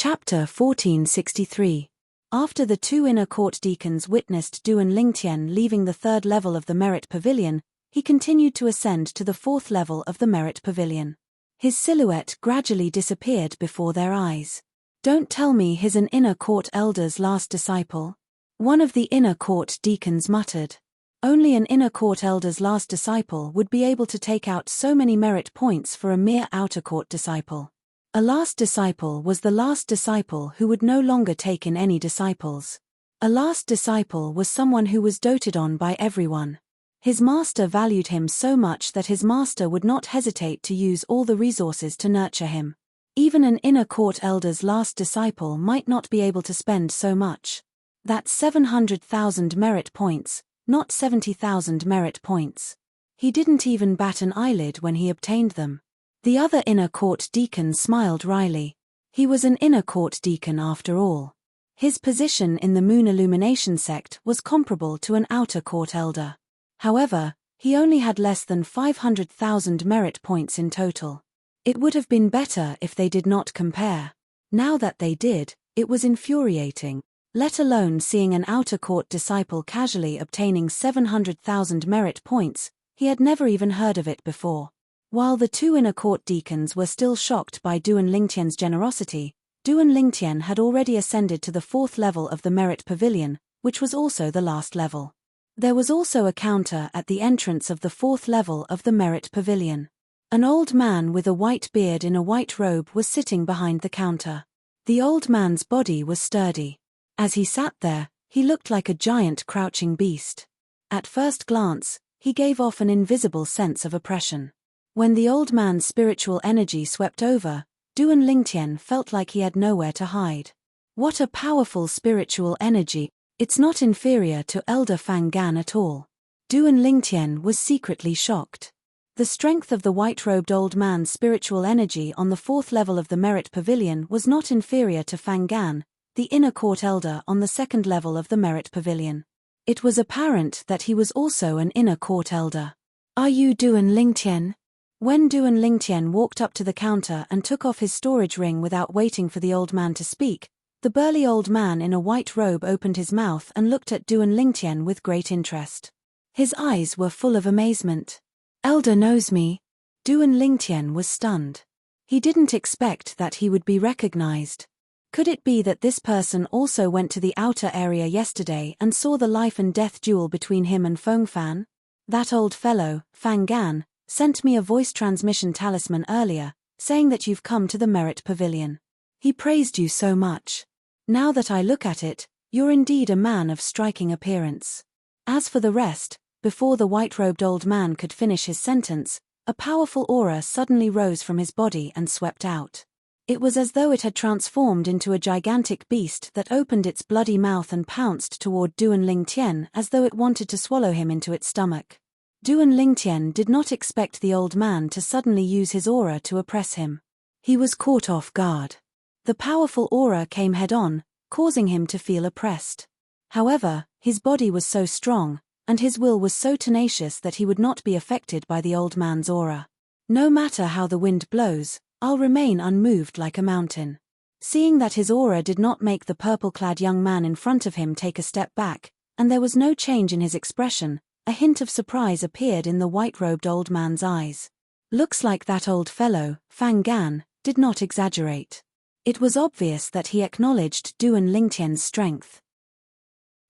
Chapter 1463. After the two inner court deacons witnessed Duan Lingtian leaving the third level of the Merit Pavilion, he continued to ascend to the fourth level of the Merit Pavilion. His silhouette gradually disappeared before their eyes. "Don't tell me he's an inner court elder's last disciple?" one of the inner court deacons muttered. Only an inner court elder's last disciple would be able to take out so many merit points for a mere outer court disciple. A last disciple was the last disciple who would no longer take in any disciples. A last disciple was someone who was doted on by everyone. His master valued him so much that his master would not hesitate to use all the resources to nurture him. Even an inner court elder's last disciple might not be able to spend so much. That's 700,000 merit points, not 70,000 merit points. He didn't even bat an eyelid when he obtained them. The other inner court deacon smiled wryly. He was an inner court deacon after all. His position in the Moon Illumination sect was comparable to an outer court elder. However, he only had less than 500,000 merit points in total. It would have been better if they did not compare. Now that they did, it was infuriating. Let alone seeing an outer court disciple casually obtaining 700,000 merit points, he had never even heard of it before. While the two inner court deacons were still shocked by Duan Lingtian's generosity, Duan Lingtian had already ascended to the fourth level of the Merit Pavilion, which was also the last level. There was also a counter at the entrance of the fourth level of the Merit Pavilion. An old man with a white beard in a white robe was sitting behind the counter. The old man's body was sturdy. As he sat there, he looked like a giant crouching beast. At first glance, he gave off an invisible sense of oppression. When the old man's spiritual energy swept over, Duan Lingtian felt like he had nowhere to hide. What a powerful spiritual energy! It's not inferior to Elder Fang Gan at all. Duan Lingtian was secretly shocked. The strength of the white-robed old man's spiritual energy on the fourth level of the Merit Pavilion was not inferior to Fang Gan, the inner court elder on the second level of the Merit Pavilion. It was apparent that he was also an inner court elder. "Are you Duan Lingtian?" When Duan Lingtian walked up to the counter and took off his storage ring without waiting for the old man to speak, the burly old man in a white robe opened his mouth and looked at Duan Lingtian with great interest. His eyes were full of amazement. "Elder knows me." Duan Lingtian was stunned. He didn't expect that he would be recognized. Could it be that this person also went to the outer area yesterday and saw the life and death duel between him and Feng Fan? "That old fellow, Fang Gan, sent me a voice transmission talisman earlier, saying that you've come to the Merit Pavilion. He praised you so much. Now that I look at it, you're indeed a man of striking appearance." As for the rest, before the white-robed old man could finish his sentence, a powerful aura suddenly rose from his body and swept out. It was as though it had transformed into a gigantic beast that opened its bloody mouth and pounced toward Duan Lingtian as though it wanted to swallow him into its stomach. Duan Lingtian did not expect the old man to suddenly use his aura to oppress him. He was caught off guard. The powerful aura came head-on, causing him to feel oppressed. However, his body was so strong, and his will was so tenacious that he would not be affected by the old man's aura. "No matter how the wind blows, I'll remain unmoved like a mountain." Seeing that his aura did not make the purple-clad young man in front of him take a step back, and there was no change in his expression, a hint of surprise appeared in the white-robed old man's eyes. Looks like that old fellow, Fang Gan, did not exaggerate. It was obvious that he acknowledged Duan Lingtian's strength.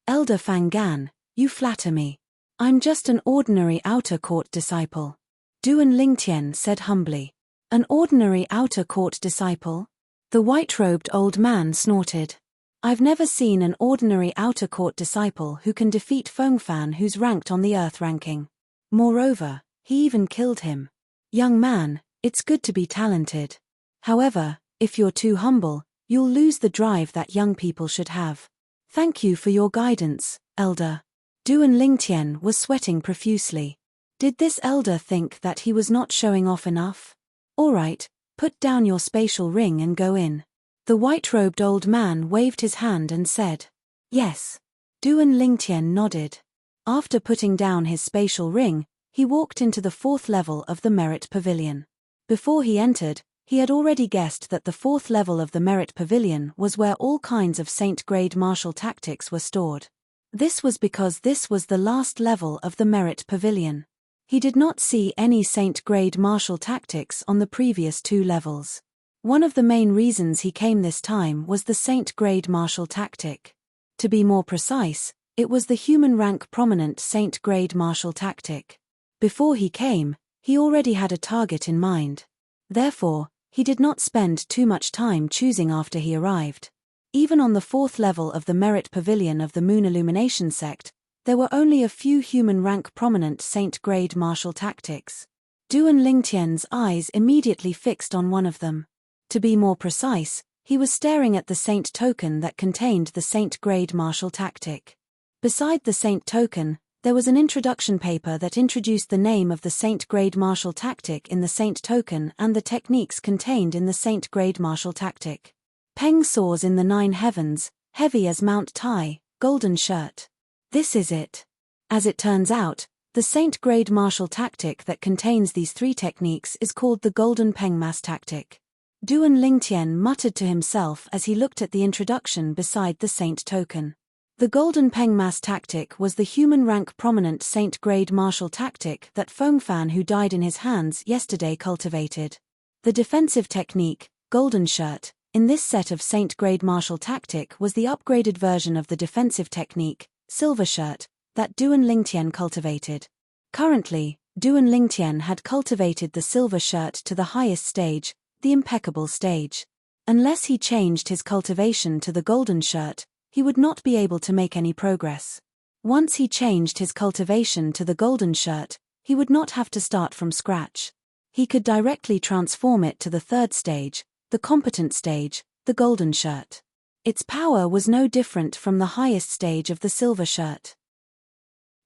"Elder Fang Gan, you flatter me. I'm just an ordinary outer court disciple," Duan Lingtian said humbly. "An ordinary outer court disciple?" The white-robed old man snorted. "I've never seen an ordinary outer court disciple who can defeat Feng Fan, who's ranked on the Earth ranking. Moreover, he even killed him. Young man, it's good to be talented. However, if you're too humble, you'll lose the drive that young people should have. Thank you for your guidance, Elder." Duan Lingtian was sweating profusely. Did this elder think that he was not showing off enough? "All right, put down your spatial ring and go in." The white-robed old man waved his hand and said, "Yes." Duan Lingtian nodded. After putting down his spatial ring, he walked into the fourth level of the Merit Pavilion. Before he entered, He had already guessed that the fourth level of the Merit Pavilion was where all kinds of Saint-grade martial tactics were stored. This was because this was the last level of the Merit Pavilion. He did not see any Saint-grade martial tactics on the previous two levels. One of the main reasons he came this time was the Saint-grade martial tactic. To be more precise, it was the human rank prominent Saint-grade martial tactic. Before he came, he already had a target in mind. Therefore, he did not spend too much time choosing after he arrived. Even on the fourth level of the Merit Pavilion of the Moon Illumination sect, there were only a few human rank prominent Saint-grade martial tactics. Duan Lingtian's eyes immediately fixed on one of them. To be more precise, he was staring at the Saint token that contained the Saint-grade martial tactic. Beside the Saint token, there was an introduction paper that introduced the name of the Saint-grade martial tactic in the Saint token and the techniques contained in the Saint-grade martial tactic. Peng soars in the 9 heavens, heavy as Mount Tai, golden shirt. This is it. As it turns out, the Saint-grade martial tactic that contains these 3 techniques is called the Golden Peng Mass tactic. Duan Lingtian muttered to himself as he looked at the introduction beside the Saint token. The Golden Peng Mass tactic was the human rank prominent Saint-grade martial tactic that Fengfan, who died in his hands yesterday, cultivated. The defensive technique, Golden Shirt, in this set of Saint-grade martial tactic was the upgraded version of the defensive technique, Silver Shirt, that Duan Lingtian cultivated. Currently, Duan Lingtian had cultivated the Silver Shirt to the highest stage, the impeccable stage. Unless he changed his cultivation to the Golden Shirt, he would not be able to make any progress. Once he changed his cultivation to the Golden Shirt, he would not have to start from scratch. He could directly transform it to the 3rd stage, the competent stage, the Golden Shirt. Its power was no different from the highest stage of the Silver Shirt.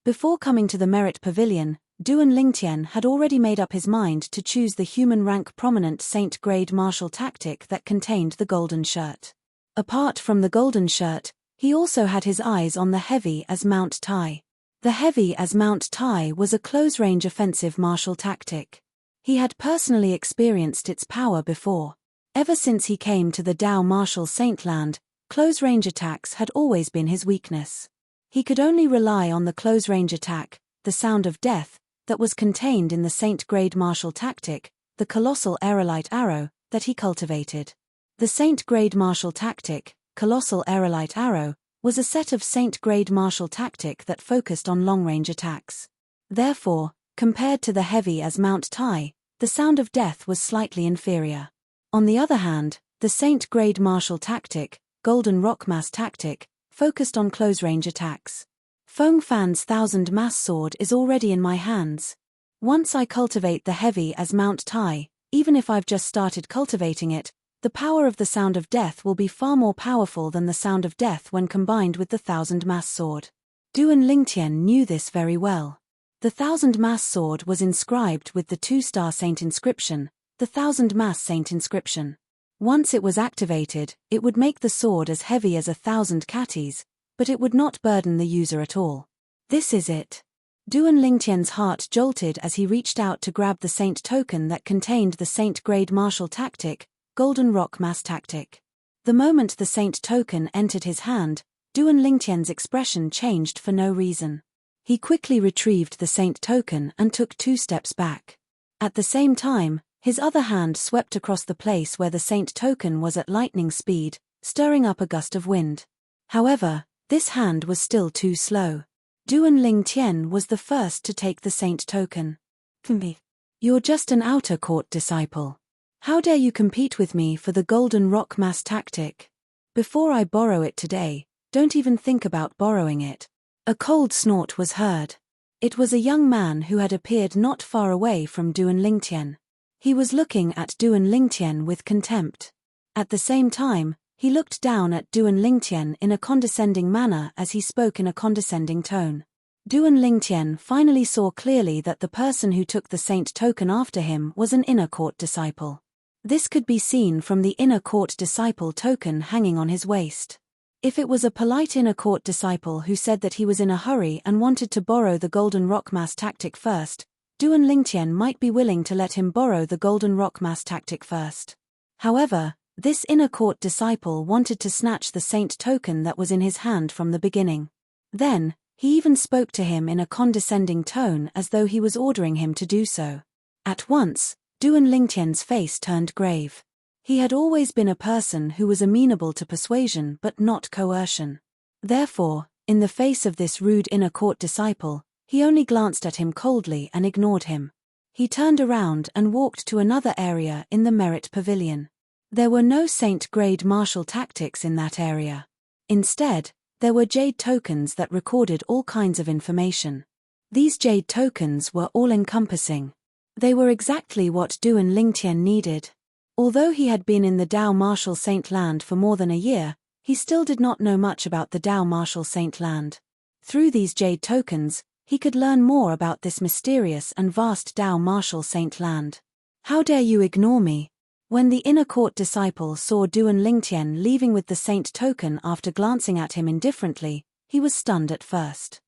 Before coming to the Merit Pavilion, Duan Lingtian had already made up his mind to choose the human rank prominent Saint-grade martial tactic that contained the Golden Shirt. Apart from the Golden Shirt, he also had his eyes on the Heavy as Mount Tai. The Heavy as Mount Tai was a close-range offensive martial tactic. He had personally experienced its power before. Ever since he came to the Dao Martial Saintland, close-range attacks had always been his weakness. He could only rely on the close-range attack, the Sound of Death, that was contained in the Saint-grade martial tactic, the Colossal Aerolite Arrow, that he cultivated. The Saint-grade martial tactic, Colossal Aerolite Arrow, was a set of Saint-grade martial tactic that focused on long-range attacks. Therefore, compared to the Heavy as Mount Tai, the Sound of Death was slightly inferior. On the other hand, the Saint-grade martial tactic, Golden Rock Mass tactic, focused on close-range attacks. Fengfan's 1000 Mass sword is already in my hands. Once I cultivate the Heavy as Mount Tai, even if I've just started cultivating it, the power of the Sound of Death will be far more powerful than the Sound of Death when combined with the 1000 Mass sword. Duan Lingtian knew this very well. The 1000 Mass sword was inscribed with the 2-star Saint inscription, the 1000 Mass Saint inscription. Once it was activated, it would make the sword as heavy as 1000 catties, but it would not burden the user at all. This is it. Duan Lingtian's heart jolted as he reached out to grab the Saint token that contained the Saint-grade martial tactic, Golden Rock Mass tactic. The moment the Saint token entered his hand, Duan Lingtian's expression changed for no reason. He quickly retrieved the Saint token and took 2 steps back. At the same time, his other hand swept across the place where the Saint token was at lightning speed, stirring up a gust of wind. However, this hand was still too slow. Duan Lingtian was the first to take the Saint token. You're just an outer court disciple. How dare you compete with me for the Golden Rock Mass tactic? Before I borrow it today, don't even think about borrowing it. A cold snort was heard. It was a young man who had appeared not far away from Duan Lingtian. He was looking at Duan Lingtian with contempt. At the same time, he looked down at Duan Lingtian in a condescending manner as he spoke in a condescending tone. Duan Lingtian finally saw clearly that the person who took the Saint token after him was an inner court disciple. This could be seen from the inner court disciple token hanging on his waist. If it was a polite inner court disciple who said that he was in a hurry and wanted to borrow the Golden Rock Mass tactic first, Duan Lingtian might be willing to let him borrow the Golden Rock Mass tactic first. However, this inner court disciple wanted to snatch the saint token that was in his hand from the beginning. Then, he even spoke to him in a condescending tone as though he was ordering him to do so. At once, Duan Lingtian's face turned grave. He had always been a person who was amenable to persuasion but not coercion. Therefore, in the face of this rude inner court disciple, he only glanced at him coldly and ignored him. He turned around and walked to another area in the Merit Pavilion. There were no saint-grade martial tactics in that area. Instead, there were jade tokens that recorded all kinds of information. These jade tokens were all-encompassing. They were exactly what Duan Lingtian needed. Although he had been in the Dao Martial Saint Land for more than a year, he still did not know much about the Dao Martial Saint Land. Through these jade tokens, he could learn more about this mysterious and vast Dao Martial Saint Land. How dare you ignore me? When the inner court disciple saw Duan Lingtian leaving with the saint token after glancing at him indifferently, he was stunned at first.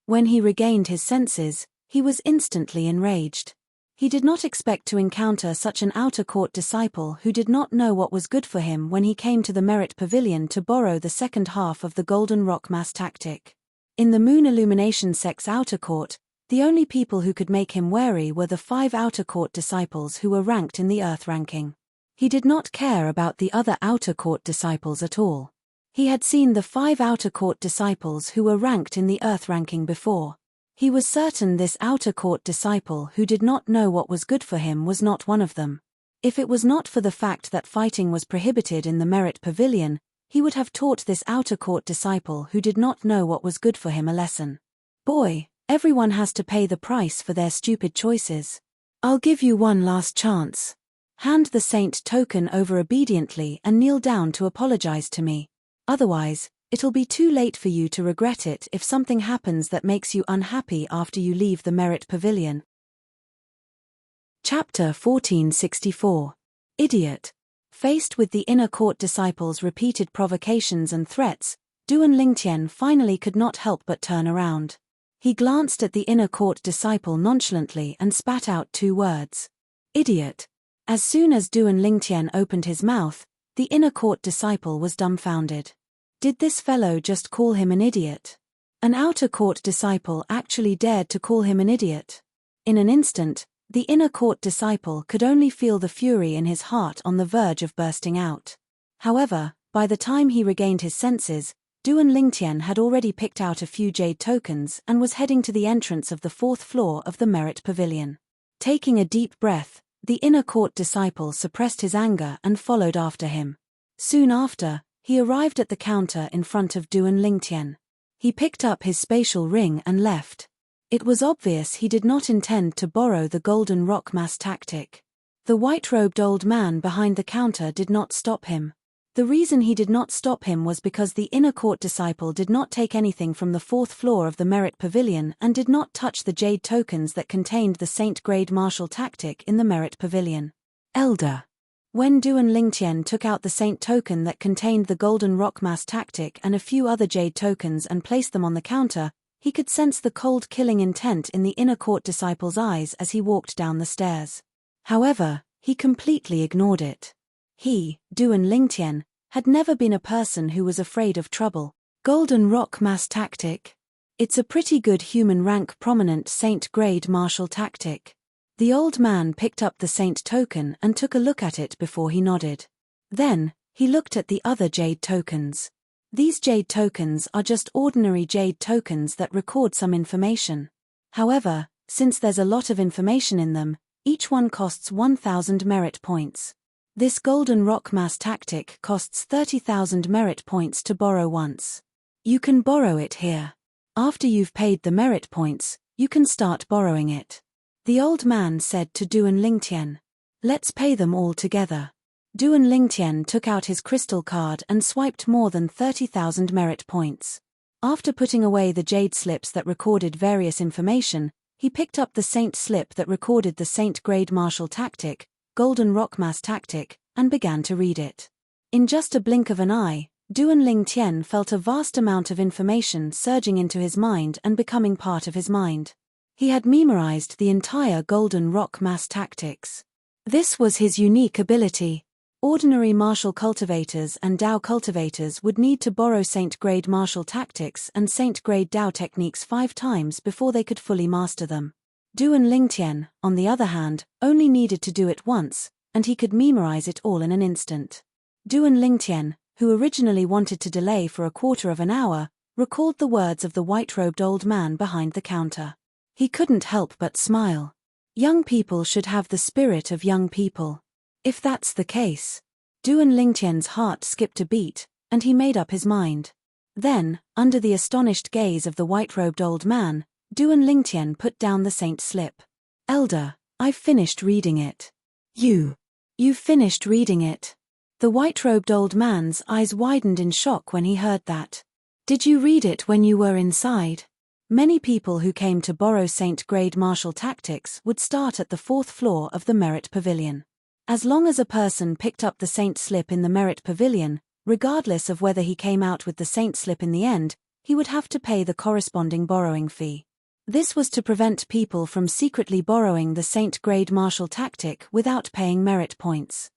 When he regained his senses, he was instantly enraged. He did not expect to encounter such an outer court disciple who did not know what was good for him when he came to the Merit Pavilion to borrow the second half of the Golden Rock Mass tactic. In the Moon Illumination Sect's outer court, the only people who could make him wary were the 5 outer court disciples who were ranked in the Earth ranking. He did not care about the other outer court disciples at all. He had seen the 5 outer court disciples who were ranked in the Earth ranking before. He was certain this outer court disciple who did not know what was good for him was not one of them. If it was not for the fact that fighting was prohibited in the Merit Pavilion, he would have taught this outer court disciple who did not know what was good for him a lesson. Boy, everyone has to pay the price for their stupid choices. I'll give you one last chance. Hand the saint token over obediently and kneel down to apologize to me. Otherwise, it'll be too late for you to regret it if something happens that makes you unhappy after you leave the Merit Pavilion. Chapter 1464. Idiot. Faced with the inner court disciples' repeated provocations and threats, Duan Lingtian finally could not help but turn around. He glanced at the inner court disciple nonchalantly and spat out 2 words. Idiot. As soon as Duan Lingtian opened his mouth, the inner court disciple was dumbfounded. Did this fellow just call him an idiot? An outer court disciple actually dared to call him an idiot. In an instant, the inner court disciple could only feel the fury in his heart on the verge of bursting out. However, by the time he regained his senses, Duan Lingtian had already picked out a few jade tokens and was heading to the entrance of the 4th floor of the Merit Pavilion. Taking a deep breath, the inner court disciple suppressed his anger and followed after him. Soon after, he arrived at the counter in front of Duan Lingtian. He picked up his spatial ring and left. It was obvious he did not intend to borrow the Golden Rock Mass tactic. The white-robed old man behind the counter did not stop him. The reason he did not stop him was because the inner court disciple did not take anything from the 4th floor of the Merit Pavilion and did not touch the jade tokens that contained the saint-grade martial tactic in the Merit Pavilion. Elder. When Duan Lingtian took out the saint token that contained the Golden Rock Mass tactic and a few other jade tokens and placed them on the counter, he could sense the cold killing intent in the inner court disciple's eyes as he walked down the stairs. However, he completely ignored it. He, Duan Lingtian, had never been a person who was afraid of trouble. Golden Rock Mass tactic. It's a pretty good human rank prominent saint-grade martial tactic. The old man picked up the saint token and took a look at it before he nodded. Then, he looked at the other jade tokens. These jade tokens are just ordinary jade tokens that record some information. However, since there's a lot of information in them, each one costs 1,000 merit points. This Golden Rock Mass tactic costs 30,000 merit points to borrow once. You can borrow it here. After you've paid the merit points, you can start borrowing it. The old man said to Duan Lingtian. Let's pay them all together. Duan Lingtian took out his crystal card and swiped more than 30,000 merit points. After putting away the jade slips that recorded various information, he picked up the saint slip that recorded the saint-grade martial tactic, Golden Rock Mass tactic, and began to read it. In just a blink of an eye, Duan Lingtian felt a vast amount of information surging into his mind and becoming part of his mind. He had memorized the entire Golden Rock mass tactics. This was his unique ability. Ordinary martial cultivators and Dao cultivators would need to borrow Saint-grade martial tactics and Saint-grade Dao techniques 5 times before they could fully master them. Duan Lingtian, on the other hand, only needed to do it once, and he could memorize it all in an instant. Duan Lingtian, who originally wanted to delay for a quarter of an hour, recalled the words of the white-robed old man behind the counter. He couldn't help but smile. Young people should have the spirit of young people. If that's the case. Duan Lingtian's heart skipped a beat, and he made up his mind. Then, under the astonished gaze of the white-robed old man, Duan Lingtian put down the saint slip. "Elder, I've finished reading it." You've finished reading it?" The white-robed old man's eyes widened in shock when he heard that. "Did you read it when you were inside?" Many people who came to borrow Saint-grade martial tactics would start at the 4th floor of the Merit Pavilion. As long as a person picked up the Saint slip in the Merit Pavilion, regardless of whether he came out with the Saint slip in the end, he would have to pay the corresponding borrowing fee. This was to prevent people from secretly borrowing the Saint-grade martial tactic without paying merit points.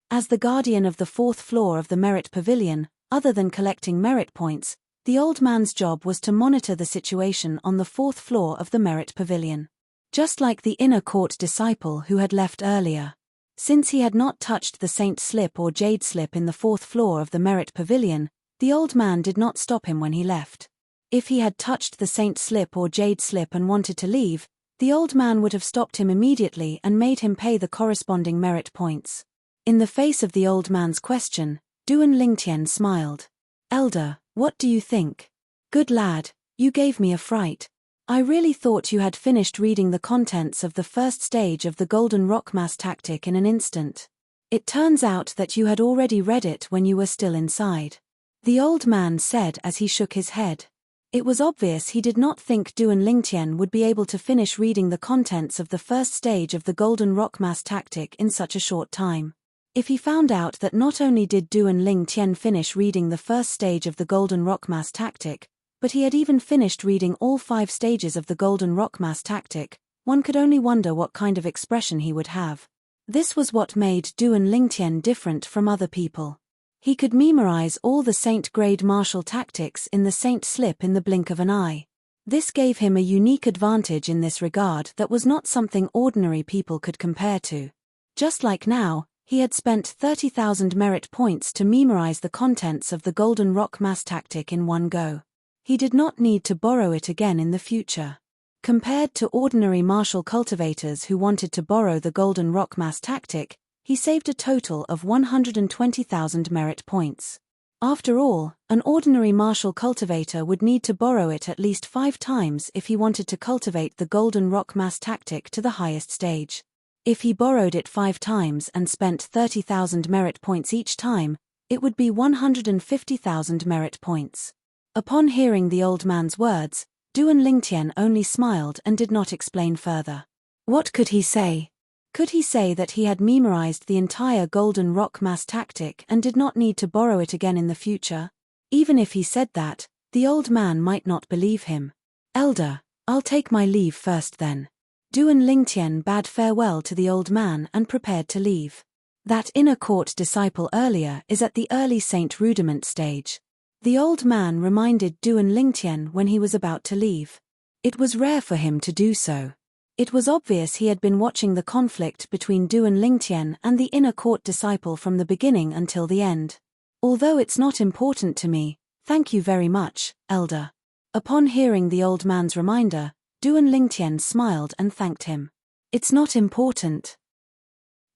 As the guardian of the 4th floor of the Merit Pavilion, other than collecting merit points, the old man's job was to monitor the situation on the 4th floor of the Merit Pavilion. Just like the inner court disciple who had left earlier. Since he had not touched the Saint slip or Jade slip in the 4th floor of the Merit Pavilion, the old man did not stop him when he left. If he had touched the Saint slip or Jade slip and wanted to leave, the old man would have stopped him immediately and made him pay the corresponding merit points. In the face of the old man's question, Duan Lingtian smiled. "Elder, what do you think?" "Good lad, you gave me a fright. I really thought you had finished reading the contents of the first stage of the Golden Rock mass tactic in an instant. It turns out that you had already read it when you were still inside," the old man said as he shook his head. It was obvious he did not think Duan Lingtian would be able to finish reading the contents of the first stage of the Golden Rock mass tactic in such a short time. If he found out that not only did Duan Lingtian finish reading the first stage of the Golden Rock mass tactic, but he had even finished reading all 5 stages of the Golden Rock mass tactic, one could only wonder what kind of expression he would have. This was what made Duan Lingtian different from other people. He could memorize all the Saint-grade martial tactics in the Saint slip in the blink of an eye. This gave him a unique advantage in this regard that was not something ordinary people could compare to. Just like now, he had spent 30,000 merit points to memorize the contents of the Golden Rock mass tactic in one go. He did not need to borrow it again in the future. Compared to ordinary martial cultivators who wanted to borrow the Golden Rock mass tactic, he saved a total of 120,000 merit points. After all, an ordinary martial cultivator would need to borrow it at least 5 times if he wanted to cultivate the Golden Rock mass tactic to the highest stage. If he borrowed it 5 times and spent 30,000 merit points each time, it would be 150,000 merit points. Upon hearing the old man's words, Duan Lingtian only smiled and did not explain further. What could he say? Could he say that he had memorized the entire Golden Rock mass tactic and did not need to borrow it again in the future? Even if he said that, the old man might not believe him. "Elder, I'll take my leave first then." Duan Lingtian bade farewell to the old man and prepared to leave. That inner court disciple earlier is at the early Saint rudiment stage. The old man reminded Duan Lingtian when he was about to leave. It was rare for him to do so. It was obvious he had been watching the conflict between Duan Lingtian and the inner court disciple from the beginning until the end. "Although it's not important to me, thank you very much, Elder." Upon hearing the old man's reminder, Duan Lingtian smiled and thanked him. "It's not important."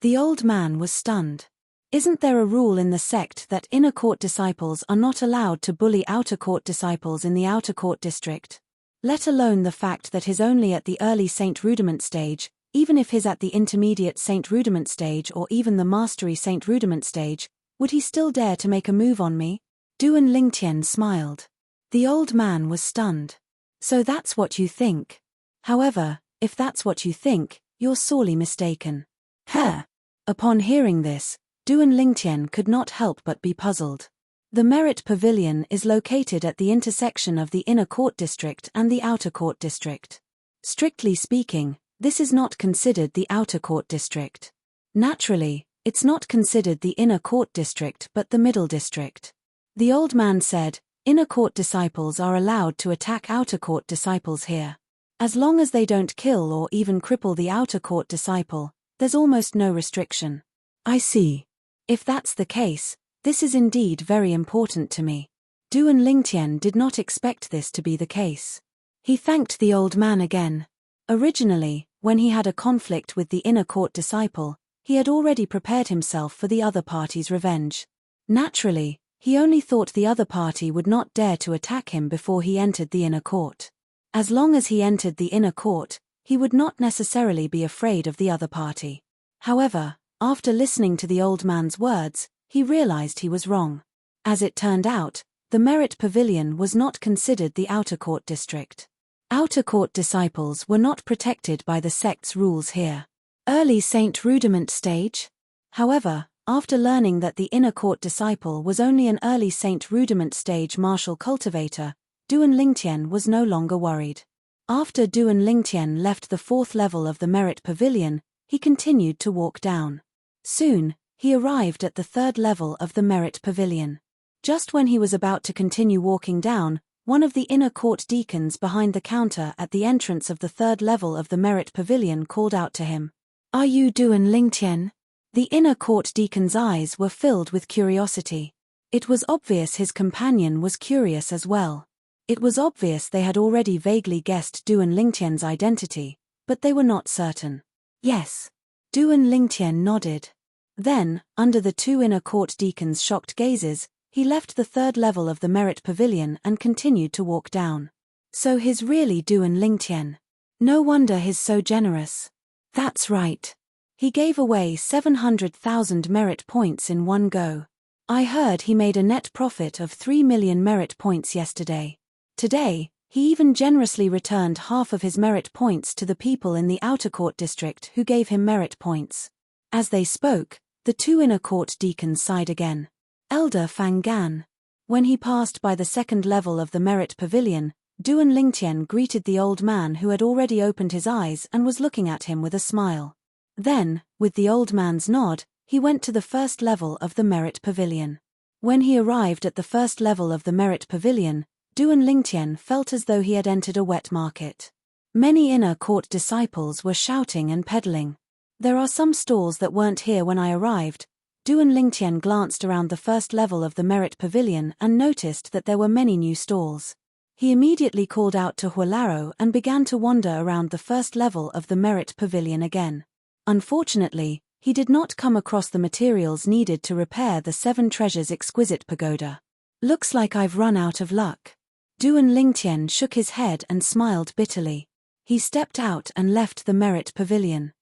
The old man was stunned. Isn't there a rule in the sect that inner court disciples are not allowed to bully outer court disciples in the outer court district? Let alone the fact that he's only at the early Saint rudiment stage, even if he's at the intermediate Saint rudiment stage or even the mastery Saint rudiment stage, would he still dare to make a move on me? Duan Lingtian smiled. The old man was stunned. "So that's what you think. However, if that's what you think, you're sorely mistaken." "Huh?" Upon hearing this, Duan Lingtian could not help but be puzzled. The Merit Pavilion is located at the intersection of the inner court district and the outer court district. Strictly speaking, this is not considered the outer court district. Naturally, it's not considered the inner court district but the middle district. The old man said, inner court disciples are allowed to attack outer court disciples here. As long as they don't kill or even cripple the outer court disciple, there's almost no restriction. I see. If that's the case, this is indeed very important to me. Duan Lingtian did not expect this to be the case. He thanked the old man again. Originally, when he had a conflict with the inner court disciple, he had already prepared himself for the other party's revenge. Naturally, he only thought the other party would not dare to attack him before he entered the inner court. As long as he entered the inner court, he would not necessarily be afraid of the other party. However, after listening to the old man's words, he realized he was wrong. As it turned out, the Merit Pavilion was not considered the outer court district. Outer court disciples were not protected by the sect's rules here. Early Saint Rudiment stage? However, after learning that the inner court disciple was only an early Saint Rudiment stage martial cultivator, Duan Lingtian was no longer worried. After Duan Lingtian left the fourth level of the Merit Pavilion, he continued to walk down. Soon, he arrived at the third level of the Merit Pavilion. Just when he was about to continue walking down, one of the inner court deacons behind the counter at the entrance of the third level of the Merit Pavilion called out to him. "Are you Duan Lingtian?" The inner court deacon's eyes were filled with curiosity. It was obvious his companion was curious as well. It was obvious they had already vaguely guessed Duan Lingtian's identity, but they were not certain. Yes. Duan Lingtian nodded. Then, under the two inner court deacons' shocked gazes, he left the third level of the Merit Pavilion and continued to walk down. So he's really Duan Lingtian. No wonder he's so generous. That's right. He gave away 700,000 merit points in one go. I heard he made a net profit of 3 million merit points yesterday. Today, he even generously returned half of his merit points to the people in the outer court district who gave him merit points. As they spoke, the two inner court deacons sighed again. Elder Fang Gan. When he passed by the second level of the Merit Pavilion, Duan Lingtian greeted the old man who had already opened his eyes and was looking at him with a smile. Then, with the old man's nod, he went to the first level of the Merit Pavilion. When he arrived at the first level of the Merit Pavilion, Duan Lingtian felt as though he had entered a wet market. Many inner court disciples were shouting and peddling. There are some stalls that weren't here when I arrived. Duan Lingtian glanced around the first level of the Merit Pavilion and noticed that there were many new stalls. He immediately called out to Hualaro and began to wander around the first level of the Merit Pavilion again. Unfortunately, he did not come across the materials needed to repair the Seven Treasures exquisite pagoda. Looks like I've run out of luck. Duan Lingtian shook his head and smiled bitterly. He stepped out and left the Merit Pavilion.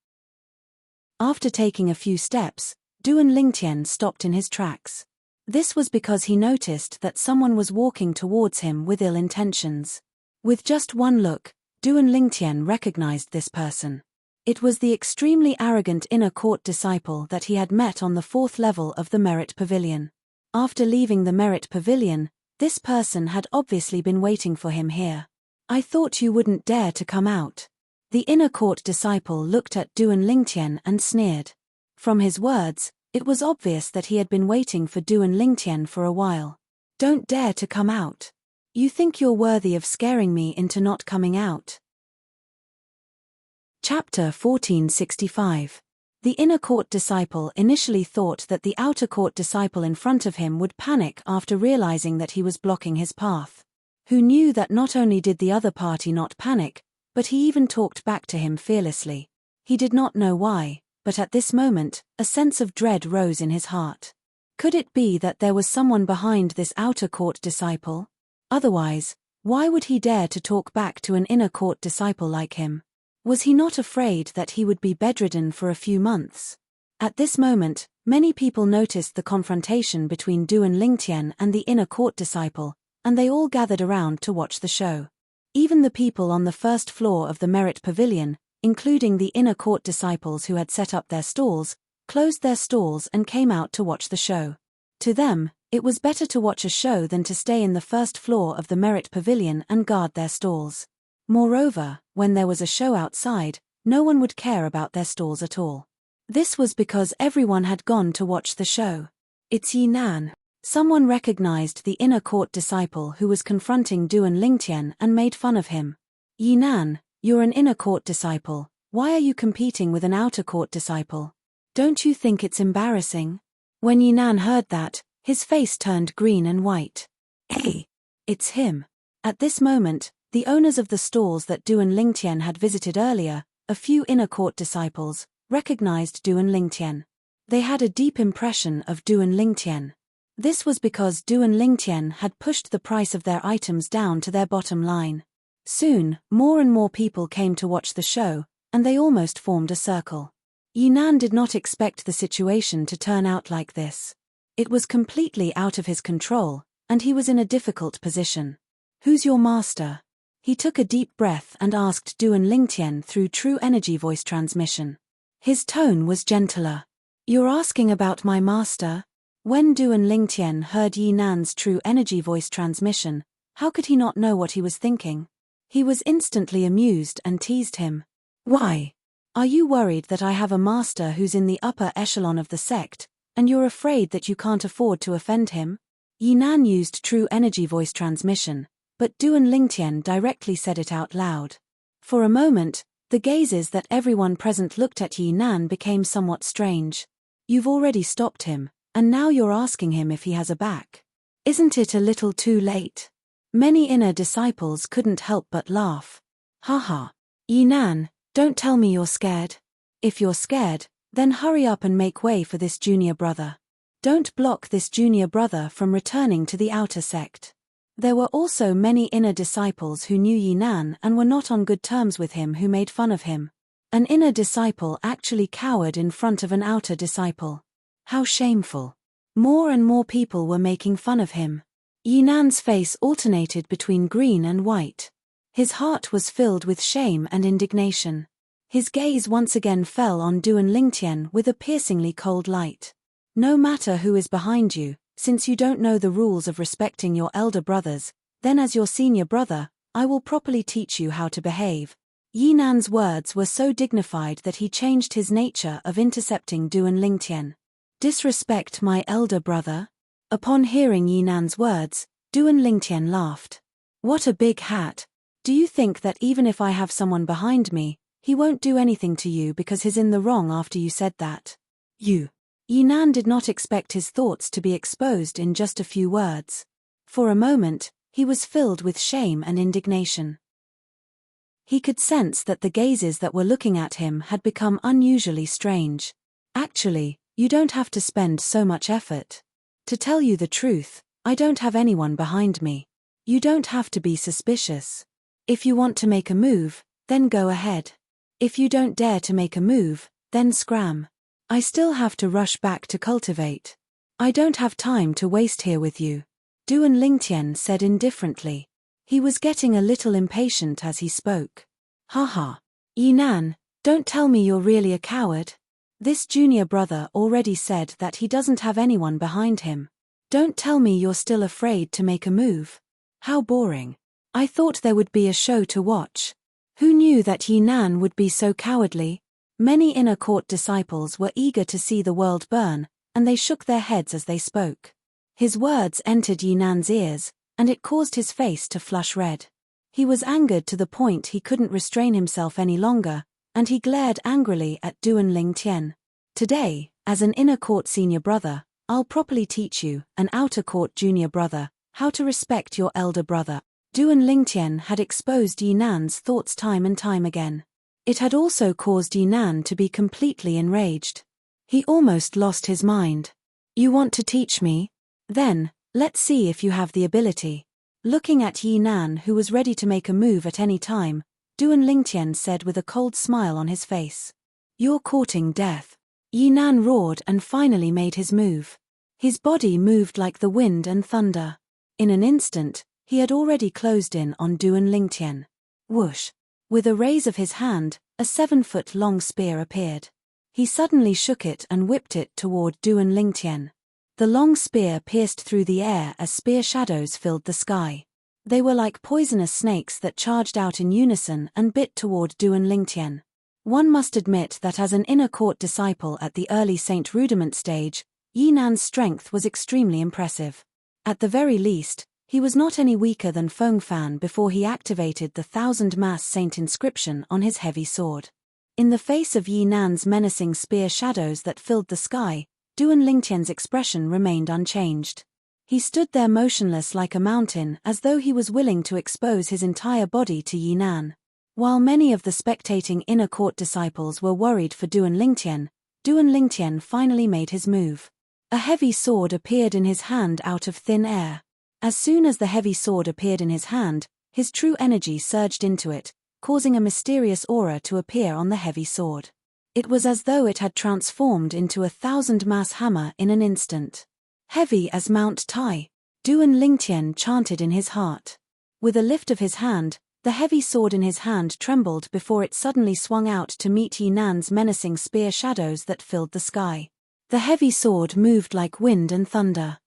After taking a few steps, Duan Lingtian stopped in his tracks. This was because he noticed that someone was walking towards him with ill intentions. With just one look, Duan Lingtian recognized this person. It was the extremely arrogant inner court disciple that he had met on the fourth level of the Merit Pavilion. After leaving the Merit Pavilion, this person had obviously been waiting for him here. "I thought you wouldn't dare to come out." The inner court disciple looked at Duan Lingtian and sneered. From his words, it was obvious that he had been waiting for Duan Lingtian for a while. "Don't dare to come out. You think you're worthy of scaring me into not coming out." Chapter 1465. The inner court disciple initially thought that the outer court disciple in front of him would panic after realizing that he was blocking his path. Who knew that not only did the other party not panic, but he even talked back to him fearlessly. He did not know why, but at this moment, a sense of dread rose in his heart. Could it be that there was someone behind this outer court disciple? Otherwise, why would he dare to talk back to an inner court disciple like him? Was he not afraid that he would be bedridden for a few months? At this moment, many people noticed the confrontation between Duan Lingtian and the inner court disciple, and they all gathered around to watch the show. Even the people on the first floor of the Merit Pavilion, including the inner court disciples who had set up their stalls, closed their stalls and came out to watch the show. To them, it was better to watch a show than to stay in the first floor of the Merit Pavilion and guard their stalls. Moreover, when there was a show outside, no one would care about their stalls at all. This was because everyone had gone to watch the show. It's Yinan. Someone recognized the inner court disciple who was confronting Duan Lingtian and made fun of him. Yinan, you're an inner court disciple, why are you competing with an outer court disciple? Don't you think it's embarrassing? When Yinan heard that, his face turned green and white. Hey! It's him. At this moment, the owners of the stalls that Duan Lingtian had visited earlier, a few inner court disciples, recognized Duan Lingtian. They had a deep impression of Duan Lingtian. This was because Duan Lingtian had pushed the price of their items down to their bottom line. Soon, more and more people came to watch the show, and they almost formed a circle. Yinan did not expect the situation to turn out like this. It was completely out of his control, and he was in a difficult position. Who's your master? He took a deep breath and asked Duan Lingtian through true energy voice transmission. His tone was gentler. You're asking about my master? When Duan Lingtian heard Yinan's true energy voice transmission, how could he not know what he was thinking? He was instantly amused and teased him. Why? Are you worried that I have a master who's in the upper echelon of the sect, and you're afraid that you can't afford to offend him? Yinan used true energy voice transmission, but Duan Lingtian directly said it out loud. For a moment, the gazes that everyone present looked at Yinan became somewhat strange. You've already stopped him, and now you're asking him if he has a back. Isn't it a little too late? Many inner disciples couldn't help but laugh. Haha. Yinan, don't tell me you're scared. If you're scared, then hurry up and make way for this junior brother. Don't block this junior brother from returning to the outer sect. There were also many inner disciples who knew Yinan and were not on good terms with him who made fun of him. An inner disciple actually cowered in front of an outer disciple. How shameful. More and more people were making fun of him. Yinan's face alternated between green and white. His heart was filled with shame and indignation. His gaze once again fell on Duan Lingtian with a piercingly cold light. No matter who is behind you, since you don't know the rules of respecting your elder brothers, then as your senior brother, I will properly teach you how to behave. Yinan's words were so dignified that he changed his nature of intercepting Duan Lingtian. Disrespect my elder brother? Upon hearing Yinan's words, Duan Lingtian laughed. What a big hat. Do you think that even if I have someone behind me, he won't do anything to you because he's in the wrong after you said that? Yinan did not expect his thoughts to be exposed in just a few words. For a moment, he was filled with shame and indignation. He could sense that the gazes that were looking at him had become unusually strange. Actually, you don't have to spend so much effort. To tell you the truth, I don't have anyone behind me. You don't have to be suspicious. If you want to make a move, then go ahead. If you don't dare to make a move, then scram. I still have to rush back to cultivate. I don't have time to waste here with you. Duan Lingtian said indifferently. He was getting a little impatient as he spoke. Haha. Yinan, don't tell me you're really a coward. This junior brother already said that he doesn't have anyone behind him. Don't tell me you're still afraid to make a move. How boring. I thought there would be a show to watch. Who knew that Yinan would be so cowardly? Many inner court disciples were eager to see the world burn, and they shook their heads as they spoke. His words entered Yinan's ears, and it caused his face to flush red. He was angered to the point he couldn't restrain himself any longer, and he glared angrily at Duan Lingtian. Today, as an inner court senior brother, I'll properly teach you, an outer court junior brother, how to respect your elder brother. Duan Lingtian had exposed Yinan's thoughts time and time again. It had also caused Yinan to be completely enraged. He almost lost his mind. You want to teach me? Then, let's see if you have the ability. Looking at Yinan, who was ready to make a move at any time, Duan Lingtian said with a cold smile on his face. You're courting death. Yinan roared and finally made his move. His body moved like the wind and thunder. In an instant, he had already closed in on Duan Lingtian. Whoosh! With a raise of his hand, a 7-foot-long spear appeared. He suddenly shook it and whipped it toward Duan Lingtian. The long spear pierced through the air as spear shadows filled the sky. They were like poisonous snakes that charged out in unison and bit toward Duan Lingtian. One must admit that as an inner court disciple at the early Saint Rudiment stage, Yinan's strength was extremely impressive. At the very least, he was not any weaker than Fengfan before he activated the 1000-mass saint inscription on his heavy sword. In the face of Yinan's menacing spear shadows that filled the sky, Duan Lingtian's expression remained unchanged. He stood there motionless like a mountain, as though he was willing to expose his entire body to Yinan. While many of the spectating inner court disciples were worried for Duan Lingtian finally made his move. A heavy sword appeared in his hand out of thin air. As soon as the heavy sword appeared in his hand, his true energy surged into it, causing a mysterious aura to appear on the heavy sword. It was as though it had transformed into a 1000-mass hammer in an instant. Heavy as Mount Tai, Duan Lingtian chanted in his heart. With a lift of his hand, the heavy sword in his hand trembled before it suddenly swung out to meet Yinan's menacing spear shadows that filled the sky. The heavy sword moved like wind and thunder.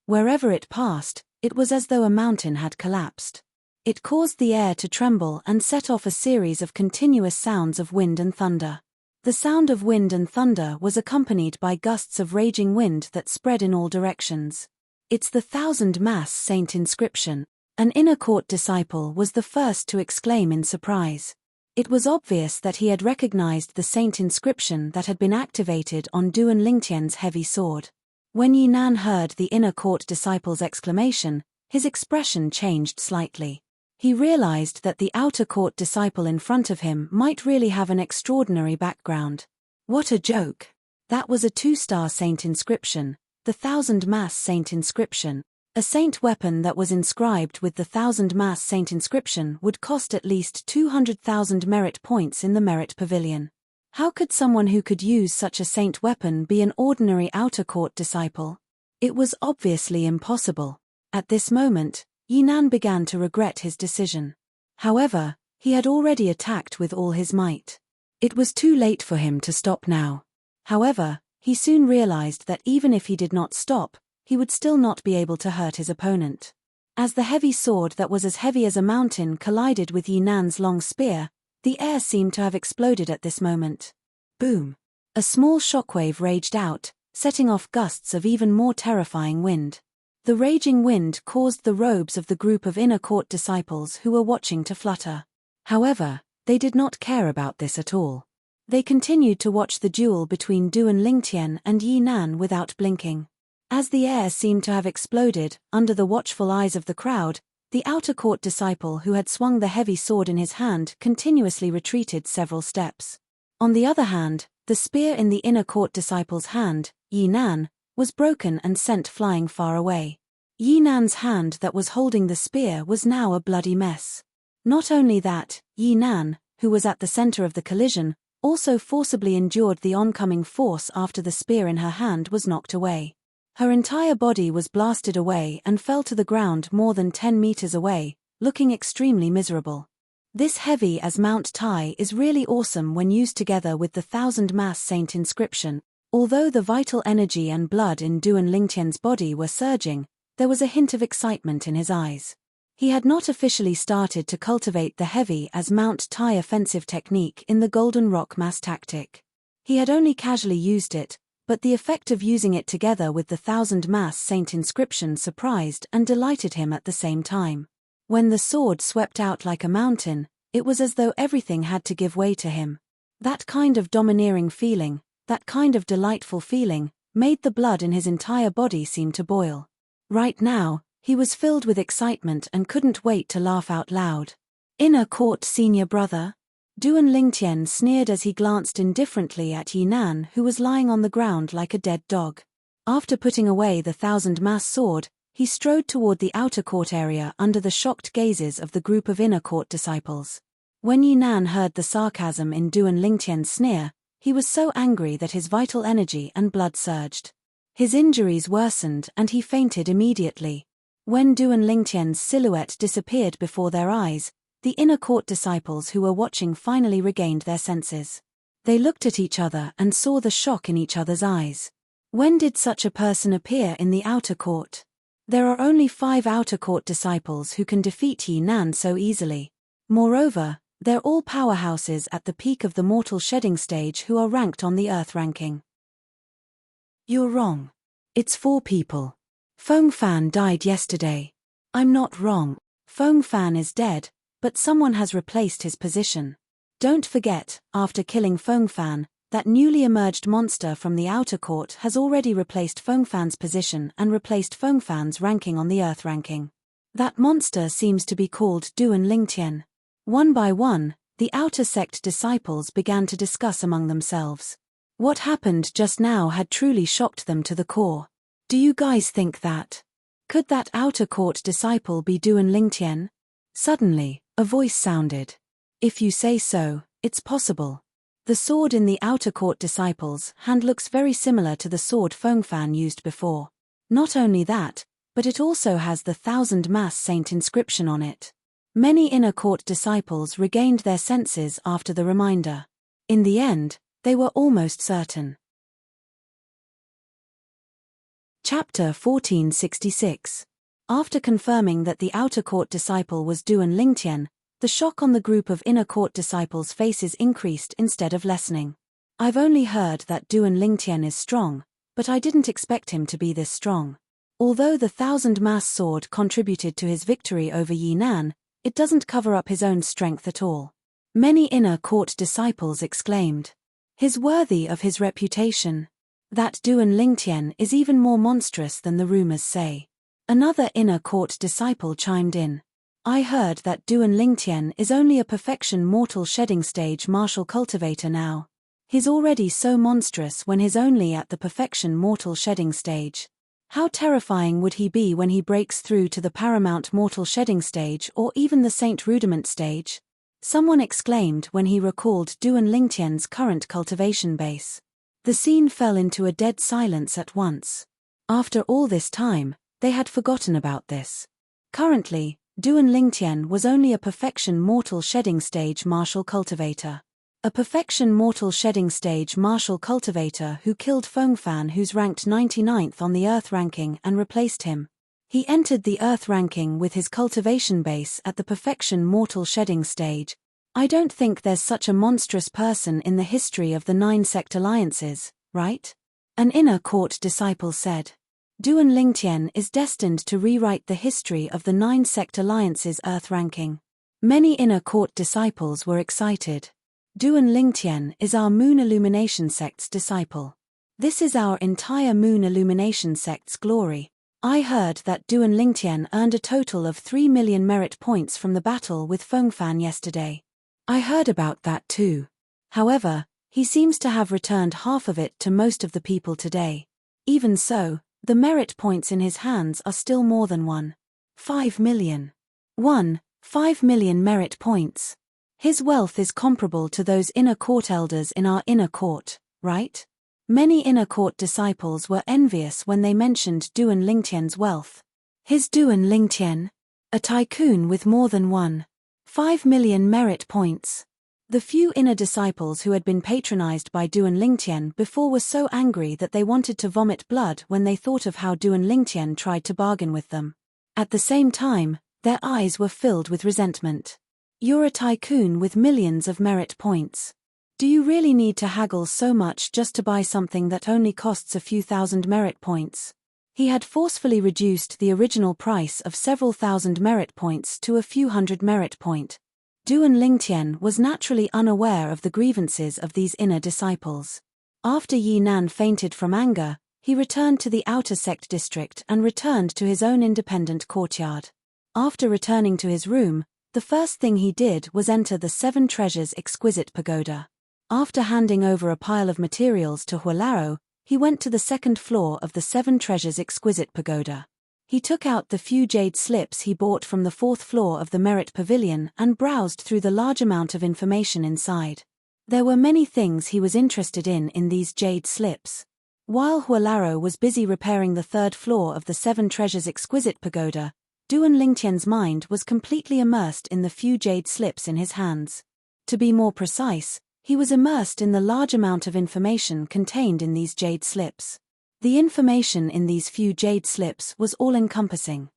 Wherever it passed, it was as though a mountain had collapsed. It caused the air to tremble and set off a series of continuous sounds of wind and thunder. The sound of wind and thunder was accompanied by gusts of raging wind that spread in all directions. "It's the 1000-mass saint inscription," an inner court disciple was the first to exclaim in surprise. It was obvious that he had recognized the saint inscription that had been activated on Duan Lingtian's heavy sword. When Yinan heard the inner court disciple's exclamation, his expression changed slightly. He realized that the outer court disciple in front of him might really have an extraordinary background. What a joke! That was a 2-star saint inscription, the 1000-mass saint inscription. A saint weapon that was inscribed with the 1000-mass saint inscription would cost at least 200,000 merit points in the merit pavilion. How could someone who could use such a saint weapon be an ordinary outer court disciple? It was obviously impossible. At this moment, Yinan began to regret his decision. However, he had already attacked with all his might. It was too late for him to stop now. However, he soon realized that even if he did not stop, he would still not be able to hurt his opponent. As the heavy sword that was as heavy as a mountain collided with Yinan's long spear, the air seemed to have exploded at this moment. Boom! A small shockwave raged out, setting off gusts of even more terrifying wind. The raging wind caused the robes of the group of inner court disciples who were watching to flutter. However, they did not care about this at all. They continued to watch the duel between Duan Lingtian and Yinan without blinking. As the air seemed to have exploded, under the watchful eyes of the crowd, the outer court disciple who had swung the heavy sword in his hand continuously retreated several steps. On the other hand, the spear in the inner court disciple's hand, Yinan, was broken and sent flying far away. Yinan's hand that was holding the spear was now a bloody mess. Not only that, Yinan, who was at the center of the collision, also forcibly endured the oncoming force after the spear in her hand was knocked away. Her entire body was blasted away and fell to the ground more than 10 meters away, looking extremely miserable. This heavy as Mount Tai is really awesome when used together with the 1000-mass saint inscription. Although the vital energy and blood in Duan Lingtian's body were surging, there was a hint of excitement in his eyes. He had not officially started to cultivate the heavy as Mount Tai offensive technique in the Golden Rock mass tactic. He had only casually used it, but the effect of using it together with the 1000-mass saint inscription surprised and delighted him at the same time. When the sword swept out like a mountain, it was as though everything had to give way to him. That kind of domineering feeling, that kind of delightful feeling, made the blood in his entire body seem to boil. Right now, he was filled with excitement and couldn't wait to laugh out loud. "Inner court senior brother?" Duan Lingtian sneered as he glanced indifferently at Yinan, who was lying on the ground like a dead dog. After putting away the 1000-mass sword, he strode toward the outer court area under the shocked gazes of the group of inner court disciples. When Yinan heard the sarcasm in Duan Lingtian's sneer, he was so angry that his vital energy and blood surged. His injuries worsened and he fainted immediately. When Duan Lingtian's silhouette disappeared before their eyes, the inner court disciples who were watching finally regained their senses. They looked at each other and saw the shock in each other's eyes. When did such a person appear in the outer court? There are only 5 outer court disciples who can defeat Yi Nan so easily. Moreover, they're all powerhouses at the peak of the mortal shedding stage who are ranked on the Earth ranking. You're wrong. It's 4 people. Feng Fan died yesterday. I'm not wrong. Feng Fan is dead, but someone has replaced his position. Don't forget, after killing Feng Fan, that newly emerged monster from the outer court has already replaced Feng Fan's position and replaced Feng Fan's ranking on the Earth ranking. That monster seems to be called Duan Lingtian. One by one, the outer sect disciples began to discuss among themselves. What happened just now had truly shocked them to the core. Do you guys think that? Could that outer court disciple be Duan Lingtian? Suddenly, a voice sounded. If you say so, it's possible. The sword in the outer court disciples' hand looks very similar to the sword Feng Fan used before. Not only that, but it also has the 1000 Mass Saint inscription on it. Many inner court disciples regained their senses after the reminder. In the end, they were almost certain. Chapter 1466. After confirming that the outer court disciple was Duan Lingtian, the shock on the group of inner court disciples' faces increased instead of lessening. I've only heard that Duan Lingtian is strong, but I didn't expect him to be this strong. Although the 1000 Mass sword contributed to his victory over Yi Nan, it doesn't cover up his own strength at all. Many inner court disciples exclaimed. He's worthy of his reputation. That Duan Lingtian is even more monstrous than the rumors say. Another inner court disciple chimed in. I heard that Duan Lingtian is only a perfection mortal shedding stage martial cultivator now. He's already so monstrous when he's only at the perfection mortal shedding stage. How terrifying would he be when he breaks through to the paramount mortal shedding stage or even the Saint Rudiment stage? Someone exclaimed when he recalled Duan Lingtian's current cultivation base. The scene fell into a dead silence at once. After all this time, they had forgotten about this. Currently, Duan Lingtian was only a perfection mortal shedding stage martial cultivator. A perfection mortal shedding stage martial cultivator who killed Feng Fan, who's ranked 99th on the Earth ranking, and replaced him. He entered the Earth ranking with his cultivation base at the perfection mortal shedding stage. I don't think there's such a monstrous person in the history of the 9 sect alliances, right? An inner court disciple said. Duan Lingtian is destined to rewrite the history of the 9 sect alliances Earth ranking. Many inner court disciples were excited. Duan Lingtian is our Moon Illumination sect's disciple. This is our entire Moon Illumination sect's glory. I heard that Duan Lingtian earned a total of 3 million merit points from the battle with Feng Fan yesterday. I heard about that too. However, he seems to have returned half of it to most of the people today. Even so, the merit points in his hands are still more than 5 million. 5 million merit points. His wealth is comparable to those inner court elders in our inner court, right? Many inner court disciples were envious when they mentioned Duan Lingtian's wealth. His Duan Lingtian? A tycoon with more than 5 million merit points. The few inner disciples who had been patronized by Duan Lingtian before were so angry that they wanted to vomit blood when they thought of how Duan Lingtian tried to bargain with them. At the same time, their eyes were filled with resentment. You're a tycoon with millions of merit points. Do you really need to haggle so much just to buy something that only costs a few thousand merit points? He had forcefully reduced the original price of several thousand merit points to a few hundred merit point. Duan Lingtian was naturally unaware of the grievances of these inner disciples. After Yi Nan fainted from anger, he returned to the outer sect district and returned to his own independent courtyard. After returning to his room, the first thing he did was enter the 7 Treasures Exquisite Pagoda. After handing over a pile of materials to Hualaro, he went to the 2nd floor of the 7 Treasures Exquisite Pagoda. He took out the few jade slips he bought from the 4th floor of the Merit Pavilion and browsed through the large amount of information inside. There were many things he was interested in these jade slips. While Hualaro was busy repairing the 3rd floor of the 7 Treasures Exquisite Pagoda, Duan Lingtian's mind was completely immersed in the few jade slips in his hands. To be more precise, he was immersed in the large amount of information contained in these jade slips. The information in these few jade slips was all-encompassing.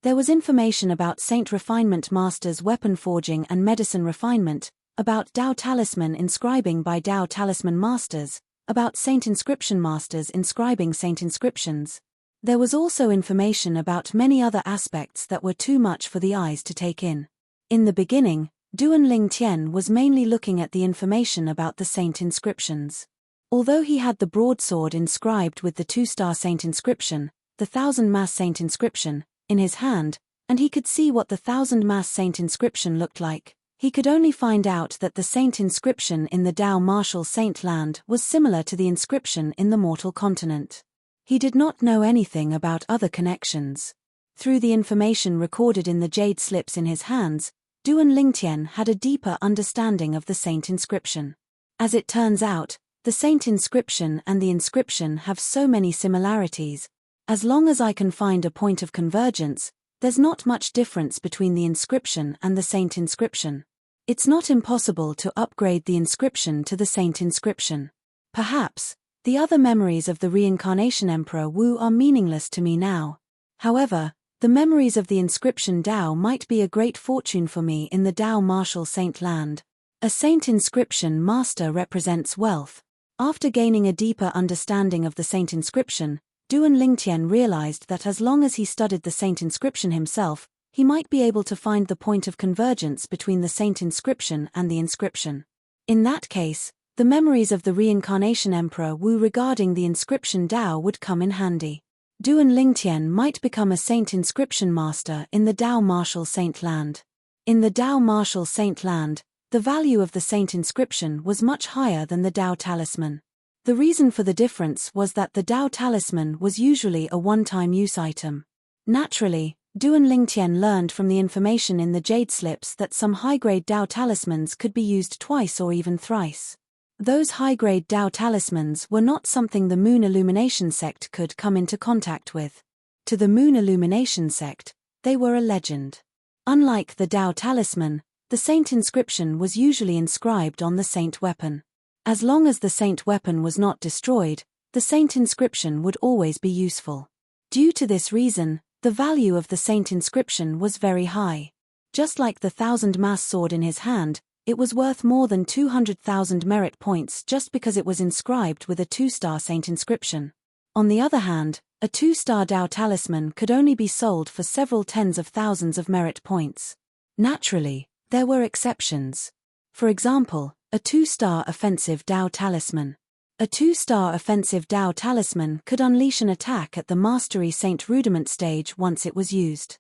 There was information about Saint Refinement Master's weapon forging and medicine refinement, about Dao Talisman inscribing by Dao Talisman Masters, about Saint Inscription Masters inscribing Saint Inscriptions. There was also information about many other aspects that were too much for the eyes to take in. In the beginning, Duan Lingtian was mainly looking at the information about the Saint Inscriptions. Although he had the broadsword inscribed with the 2-star Saint Inscription, the 1000-mass Saint Inscription, in his hand, and he could see what the 1000-mass Saint Inscription looked like, he could only find out that the Saint Inscription in the Dao Martial Saint Land was similar to the inscription in the Mortal Continent. He did not know anything about other connections. Through the information recorded in the jade slips in his hands, Duan Lingtian had a deeper understanding of the Saint Inscription. As it turns out, the Saint Inscription and the inscription have so many similarities. As long as I can find a point of convergence, there's not much difference between the inscription and the Saint Inscription. It's not impossible to upgrade the inscription to the Saint Inscription. Perhaps, the other memories of the Reincarnation Emperor Wu are meaningless to me now. However, the memories of the inscription Dao might be a great fortune for me in the Dao Martial Saint Land. A Saint Inscription Master represents wealth. After gaining a deeper understanding of the Saint Inscription, Duan Lingtian realized that as long as he studied the Saint Inscription himself, he might be able to find the point of convergence between the Saint Inscription and the inscription. In that case, the memories of the Reincarnation Emperor Wu regarding the inscription Dao would come in handy. Duan Lingtian might become a Saint Inscription Master in the Dao Martial Saint Land. In the Dao Martial Saint Land, the value of the Saint Inscription was much higher than the Dao Talisman. The reason for the difference was that the Dao Talisman was usually a one-time use item. Naturally, Duan Lingtian learned from the information in the jade slips that some high-grade Dao Talismans could be used twice or even thrice. Those high-grade Dao Talismans were not something the Moon Illumination sect could come into contact with. To the Moon Illumination sect, they were a legend. Unlike the Dao Talisman, the Saint Inscription was usually inscribed on the Saint Weapon. As long as the Saint Weapon was not destroyed, the Saint Inscription would always be useful. Due to this reason, the value of the Saint Inscription was very high. Just like the 1000-mass sword in his hand, it was worth more than 200,000 merit points just because it was inscribed with a 2-star Saint Inscription. On the other hand, a 2-star Dao Talisman could only be sold for several tens of thousands of merit points. Naturally, there were exceptions. For example, a 2-star offensive Dao Talisman. A 2-star offensive Dao Talisman could unleash an attack at the Mastery Saint Rudiment stage once it was used.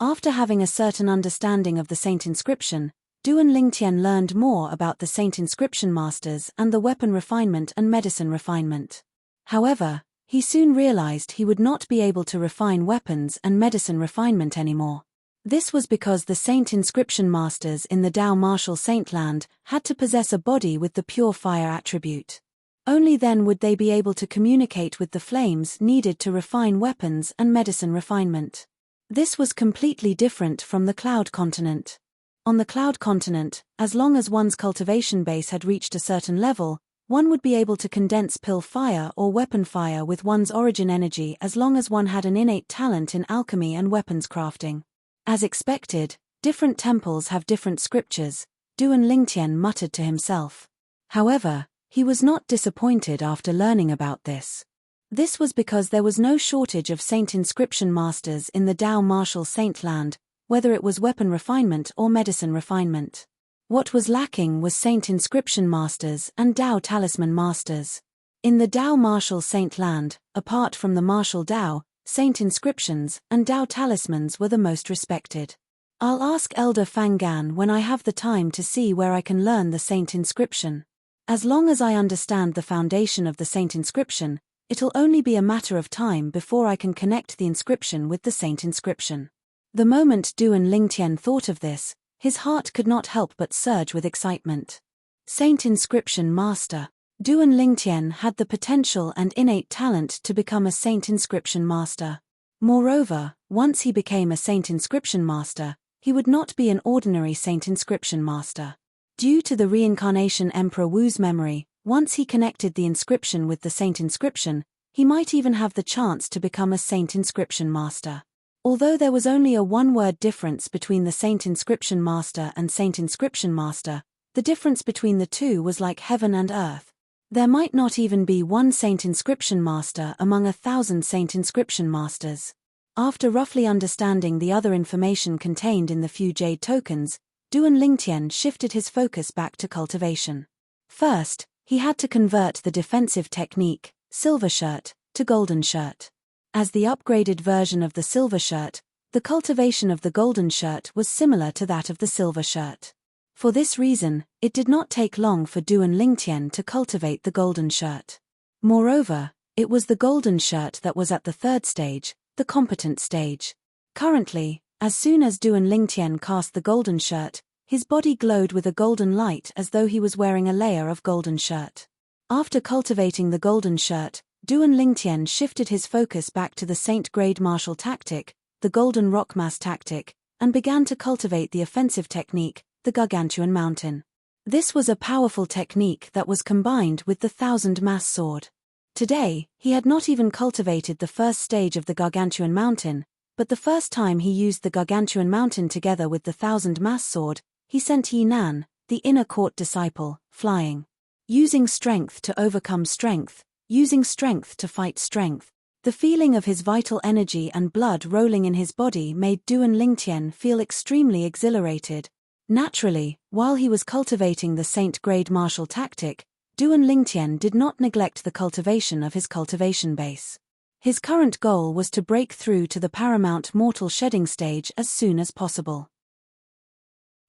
After having a certain understanding of the Saint Inscription, Duan Lingtian learned more about the Saint Inscription Masters and the weapon refinement and medicine refinement. However, he soon realized he would not be able to refine weapons and medicine refinement anymore. This was because the Saint Inscription Masters in the Dao Martial Saint Land had to possess a body with the pure fire attribute. Only then would they be able to communicate with the flames needed to refine weapons and medicine refinement. This was completely different from the Cloud Continent. On the Cloud Continent, as long as one's cultivation base had reached a certain level, one would be able to condense pill fire or weapon fire with one's origin energy as long as one had an innate talent in alchemy and weapons crafting. As expected, different temples have different scriptures, Duan Lingtian muttered to himself. However, he was not disappointed after learning about this. This was because there was no shortage of Saint Inscription Masters in the Dao Martial Saint Land, whether it was weapon refinement or medicine refinement. What was lacking was Saint Inscription Masters and Dao Talisman Masters. In the Dao Martial Saint Land, apart from the Martial Dao, Saint Inscriptions and Dao Talismans were the most respected. I'll ask Elder Fangan when I have the time to see where I can learn the Saint Inscription. As long as I understand the foundation of the Saint Inscription, it'll only be a matter of time before I can connect the inscription with the Saint Inscription. The moment Duan Lingtian thought of this, his heart could not help but surge with excitement. Saint Inscription Master. Duan Lingtian had the potential and innate talent to become a Saint Inscription Master. Moreover, once he became a Saint Inscription Master, he would not be an ordinary Saint Inscription Master. Due to the Reincarnation Emperor Wu's memory, Once he connected the inscription with the saint inscription, he might even have the chance to become a saint inscription master. Although there was only a one-word difference between the saint inscription master and saint inscription master, the difference between the two was like heaven and earth. There might not even be one saint inscription master among 1,000 saint inscription masters. After roughly understanding the other information contained in the few jade tokens, Duan Lingtian shifted his focus back to cultivation. First, he had to convert the defensive technique, Silver Shirt, to Golden Shirt. As the upgraded version of the Silver Shirt, the cultivation of the Golden Shirt was similar to that of the Silver Shirt. For this reason, it did not take long for Duan Lingtian to cultivate the Golden Shirt. Moreover, it was the Golden Shirt that was at the third stage, the competent stage. Currently, as soon as Duan Lingtian cast the Golden Shirt, his body glowed with a golden light as though he was wearing a layer of Golden Shirt. After cultivating the Golden Shirt, Duan Lingtian shifted his focus back to the Saint Grade Martial tactic, the Golden Rock Mass tactic, and began to cultivate the offensive technique, the Gargantuan Mountain. This was a powerful technique that was combined with the Thousand Mass Sword. Today, he had not even cultivated the first stage of the Gargantuan Mountain, but the first time he used the Gargantuan Mountain together with the Thousand Mass Sword, he sent Yi Nan, the inner court disciple, flying. Using strength to overcome strength, using strength to fight strength. The feeling of his vital energy and blood rolling in his body made Duan Lingtian feel extremely exhilarated. Naturally, while he was cultivating the Saint Grade Martial tactic, Duan Lingtian did not neglect the cultivation of his cultivation base. His current goal was to break through to the paramount mortal shedding stage as soon as possible.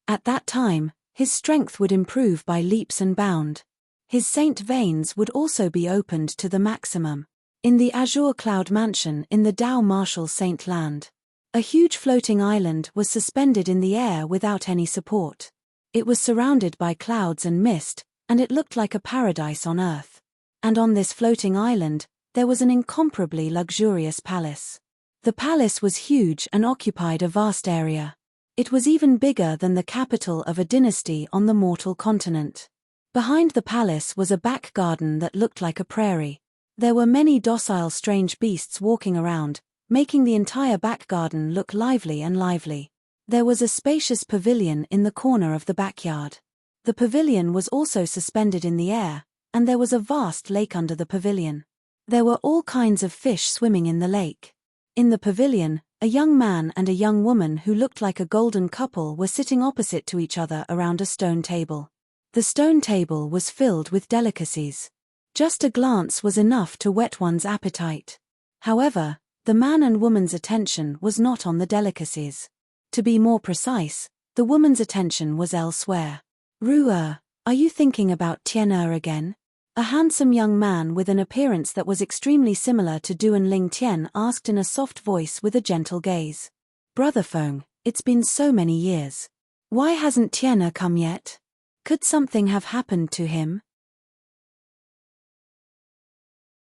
At that time, his strength would improve by leaps and bounds. His saint veins would also be opened to the maximum. In the Azure Cloud Mansion in the Dao Martial Saint Land, a huge floating island was suspended in the air without any support. It was surrounded by clouds and mist, and it looked like a paradise on earth. And on this floating island, there was an incomparably luxurious palace. The palace was huge and occupied a vast area. It was even bigger than the capital of a dynasty on the mortal continent. Behind the palace was a back garden that looked like a prairie. There were many docile strange beasts walking around, making the entire back garden look lively and lively. There was a spacious pavilion in the corner of the backyard. The pavilion was also suspended in the air, and there was a vast lake under the pavilion. There were all kinds of fish swimming in the lake. In the pavilion, a young man and a young woman who looked like a golden couple were sitting opposite to each other around a stone table. The stone table was filled with delicacies. Just a glance was enough to whet one's appetite. However, the man and woman's attention was not on the delicacies. To be more precise, the woman's attention was elsewhere. "Ru'er, are you thinking about Tian'er again?" A handsome young man with an appearance that was extremely similar to Duan Lingtian asked in a soft voice with a gentle gaze. "Brother Feng, it's been so many years. Why hasn't Tian'er come yet? Could something have happened to him?"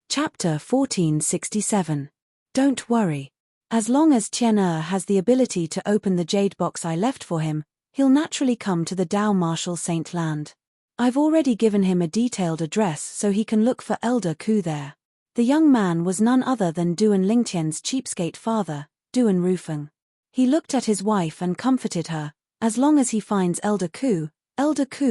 Chapter 1467. Don't worry. As long as Tian'er has the ability to open the jade box I left for him, he'll naturally come to the Dao Martial Saint Land. I've already given him a detailed address so he can look for Elder Ku there. The young man was none other than Duan Lingtian's cheapskate father, Duan Rufeng. He looked at his wife and comforted her. As long as he finds Elder Ku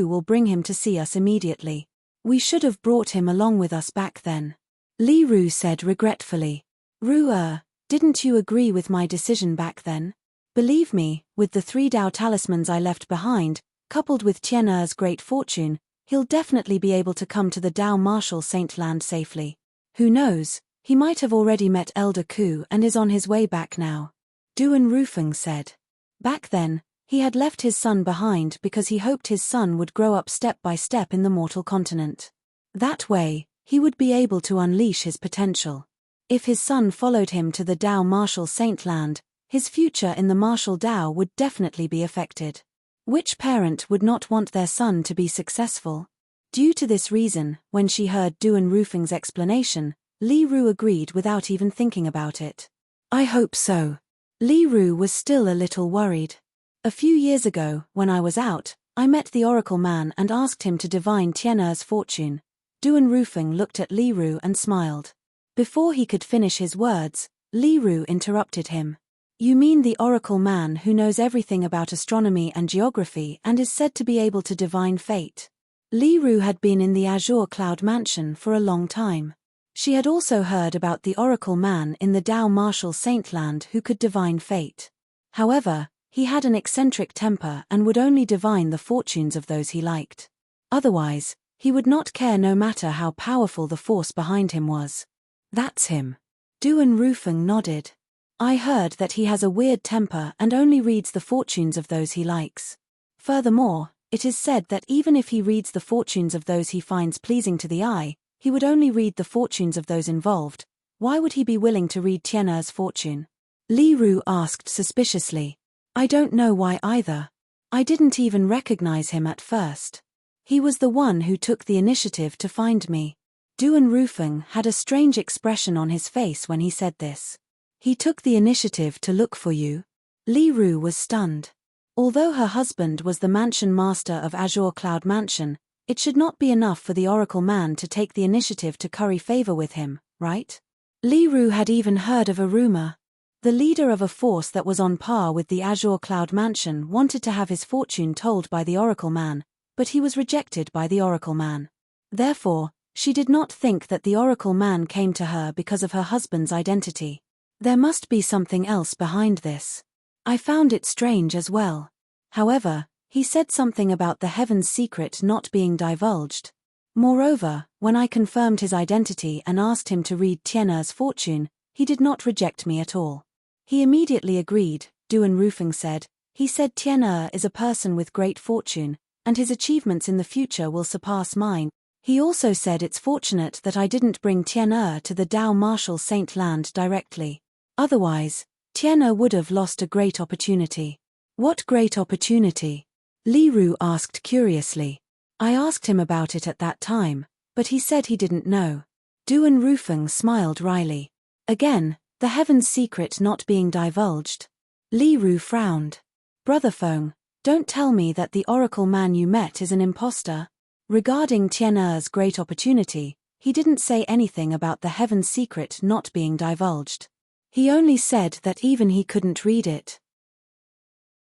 will bring him to see us immediately. We should have brought him along with us back then. Li Ru said regretfully. "Ru'er, didn't you agree with my decision back then? Believe me, with the 3 Dao talismans I left behind, coupled with Tian'er's great fortune, he'll definitely be able to come to the Dao Martial Saint Land safely. Who knows, he might have already met Elder Ku and is on his way back now." Duan Rufeng said. Back then, he had left his son behind because he hoped his son would grow up step by step in the mortal continent. That way, he would be able to unleash his potential. If his son followed him to the Dao Martial Saint Land, his future in the martial Dao would definitely be affected. Which parent would not want their son to be successful? Due to this reason, when she heard Duan Rufeng's explanation, Li Ru agreed without even thinking about it. "I hope so." Li Ru was still a little worried. "A few years ago, when I was out, I met the Oracle Man and asked him to divine Tian'er's fortune. Duan Rufeng looked at Li Ru and smiled. Before he could finish his words, Li Ru interrupted him. You mean the oracle man who knows everything about astronomy and geography and is said to be able to divine fate? Li Ru had been in the Azure Cloud Mansion for a long time. She had also heard about the oracle man in the Dao Martial Saintland who could divine fate. However, he had an eccentric temper and would only divine the fortunes of those he liked. Otherwise, he would not care no matter how powerful the force behind him was. That's him. Duan Rufeng nodded. I heard that he has a weird temper and only reads the fortunes of those he likes. Furthermore, it is said that even if he reads the fortunes of those he finds pleasing to the eye, he would only read the fortunes of those involved. Why would he be willing to read Tian'er's fortune? Li Ru asked suspiciously. I don't know why either. I didn't even recognize him at first. He was the one who took the initiative to find me. Duan Rufeng had a strange expression on his face when he said this. He took the initiative to look for you? Li Ru was stunned. Although her husband was the mansion master of Azure Cloud Mansion, it should not be enough for the oracle man to take the initiative to curry favor with him, right? Li Ru had even heard of a rumor. The leader of a force that was on par with the Azure Cloud Mansion wanted to have his fortune told by the oracle man, but he was rejected by the oracle man. Therefore, she did not think that the oracle man came to her because of her husband's identity. There must be something else behind this. I found it strange as well. However, he said something about the heaven's secret not being divulged. Moreover, when I confirmed his identity and asked him to read Tian'er's fortune, he did not reject me at all. He immediately agreed, Duan Rufeng said. He said Tian'er is a person with great fortune, and his achievements in the future will surpass mine. He also said it's fortunate that I didn't bring Tian'er to the Dao Martial Saintland directly. Otherwise, Tian'er would have lost a great opportunity. What great opportunity? Li Ru asked curiously. I asked him about it at that time, but he said he didn't know. Duan Rufeng smiled wryly. Again, the heaven's secret not being divulged. Li Ru frowned. Brother Feng, don't tell me that the oracle man you met is an impostor. Regarding Tian'er's great opportunity, he didn't say anything about the heaven's secret not being divulged. He only said that even he couldn't read it.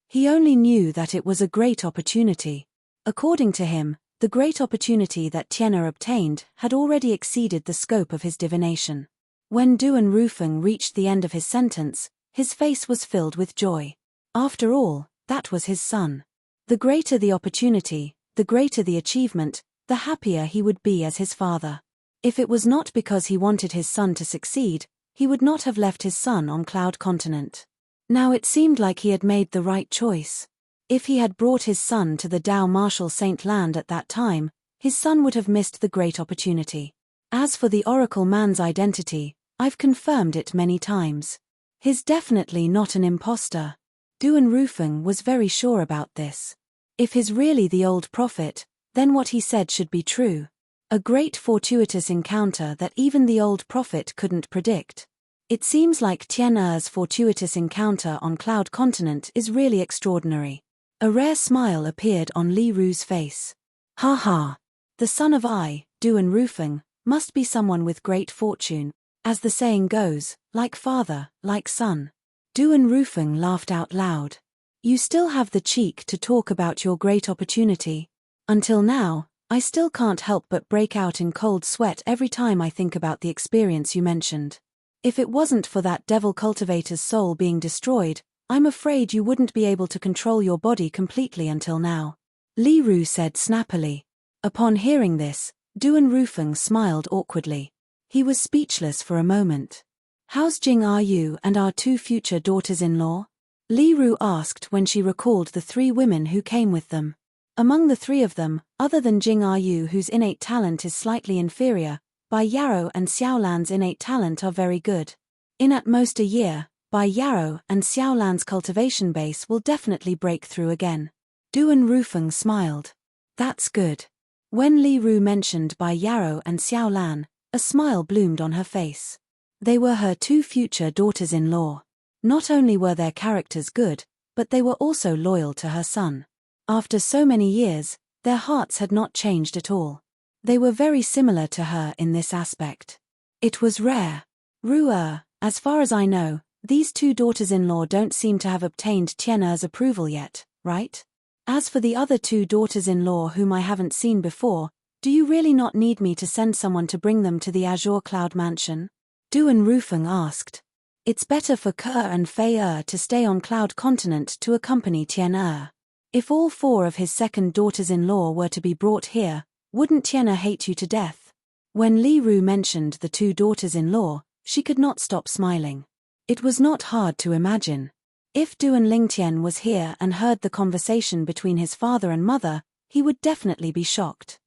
He only knew that it was a great opportunity. According to him, the great opportunity that Tian'er obtained had already exceeded the scope of his divination. When Duan Rufeng reached the end of his sentence, his face was filled with joy. After all, that was his son. The greater the opportunity, the greater the achievement, the happier he would be as his father. If it was not because he wanted his son to succeed, he would not have left his son on Cloud Continent. Now it seemed like he had made the right choice. If he had brought his son to the Dao Martial Saintland at that time, his son would have missed the great opportunity. As for the oracle man's identity, I've confirmed it many times. He's definitely not an impostor. Duan Rufeng was very sure about this. If he's really the old prophet, then what he said should be true. A great fortuitous encounter that even the old prophet couldn't predict. It seems like Tian'er's fortuitous encounter on Cloud Continent is really extraordinary. A rare smile appeared on Li Ru's face. Ha ha! The son of Duan Rufeng, must be someone with great fortune. As the saying goes, like father, like son. Duan Rufeng laughed out loud. You still have the cheek to talk about your great opportunity. Until now, I still can't help but break out in cold sweat every time I think about the experience you mentioned. If it wasn't for that devil cultivator's soul being destroyed, I'm afraid you wouldn't be able to control your body completely until now. Li Ru said snappily. Upon hearing this, Duan Rufeng smiled awkwardly. He was speechless for a moment. How's Jing Are You and our two future daughters-in-law? Li Ru asked when she recalled the three women who came with them. Among the three of them, other than Jing Are You whose innate talent is slightly inferior, Bai Yarrow and Xiaolan's innate talent are very good. In at most a year, Bai Yarrow and Xiaolan's cultivation base will definitely break through again. Duan Rufeng smiled. That's good. When Li Ru mentioned Bai Yarrow and Xiaolan, a smile bloomed on her face. They were her two future daughters-in-law. Not only were their characters good, but they were also loyal to her son. After so many years, their hearts had not changed at all. They were very similar to her in this aspect. It was rare. As far as I know, these two daughters-in-law don't seem to have obtained Tian'er's approval yet, right? As for the other two daughters-in-law whom I haven't seen before, do you really not need me to send someone to bring them to the Azure Cloud Mansion? Duan Rufeng asked. It's better for Ke and Fei to stay on Cloud Continent to accompany Tian'er. If all four of his second daughters-in-law were to be brought here, wouldn't Tian'er hate you to death? When Li Ru mentioned the two daughters-in-law, she could not stop smiling. It was not hard to imagine. If Duan Lingtian was here and heard the conversation between his father and mother, he would definitely be shocked.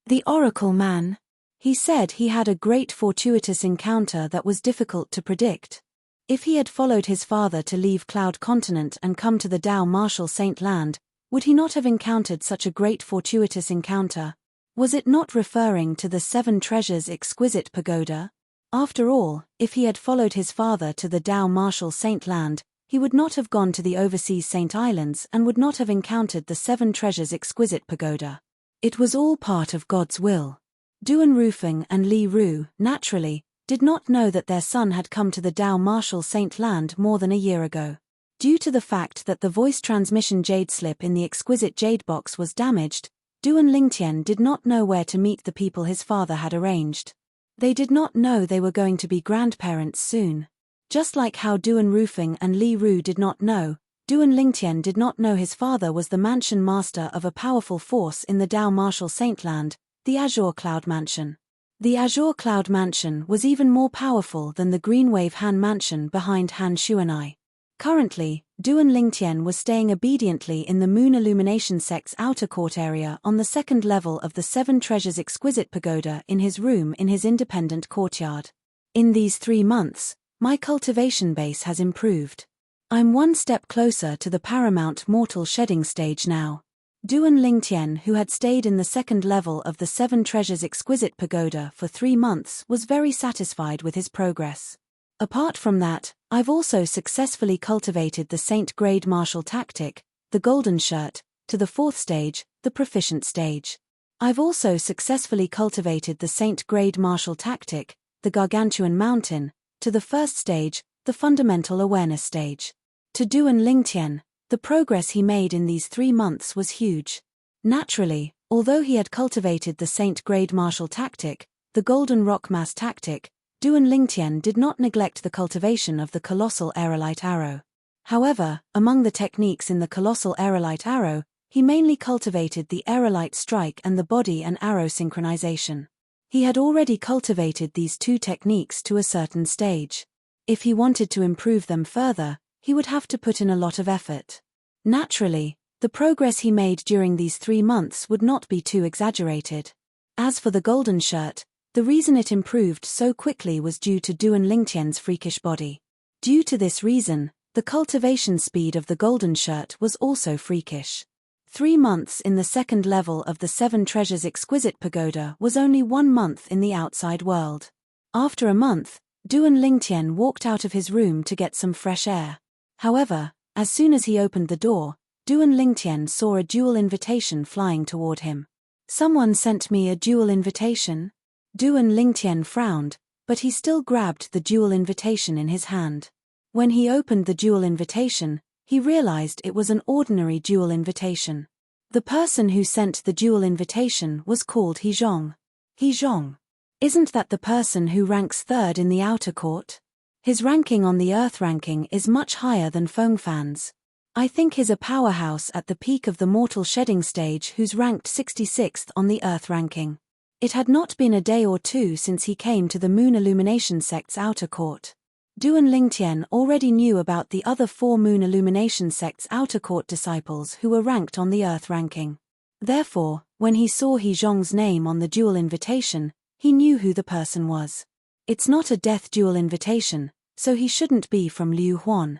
The Oracle Man. He said he had a great fortuitous encounter that was difficult to predict. If he had followed his father to leave Cloud Continent and come to the Dao Martial Saint Land, would he not have encountered such a great fortuitous encounter? Was it not referring to the Seven Treasures Exquisite Pagoda? After all, if he had followed his father to the Dao Martial Saint Land, he would not have gone to the overseas Saint Islands and would not have encountered the Seven Treasures Exquisite Pagoda. It was all part of God's will. Duan Rufeng and Li Ru, naturally, did not know that their son had come to the Dao Martial Saint Land more than a year ago. Due to the fact that the voice transmission jade slip in the exquisite jade box was damaged, Duan Lingtian did not know where to meet the people his father had arranged. They did not know they were going to be grandparents soon. Just like how Duan Rufeng and Li Ru did not know, Duan Lingtian did not know his father was the mansion master of a powerful force in the Dao Martial Saint Land, the Azure Cloud Mansion. The Azure Cloud Mansion was even more powerful than the Greenwave Han Mansion behind Han Shuanai. Currently, Duan Lingtian was staying obediently in the Moon Illumination Sect's outer court area on the second level of the Seven Treasures Exquisite Pagoda in his room in his independent courtyard. In these 3 months, my cultivation base has improved. I'm one step closer to the paramount mortal shedding stage now. Duan Lingtian, who had stayed in the second level of the Seven Treasures Exquisite Pagoda for 3 months, was very satisfied with his progress. Apart from that, I've also successfully cultivated the Saint Grade Martial Tactic, the Golden Shirt, to the 4th stage, the Proficient stage. I've also successfully cultivated the Saint Grade Martial Tactic, the Gargantuan Mountain, to the 1st stage, the Fundamental Awareness stage. To Duan Lingtian, the progress he made in these 3 months was huge. Naturally, although he had cultivated the Saint Grade Martial Tactic, the Golden Rock Mass Tactic, Duan Lingtian did not neglect the cultivation of the Colossal Aerolite Arrow. However, among the techniques in the Colossal Aerolite Arrow, he mainly cultivated the Aerolite Strike and the Body and Arrow Synchronization. He had already cultivated these 2 techniques to a certain stage. If he wanted to improve them further, he would have to put in a lot of effort. Naturally, the progress he made during these 3 months would not be too exaggerated. As for the Golden Shirt, the reason it improved so quickly was due to Duan Lingtian's freakish body. Due to this reason, the cultivation speed of the Golden Shirt was also freakish. 3 months in the second level of the Seven Treasures Exquisite Pagoda was only 1 month in the outside world. After a month, Duan Lingtian walked out of his room to get some fresh air. However, as soon as he opened the door, Duan Lingtian saw a dual invitation flying toward him. Someone sent me a dual invitation? Duan Lingtian frowned, but he still grabbed the dual invitation in his hand. When he opened the dual invitation, he realized it was an ordinary dual invitation. The person who sent the dual invitation was called He Zhong. He Zhong. Isn't that the person who ranks 3rd in the outer court? His ranking on the Earth ranking is much higher than Feng Fan's. I think he's a powerhouse at the peak of the mortal shedding stage who's ranked 66th on the Earth ranking. It had not been a day or 2 since he came to the Moon Illumination Sect's outer court. Duan Lingtian already knew about the other 4 Moon Illumination Sect's outer court disciples who were ranked on the Earth ranking. Therefore, when he saw He Zhong's name on the dual invitation, he knew who the person was. It's not a death dual invitation, so he shouldn't be from Liu Huan.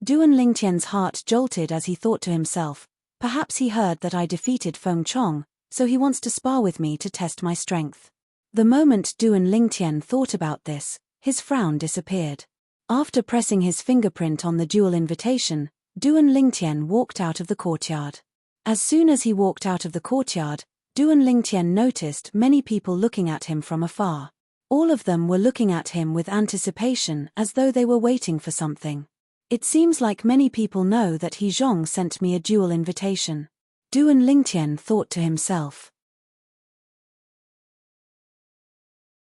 Duan Lingtian's heart jolted as he thought to himself, perhaps he heard that I defeated Feng Chong, so he wants to spar with me to test my strength. The moment Duan Lingtian thought about this, his frown disappeared. After pressing his fingerprint on the dual invitation, Duan Lingtian walked out of the courtyard. As soon as he walked out of the courtyard, Duan Lingtian noticed many people looking at him from afar. All of them were looking at him with anticipation as though they were waiting for something. It seems like many people know that He Zhong sent me a duel invitation. Duan Lingtian thought to himself.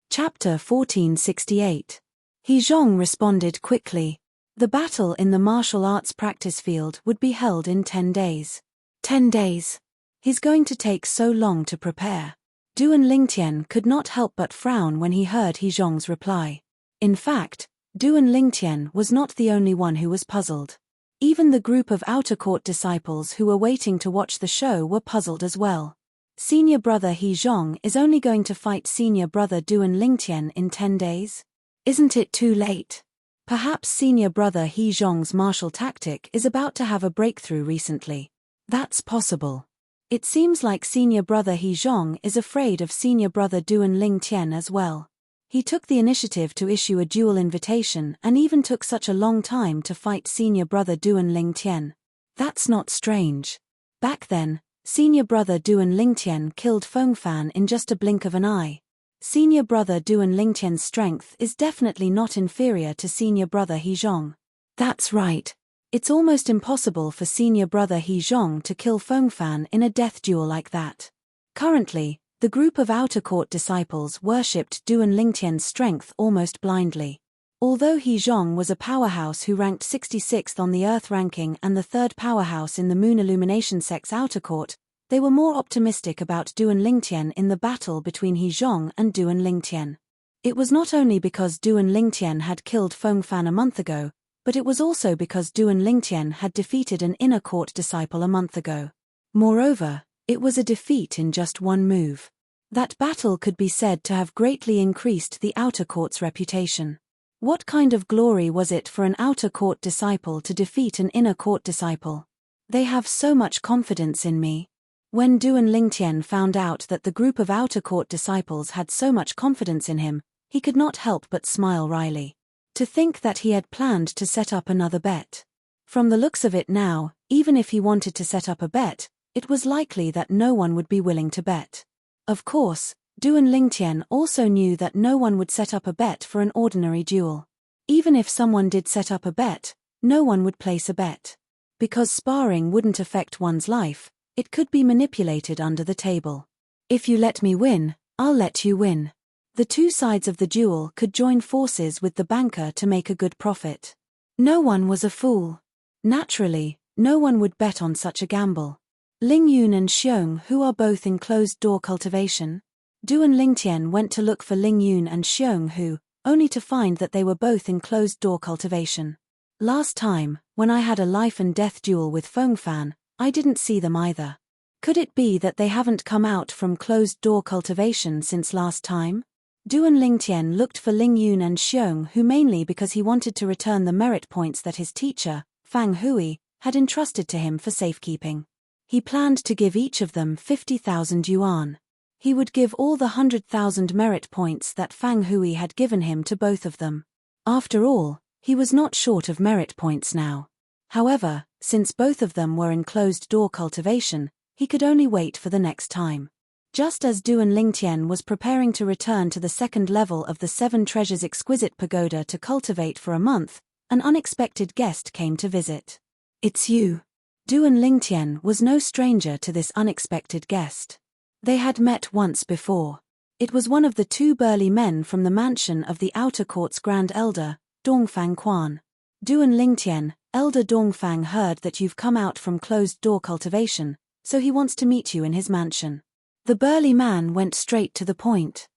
Chapter 1468. He Zhong responded quickly. The battle in the martial arts practice field would be held in 10 days. 10 days. He's going to take so long to prepare. Duan Lingtian could not help but frown when he heard He Zhong's reply. In fact, Duan Lingtian was not the only one who was puzzled. Even the group of outer court disciples who were waiting to watch the show were puzzled as well. Senior brother He Zhong is only going to fight senior brother Duan Lingtian in 10 days? Isn't it too late? Perhaps senior brother He Zhong's martial tactic is about to have a breakthrough recently. That's possible. It seems like senior brother He Zhong is afraid of senior brother Duan Lingtian as well. He took the initiative to issue a duel invitation and even took such a long time to fight senior brother Duan Lingtian. That's not strange. Back then, senior brother Duan Lingtian killed Fengfan in just a blink of an eye. Senior brother Duan Lingtian's strength is definitely not inferior to senior brother He Zhong. That's right. It's almost impossible for senior brother He Zhong to kill Fengfan in a death duel like that. Currently, the group of outer court disciples worshipped Duan Lingtian's strength almost blindly. Although He Zhong was a powerhouse who ranked 66th on the Earth ranking and the third powerhouse in the Moon Illumination Sect's outer court, they were more optimistic about Duan Lingtian in the battle between He Zhong and Duan Lingtian. It was not only because Duan Lingtian had killed Fengfan a month ago, but it was also because Duan Lingtian had defeated an inner court disciple a month ago. Moreover, it was a defeat in just one move. That battle could be said to have greatly increased the outer court's reputation. What kind of glory was it for an outer court disciple to defeat an inner court disciple? They have so much confidence in me. When Duan Lingtian found out that the group of outer court disciples had so much confidence in him, he could not help but smile wryly. To think that he had planned to set up another bet. From the looks of it now, even if he wanted to set up a bet, it was likely that no one would be willing to bet. Of course, Duan Lingtian also knew that no one would set up a bet for an ordinary duel. Even if someone did set up a bet, no one would place a bet. Because sparring wouldn't affect one's life, it could be manipulated under the table. If you let me win, I'll let you win. The two sides of the duel could join forces with the banker to make a good profit. No one was a fool. Naturally, no one would bet on such a gamble. Ling Yun and Xiong, who are both in closed-door cultivation. Duan Lingtian went to look for Ling Yun and Xiong who, only to find that they were both in closed-door cultivation. Last time, when I had a life-and-death duel with Fengfan, I didn't see them either. Could it be that they haven't come out from closed-door cultivation since last time? Duan Lingtian looked for Ling Yun and Xiong who mainly because he wanted to return the merit points that his teacher, Fang Hui, had entrusted to him for safekeeping. He planned to give each of them 50,000 yuan. He would give all the 100,000 merit points that Fang Hui had given him to both of them. After all, he was not short of merit points now. However, since both of them were in closed-door cultivation, he could only wait for the next time. Just as Duan Lingtian was preparing to return to the second level of the Seven Treasures Exquisite Pagoda to cultivate for a month, an unexpected guest came to visit. It's you. Duan Lingtian was no stranger to this unexpected guest. They had met once before. It was one of the two burly men from the mansion of the outer court's grand elder, Dongfang Quan. Duan Lingtian, Elder Dongfang heard that you've come out from closed-door cultivation, so he wants to meet you in his mansion. The burly man went straight to the point.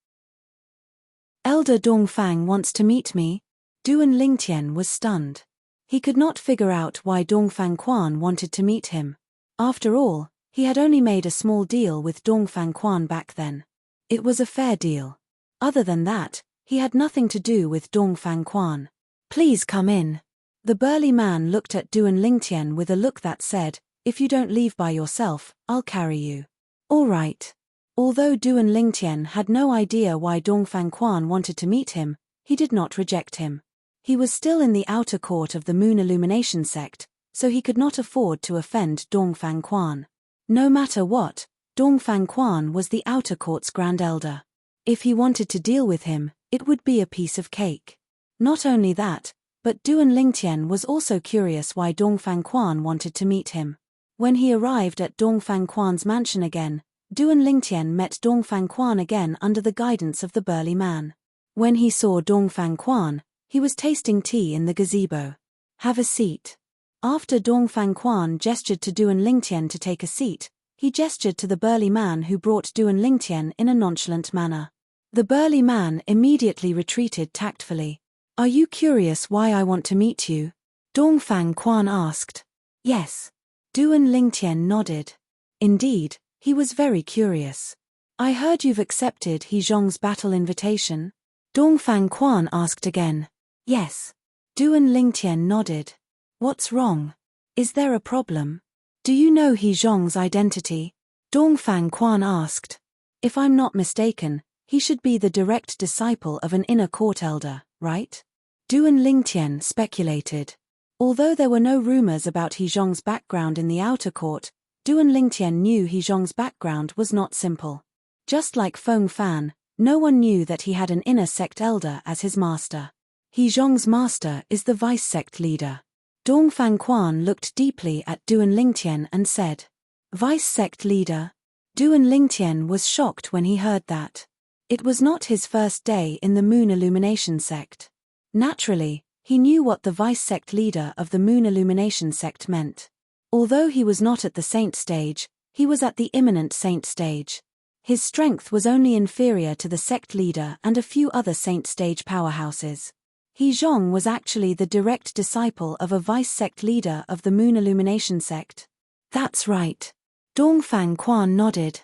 Elder Dongfang wants to meet me? Duan Lingtian was stunned. He could not figure out why Dongfang Quan wanted to meet him. After all, he had only made a small deal with Dongfang Quan back then. It was a fair deal. Other than that, he had nothing to do with Dongfang Quan. Please come in. The burly man looked at Duan Lingtian with a look that said, if you don't leave by yourself, I'll carry you. All right. Although Duan Lingtian had no idea why Dongfang Quan wanted to meet him, he did not reject him. He was still in the outer court of the Moon Illumination sect, so he could not afford to offend Dongfang Quan. No matter what, Dongfang Quan was the outer court's Grand Elder. If he wanted to deal with him, it would be a piece of cake. Not only that, but Duan Lingtian was also curious why Dongfang Quan wanted to meet him. When he arrived at Dongfang Quan's mansion again, Duan Lingtian met Dongfang Quan again under the guidance of the burly man. When he saw Dongfang Quan, he was tasting tea in the gazebo. "Have a seat." After Dongfang Quan gestured to Duan Lingtian to take a seat, he gestured to the burly man who brought Duan Lingtian in a nonchalant manner. The burly man immediately retreated tactfully. "Are you curious why I want to meet you?" Dongfang Quan asked. "Yes." Duan Lingtian nodded. Indeed, he was very curious. "I heard you've accepted He Zhong's battle invitation?" Dongfang Quan asked again. "Yes." Duan Lingtian nodded. "What's wrong? Is there a problem? Do you know He Zhong's identity?" Dongfang Quan asked. "If I'm not mistaken, he should be the direct disciple of an inner court elder, right?" Duan Lingtian speculated. Although there were no rumors about He Zhong's background in the outer court, Duan Lingtian knew He Zhong's background was not simple. Just like Feng Fan, no one knew that he had an inner sect elder as his master. He Zhong's master is the vice sect leader. Dongfang Quan looked deeply at Duan Lingtian and said, "Vice sect leader?" Duan Lingtian was shocked when he heard that. It was not his first day in the Moon Illumination sect. Naturally, he knew what the vice sect leader of the Moon Illumination sect meant. Although he was not at the saint stage, he was at the imminent saint stage. His strength was only inferior to the sect leader and a few other saint stage powerhouses. He Zhong was actually the direct disciple of a vice sect leader of the Moon Illumination sect. "That's right." Dongfang Quan nodded.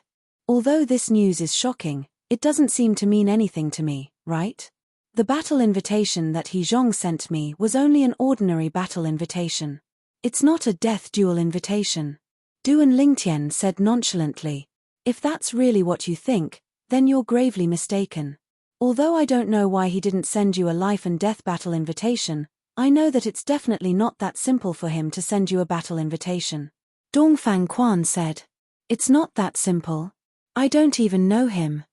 "Although this news is shocking, it doesn't seem to mean anything to me, right? The battle invitation that He Zhong sent me was only an ordinary battle invitation. It's not a death duel invitation." Duan Lingtian said nonchalantly, "If that's really what you think, then you're gravely mistaken. Although I don't know why he didn't send you a life and death battle invitation, I know that it's definitely not that simple for him to send you a battle invitation." Dongfang Quan said, "It's not that simple. I don't even know him."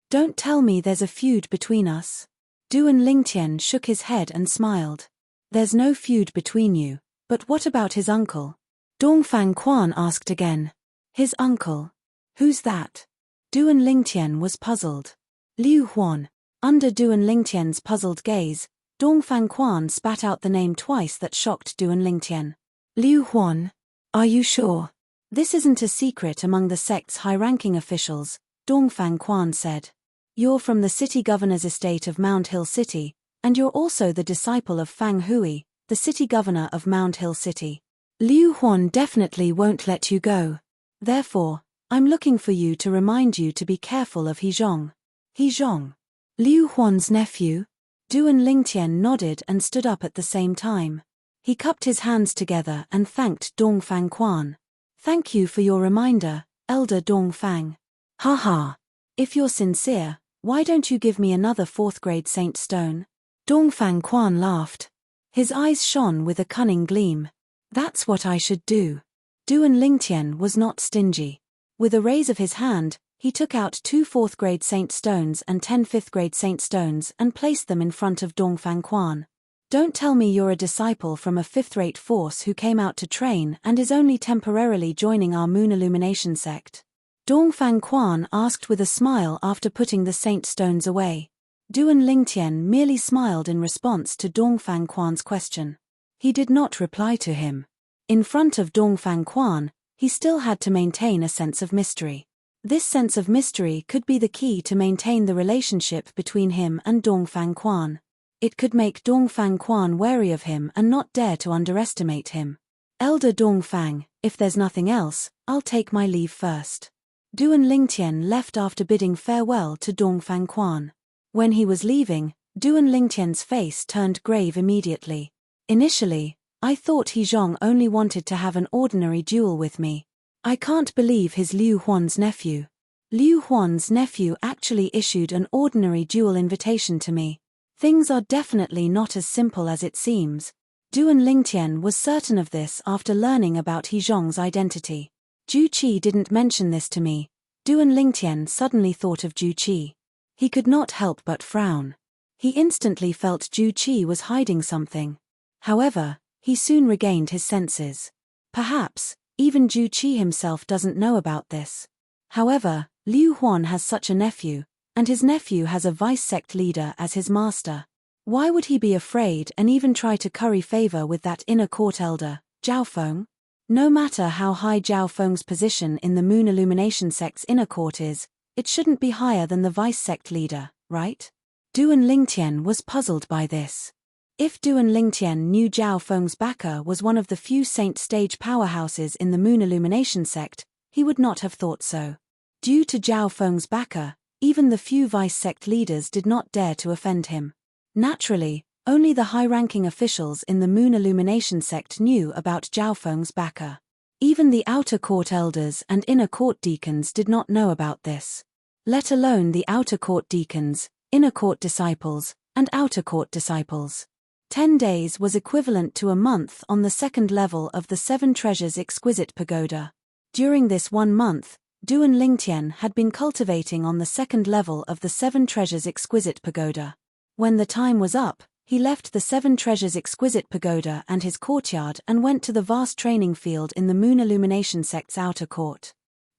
"Don't tell me there's a feud between us." Duan Lingtian shook his head and smiled. "There's no feud between you, but what about his uncle?" Dongfang Quan asked again. "His uncle? Who's that?" Duan Lingtian was puzzled. "Liu Huan." Under Duan Lingtian's puzzled gaze, Dongfang Quan spat out the name twice that shocked Duan Lingtian. "Liu Huan? Are you sure?" "This isn't a secret among the sect's high-ranking officials," Dongfang Quan said. "You're from the city governor's estate of Mound Hill City, and you're also the disciple of Fang Hui, the city governor of Mound Hill City. Liu Huan definitely won't let you go. Therefore, I'm looking for you to remind you to be careful of He Zhong." "He Zhong? Liu Huan's nephew?" Duan Lingtian nodded and stood up at the same time. He cupped his hands together and thanked Dongfang Quan. "Thank you for your reminder, Elder Dongfang. Haha. If you're sincere, why don't you give me another 4th grade saint stone?" Dongfang Quan laughed. His eyes shone with a cunning gleam. "That's what I should do." Duan Lingtian was not stingy. With a raise of his hand, he took out 2 4th grade saint stones and 10 5th grade saint stones and placed them in front of Dongfang Quan. "Don't tell me you're a disciple from a 5th-rate force who came out to train and is only temporarily joining our Moon Illumination sect?" Dongfang Quan asked with a smile after putting the saint stones away. Duan Lingtian merely smiled in response to Dongfang Quan's question. He did not reply to him. In front of Dongfang Quan, he still had to maintain a sense of mystery. This sense of mystery could be the key to maintain the relationship between him and Dongfang Quan. It could make Dongfang Quan wary of him and not dare to underestimate him. "Elder Dongfang, if there's nothing else, I'll take my leave first." Duan Lingtian left after bidding farewell to Dongfang Quan. When he was leaving, Duan Lingtian's face turned grave immediately. "Initially, I thought He Zhong only wanted to have an ordinary duel with me. I can't believe he's Liu Huan's nephew. Liu Huan's nephew actually issued an ordinary duel invitation to me. Things are definitely not as simple as it seems." Duan Lingtian was certain of this after learning about He Zhong's identity. Ju Qi didn't mention this to me. Duan Lingtian suddenly thought of Ju Qi. He could not help but frown. He instantly felt Ju Qi was hiding something. However, he soon regained his senses. Perhaps, even Ju Qi himself doesn't know about this. However, Liu Huan has such a nephew, and his nephew has a vice sect leader as his master. Why would he be afraid and even try to curry favor with that inner court elder, Zhao Feng? No matter how high Zhao Feng's position in the Moon Illumination sect's inner court is, it shouldn't be higher than the vice sect leader, right? Duan Lingtian was puzzled by this. If Duan Lingtian knew Zhao Feng's backer was one of the few saint stage powerhouses in the Moon Illumination sect, he would not have thought so. Due to Zhao Feng's backer, even the few vice sect leaders did not dare to offend him. Naturally, only the high-ranking officials in the Moon Illumination sect knew about Zhao Feng's backer. Even the outer court elders and inner court deacons did not know about this. Let alone the outer court deacons, inner court disciples, and outer court disciples. 10 days was equivalent to a month on the second level of the Seven Treasures Exquisite Pagoda. During this 1 month, Duan Lingtian had been cultivating on the second level of the Seven Treasures Exquisite Pagoda. When the time was up, he left the Seven Treasures Exquisite Pagoda and his courtyard and went to the vast training field in the Moon Illumination sect's outer court.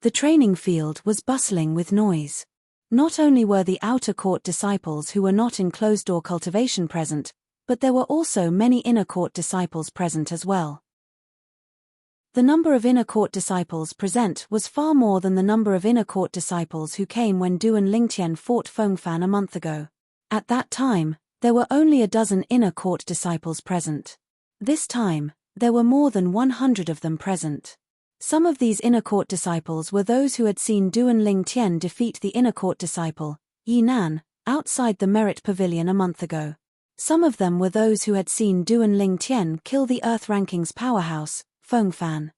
The training field was bustling with noise. Not only were the outer court disciples who were not in closed-door cultivation present, but there were also many inner court disciples present as well. The number of inner court disciples present was far more than the number of inner court disciples who came when Duan Lingtian fought Fengfan a month ago. At that time, there were only a dozen inner court disciples present. This time, there were more than 100 of them present. Some of these inner court disciples were those who had seen Duan Lingtian defeat the inner court disciple, Yi Nan, outside the Merit Pavilion a month ago. Some of them were those who had seen Duan Lingtian kill the Earth Rankings powerhouse, Fengfan.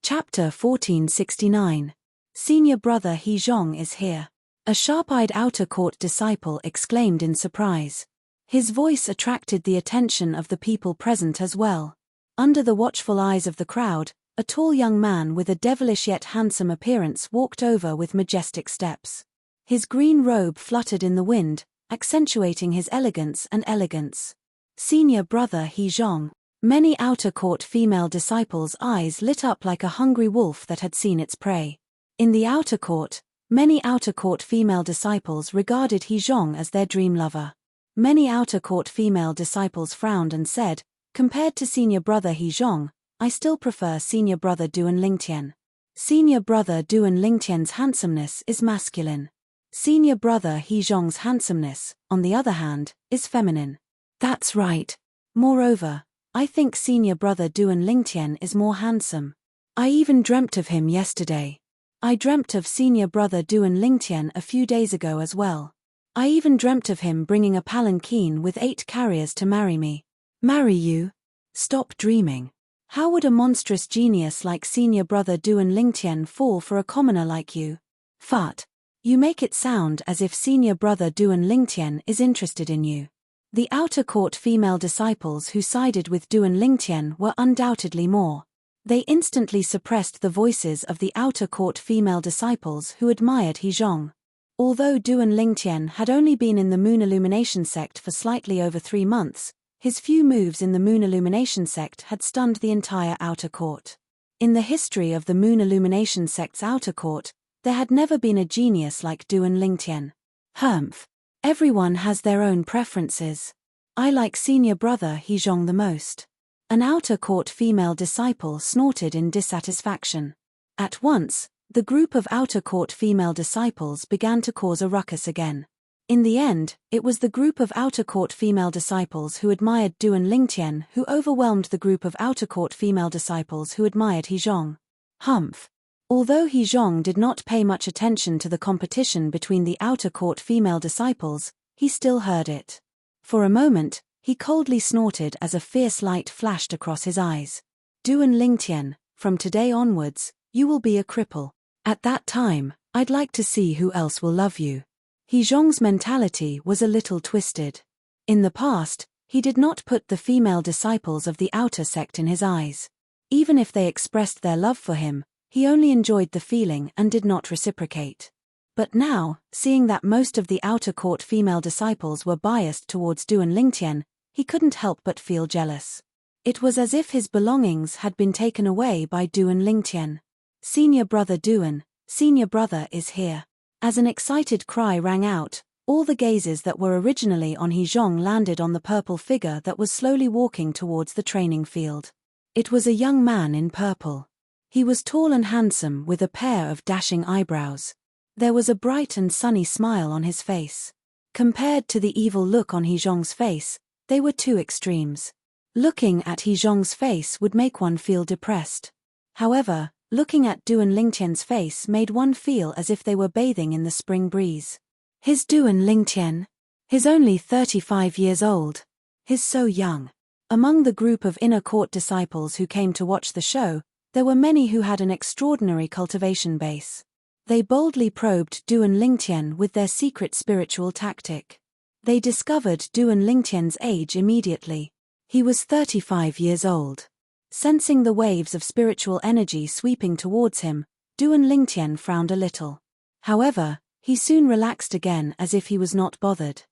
Chapter 1469. Senior brother He Zhong is here. A sharp-eyed outer court disciple exclaimed in surprise. His voice attracted the attention of the people present as well. Under the watchful eyes of the crowd, a tall young man with a devilish yet handsome appearance walked over with majestic steps. His green robe fluttered in the wind, accentuating his elegance and elegance. Senior brother He Zhong. Many outer court female disciples' eyes lit up like a hungry wolf that had seen its prey. In the outer court, many outer court female disciples regarded He Zhong as their dream lover. Many outer court female disciples frowned and said, compared to senior brother He Zhong, I still prefer senior brother Duan Lingtian. Senior brother Duan Lingtian's handsomeness is masculine. Senior brother He Zhong's handsomeness, on the other hand, is feminine. That's right. Moreover, I think senior brother Duan Lingtian is more handsome. I even dreamt of him yesterday. I dreamt of senior brother Duan Lingtian a few days ago as well. I even dreamt of him bringing a palanquin with 8 carriers to marry me. Marry you? Stop dreaming. How would a monstrous genius like senior brother Duan Lingtian fall for a commoner like you? Fart. You make it sound as if senior brother Duan Lingtian is interested in you. The outer court female disciples who sided with Duan Lingtian were undoubtedly more. They instantly suppressed the voices of the outer court female disciples who admired He Zhong. Although Duan Lingtian had only been in the Moon Illumination sect for slightly over 3 months, his few moves in the Moon Illumination sect had stunned the entire outer court. In the history of the Moon Illumination sect's outer court, there had never been a genius like Duan Lingtian. Humph. Everyone has their own preferences. I like senior brother He Zhong the most. An outer court female disciple snorted in dissatisfaction. At once, the group of outer court female disciples began to cause a ruckus again. In the end, it was the group of outer court female disciples who admired Duan Lingtian who overwhelmed the group of outer court female disciples who admired He Zhong. Humph. Although He Zhong did not pay much attention to the competition between the outer court female disciples, he still heard it. For a moment, he coldly snorted as a fierce light flashed across his eyes. Duan Lingtian, from today onwards, you will be a cripple. At that time, I'd like to see who else will love you. He Zhong's mentality was a little twisted. In the past, he did not put the female disciples of the outer sect in his eyes. Even if they expressed their love for him, he only enjoyed the feeling and did not reciprocate. But now, seeing that most of the outer court female disciples were biased towards Duan Lingtian, he couldn't help but feel jealous. It was as if his belongings had been taken away by Duan Lingtian. "Senior brother Duan, senior brother is here." As an excited cry rang out, all the gazes that were originally on Hezhong landed on the purple figure that was slowly walking towards the training field. It was a young man in purple. He was tall and handsome with a pair of dashing eyebrows. There was a bright and sunny smile on his face. Compared to the evil look on Hezhong's face, they were two extremes. Looking at Hezhong's face would make one feel depressed. However, looking at Duan Lingtian's face made one feel as if they were bathing in the spring breeze. His Duan Lingtian. He's only 35 years old. He's so young. Among the group of inner court disciples who came to watch the show, there were many who had an extraordinary cultivation base. They boldly probed Duan Lingtian with their secret spiritual tactic. They discovered Duan Lingtian's age immediately. He was 35 years old. Sensing the waves of spiritual energy sweeping towards him, Duan Lingtian frowned a little. However, he soon relaxed again as if he was not bothered.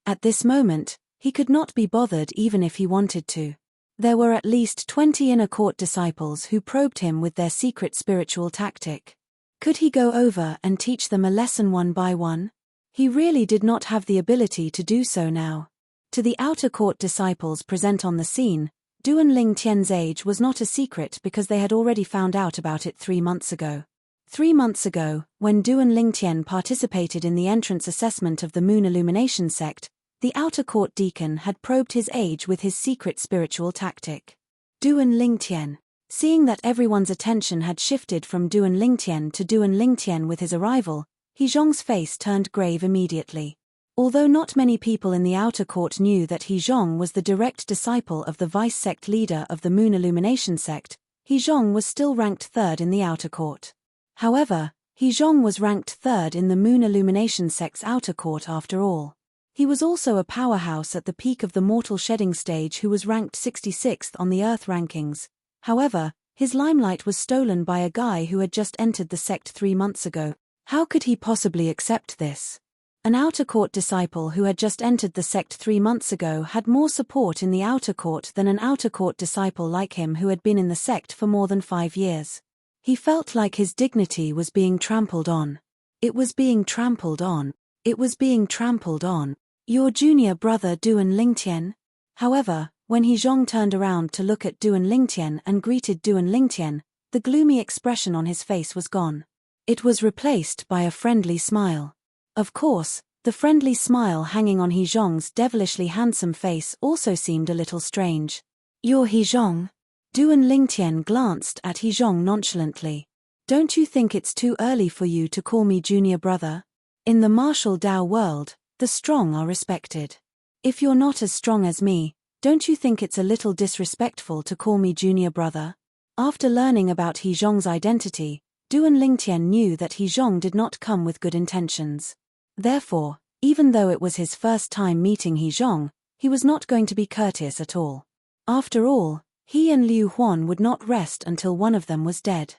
At this moment, he could not be bothered even if he wanted to. There were at least 20 inner court disciples who probed him with their secret spiritual tactic. Could he go over and teach them a lesson one by one? He really did not have the ability to do so now. To the outer court disciples present on the scene, Duan Lingtian's age was not a secret because they had already found out about it 3 months ago. 3 months ago, when Duan Lingtian participated in the entrance assessment of the Moon Illumination sect, the outer court deacon had probed his age with his secret spiritual tactic. Duan Lingtian. Seeing that everyone's attention had shifted from Duan Lingtian to Duan Lingtian with his arrival, Hezhong's face turned grave immediately. Although not many people in the outer court knew that Hezhong was the direct disciple of the vice sect leader of the Moon Illumination sect, Hezhong was still ranked third in the outer court. However, Hezhong was ranked third in the Moon Illumination sect's outer court after all. He was also a powerhouse at the peak of the mortal shedding stage who was ranked 66th on the Earth rankings. However, his limelight was stolen by a guy who had just entered the sect 3 months ago. How could he possibly accept this? An outer court disciple who had just entered the sect 3 months ago had more support in the outer court than an outer court disciple like him who had been in the sect for more than 5 years. He felt like his dignity was being trampled on. It was being trampled on. It was being trampled on. Your junior brother Duan Lingtian? However, when Hezhong turned around to look at Duan Lingtian and greeted Duan Lingtian, the gloomy expression on his face was gone. It was replaced by a friendly smile. Of course, the friendly smile hanging on Hezhong's devilishly handsome face also seemed a little strange. You're Hezhong? Duan Lingtian glanced at Hezhong nonchalantly. Don't you think it's too early for you to call me junior brother? In the martial Dao world, the strong are respected. If you're not as strong as me, don't you think it's a little disrespectful to call me junior brother? After learning about Hezhong's identity, Duan Lingtian knew that Hezhong did not come with good intentions. Therefore, even though it was his first time meeting Hezhong, he was not going to be courteous at all. After all, he and Liu Huan would not rest until one of them was dead.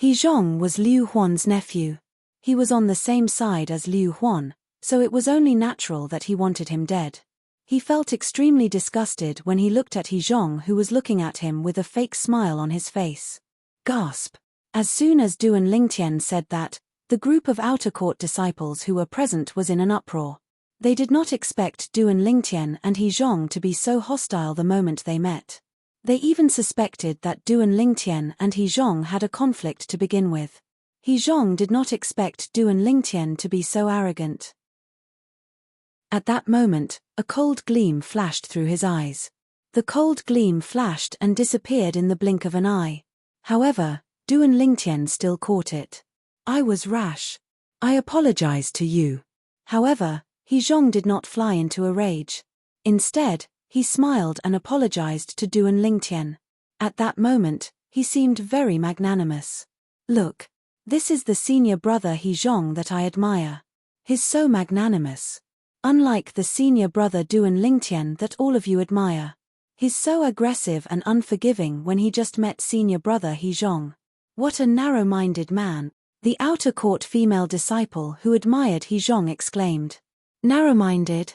Hezhong was Liu Huan's nephew. He was on the same side as Liu Huan, so it was only natural that he wanted him dead. He felt extremely disgusted when he looked at Hezhong, who was looking at him with a fake smile on his face. Gasp! As soon as Duan Lingtian said that, the group of outer court disciples who were present was in an uproar. They did not expect Duan Lingtian and Hezhong to be so hostile the moment they met. They even suspected that Duan Lingtian and Hezhong had a conflict to begin with. Hezhong did not expect Duan Lingtian to be so arrogant. At that moment, a cold gleam flashed through his eyes. The cold gleam flashed and disappeared in the blink of an eye. However, Duan Lingtian still caught it. I was rash. I apologize to you. However, Hezhong did not fly into a rage. Instead, he smiled and apologized to Duan Lingtian. At that moment, he seemed very magnanimous. Look, this is the senior brother Hezhong that I admire. He's so magnanimous. Unlike the senior brother Duan Lingtian that all of you admire. He's so aggressive and unforgiving when he just met senior brother He Zhong. What a narrow-minded man, the outer court female disciple who admired He Zhong exclaimed. Narrow-minded?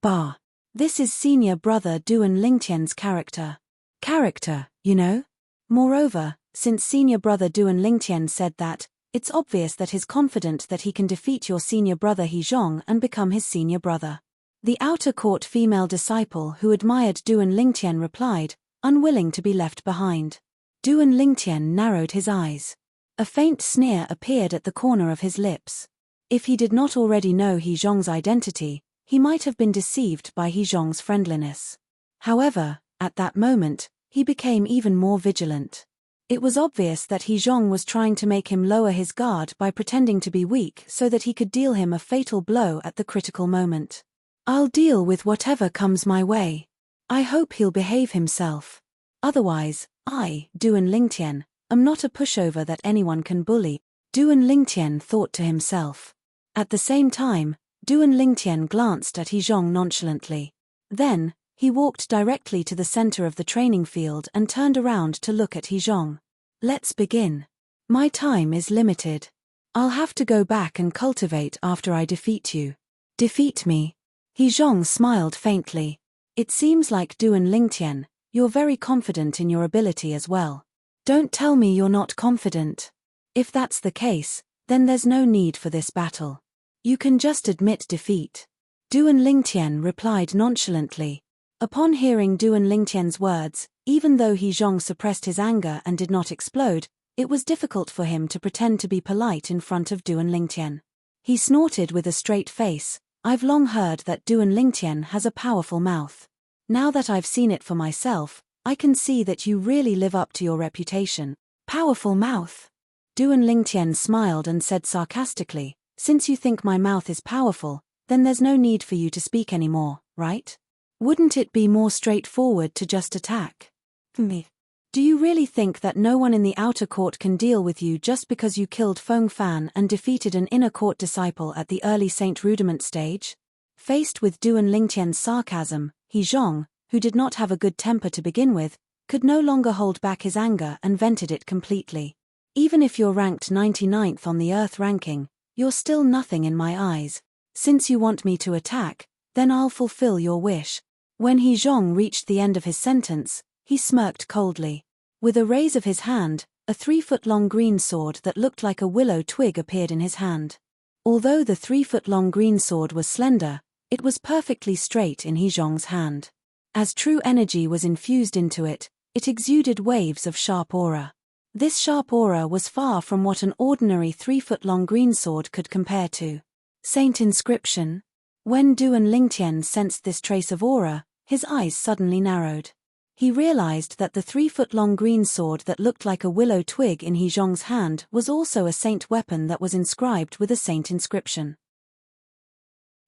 Bah. This is senior brother Duan Lingtian's character. Character, you know? Moreover, since senior brother Duan Lingtian said that, it's obvious that he's confident that he can defeat your senior brother He Zhong and become his senior brother. The outer court female disciple who admired Duan Lingtian replied, unwilling to be left behind. Duan Lingtian narrowed his eyes. A faint sneer appeared at the corner of his lips. If he did not already know He Zhong's identity, he might have been deceived by He Zhong's friendliness. However, at that moment, he became even more vigilant. It was obvious that He Zhong was trying to make him lower his guard by pretending to be weak so that he could deal him a fatal blow at the critical moment. I'll deal with whatever comes my way. I hope he'll behave himself. Otherwise, I, Duan Lingtian, am not a pushover that anyone can bully, Duan Lingtian thought to himself. At the same time, Duan Lingtian glanced at He Zhong nonchalantly. Then, he walked directly to the center of the training field and turned around to look at He Zhong. Let's begin. My time is limited. I'll have to go back and cultivate after I defeat you. Defeat me? He Zhong smiled faintly. It seems like Duan Lingtian, you're very confident in your ability as well. Don't tell me you're not confident. If that's the case, then there's no need for this battle. You can just admit defeat. Duan Lingtian replied nonchalantly. Upon hearing Duan Lingtian's words, even though He Zhong suppressed his anger and did not explode, it was difficult for him to pretend to be polite in front of Duan Lingtian. He snorted with a straight face. I've long heard that Duan Lingtian has a powerful mouth. Now that I've seen it for myself, I can see that you really live up to your reputation. Powerful mouth. Duan Lingtian smiled and said sarcastically, since you think my mouth is powerful, then there's no need for you to speak anymore, right? Wouldn't it be more straightforward to just attack? Me. Do you really think that no one in the outer court can deal with you just because you killed Feng Fan and defeated an inner court disciple at the early Saint Rudiment stage? Faced with Duan Lingtian's sarcasm, He Zhong, who did not have a good temper to begin with, could no longer hold back his anger and vented it completely. Even if you're ranked 99th on the Earth ranking, you're still nothing in my eyes. Since you want me to attack, then I'll fulfill your wish. When He Zhong reached the end of his sentence, he smirked coldly. With a raise of his hand, a 3-foot-long green sword that looked like a willow twig appeared in his hand. Although the 3-foot-long green sword was slender, it was perfectly straight in He Zhong's hand. As true energy was infused into it, it exuded waves of sharp aura. This sharp aura was far from what an ordinary 3-foot-long green sword could compare to. Saint inscription? When Duan Lingtian sensed this trace of aura, his eyes suddenly narrowed. He realized that the 3-foot-long green sword that looked like a willow twig in He Zhong's hand was also a saint weapon that was inscribed with a saint inscription.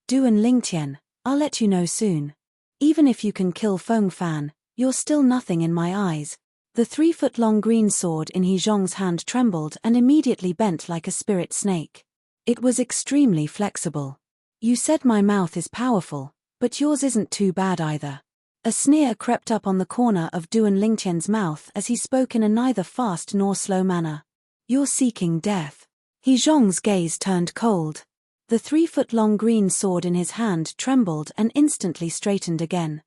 Duan Lingtian, I'll let you know soon. Even if you can kill Feng Fan, you're still nothing in my eyes. The 3-foot-long green sword in He Zhong's hand trembled and immediately bent like a spirit snake. It was extremely flexible. You said my mouth is powerful, but yours isn't too bad either. A sneer crept up on the corner of Duan Lingtian's mouth as he spoke in a neither fast nor slow manner. You're seeking death. He Zhong's gaze turned cold. The 3-foot-long green sword in his hand trembled and instantly straightened again.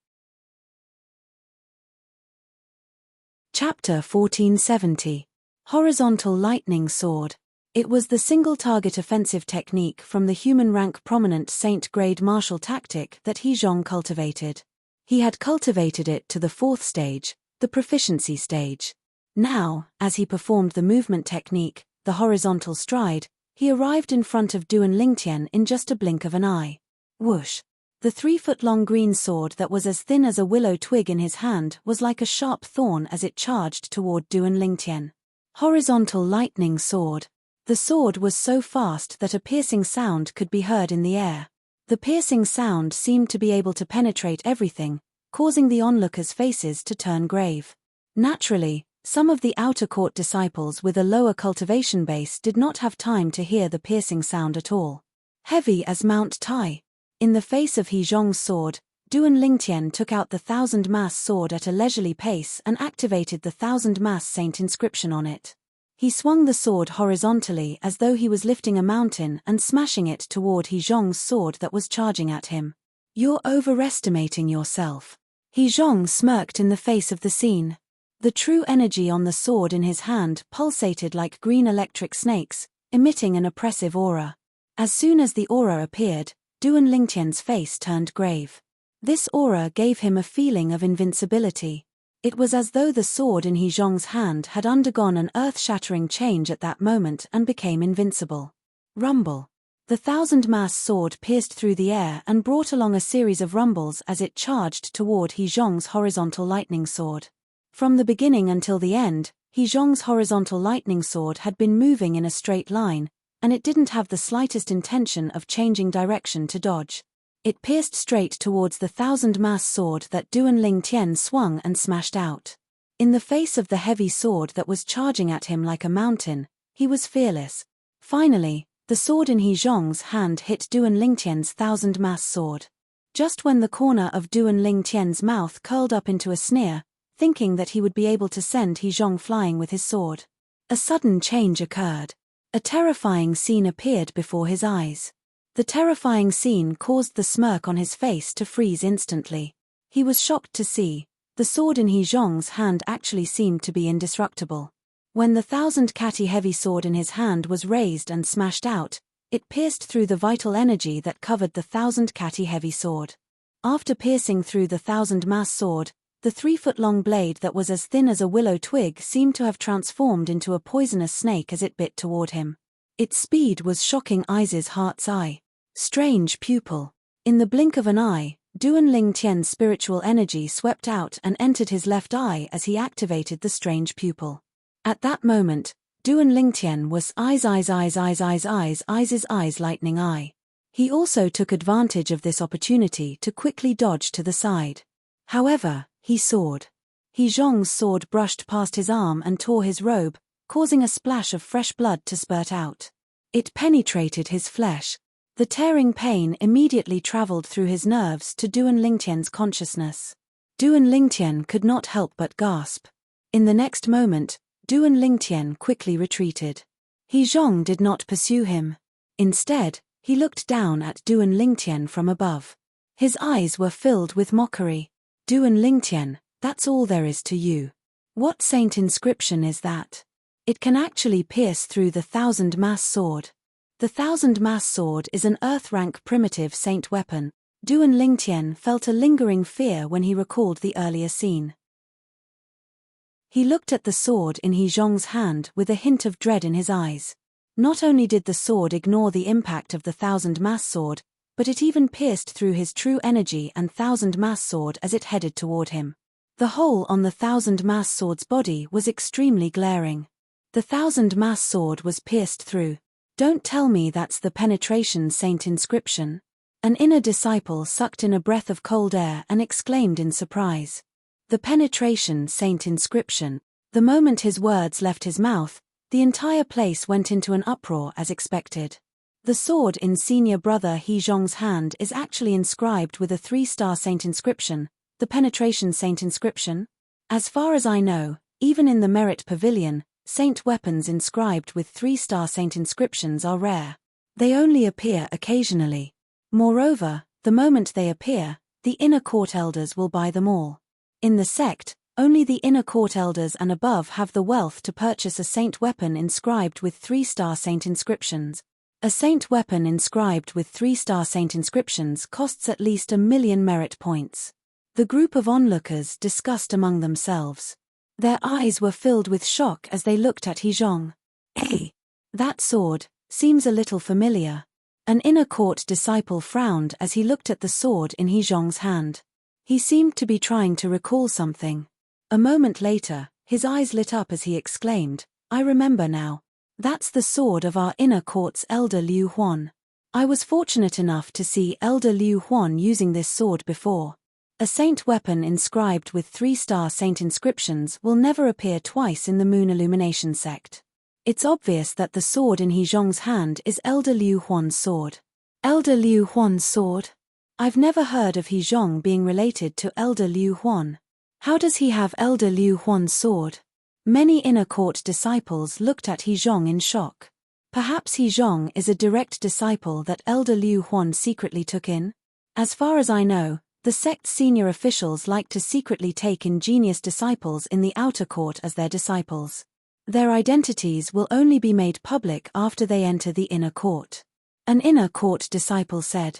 Chapter 1470. Horizontal Lightning Sword. It was the single-target offensive technique from the human rank prominent Saint-grade martial tactic that He Zhong cultivated. He had cultivated it to the 4th stage, the proficiency stage. Now, as he performed the movement technique, the horizontal stride, he arrived in front of Duan Lingtian in just a blink of an eye. Whoosh! The 3-foot-long green sword that was as thin as a willow twig in his hand was like a sharp thorn as it charged toward Duan Lingtian. Horizontal lightning sword. The sword was so fast that a piercing sound could be heard in the air. The piercing sound seemed to be able to penetrate everything, causing the onlookers' faces to turn grave. Naturally, some of the outer court disciples with a lower cultivation base did not have time to hear the piercing sound at all. Heavy as Mount Tai. In the face of He Zhong's sword, Duan Lingtian took out the 1000-mass sword at a leisurely pace and activated the 1000-mass saint inscription on it. He swung the sword horizontally as though he was lifting a mountain and smashing it toward He Zhong's sword that was charging at him. "You're overestimating yourself." He Zhong smirked in the face of the scene. The true energy on the sword in his hand pulsated like green electric snakes, emitting an oppressive aura. As soon as the aura appeared, Duan Lingtian's face turned grave. This aura gave him a feeling of invincibility. It was as though the sword in He Zhong's hand had undergone an earth-shattering change at that moment and became invincible. Rumble. The 1000-mass sword pierced through the air and brought along a series of rumbles as it charged toward He Zhong's horizontal lightning sword. From the beginning until the end, He Zhong's horizontal lightning sword had been moving in a straight line, and it didn't have the slightest intention of changing direction to dodge. It pierced straight towards the 1000-mass sword that Duan Lingtian swung and smashed out. In the face of the heavy sword that was charging at him like a mountain, he was fearless. Finally, the sword in He Zhong's hand hit Duan Lingtian's 1000-mass sword. Just when the corner of Duan Lingtian's mouth curled up into a sneer, thinking that he would be able to send He Zhong flying with his sword, a sudden change occurred. A terrifying scene appeared before his eyes. The terrifying scene caused the smirk on his face to freeze instantly. He was shocked to see the sword in He Zhong's hand actually seemed to be indestructible. When the 1000-kati heavy sword in his hand was raised and smashed out, it pierced through the vital energy that covered the 1000-kati heavy sword. After piercing through the 1000-mass sword, the 3-foot-long blade that was as thin as a willow twig seemed to have transformed into a poisonous snake as it bit toward him. Its speed was shocking I's heart's eye. Strange pupil. In the blink of an eye, Duan Lingtian's spiritual energy swept out and entered his left eye as he activated the strange pupil. At that moment, Duan Lingtian was eyes lightning eye. He also took advantage of this opportunity to quickly dodge to the side. However, he soared. He Zhong's sword brushed past his arm and tore his robe, causing a splash of fresh blood to spurt out. It penetrated his flesh. The tearing pain immediately traveled through his nerves to Duan Lingtian's consciousness. Duan Lingtian could not help but gasp. In the next moment, Duan Lingtian quickly retreated. He Zhong did not pursue him. Instead, he looked down at Duan Lingtian from above. His eyes were filled with mockery. "Duan Lingtian, that's all there is to you. What saint inscription is that? It can actually pierce through the 1000-mass sword." The 1000-mass sword is an Earth-rank primitive saint weapon. Duan Lingtian felt a lingering fear when he recalled the earlier scene. He looked at the sword in He Zhong's hand with a hint of dread in his eyes. Not only did the sword ignore the impact of the 1000-mass sword, but it even pierced through his true energy and 1000-mass sword as it headed toward him. The hole on the 1000-mass sword's body was extremely glaring. The 1000-mass sword was pierced through. "Don't tell me that's the penetration saint inscription." An inner disciple sucked in a breath of cold air and exclaimed in surprise. The penetration saint inscription. The moment his words left his mouth, the entire place went into an uproar as expected. The sword in senior brother He Zhong's hand is actually inscribed with a 3-star saint inscription, the penetration saint inscription. As far as I know, even in the Merit Pavilion, saint weapons inscribed with 3-star saint inscriptions are rare. They only appear occasionally. Moreover, the moment they appear, the inner court elders will buy them all. In the sect, only the inner court elders and above have the wealth to purchase a saint weapon inscribed with 3-star saint inscriptions. A saint weapon inscribed with 3-star saint inscriptions costs at least 1,000,000 merit points. The group of onlookers discussed among themselves. Their eyes were filled with shock as they looked at He Zhong. "Hey, that sword seems a little familiar." An inner court disciple frowned as he looked at the sword in He Zhong's hand. He seemed to be trying to recall something. A moment later, his eyes lit up as he exclaimed, "I remember now. That's the sword of our inner court's elder Liu Huan. I was fortunate enough to see elder Liu Huan using this sword before. A saint weapon inscribed with 3-star saint inscriptions will never appear twice in the Moon Illumination sect. It's obvious that the sword in He Zhong's hand is elder Liu Huan's sword." "Elder Liu Huan's sword? I've never heard of He Zhong being related to Elder Liu Huan. How does he have Elder Liu Huan's sword? Many inner court disciples looked at He Zhong in shock. Perhaps He Zhong is a direct disciple that Elder Liu Huan secretly took in? As far as I know, the sect's senior officials like to secretly take ingenious disciples in the outer court as their disciples. Their identities will only be made public after they enter the inner court. An inner court disciple said.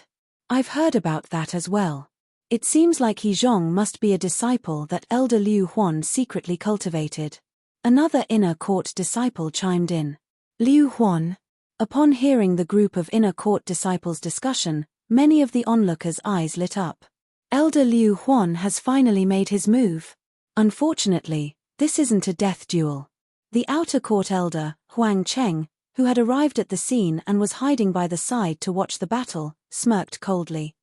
I've heard about that as well. It seems like He Zhong must be a disciple that Elder Liu Huan secretly cultivated. Another inner court disciple chimed in. Liu Huan. Upon hearing the group of inner court disciples' discussion, many of the onlookers' eyes lit up. Elder Liu Huan has finally made his move. Unfortunately, this isn't a death duel. The outer court elder, Huang Cheng, who had arrived at the scene and was hiding by the side to watch the battle, smirked coldly.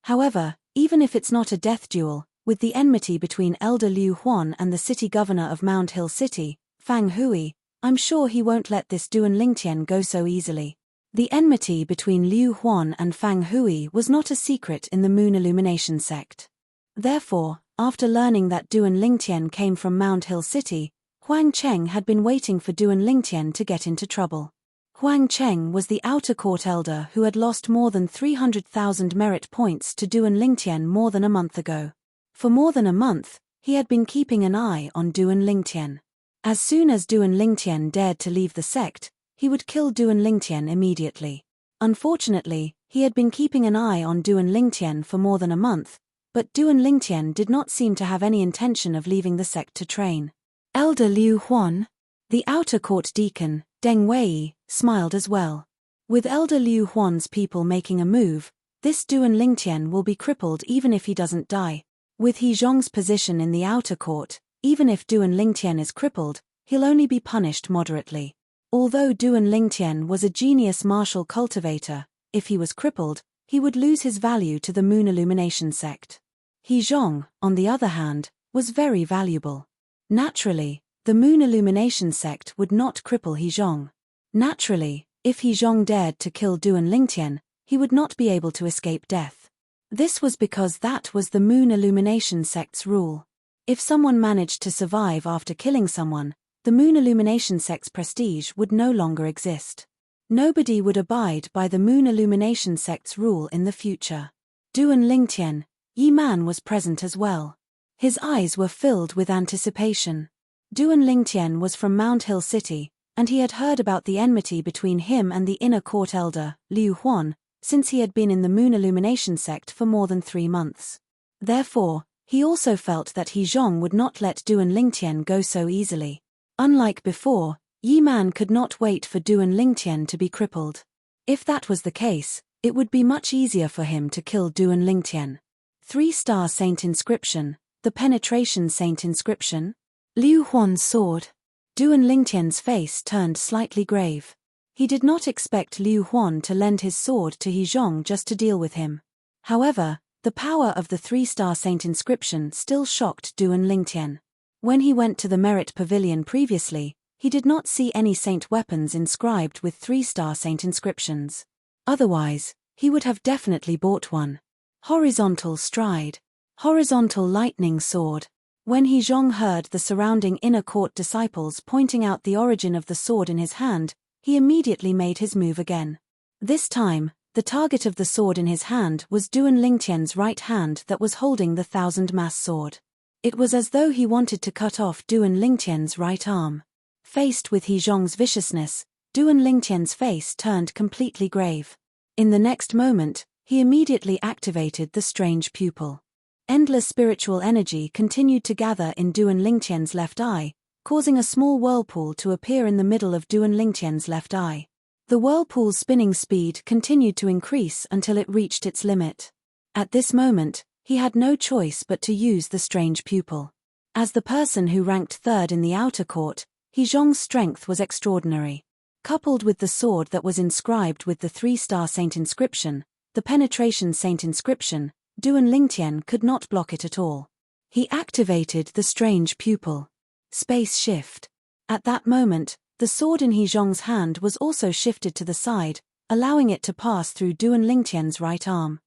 However, even if it's not a death duel, with the enmity between Elder Liu Huan and the city governor of Mount Hill City, Fang Hui, I'm sure he won't let this Duan Lingtian go so easily. The enmity between Liu Huan and Fang Hui was not a secret in the Moon Illumination sect. Therefore, after learning that Duan Lingtian came from Mount Hill City, Huang Cheng had been waiting for Duan Lingtian to get into trouble. Huang Cheng was the outer court elder who had lost more than 300,000 merit points to Duan Lingtian more than a month ago. For more than a month, he had been keeping an eye on Duan Lingtian. As soon as Duan Lingtian dared to leave the sect, he would kill Duan Lingtian immediately. Unfortunately, he had been keeping an eye on Duan Lingtian for more than a month, but Duan Lingtian did not seem to have any intention of leaving the sect to train. Elder Liu Huan, the outer court deacon, Deng Wei, smiled as well. With Elder Liu Huan's people making a move, this Duan Lingtian will be crippled even if he doesn't die. With He Zhong's position in the outer court, even if Duan Lingtian is crippled, he'll only be punished moderately. Although Duan Lingtian was a genius martial cultivator, if he was crippled, he would lose his value to the Moon Illumination sect. He Zhong, on the other hand, was very valuable. Naturally, the Moon Illumination sect would not cripple He Zhong. Naturally, if He Zhong dared to kill Duan Lingtian, he would not be able to escape death. This was because that was the Moon Illumination sect's rule. If someone managed to survive after killing someone, the Moon Illumination sect's prestige would no longer exist. Nobody would abide by the Moon Illumination sect's rule in the future. Duan Lingtian, Yi Man was present as well. His eyes were filled with anticipation. Duan Lingtian was from Mount Hill City, and he had heard about the enmity between him and the inner court elder, Liu Huan, since he had been in the Moon Illumination sect for more than 3 months. Therefore, he also felt that He Zhong would not let Duan Lingtian go so easily. Unlike before, Yi Man could not wait for Duan Lingtian to be crippled. If that was the case, it would be much easier for him to kill Duan Lingtian. 3-star Saint inscription, the penetration Saint inscription. Liu Huan's sword. Duan Lingtian's face turned slightly grave. He did not expect Liu Huan to lend his sword to He Zhong just to deal with him. However, the power of the 3-star Saint inscription still shocked Duan Lingtian. When he went to the Merit Pavilion previously, he did not see any saint weapons inscribed with 3-star Saint inscriptions. Otherwise, he would have definitely bought one. Horizontal stride. Horizontal lightning sword. When He Zhong heard the surrounding inner court disciples pointing out the origin of the sword in his hand, he immediately made his move again. This time, the target of the sword in his hand was Duan Lingtian's right hand that was holding the 1000-mass sword. It was as though he wanted to cut off Duan Lingtian's right arm. Faced with He Zhong's viciousness, Duan Lingtian's face turned completely grave. In the next moment, he immediately activated the strange pupil. Endless spiritual energy continued to gather in Duan Lingtian's left eye, causing a small whirlpool to appear in the middle of Duan Lingtian's left eye. The whirlpool's spinning speed continued to increase until it reached its limit. At this moment, he had no choice but to use the strange pupil. As the person who ranked third in the outer court, He Zhong's strength was extraordinary. Coupled with the sword that was inscribed with the 3-star Saint inscription, the penetration Saint inscription, Duan Lingtian could not block it at all. He activated the strange pupil. Space shift. At that moment, the sword in He Zhong's hand was also shifted to the side, allowing it to pass through Duan Lingtian's right arm.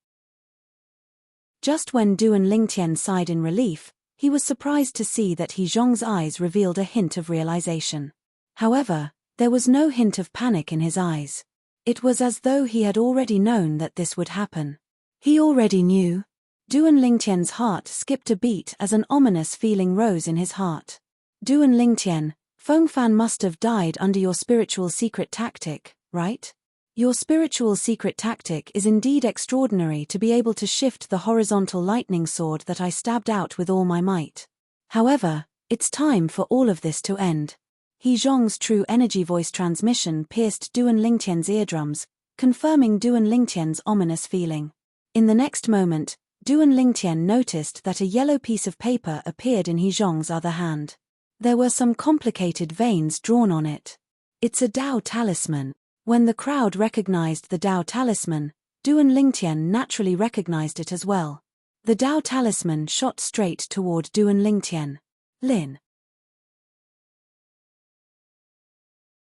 Just when Duan Lingtian sighed in relief, he was surprised to see that He Zhong's eyes revealed a hint of realization. However, there was no hint of panic in his eyes. It was as though he had already known that this would happen. He already knew. Duan Lingtian's heart skipped a beat as an ominous feeling rose in his heart. Duan Lingtian, Fengfan must have died under your spiritual secret tactic, right? Your spiritual secret tactic is indeed extraordinary, to be able to shift the horizontal lightning sword that I stabbed out with all my might. However, it's time for all of this to end. He Zhong's true energy voice transmission pierced Duan Lingtian's eardrums, confirming Duan Lingtian's ominous feeling. In the next moment, Duan Lingtian noticed that a yellow piece of paper appeared in He Zhong's other hand. There were some complicated veins drawn on it. It's a Dao talisman. When the crowd recognized the Dao talisman, Duan Lingtian naturally recognized it as well. The Dao talisman shot straight toward Duan Lingtian. Lin.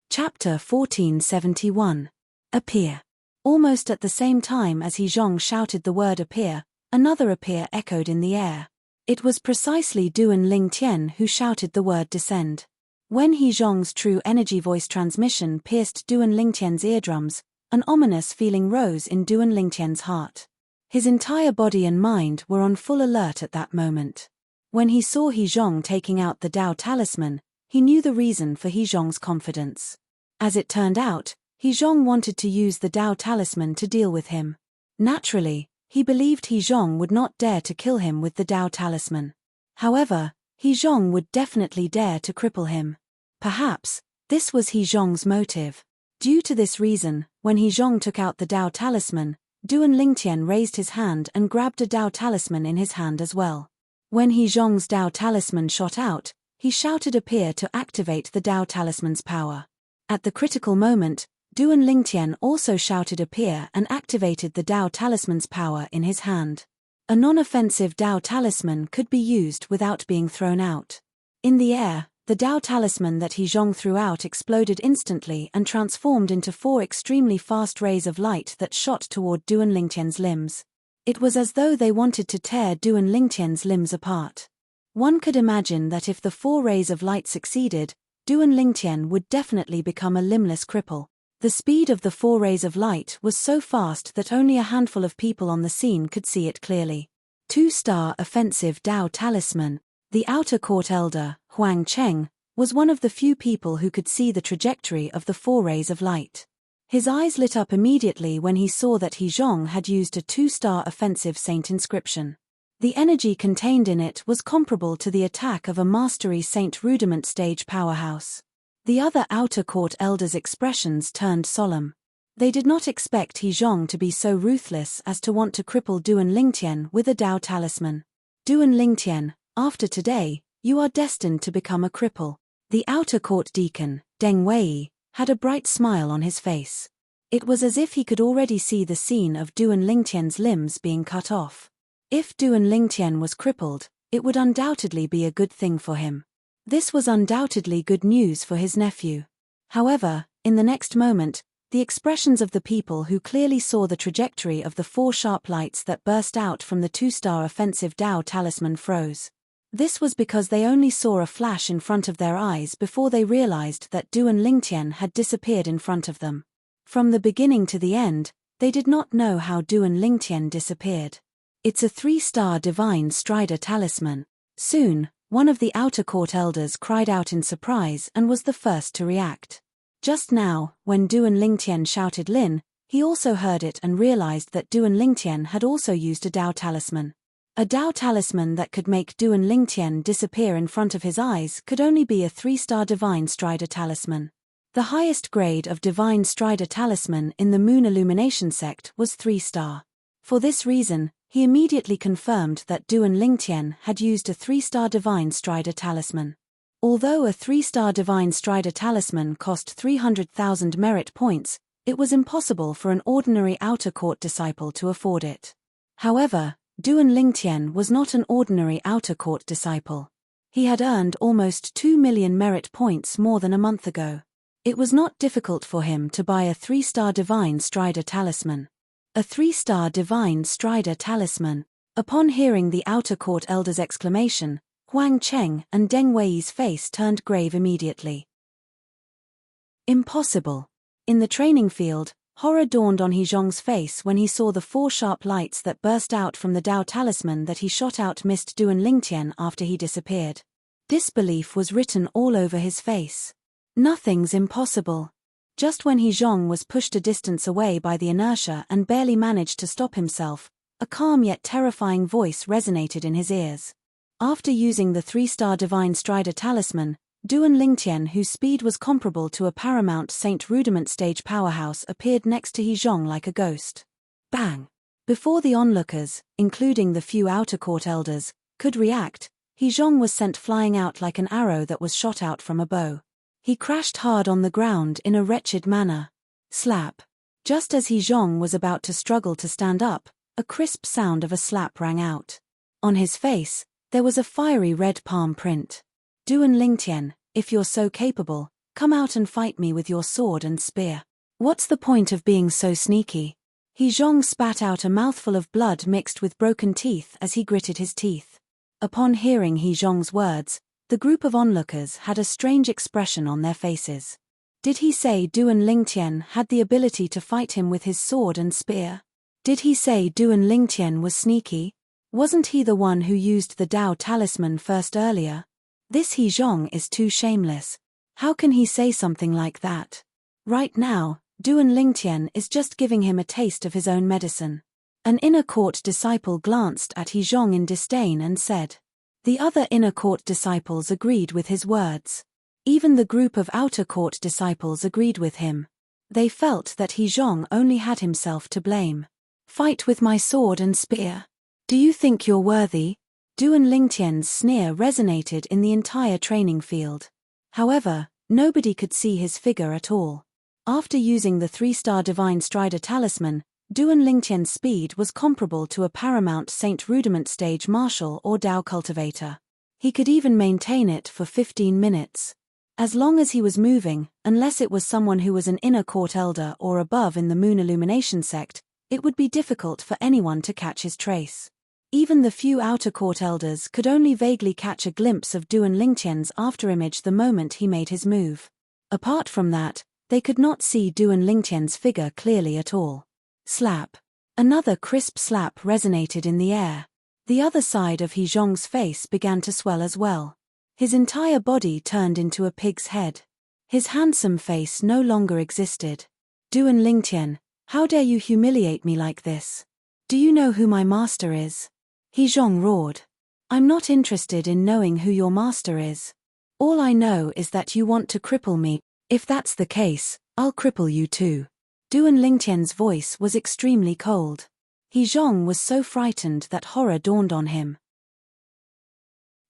Chapter 1471. Appear. Almost at the same time as He Zhong shouted the word appear, another appear echoed in the air. It was precisely Duan Lingtian who shouted the word descend. When He Zhong's true energy voice transmission pierced Duan Lingtian's eardrums, an ominous feeling rose in Duan Lingtian's heart. His entire body and mind were on full alert at that moment. When he saw He Zhong taking out the Dao talisman, he knew the reason for He Zhong's confidence. As it turned out, He Zhong wanted to use the Dao talisman to deal with him. Naturally, he believed He Zhong would not dare to kill him with the Dao talisman. However, He Zhong would definitely dare to cripple him. Perhaps, this was He Zhong's motive. Due to this reason, when He Zhong took out the Dao talisman, Duan Lingtian raised his hand and grabbed a Dao talisman in his hand as well. When He Zhong's Dao talisman shot out, he shouted appear to activate the Dao talisman's power. At the critical moment, Duan Lingtian also shouted appear and activated the Dao talisman's power in his hand. A non-offensive Dao talisman could be used without being thrown out. In the air, the Dao talisman that He Zhong threw out exploded instantly and transformed into 4 extremely fast rays of light that shot toward Duan Lingtian's limbs. It was as though they wanted to tear Duan Lingtian's limbs apart. One could imagine that if the 4 rays of light succeeded, Duan Lingtian would definitely become a limbless cripple. The speed of the 4 rays of light was so fast that only a handful of people on the scene could see it clearly. 2-star offensive Dao talisman. The outer court elder, Huang Cheng, was one of the few people who could see the trajectory of the 4 rays of light. His eyes lit up immediately when he saw that He Zhong had used a 2-star offensive saint inscription. The energy contained in it was comparable to the attack of a mastery saint rudiment stage powerhouse. The other outer court elders' expressions turned solemn. They did not expect He Zhong to be so ruthless as to want to cripple Duan Lingtian with a Dao talisman. Duan Lingtian, after today, you are destined to become a cripple. The outer court deacon, Deng Wei, had a bright smile on his face. It was as if he could already see the scene of Duan Lingtian's limbs being cut off. If Duan Lingtian was crippled, it would undoubtedly be a good thing for him. This was undoubtedly good news for his nephew. However, in the next moment, the expressions of the people who clearly saw the trajectory of the 4 sharp lights that burst out from the 2-star offensive Dao talisman froze. This was because they only saw a flash in front of their eyes before they realized that Duan Lingtian had disappeared in front of them. From the beginning to the end, they did not know how Duan Lingtian disappeared. It's a 3-star divine strider talisman. Soon, one of the outer court elders cried out in surprise and was the first to react. Just now, when Duan Lingtian shouted Lin, he also heard it and realized that Duan Lingtian had also used a Dao talisman. A Dao talisman that could make Duan Lingtian disappear in front of his eyes could only be a 3-star divine strider talisman. The highest grade of divine strider talisman in the Moon Illumination sect was 3-star. For this reason, he immediately confirmed that Duan Lingtian had used a 3-star divine strider talisman. Although a 3-star divine strider talisman cost 300,000 merit points, it was impossible for an ordinary outer court disciple to afford it. However, Duan Lingtian was not an ordinary outer court disciple. He had earned almost 2 million merit points more than a month ago. It was not difficult for him to buy a 3-star Divine Strider talisman. A 3-star Divine Strider talisman. Upon hearing the outer court elder's exclamation, Huang Cheng and Deng Wei's face turned grave immediately. Impossible. In the training field, horror dawned on He Zhong's face when he saw the 4 sharp lights that burst out from the Dao talisman that he shot out missed Duan Lingtian after he disappeared. Disbelief was written all over his face. Nothing's impossible. Just when He Zhong was pushed a distance away by the inertia and barely managed to stop himself, a calm yet terrifying voice resonated in his ears. After using the 3-star Divine Strider talisman, Duan Lingtian, whose speed was comparable to a Paramount Saint Rudiment stage powerhouse, appeared next to He Zhong like a ghost. Bang! Before the onlookers, including the few outer court elders, could react, He Zhong was sent flying out like an arrow that was shot out from a bow. He crashed hard on the ground in a wretched manner. Slap! Just as He Zhong was about to struggle to stand up, a crisp sound of a slap rang out. On his face, there was a fiery red palm print. Duan Lingtian, if you're so capable, come out and fight me with your sword and spear. What's the point of being so sneaky? He Zhong spat out a mouthful of blood mixed with broken teeth as he gritted his teeth. Upon hearing He Zhong's words, the group of onlookers had a strange expression on their faces. Did he say Duan Lingtian had the ability to fight him with his sword and spear? Did he say Duan Lingtian was sneaky? Wasn't he the one who used the Dao talisman first earlier? This He Zhong is too shameless. How can he say something like that? Right now, Duan Lingtian is just giving him a taste of his own medicine. An inner court disciple glanced at He Zhong in disdain and said. The other inner court disciples agreed with his words. Even the group of outer court disciples agreed with him. They felt that He Zhong only had himself to blame. Fight with my sword and spear. Do you think you're worthy? Duan Lingtian's sneer resonated in the entire training field. However, nobody could see his figure at all. After using the 3-star Divine Strider talisman, Duan Lingtian's speed was comparable to a Paramount Saint Rudiment stage martial or Dao cultivator. He could even maintain it for 15 minutes. As long as he was moving, unless it was someone who was an inner court elder or above in the Moon Illumination sect, it would be difficult for anyone to catch his trace. Even the few outer court elders could only vaguely catch a glimpse of Duan Lingtian's afterimage the moment he made his move. Apart from that, they could not see Duan Lingtian's figure clearly at all. Slap. Another crisp slap resonated in the air. The other side of He Zhong's face began to swell as well. His entire body turned into a pig's head. His handsome face no longer existed. Duan Lingtian, how dare you humiliate me like this? Do you know who my master is? He Zhong roared. I'm not interested in knowing who your master is. All I know is that you want to cripple me. If that's the case, I'll cripple you too. Duan Lingtian's voice was extremely cold. He Zhong was so frightened that horror dawned on him.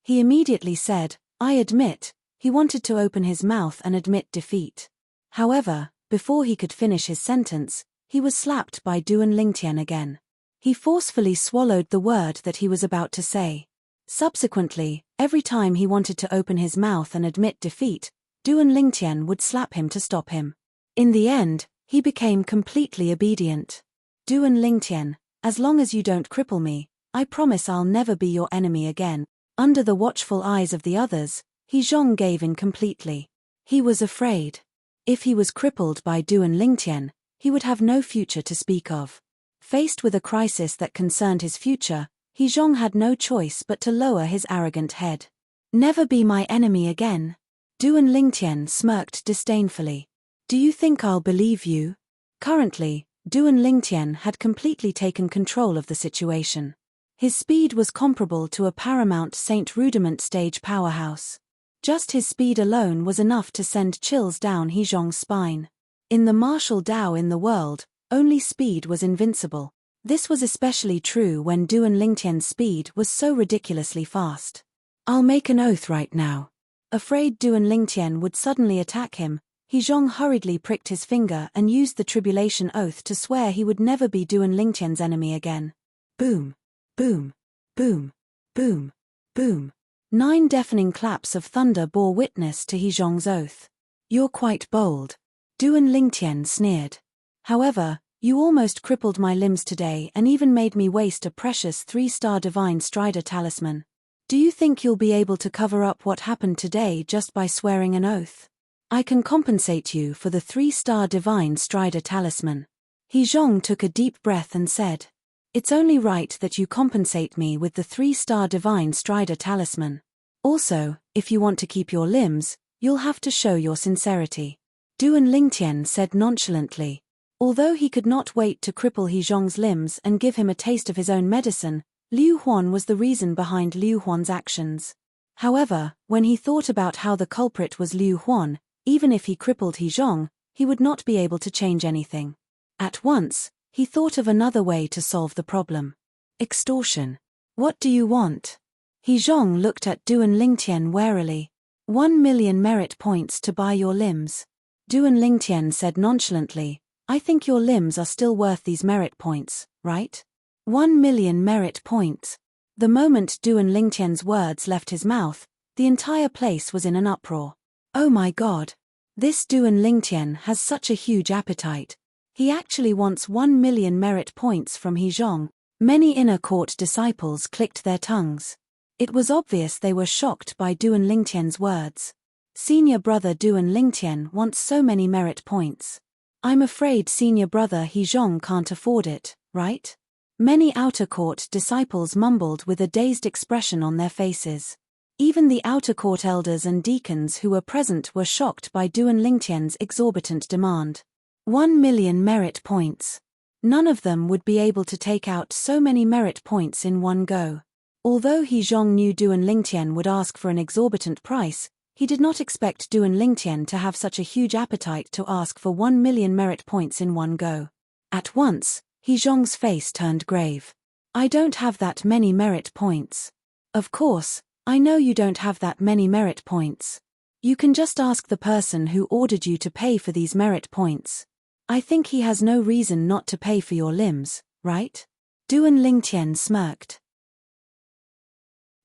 He immediately said, I admit. He wanted to open his mouth and admit defeat. However, before he could finish his sentence, he was slapped by Duan Lingtian again. He forcefully swallowed the word that he was about to say. Subsequently, every time he wanted to open his mouth and admit defeat, Duan Lingtian would slap him to stop him. In the end, he became completely obedient. Duan Lingtian, as long as you don't cripple me, I promise I'll never be your enemy again. Under the watchful eyes of the others, He Zhong gave in completely. He was afraid. If he was crippled by Duan Lingtian, he would have no future to speak of. Faced with a crisis that concerned his future, He Zhong had no choice but to lower his arrogant head. Never be my enemy again. Duan Lingtian smirked disdainfully. Do you think I'll believe you? Currently, Duan Lingtian had completely taken control of the situation. His speed was comparable to a Paramount Saint Rudiment stage powerhouse. Just his speed alone was enough to send chills down He Zhong's spine. In the martial Dao in the world, only speed was invincible. This was especially true when Duan Lingtian's speed was so ridiculously fast. I'll make an oath right now. Afraid Duan Lingtian would suddenly attack him, He Zhong hurriedly pricked his finger and used the tribulation oath to swear he would never be Duan Lingtian's enemy again. Boom. Boom. Boom. Boom. Boom. 9 deafening claps of thunder bore witness to He Zhong's oath. You're quite bold. Duan Lingtian sneered. However, you almost crippled my limbs today and even made me waste a precious 3-star Divine Strider talisman. Do you think you'll be able to cover up what happened today just by swearing an oath? I can compensate you for the 3-star Divine Strider talisman. He Zhong took a deep breath and said, It's only right that you compensate me with the 3-star Divine Strider talisman. Also, if you want to keep your limbs, you'll have to show your sincerity. Duan Lingtian said nonchalantly. Although he could not wait to cripple He Zhong's limbs and give him a taste of his own medicine, Liu Huan was the reason behind Liu Huan's actions. However, when he thought about how the culprit was Liu Huan, even if he crippled He Zhong, he would not be able to change anything. At once, he thought of another way to solve the problem. Extortion. What do you want? He Zhong looked at Duan Lingtian warily. 1 million merit points to buy your limbs. Duan Lingtian said nonchalantly, I think your limbs are still worth these merit points, right? 1 million merit points. The moment Duan Lingtian's words left his mouth, the entire place was in an uproar. Oh my god. This Duan Lingtian has such a huge appetite. He actually wants 1 million merit points from He Zhong. Many inner court disciples clicked their tongues. It was obvious they were shocked by Duan Lingtian's words. Senior brother Duan Lingtian wants so many merit points. I'm afraid senior brother He Zhong can't afford it, right? Many outer court disciples mumbled with a dazed expression on their faces. Even the outer court elders and deacons who were present were shocked by Duan Lingtian's exorbitant demand. 1 million merit points. None of them would be able to take out so many merit points in one go. Although He Zhong knew Duan Lingtian would ask for an exorbitant price, he did not expect Duan Lingtian to have such a huge appetite to ask for 1 million merit points in one go. At once, He Zhong's face turned grave. I don't have that many merit points. Of course, I know you don't have that many merit points. You can just ask the person who ordered you to pay for these merit points. I think he has no reason not to pay for your limbs, right? Duan Lingtian smirked.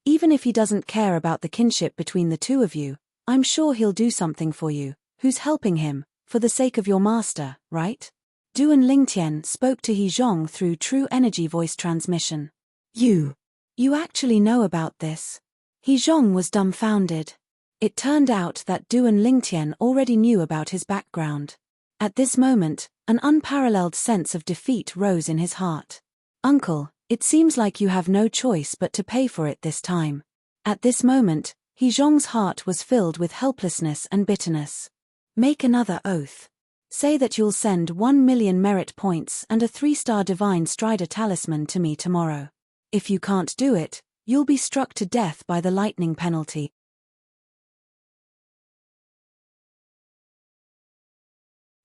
Even if he doesn't care about the kinship between the two of you, I'm sure he'll do something for you. Who's helping him, for the sake of your master, right? Duan Lingtian spoke to He Zhong through true energy voice transmission. You actually know about this? He Zhong was dumbfounded. It turned out that Duan Lingtian already knew about his background. At this moment, an unparalleled sense of defeat rose in his heart. Uncle, it seems like you have no choice but to pay for it this time. At this moment, He Zhong's heart was filled with helplessness and bitterness. Make another oath. Say that you'll send 1 million merit points and a 3-star Divine Strider talisman to me tomorrow. If you can't do it, you'll be struck to death by the lightning penalty.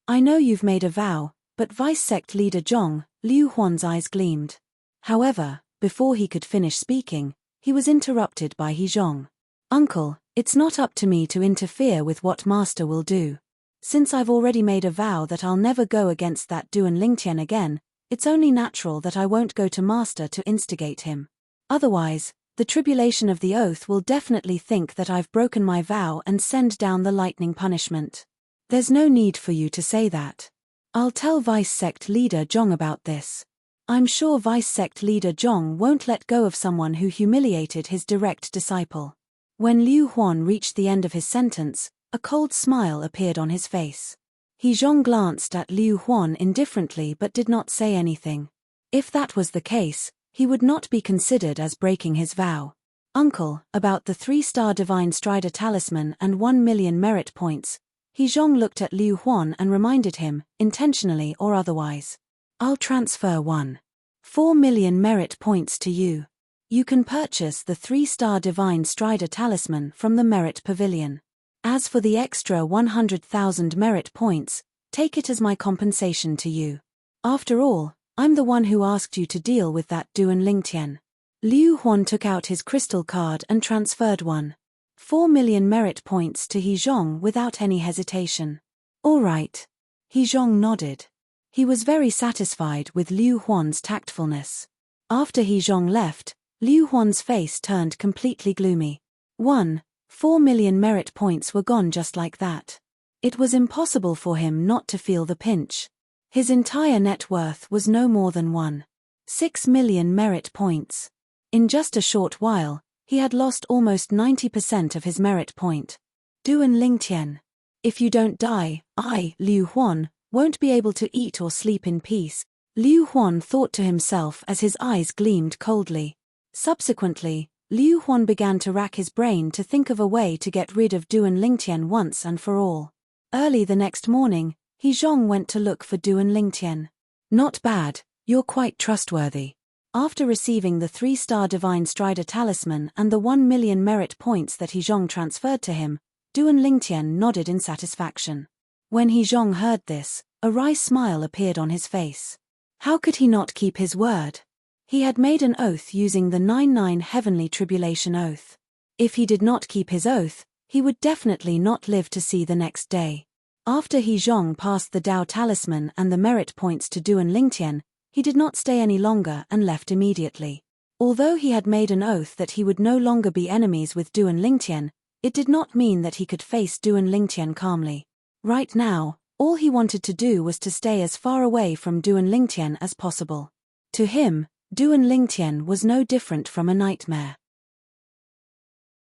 I know you've made a vow, but Vice Sect Leader Zhong, Liu Huan's eyes gleamed. However, before he could finish speaking, he was interrupted by He Zhong. Uncle, it's not up to me to interfere with what Master will do. Since I've already made a vow that I'll never go against that Duan Lingtian again, it's only natural that I won't go to Master to instigate him. Otherwise, the tribulation of the oath will definitely think that I've broken my vow and send down the lightning punishment. There's no need for you to say that. I'll tell Vice Sect Leader Zhong about this. I'm sure Vice Sect Leader Zhong won't let go of someone who humiliated his direct disciple. When Liu Huan reached the end of his sentence, a cold smile appeared on his face. He Zhong glanced at Liu Huan indifferently but did not say anything. If that was the case, he would not be considered as breaking his vow. Uncle, about the 3-star Divine Strider talisman and 1 million merit points, He Zhong looked at Liu Huan and reminded him, intentionally or otherwise. I'll transfer 1.4 million merit points to you. You can purchase the 3-star Divine Strider talisman from the Merit Pavilion. As for the extra 100,000 merit points, take it as my compensation to you. After all, I'm the one who asked you to deal with that Duan Lingtian. Liu Huan took out his crystal card and transferred 1.4 million merit points to He Zhong without any hesitation. All right. He Zhong nodded. He was very satisfied with Liu Huan's tactfulness. After He Zhong left, Liu Huan's face turned completely gloomy. 1.4 million merit points were gone just like that. It was impossible for him not to feel the pinch. His entire net worth was no more than 1.6 million merit points. In just a short while, he had lost almost 90% of his merit point. Duan Lingtian. If you don't die, I, Liu Huan, won't be able to eat or sleep in peace, Liu Huan thought to himself as his eyes gleamed coldly. Subsequently, Liu Huan began to rack his brain to think of a way to get rid of Duan Lingtian once and for all. Early the next morning, He Zhong went to look for Duan Lingtian. Not bad, you're quite trustworthy. After receiving the 3-star Divine Strider Talisman and the 1 million merit points that He Zhong transferred to him, Duan Lingtian nodded in satisfaction. When He Zhong heard this, a wry smile appeared on his face. How could he not keep his word? He had made an oath using the 99 Heavenly Tribulation Oath. If he did not keep his oath, he would definitely not live to see the next day. After He Zhong passed the Dao Talisman and the merit points to Duan Lingtian, he did not stay any longer and left immediately. Although he had made an oath that he would no longer be enemies with Duan Lingtian, it did not mean that he could face Duan Lingtian calmly. Right now, all he wanted to do was to stay as far away from Duan Lingtian as possible. To him, Duan Lingtian was no different from a nightmare.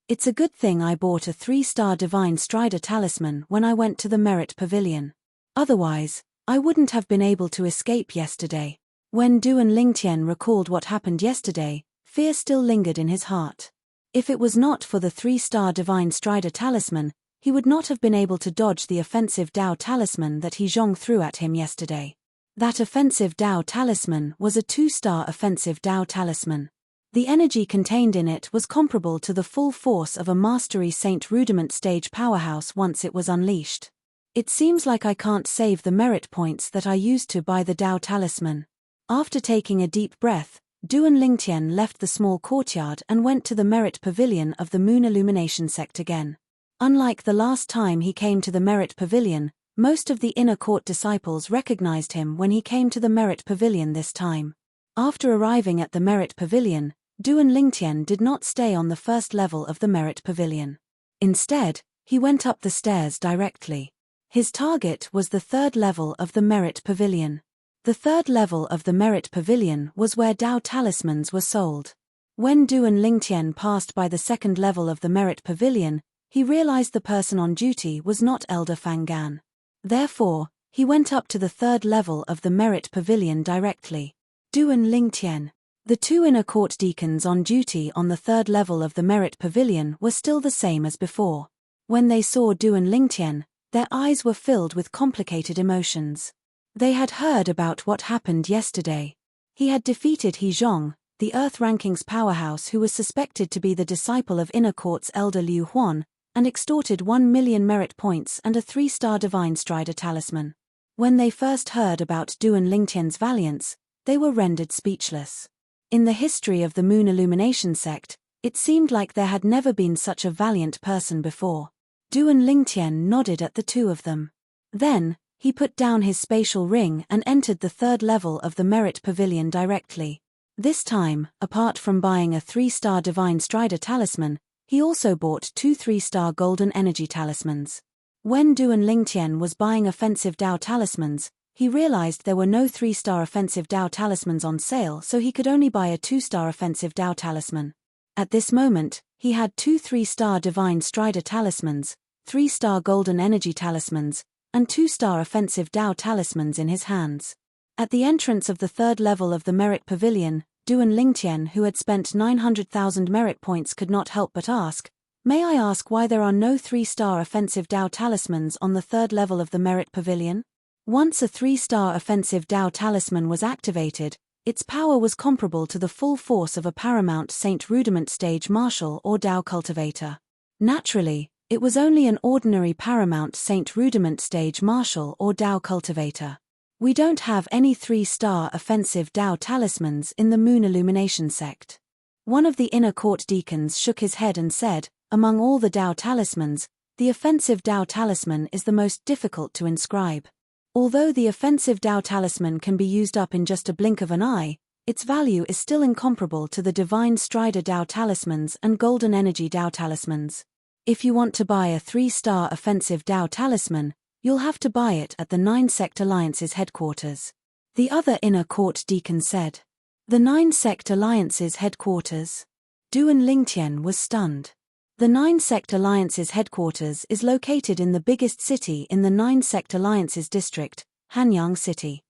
It's a good thing I bought a 3-star Divine Strider Talisman when I went to the Merit Pavilion. Otherwise, I wouldn't have been able to escape yesterday. When Duan Lingtian recalled what happened yesterday, fear still lingered in his heart. If it was not for the 3-star Divine Strider Talisman, he would not have been able to dodge the offensive Dao Talisman that He Zhong threw at him yesterday. That offensive Dao Talisman was a 2-star offensive Dao Talisman. The energy contained in it was comparable to the full force of a Mastery Saint Rudiment stage powerhouse once it was unleashed. It seems like I can't save the merit points that I used to buy the Dao Talisman. After taking a deep breath, Duan Lingtian left the small courtyard and went to the Merit Pavilion of the Moon Illumination Sect again. Unlike the last time he came to the Merit Pavilion, most of the inner court disciples recognized him when he came to the Merit Pavilion this time. After arriving at the Merit Pavilion, Duan Lingtian did not stay on the first level of the Merit Pavilion. Instead, he went up the stairs directly. His target was the 3rd level of the Merit Pavilion. The 3rd level of the Merit Pavilion was where Dao Talismans were sold. When Duan Lingtian passed by the 2nd level of the Merit Pavilion, he realized the person on duty was not Elder Fangan. Therefore, he went up to the 3rd level of the Merit Pavilion directly. Duan Lingtian. The 2 inner court deacons on duty on the 3rd level of the Merit Pavilion were still the same as before. When they saw Duan Lingtian, their eyes were filled with complicated emotions. They had heard about what happened yesterday. He had defeated He Zhong, the Earth Rankings powerhouse who was suspected to be the disciple of Inner Court's elder Liu Huan, and extorted 1 million merit points and a 3-star Divine Strider Talisman. When they first heard about Duan Lingtian's valiance, they were rendered speechless. In the history of the Moon Illumination Sect, it seemed like there had never been such a valiant person before. Duan Lingtian nodded at the 2 of them. Then, he put down his spatial ring and entered the 3rd level of the Merit Pavilion directly. This time, apart from buying a 3-star Divine Strider Talisman, he also bought 2 3-star Golden Energy Talismans. When Duan Lingtian was buying offensive Dao Talismans, he realized there were no 3-star offensive Dao Talismans on sale, so he could only buy a 2-star offensive Dao Talisman. At this moment, he had 2 3-star Divine Strider Talismans, 3-star Golden Energy Talismans, and 2-star offensive Dao Talismans in his hands. At the entrance of the 3rd level of the Merit Pavilion, Duan Lingtian, who had spent 900,000 merit points, could not help but ask, "May I ask why there are no 3-star offensive Dao Talismans on the 3rd level of the Merit Pavilion?" Once a 3-star offensive Dao Talisman was activated, its power was comparable to the full force of a Paramount Saint Rudiment Stage Marshal or Dao Cultivator. Naturally, it was only an ordinary Paramount Saint Rudiment Stage Marshal or Dao Cultivator. We don't have any 3-star offensive Dao Talismans in the Moon Illumination Sect. One of the inner court deacons shook his head and said, "Among all the Dao Talismans, the offensive Dao Talisman is the most difficult to inscribe. Although the offensive Dao Talisman can be used up in just a blink of an eye, its value is still incomparable to the Divine Strider Dao Talismans and Golden Energy Dao Talismans. If you want to buy a 3-star offensive Dao Talisman, You'll have to buy it at the 9-Sect Alliance's headquarters. The other inner court deacon said. The 9-Sect Alliance's headquarters? Duan Lingtian was stunned. The 9-Sect Alliance's headquarters is located in the biggest city in the 9-Sect Alliance's district, Hanyang City.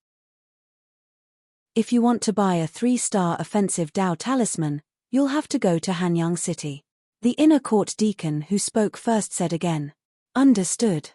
If you want to buy a 3-star offensive Dao talisman, you'll have to go to Hanyang City. The inner court deacon who spoke first said again. Understood.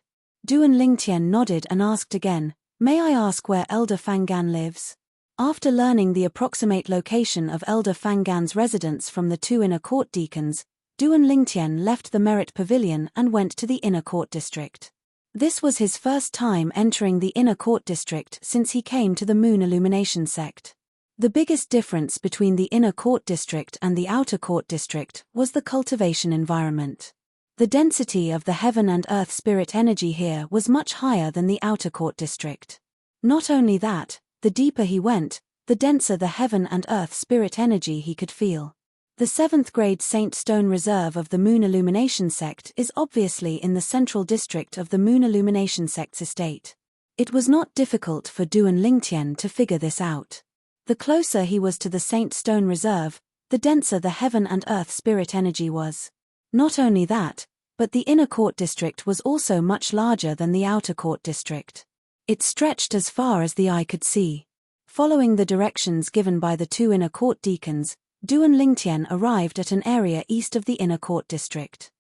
Duan Lingtian nodded and asked again, may I ask where Elder Fangan lives? After learning the approximate location of Elder Fangan's residence from the 2 inner court deacons, Duan Lingtian left the Merit Pavilion and went to the inner court district. This was his first time entering the inner court district since he came to the Moon Illumination sect. The biggest difference between the inner court district and the outer court district was the cultivation environment. The density of the heaven and earth spirit energy here was much higher than the outer court district. Not only that, the deeper he went, the denser the heaven and earth spirit energy he could feel. The 7th grade Saint Stone Reserve of the Moon Illumination sect is obviously in the central district of the Moon Illumination sect's estate. It was not difficult for Duan Lingtian to figure this out. The closer he was to the Saint Stone Reserve, the denser the heaven and earth spirit energy was. Not only that, but the inner court district was also much larger than the outer court district. It stretched as far as the eye could see. Following the directions given by the 2 inner court deacons, Duan Lingtian arrived at an area east of the inner court district.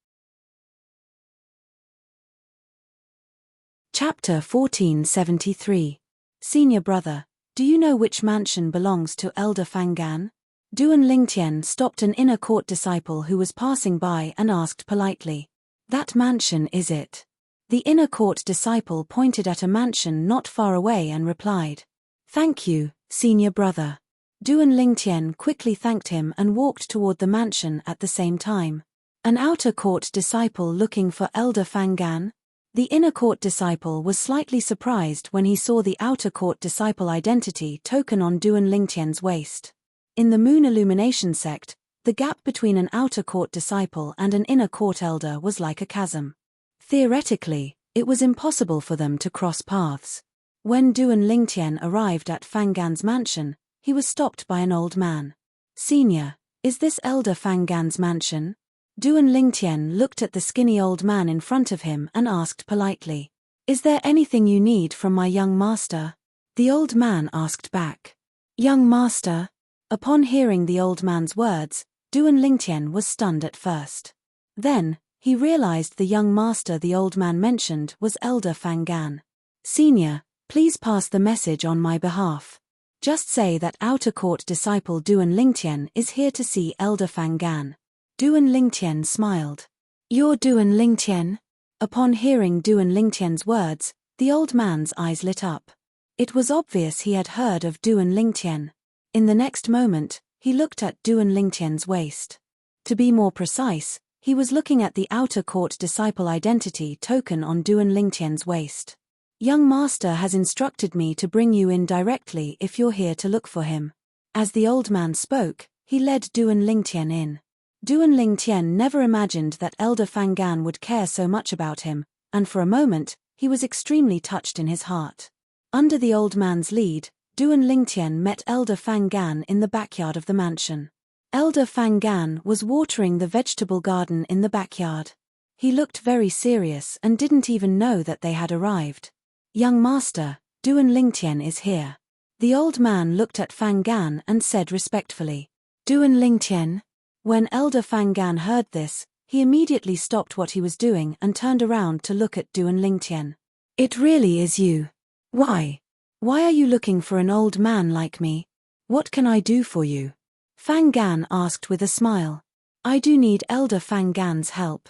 Chapter 1473. Senior brother, do you know which mansion belongs to Elder Fangan? Duan Lingtian stopped an inner court disciple who was passing by and asked politely. That mansion, is it? The inner court disciple pointed at a mansion not far away and replied. Thank you, senior brother. Duan Lingtian quickly thanked him and walked toward the mansion at the same time. An outer court disciple looking for Elder Fangan? The inner court disciple was slightly surprised when he saw the outer court disciple identity token on Duan Lingtian's waist. In the Moon Illumination sect, the gap between an outer court disciple and an inner court elder was like a chasm. Theoretically, it was impossible for them to cross paths. When Duan Lingtian arrived at Fangan's mansion, he was stopped by an old man. Senior, is this Elder Fangan's mansion? Duan Lingtian looked at the skinny old man in front of him and asked politely. Is there anything you need from my young master? The old man asked back. Young master? Upon hearing the old man's words, Duan Lingtian was stunned at first. Then, he realized the young master the old man mentioned was Elder Fangan. Senior, please pass the message on my behalf. Just say that outer court disciple Duan Lingtian is here to see Elder Fangan. Duan Lingtian smiled. You're Duan Lingtian? Upon hearing Duan Lingtian's words, the old man's eyes lit up. It was obvious he had heard of Duan Lingtian. In the next moment, he looked at Duan Lingtian's waist. To be more precise, he was looking at the outer court disciple identity token on Duan Lingtian's waist. Young master has instructed me to bring you in directly if you're here to look for him. As the old man spoke, he led Duan Lingtian in. Duan Lingtian never imagined that Elder Fangan would care so much about him, and for a moment, he was extremely touched in his heart. Under the old man's lead, Duan Lingtian met Elder Fangan in the backyard of the mansion. Elder Fangan was watering the vegetable garden in the backyard. He looked very serious and didn't even know that they had arrived. Young master, Duan Lingtian is here. The old man looked at Fangan and said respectfully. Duan Lingtian? When Elder Fangan heard this, he immediately stopped what he was doing and turned around to look at Duan Lingtian. It really is you. Why? Why are you looking for an old man like me? What can I do for you? Fangan asked with a smile. I do need Elder Fangan's help.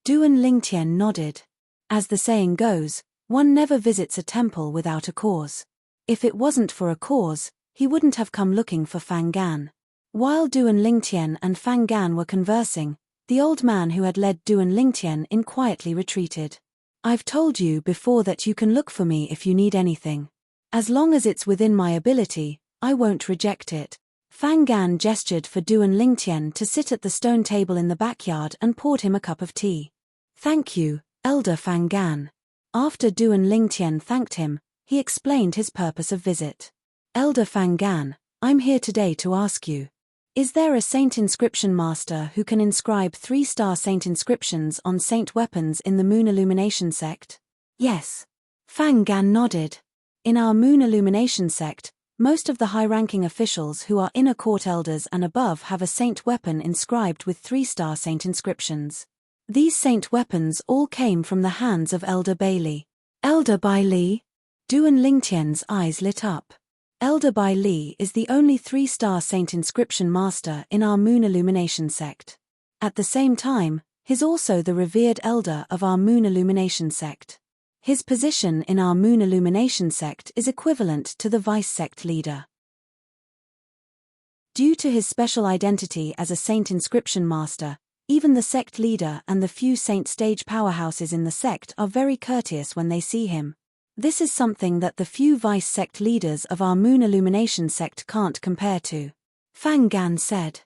Duan Lingtian nodded. As the saying goes, one never visits a temple without a cause. If it wasn't for a cause, he wouldn't have come looking for Fangan. While Duan Lingtian and Fangan were conversing, the old man who had led Duan Lingtian in quietly retreated. I've told you before that you can look for me if you need anything. As long as it's within my ability, I won't reject it. Fangan gestured for Duan Lingtian to sit at the stone table in the backyard and poured him a cup of tea. Thank you, Elder Fangan. After Duan Lingtian thanked him, he explained his purpose of visit. Elder Fang Gan, I'm here today to ask you. Is there a saint inscription master who can inscribe 3-star saint inscriptions on saint weapons in the Moon Illumination sect? Yes. Fang Gan nodded. In our Moon Illumination sect, most of the high-ranking officials who are inner court elders and above have a saint weapon inscribed with 3-star saint inscriptions. These saint weapons all came from the hands of Elder Bai Li. Elder Bai Li? Duan Lingtian's eyes lit up. Elder Bai Li is the only 3-star saint inscription master in our Moon Illumination sect. At the same time, he's also the revered elder of our Moon Illumination sect. His position in our Moon Illumination sect is equivalent to the vice sect leader. Due to his special identity as a saint inscription master, even the sect leader and the few saint stage powerhouses in the sect are very courteous when they see him. This is something that the few vice sect leaders of our Moon Illumination sect can't compare to. Fang Gan said.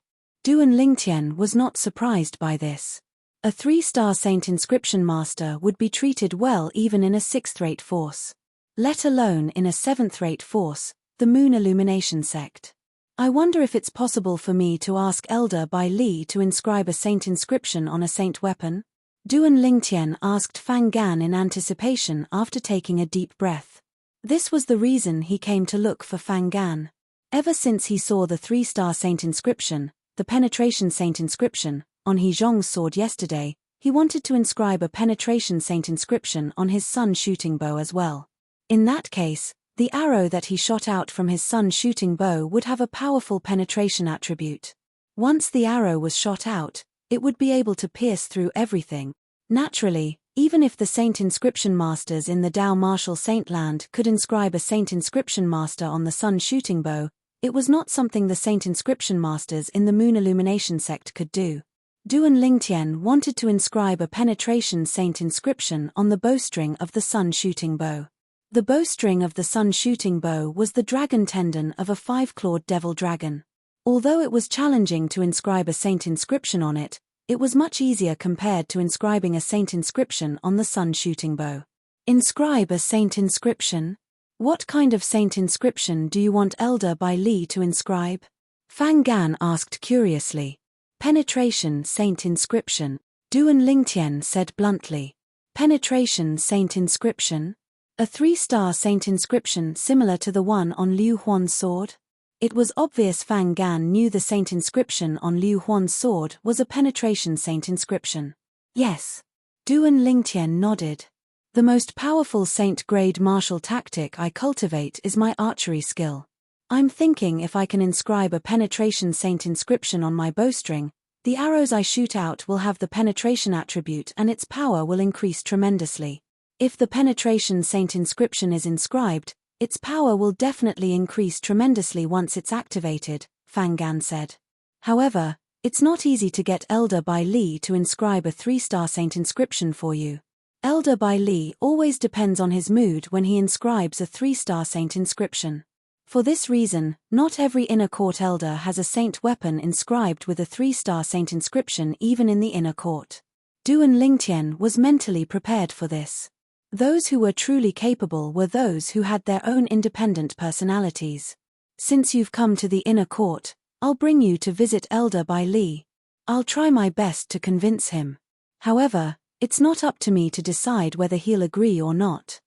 Duan Lingtian was not surprised by this. A 3-star saint inscription master would be treated well even in a 6th-rate force. Let alone in a 7th-rate force, the Moon Illumination sect. I wonder if it's possible for me to ask Elder Bai Li to inscribe a saint inscription on a saint weapon? Duan Lingtian asked Fang Gan in anticipation after taking a deep breath. This was the reason he came to look for Fang Gan. Ever since he saw the 3-star saint inscription, the penetration saint inscription, on He Zhong's sword yesterday, he wanted to inscribe a penetration saint inscription on his sun shooting bow as well. In that case, the arrow that he shot out from his sun shooting bow would have a powerful penetration attribute. Once the arrow was shot out, it would be able to pierce through everything. Naturally, even if the saint inscription masters in the Dao Martial Saint Land could inscribe a saint inscription master on the sun shooting bow, it was not something the saint inscription masters in the Moon Illumination sect could do. Duan Lingtian wanted to inscribe a penetration saint inscription on the bowstring of the sun shooting bow. The bowstring of the sun shooting bow was the dragon tendon of a 5-clawed devil dragon. Although it was challenging to inscribe a saint inscription on it, it was much easier compared to inscribing a saint inscription on the sun shooting bow. Inscribe a saint inscription? What kind of saint inscription do you want Elder Bai Li to inscribe? Fang Gan asked curiously. Penetration saint inscription, Duan Lingtian said bluntly. Penetration saint inscription? A 3-star saint inscription similar to the one on Liu Huan's sword? It was obvious Fang Gan knew the saint inscription on Liu Huan's sword was a penetration saint inscription. Yes. Duan Lingtian nodded. The most powerful saint-grade martial tactic I cultivate is my archery skill. I'm thinking if I can inscribe a penetration saint inscription on my bowstring, the arrows I shoot out will have the penetration attribute and its power will increase tremendously. If the penetration saint inscription is inscribed, its power will definitely increase tremendously once it's activated, Fang Gan said. However, it's not easy to get Elder Bai Li to inscribe a 3-star saint inscription for you. Elder Bai Li always depends on his mood when he inscribes a 3-star saint inscription. For this reason, not every inner court elder has a saint weapon inscribed with a 3-star saint inscription even in the inner court. Duan Lingtian was mentally prepared for this. Those who were truly capable were those who had their own independent personalities. Since you've come to the inner court, I'll bring you to visit Elder Bai Li. I'll try my best to convince him. However, it's not up to me to decide whether he'll agree or not.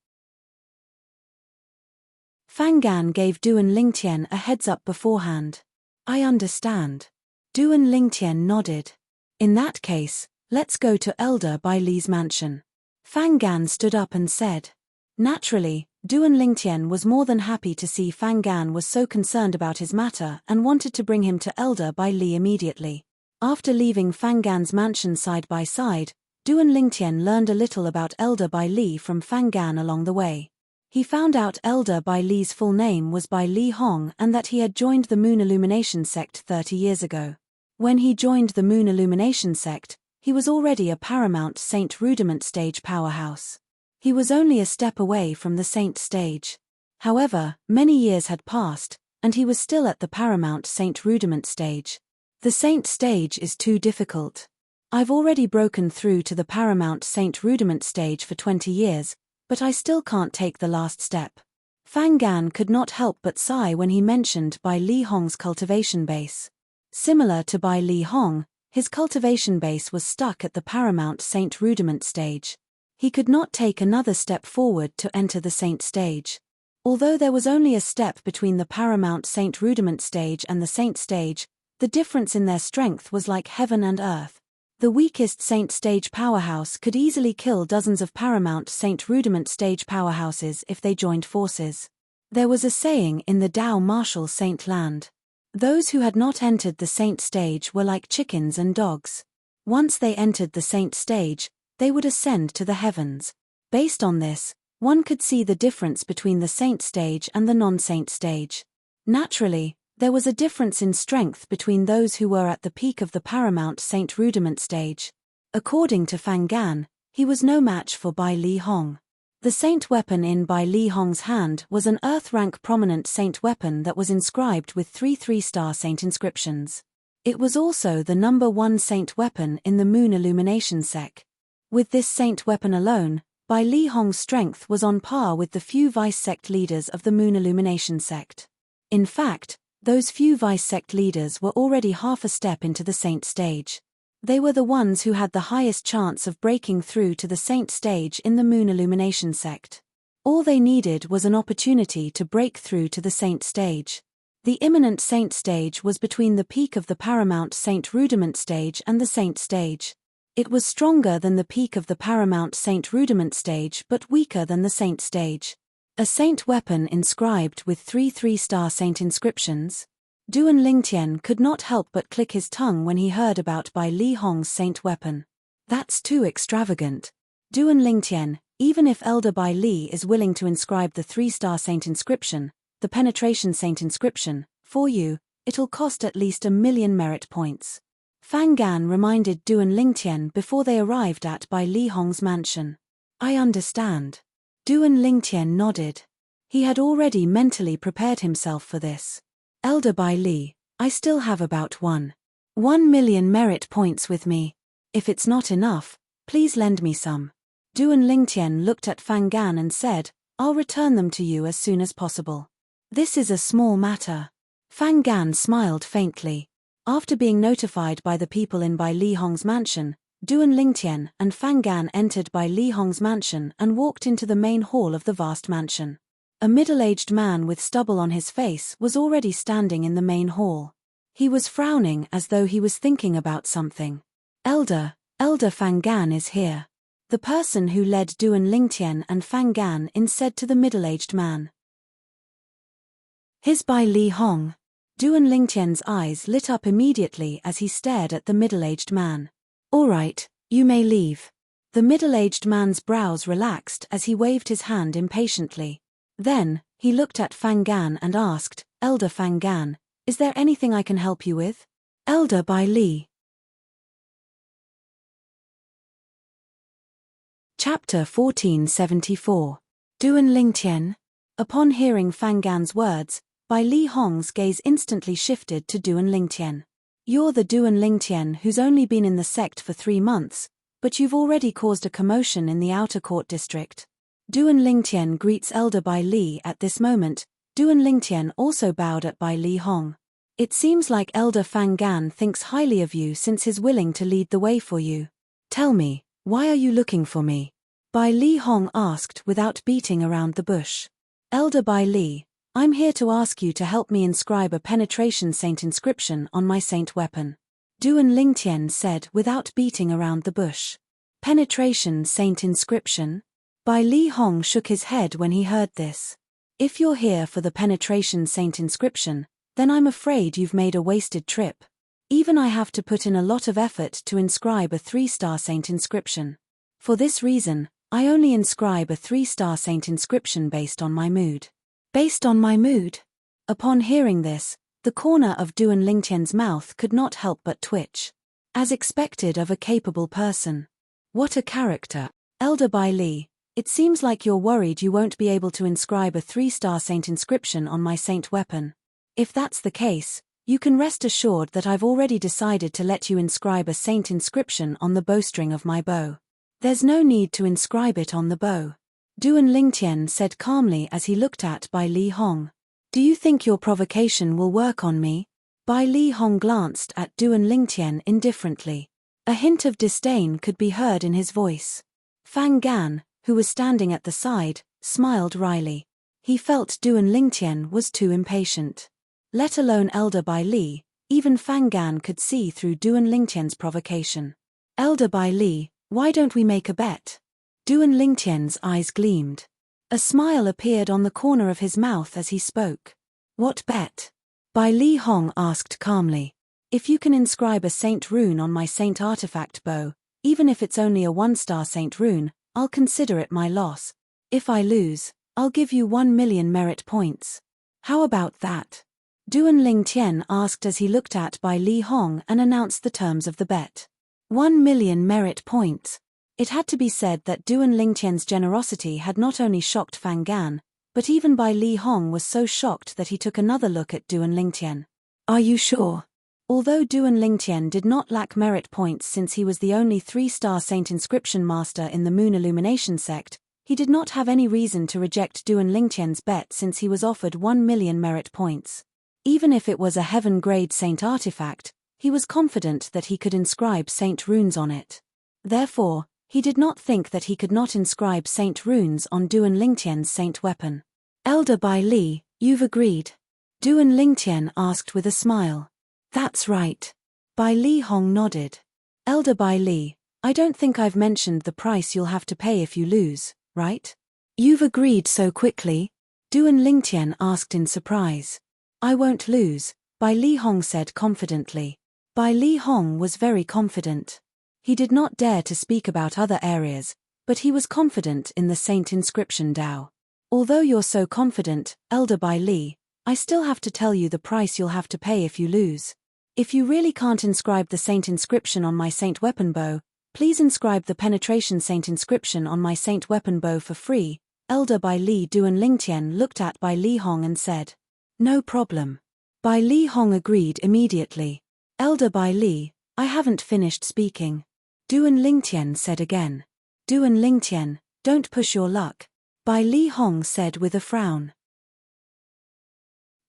Fang Gan gave Duan Lingtian a heads-up beforehand. I understand. Duan Lingtian nodded. In that case, let's go to Elder Bai Li's mansion. Fang Gan stood up and said. Naturally, Duan Lingtian was more than happy to see Fang Gan was so concerned about his matter and wanted to bring him to Elder Bai Li immediately. After leaving Fang Gan's mansion side by side, Duan Lingtian learned a little about Elder Bai Li from Fang Gan along the way. He found out Elder Bai Li's full name was Bai Li Hong and that he had joined the Moon Illumination sect 30 years ago. When he joined the Moon Illumination sect, he was already a paramount Saint Rudiment stage powerhouse. He was only a step away from the Saint stage. However, many years had passed, and he was still at the paramount Saint Rudiment stage. The Saint stage is too difficult. I've already broken through to the paramount Saint Rudiment stage for 20 years, but I still can't take the last step. Fang Gan could not help but sigh when he mentioned Bai Li Hong's cultivation base. Similar to Bai Li Hong, his cultivation base was stuck at the paramount saint rudiment stage. He could not take another step forward to enter the saint stage. Although there was only a step between the paramount saint rudiment stage and the saint stage, the difference in their strength was like heaven and earth. The weakest saint stage powerhouse could easily kill dozens of paramount saint rudiment stage powerhouses if they joined forces. There was a saying in the Tao martial saint land. Those who had not entered the saint stage were like chickens and dogs. Once they entered the saint stage, they would ascend to the heavens. Based on this, one could see the difference between the saint stage and the non-saint stage. Naturally, there was a difference in strength between those who were at the peak of the paramount saint rudiment stage. According to Fang Gan, he was no match for Bai Li Hong. The saint weapon in Bai Li Hong's hand was an earth-rank prominent saint weapon that was inscribed with 3 3-star saint inscriptions. It was also the number 1 saint weapon in the Moon Illumination sect. With this saint weapon alone, Bai Li Hong's strength was on par with the few vice sect leaders of the Moon Illumination sect. In fact, those few vice sect leaders were already half a step into the saint stage. They were the ones who had the highest chance of breaking through to the saint stage in the Moon Illumination sect. All they needed was an opportunity to break through to the saint stage. The imminent saint stage was between the peak of the paramount saint rudiment stage and the saint stage. It was stronger than the peak of the paramount saint rudiment stage but weaker than the saint stage. A saint weapon inscribed with 3 3-star saint inscriptions. Duan Lingtian could not help but click his tongue when he heard about Bai Li Hong's saint weapon. That's too extravagant. Duan Lingtian, even if Elder Bai Li is willing to inscribe the 3-star saint inscription, the penetration saint inscription, for you, it'll cost at least 1,000,000 merit points. Fang Gan reminded Duan Lingtian before they arrived at Bai Li Hong's mansion. I understand. Duan Lingtian nodded. He had already mentally prepared himself for this. Elder Bai Li, I still have about 1,000,000 merit points with me. If it's not enough, please lend me some. Duan Lingtian looked at Fang Gan and said, I'll return them to you as soon as possible. This is a small matter. Fang Gan smiled faintly. After being notified by the people in Bai Li Hong's mansion, Duan Lingtian and Fang Gan entered Bai Li Hong's mansion and walked into the main hall of the vast mansion. A middle-aged man with stubble on his face was already standing in the main hall. He was frowning as though he was thinking about something. Elder Fang Gan is here. The person who led Duan Lingtian and Fang Gan in said to the middle-aged man. His Bai Li Hong. Duan Lingtian's eyes lit up immediately as he stared at the middle-aged man. All right, you may leave. The middle-aged man's brows relaxed as he waved his hand impatiently. Then, he looked at Fang Gan and asked, Elder Fang Gan, is there anything I can help you with? Elder Bai Li. Chapter 1474. Duan Lingtian. Upon hearing Fang Gan's words, Bai Li Hong's gaze instantly shifted to Duan Lingtian. You're the Duan Lingtian who's only been in the sect for 3 months, but you've already caused a commotion in the outer court district. Duan Lingtian greets Elder Bai Li at this moment. Duan Lingtian also bowed at Bai Li Hong. It seems like Elder Fang Gan thinks highly of you since he's willing to lead the way for you. Tell me, why are you looking for me? Bai Li Hong asked without beating around the bush. Elder Bai Li, I'm here to ask you to help me inscribe a penetration saint inscription on my saint weapon. Duan Lingtian said without beating around the bush. Penetration saint inscription? Bai Li Hong shook his head when he heard this. If you're here for the penetration saint inscription, then I'm afraid you've made a wasted trip. Even I have to put in a lot of effort to inscribe a 3-star saint inscription. For this reason, I only inscribe a 3-star saint inscription based on my mood. Based on my mood? Upon hearing this, the corner of Duan Lingtian's mouth could not help but twitch. As expected of a capable person. What a character. Elder Bai Li, it seems like you're worried you won't be able to inscribe a 3-star saint inscription on my saint weapon. If that's the case, you can rest assured that I've already decided to let you inscribe a saint inscription on the bowstring of my bow. There's no need to inscribe it on the bow. Duan Lingtian said calmly as he looked at Bai Li Hong. Do you think your provocation will work on me? Bai Li Hong glanced at Duan Lingtian indifferently. A hint of disdain could be heard in his voice. Fang Gan, who was standing at the side, smiled wryly. He felt Duan Lingtian was too impatient. Let alone Elder Bai Li, even Fang Gan could see through Duan Lingtian's provocation. Elder Bai Li, why don't we make a bet? Duan Lingtian's eyes gleamed. A smile appeared on the corner of his mouth as he spoke. What bet? Bai Li Hong asked calmly. If you can inscribe a saint rune on my saint artifact bow, even if it's only a 1-star saint rune, I'll consider it my loss. If I lose, I'll give you 1 million merit points. How about that? Duan Lingtian asked as he looked at Bai Li Hong and announced the terms of the bet. 1 million merit points. It had to be said that Duan Lingtian's generosity had not only shocked Fang Gan, but even Bai Li Hong was so shocked that he took another look at Duan Lingtian. Are you sure? Although Duan Lingtian did not lack merit points since he was the only 3-star saint inscription master in the Moon Illumination sect, he did not have any reason to reject Duan Lingtian's bet since he was offered 1 million merit points. Even if it was a heaven-grade saint artifact, he was confident that he could inscribe saint runes on it. Therefore, he did not think that he could not inscribe saint runes on Duan Lingtian's saint weapon. Elder Bai Li, you've agreed? Duan Lingtian asked with a smile. That's right. Bai Li Hong nodded. Elder Bai Li, I don't think I've mentioned the price you'll have to pay if you lose, right? You've agreed so quickly? Duan Lingtian asked in surprise. I won't lose, Bai Li Hong said confidently. Bai Li Hong was very confident. He did not dare to speak about other areas, but he was confident in the Saint Inscription Dao. Although you're so confident, Elder Bai Li, I still have to tell you the price you'll have to pay if you lose. If you really can't inscribe the Saint Inscription on my Saint Weapon Bow, please inscribe the Penetration Saint Inscription on my Saint Weapon Bow for free. Elder Bai Li Duan Lingtian looked at Bai Li Hong and said. No problem. Bai Li Hong agreed immediately. Elder Bai Li, I haven't finished speaking. Duan Lingtian said again. Duan Lingtian, don't push your luck. Bai Li Hong said with a frown.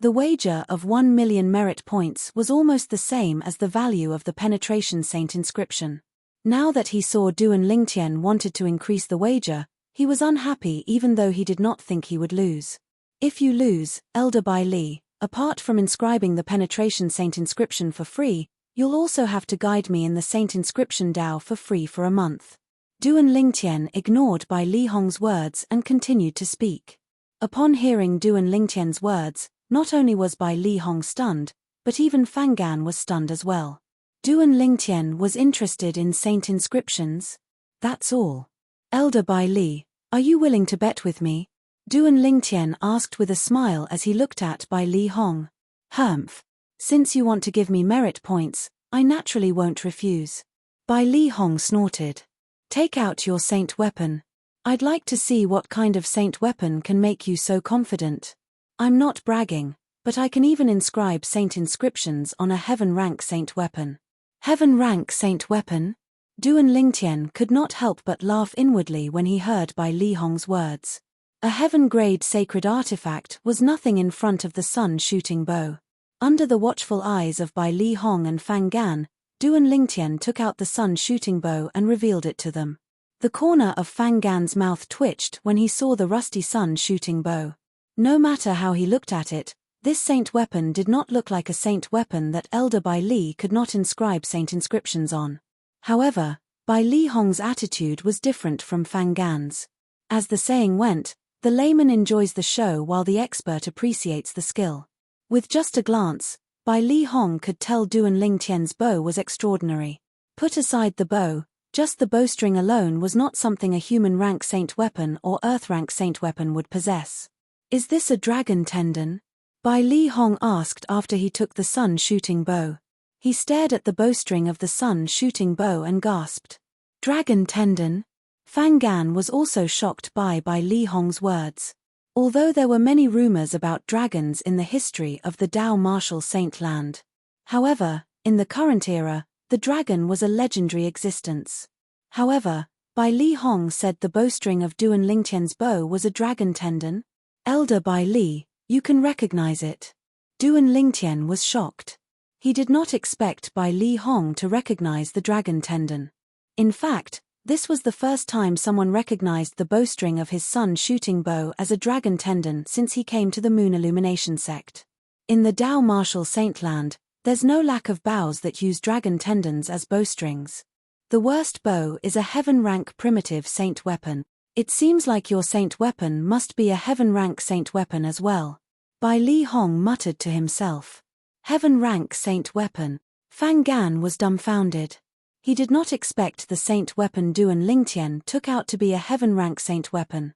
The wager of 1 million merit points was almost the same as the value of the Penetration Saint Inscription. Now that he saw Duan Lingtian wanted to increase the wager, he was unhappy even though he did not think he would lose. If you lose, Elder Bai Li, apart from inscribing the Penetration Saint Inscription for free, you'll also have to guide me in the Saint Inscription Dao for free for a month. Duan Lingtian ignored Bai Li Hong's words and continued to speak. Upon hearing Duan Lingtian's words, not only was Bai Li Hong stunned, but even Fang Gan was stunned as well. Duan Lingtian was interested in saint inscriptions? That's all. Elder Bai Li, are you willing to bet with me? Duan Lingtian asked with a smile as he looked at Bai Li Hong. Humph. Since you want to give me merit points, I naturally won't refuse. Bai Li Hong snorted. Take out your saint weapon. I'd like to see what kind of saint weapon can make you so confident. I'm not bragging, but I can even inscribe saint inscriptions on a heaven-rank saint weapon. Heaven-rank saint weapon? Duan Lingtian could not help but laugh inwardly when he heard Bai Li Hong's words. A heaven-grade sacred artifact was nothing in front of the sun-shooting bow. Under the watchful eyes of Bai Li Hong and Fang Gan, Duan Lingtian took out the sun-shooting bow and revealed it to them. The corner of Fang Gan's mouth twitched when he saw the rusty sun-shooting bow. No matter how he looked at it, this saint weapon did not look like a saint weapon that Elder Bai Li could not inscribe saint inscriptions on. However, Bai Li Hong's attitude was different from Fang Gan's. As the saying went, the layman enjoys the show while the expert appreciates the skill. With just a glance, Bai Li Hong could tell Duan Lingtian's bow was extraordinary. Put aside the bow, just the bowstring alone was not something a human-rank saint weapon or earth-rank saint weapon would possess. Is this a dragon tendon? Bai Li Hong asked after he took the sun-shooting bow. He stared at the bowstring of the sun-shooting bow and gasped. Dragon tendon? Fang Gan was also shocked by Bai Li Hong's words. Although there were many rumors about dragons in the history of the Dao Martial Saint Land. However, in the current era, the dragon was a legendary existence. However, Bai Li Hong said the bowstring of Duan Lingtian's bow was a dragon tendon. Elder Bai Li, you can recognize it. Duan Lingtian was shocked. He did not expect Bai Li Hong to recognize the dragon tendon. In fact, this was the first time someone recognized the bowstring of his son's shooting bow as a dragon tendon since he came to the Moon Illumination sect. In the Dao Martial Saint land, there's no lack of bows that use dragon tendons as bowstrings. The worst bow is a heaven-rank primitive saint weapon. It seems like your saint weapon must be a heaven-rank saint weapon as well. Bai Li Hong muttered to himself. Heaven-rank saint weapon. Fang Gan was dumbfounded. He did not expect the saint weapon Duan Lingtian took out to be a heaven-rank saint weapon.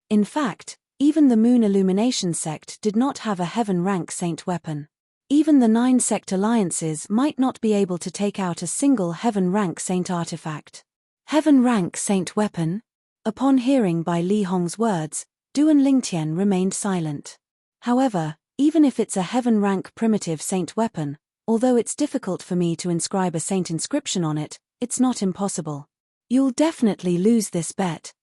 In fact, even the Moon Illumination sect did not have a heaven-rank saint weapon. Even the 9 sect alliances might not be able to take out a single heaven-rank saint artifact. Heaven-rank saint weapon? Upon hearing Bai Li Hong's words, Duan Lingtian remained silent. However, even if it's a heaven-rank primitive saint weapon, although it's difficult for me to inscribe a saint inscription on it, it's not impossible. You'll definitely lose this bet.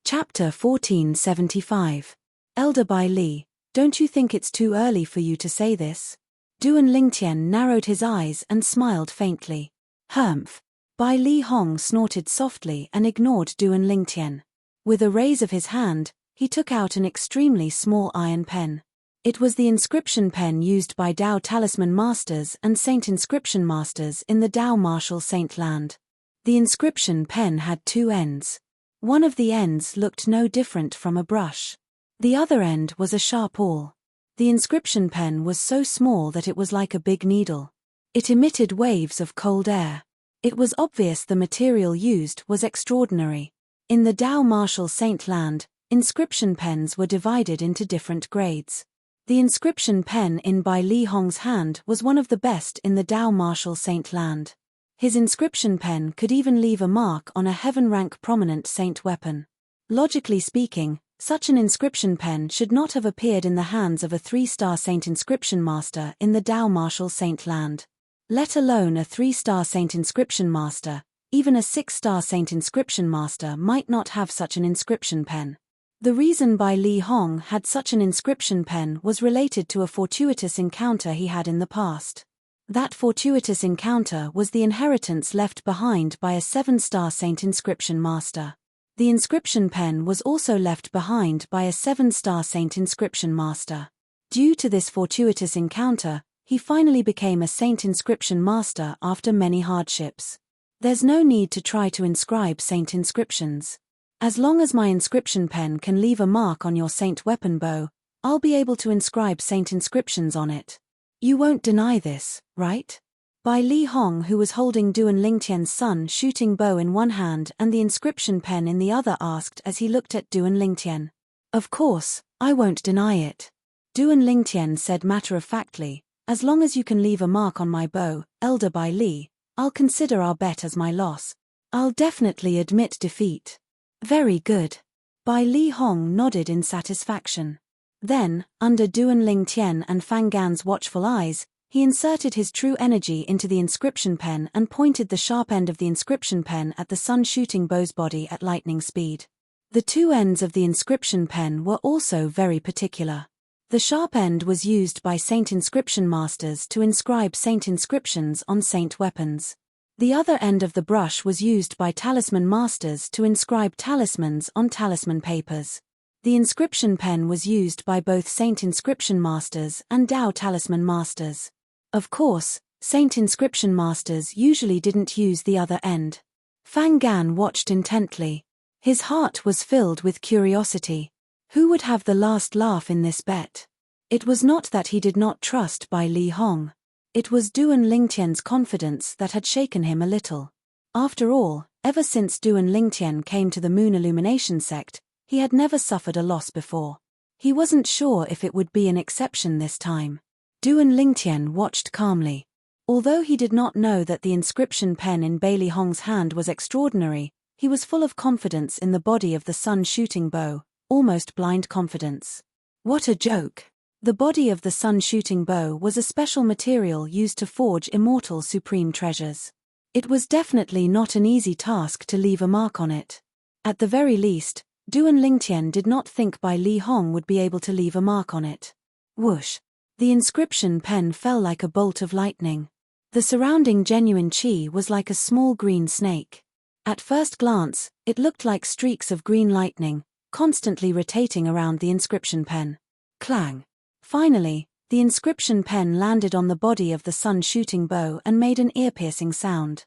Chapter 1475. Elder Bai Li, don't you think it's too early for you to say this? Duan Lingtian narrowed his eyes and smiled faintly. Humph. Bai Li Hong snorted softly and ignored Duan Lingtian. With a raise of his hand, he took out an extremely small iron pen. It was the inscription pen used by Dao Talisman Masters and Saint Inscription Masters in the Dao Martial Saint land. The inscription pen had 2 ends. One of the ends looked no different from a brush. The other end was a sharp awl. The inscription pen was so small that it was like a big needle. It emitted waves of cold air. It was obvious the material used was extraordinary. In the Dao Martial Saint land, inscription pens were divided into different grades. The inscription pen in Bai Li Hong's hand was one of the best in the Dao Martial Saint land. His inscription pen could even leave a mark on a heaven-rank prominent saint weapon. Logically speaking, such an inscription pen should not have appeared in the hands of a 3-star saint inscription master in the Dao Martial Saint land. Let alone a 3-star saint inscription master, even a 6-star saint inscription master might not have such an inscription pen. The reason Bai Li Hong had such an inscription pen was related to a fortuitous encounter he had in the past. That fortuitous encounter was the inheritance left behind by a 7-star saint inscription master. The inscription pen was also left behind by a 7-star saint inscription master. Due to this fortuitous encounter, he finally became a saint inscription master after many hardships. There's no need to try to inscribe saint inscriptions. As long as my inscription pen can leave a mark on your saint weapon bow, I'll be able to inscribe saint inscriptions on it. You won't deny this, right? Bai Li Hong, who was holding Duan Lingtian's son's shooting bow in one hand and the inscription pen in the other, asked as he looked at Duan Lingtian. Of course, I won't deny it. Duan Lingtian said matter-of-factly, as long as you can leave a mark on my bow, Elder Bai Li, I'll consider our bet as my loss. I'll definitely admit defeat. Very good. Bai Li Hong nodded in satisfaction. Then, under Duan Lingtian and Fang Gan's watchful eyes, he inserted his true energy into the inscription pen and pointed the sharp end of the inscription pen at the sun shooting bow's body at lightning speed. The 2 ends of the inscription pen were also very particular. The sharp end was used by saint inscription masters to inscribe saint inscriptions on saint weapons. The other end of the brush was used by talisman masters to inscribe talismans on talisman papers. The inscription pen was used by both saint inscription masters and Dao talisman masters. Of course, saint inscription masters usually didn't use the other end. Fang Gan watched intently. His heart was filled with curiosity. Who would have the last laugh in this bet? It was not that he did not trust Bai Li Hong. It was Duan Lingtian's confidence that had shaken him a little. After all, ever since Duan Lingtian came to the Moon Illumination sect, he had never suffered a loss before. He wasn't sure if it would be an exception this time. Duan Lingtian watched calmly. Although he did not know that the inscription pen in Bai Li Hong's hand was extraordinary, he was full of confidence in the body of the sun shooting bow, almost blind confidence. What a joke! The body of the sun-shooting bow was a special material used to forge immortal supreme treasures. It was definitely not an easy task to leave a mark on it. At the very least, Duan Lingtian did not think Bai Li Hong would be able to leave a mark on it. Whoosh! The inscription pen fell like a bolt of lightning. The surrounding genuine qi was like a small green snake. At first glance, it looked like streaks of green lightning, constantly rotating around the inscription pen. Clang! Finally, the inscription pen landed on the body of the sun-shooting bow and made an ear-piercing sound.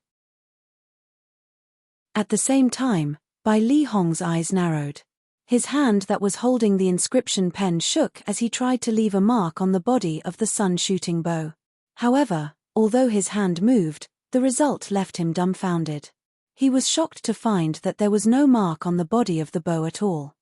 At the same time, Bai Li Hong's eyes narrowed. His hand that was holding the inscription pen shook as he tried to leave a mark on the body of the sun-shooting bow. However, although his hand moved, the result left him dumbfounded. He was shocked to find that there was no mark on the body of the bow at all.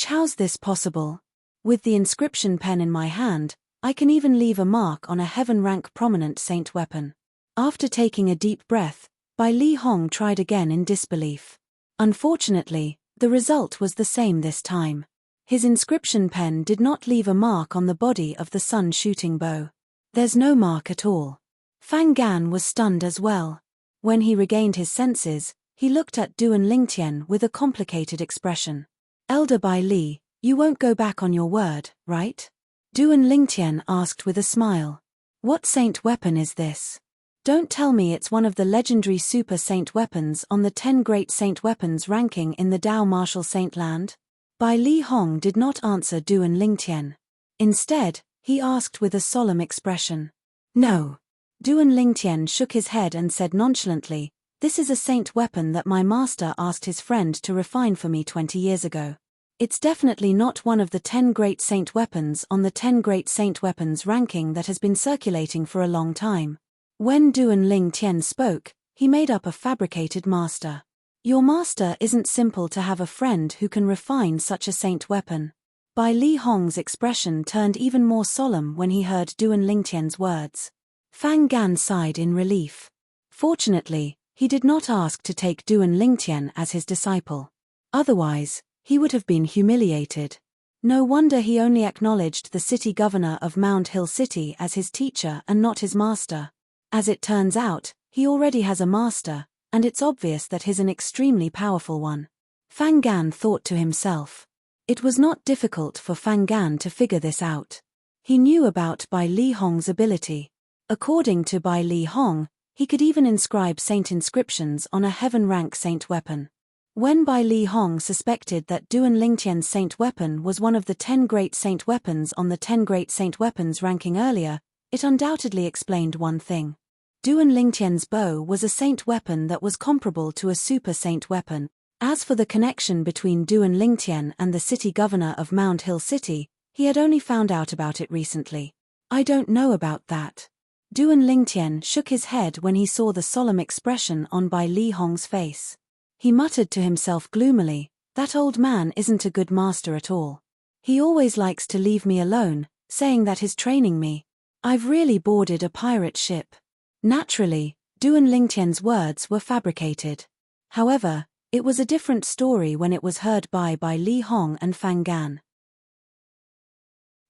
How's this possible? With the inscription pen in my hand, I can even leave a mark on a heaven-rank prominent saint weapon. After taking a deep breath, Bai Li Hong tried again in disbelief. Unfortunately, the result was the same this time. His inscription pen did not leave a mark on the body of the sun-shooting bow. There's no mark at all. Fang Gan was stunned as well. When he regained his senses, he looked at Duan Lingtian with a complicated expression. Elder Bai Li, you won't go back on your word, right? Duan Lingtian asked with a smile. What saint weapon is this? Don't tell me it's one of the legendary super saint weapons on the 10 great saint weapons ranking in the Dao Martial Saint Land? Bai Li Hong did not answer Duan Lingtian. Instead, he asked with a solemn expression. No. Duan Lingtian shook his head and said nonchalantly, this is a saint weapon that my master asked his friend to refine for me 20 years ago. It's definitely not one of the 10 great saint weapons on the 10 great saint weapons ranking that has been circulating for a long time. When Duan Lingtian spoke, he made up a fabricated master. Your master isn't simple to have a friend who can refine such a saint weapon. Bai Li Hong's expression turned even more solemn when he heard Duan Lingtian's words. Fang Gan sighed in relief. Fortunately, he did not ask to take Duan Lingtian as his disciple. Otherwise, he would have been humiliated. No wonder he only acknowledged the city governor of Mount Hill City as his teacher and not his master. As it turns out, he already has a master, and it's obvious that he's an extremely powerful one. Fang Gan thought to himself. It was not difficult for Fang Gan to figure this out. He knew about Bai Li Hong's ability. According to Bai Li Hong, he could even inscribe saint inscriptions on a heaven-rank saint weapon. When Bai Li Hong suspected that Duan Lingtian's saint weapon was one of the 10 great saint weapons on the 10 great saint weapons ranking earlier, it undoubtedly explained one thing. Duan Lingtian's bow was a saint weapon that was comparable to a super saint weapon. As for the connection between Duan Lingtian and the city governor of Mount Hill City, he had only found out about it recently. I don't know about that. Duan Lingtian shook his head when he saw the solemn expression on Bai Li Hong's face. He muttered to himself gloomily, that old man isn't a good master at all. He always likes to leave me alone, saying that he's training me. I've really boarded a pirate ship. Naturally, Duan Lingtian's words were fabricated. However, it was a different story when it was heard by Bai Li Hong and Fang Gan.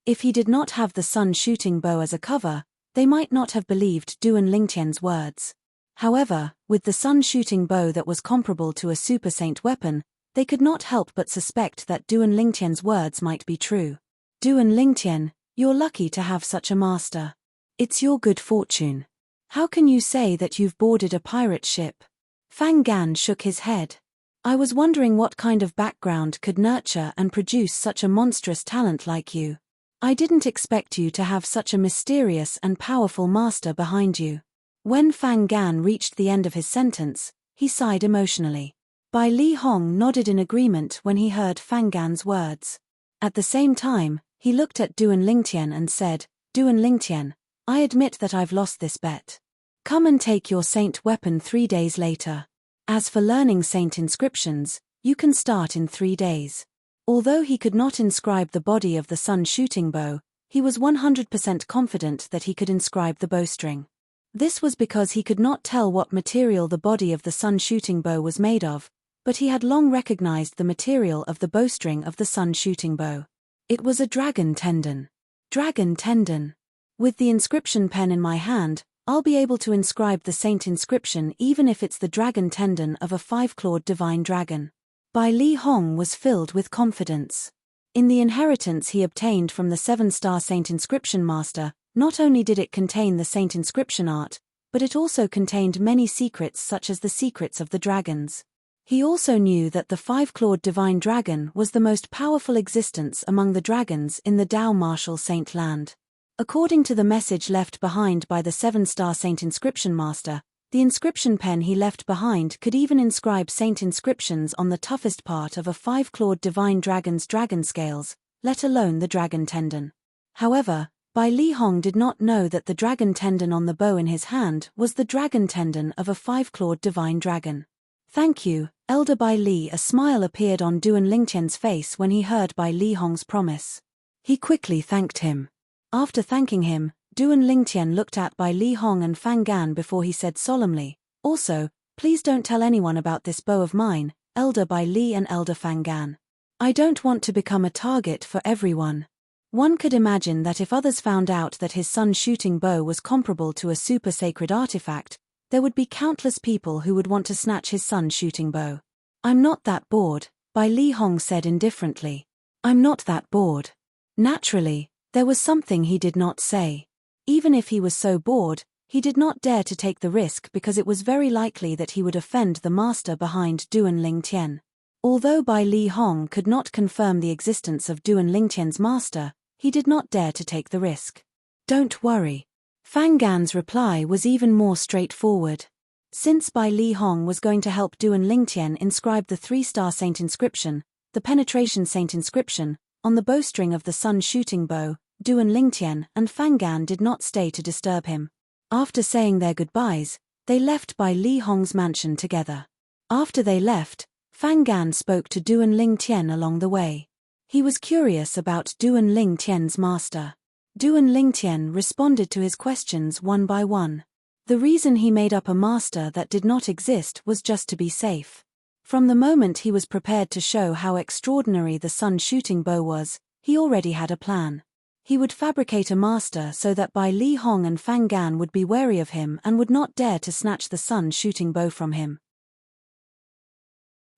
If he did not have the sun-shooting bow as a cover, they might not have believed Duan Lingtian's words. However, with the sun-shooting bow that was comparable to a super saint weapon, they could not help but suspect that Duan Lingtian's words might be true. Duan Lingtian, you're lucky to have such a master. It's your good fortune. How can you say that you've boarded a pirate ship? Fang Gan shook his head. I was wondering what kind of background could nurture and produce such a monstrous talent like you. I didn't expect you to have such a mysterious and powerful master behind you. When Fang Gan reached the end of his sentence, he sighed emotionally. Bai Li Hong nodded in agreement when he heard Fang Gan's words. At the same time, he looked at Duan Lingtian and said, Duan Lingtian, I admit that I've lost this bet. Come and take your saint weapon 3 days later. As for learning saint inscriptions, you can start in 3 days. Although he could not inscribe the body of the sun-shooting bow, he was 100% confident that he could inscribe the bowstring. This was because he could not tell what material the body of the sun-shooting bow was made of, but he had long recognized the material of the bowstring of the sun-shooting bow. It was a dragon tendon. Dragon Tendon. With the inscription pen in my hand, I'll be able to inscribe the saint inscription even if it's the dragon tendon of a 5-clawed divine dragon. Bai Li Hong was filled with confidence. In the inheritance he obtained from the 7-star saint inscription master, not only did it contain the saint inscription art, but it also contained many secrets such as the secrets of the dragons. He also knew that the 5-clawed divine dragon was the most powerful existence among the dragons in the Dao martial saint land. According to the message left behind by the 7-star saint inscription master, the inscription pen he left behind could even inscribe saint inscriptions on the toughest part of a 5-clawed divine dragon's dragon scales, let alone the dragon tendon. However, Bai Li Hong did not know that the dragon tendon on the bow in his hand was the dragon tendon of a 5-clawed divine dragon. Thank you, Elder Bai Li. A smile appeared on Duan Lingtian's face when he heard Bai Li Hong's promise. He quickly thanked him. After thanking him, Duan Lingtian looked at Bai Li Hong and Fang Gan before he said solemnly, "Also, please don't tell anyone about this bow of mine, Elder Bai Li and Elder Fang Gan. I don't want to become a target for everyone." One could imagine that if others found out that his son's shooting bow was comparable to a super sacred artifact, there would be countless people who would want to snatch his son's shooting bow. "I'm not that bored," Bai Li Hong said indifferently. "I'm not that bored." Naturally, there was something he did not say. Even if he was so bored, he did not dare to take the risk because it was very likely that he would offend the master behind Duan Lingtian. Although Bai Li Hong could not confirm the existence of Duan Lingtian's master, he did not dare to take the risk. "Don't worry." Fang Gan's reply was even more straightforward. Since Bai Li Hong was going to help Duan Lingtian inscribe the 3-star saint inscription, the penetration saint inscription, on the bowstring of the sun's shooting bow, Duan Lingtian and Fang Gan did not stay to disturb him. After saying their goodbyes, they left Bai Li Hong's mansion together. After they left, Fang Gan spoke to Duan Lingtian along the way. He was curious about Duan Lingtian's master. Duan Lingtian responded to his questions one by one. The reason he made up a master that did not exist was just to be safe. From the moment he was prepared to show how extraordinary the sun's shooting bow was, he already had a plan. He would fabricate a master so that Bai Li Hong and Fang Gan would be wary of him and would not dare to snatch the sun's shooting bow from him.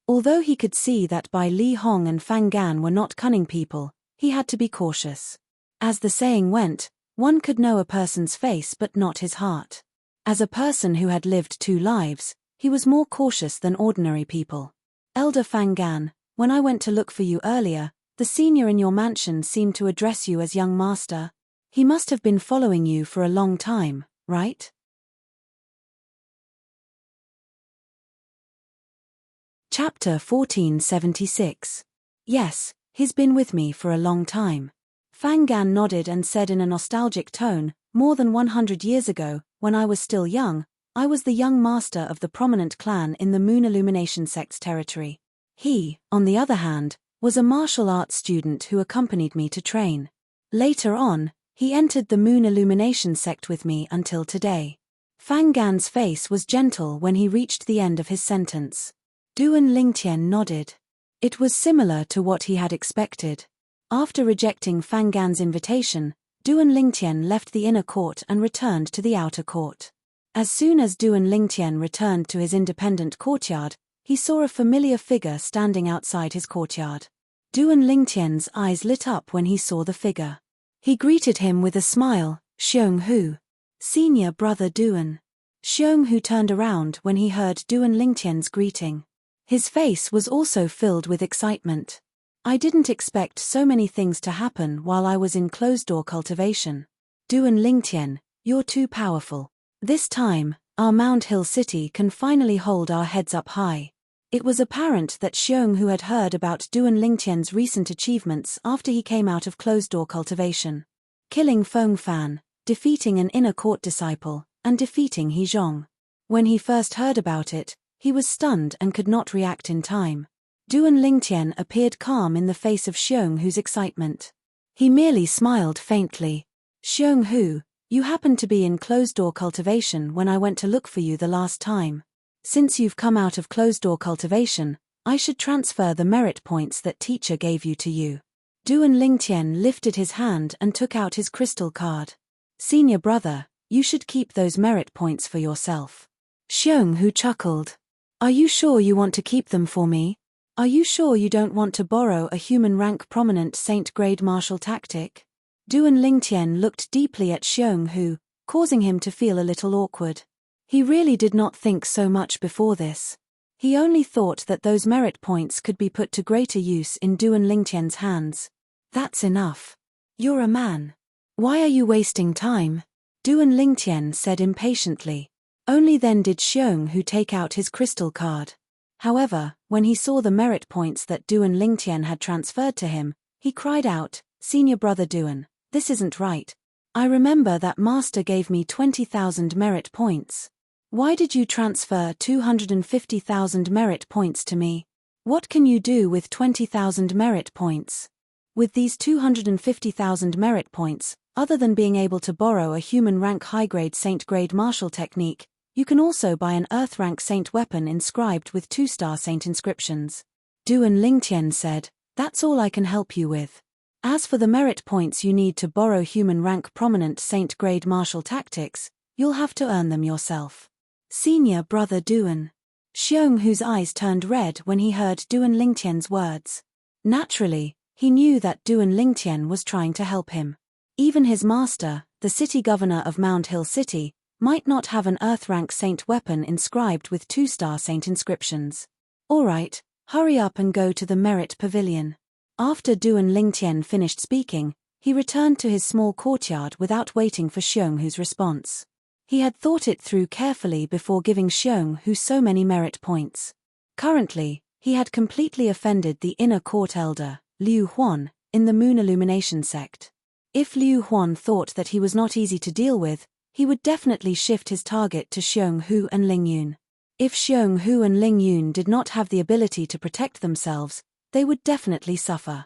Although he could see that Bai Li Hong and Fang Gan were not cunning people, he had to be cautious. As the saying went, one could know a person's face but not his heart. As a person who had lived 2 lives, he was more cautious than ordinary people. "Elder Fang Gan, when I went to look for you earlier, the senior in your mansion seemed to address you as young master. He must have been following you for a long time, right?" Chapter 1476. "Yes, he's been with me for a long time." Fang Gan nodded and said in a nostalgic tone, "More than 100 years ago, when I was still young, I was the young master of the prominent clan in the Moon Illumination sect's territory. He, on the other hand, was a martial arts student who accompanied me to train. Later on, he entered the Moon Illumination sect with me until today." Fang Gan's face was gentle when he reached the end of his sentence. Duan Lingtian nodded. It was similar to what he had expected. After rejecting Fang Gan's invitation, Duan Lingtian left the inner court and returned to the outer court. As soon as Duan Lingtian returned to his independent courtyard, he saw a familiar figure standing outside his courtyard. Duan Lingtian's eyes lit up when he saw the figure. He greeted him with a smile, "Xiong Hu." "Senior brother Duan." Xiong Hu turned around when he heard Duan Lingtian's greeting. His face was also filled with excitement. "I didn't expect so many things to happen while I was in closed-door cultivation. Duan Lingtian, you're too powerful. This time, our Mound Hill City can finally hold our heads up high." It was apparent that Xiong Hu had heard about Duan Lingtian's recent achievements after he came out of closed-door cultivation. Killing Feng Fan, defeating an inner court disciple, and defeating He Zhong. When he first heard about it, he was stunned and could not react in time. Duan Lingtian appeared calm in the face of Xiong Hu's excitement. He merely smiled faintly. "Xiong Hu, you happened to be in closed-door cultivation when I went to look for you the last time. Since you've come out of closed-door cultivation, I should transfer the merit points that teacher gave you to you." Duan Lingtian lifted his hand and took out his crystal card. Senior brother, you should keep those merit points for yourself. Xiong Hu chuckled. Are you sure you want to keep them for me? Are you sure you don't want to borrow a human rank prominent saint-grade martial tactic? Duan Lingtian looked deeply at Xiong Hu, causing him to feel a little awkward. He really did not think so much before this. He only thought that those merit points could be put to greater use in Duan Lingtian's hands. That's enough. You're a man. Why are you wasting time? Duan Lingtian said impatiently. Only then did Xiong Hu take out his crystal card. However, when he saw the merit points that Duan Lingtian had transferred to him, he cried out, Senior brother Duan, this isn't right. I remember that master gave me 20,000 merit points. Why did you transfer 250,000 merit points to me? What can you do with 20,000 merit points? With these 250,000 merit points, other than being able to borrow a human rank high-grade saint-grade martial technique, you can also buy an earth rank saint weapon inscribed with 2-star saint inscriptions. Duan Lingtian said, that's all I can help you with. As for the merit points you need to borrow human rank prominent saint-grade martial tactics, you'll have to earn them yourself. Senior brother Duan. Xiong Hu's eyes turned red when he heard Duan Lingtian's words. Naturally, he knew that Duan Lingtian was trying to help him. Even his master, the city governor of Mount Hill City, might not have an earth-rank saint weapon inscribed with 2-star saint inscriptions. Alright, hurry up and go to the Merit Pavilion. After Duan Lingtian finished speaking, he returned to his small courtyard without waiting for Xiong Hu's response. He had thought it through carefully before giving Xiong Hu so many merit points. Currently, he had completely offended the inner court elder, Liu Huan, in the Moon Illumination sect. If Liu Huan thought that he was not easy to deal with, he would definitely shift his target to Xiong Hu and Ling Yun. If Xiong Hu and Ling Yun did not have the ability to protect themselves, they would definitely suffer.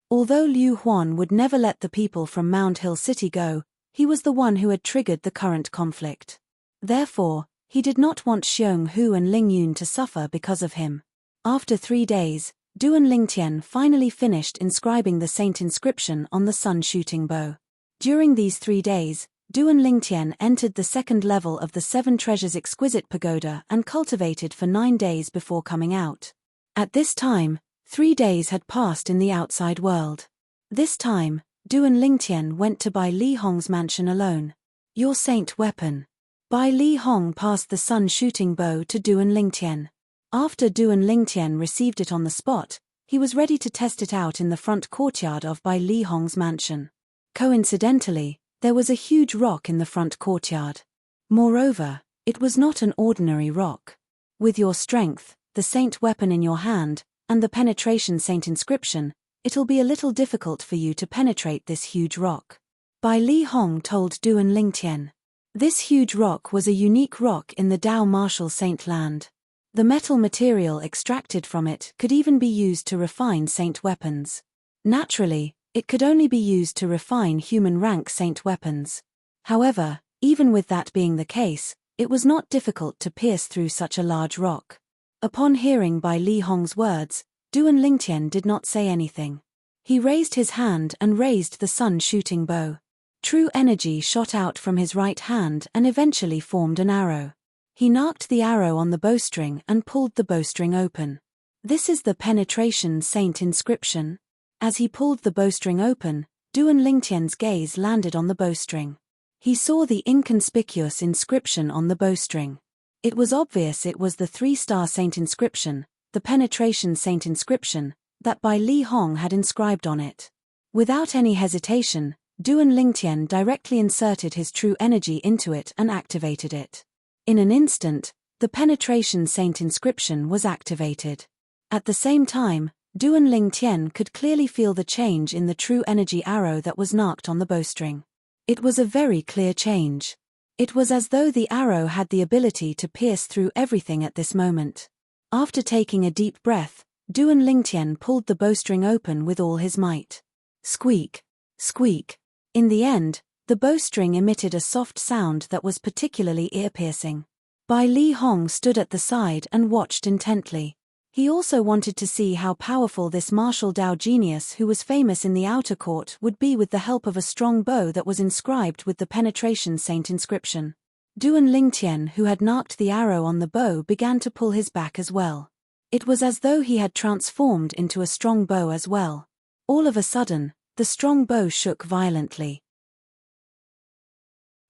Although Liu Huan would never let the people from Mount Hill City go, he was the one who had triggered the current conflict. Therefore, he did not want Xiong Hu and Ling Yun to suffer because of him. After 3 days, Duan Lingtian finally finished inscribing the saint inscription on the sun shooting bow. During these 3 days, Duan Lingtian entered the 2nd level of the 7 Treasures Exquisite Pagoda and cultivated for 9 days before coming out. At this time, 3 days had passed in the outside world. This time, Duan Lingtian went to Bai Li Hong's mansion alone. Your saint weapon. Bai Li Hong passed the sun shooting bow to Duan Lingtian. After Duan Lingtian received it on the spot, he was ready to test it out in the front courtyard of Bai Li Hong's mansion. Coincidentally, there was a huge rock in the front courtyard. Moreover, it was not an ordinary rock. With your strength, the saint weapon in your hand, and the penetration saint inscription, it'll be a little difficult for you to penetrate this huge rock. Bai Li Hong told Duan Lingtian. This huge rock was a unique rock in the Dao Martial Saint land. The metal material extracted from it could even be used to refine saint weapons. Naturally, it could only be used to refine human rank saint weapons. However, even with that being the case, it was not difficult to pierce through such a large rock. Upon hearing Bai Li Hong's words, Duan Lingtian did not say anything. He raised his hand and raised the sun shooting bow. True energy shot out from his right hand and eventually formed an arrow. He knocked the arrow on the bowstring and pulled the bowstring open. This is the penetration saint inscription. As he pulled the bowstring open, Duan Lingtian's gaze landed on the bowstring. He saw the inconspicuous inscription on the bowstring. It was obvious it was the 3-star saint inscription, the penetration saint inscription, that Bai Li Hong had inscribed on it. Without any hesitation, Duan Lingtian directly inserted his true energy into it and activated it. In an instant, the penetration saint inscription was activated. At the same time, Duan Lingtian could clearly feel the change in the true energy arrow that was knocked on the bowstring. It was a very clear change. It was as though the arrow had the ability to pierce through everything at this moment. After taking a deep breath, Duan Lingtian pulled the bowstring open with all his might. Squeak! Squeak! In the end, the bowstring emitted a soft sound that was particularly ear-piercing. Bai Li Hong stood at the side and watched intently. He also wanted to see how powerful this martial Dao genius who was famous in the outer court would be with the help of a strong bow that was inscribed with the penetration saint inscription. Duan Lingtian, who had marked the arrow on the bow, began to pull his back as well. It was as though he had transformed into a strong bow as well. All of a sudden, the strong bow shook violently.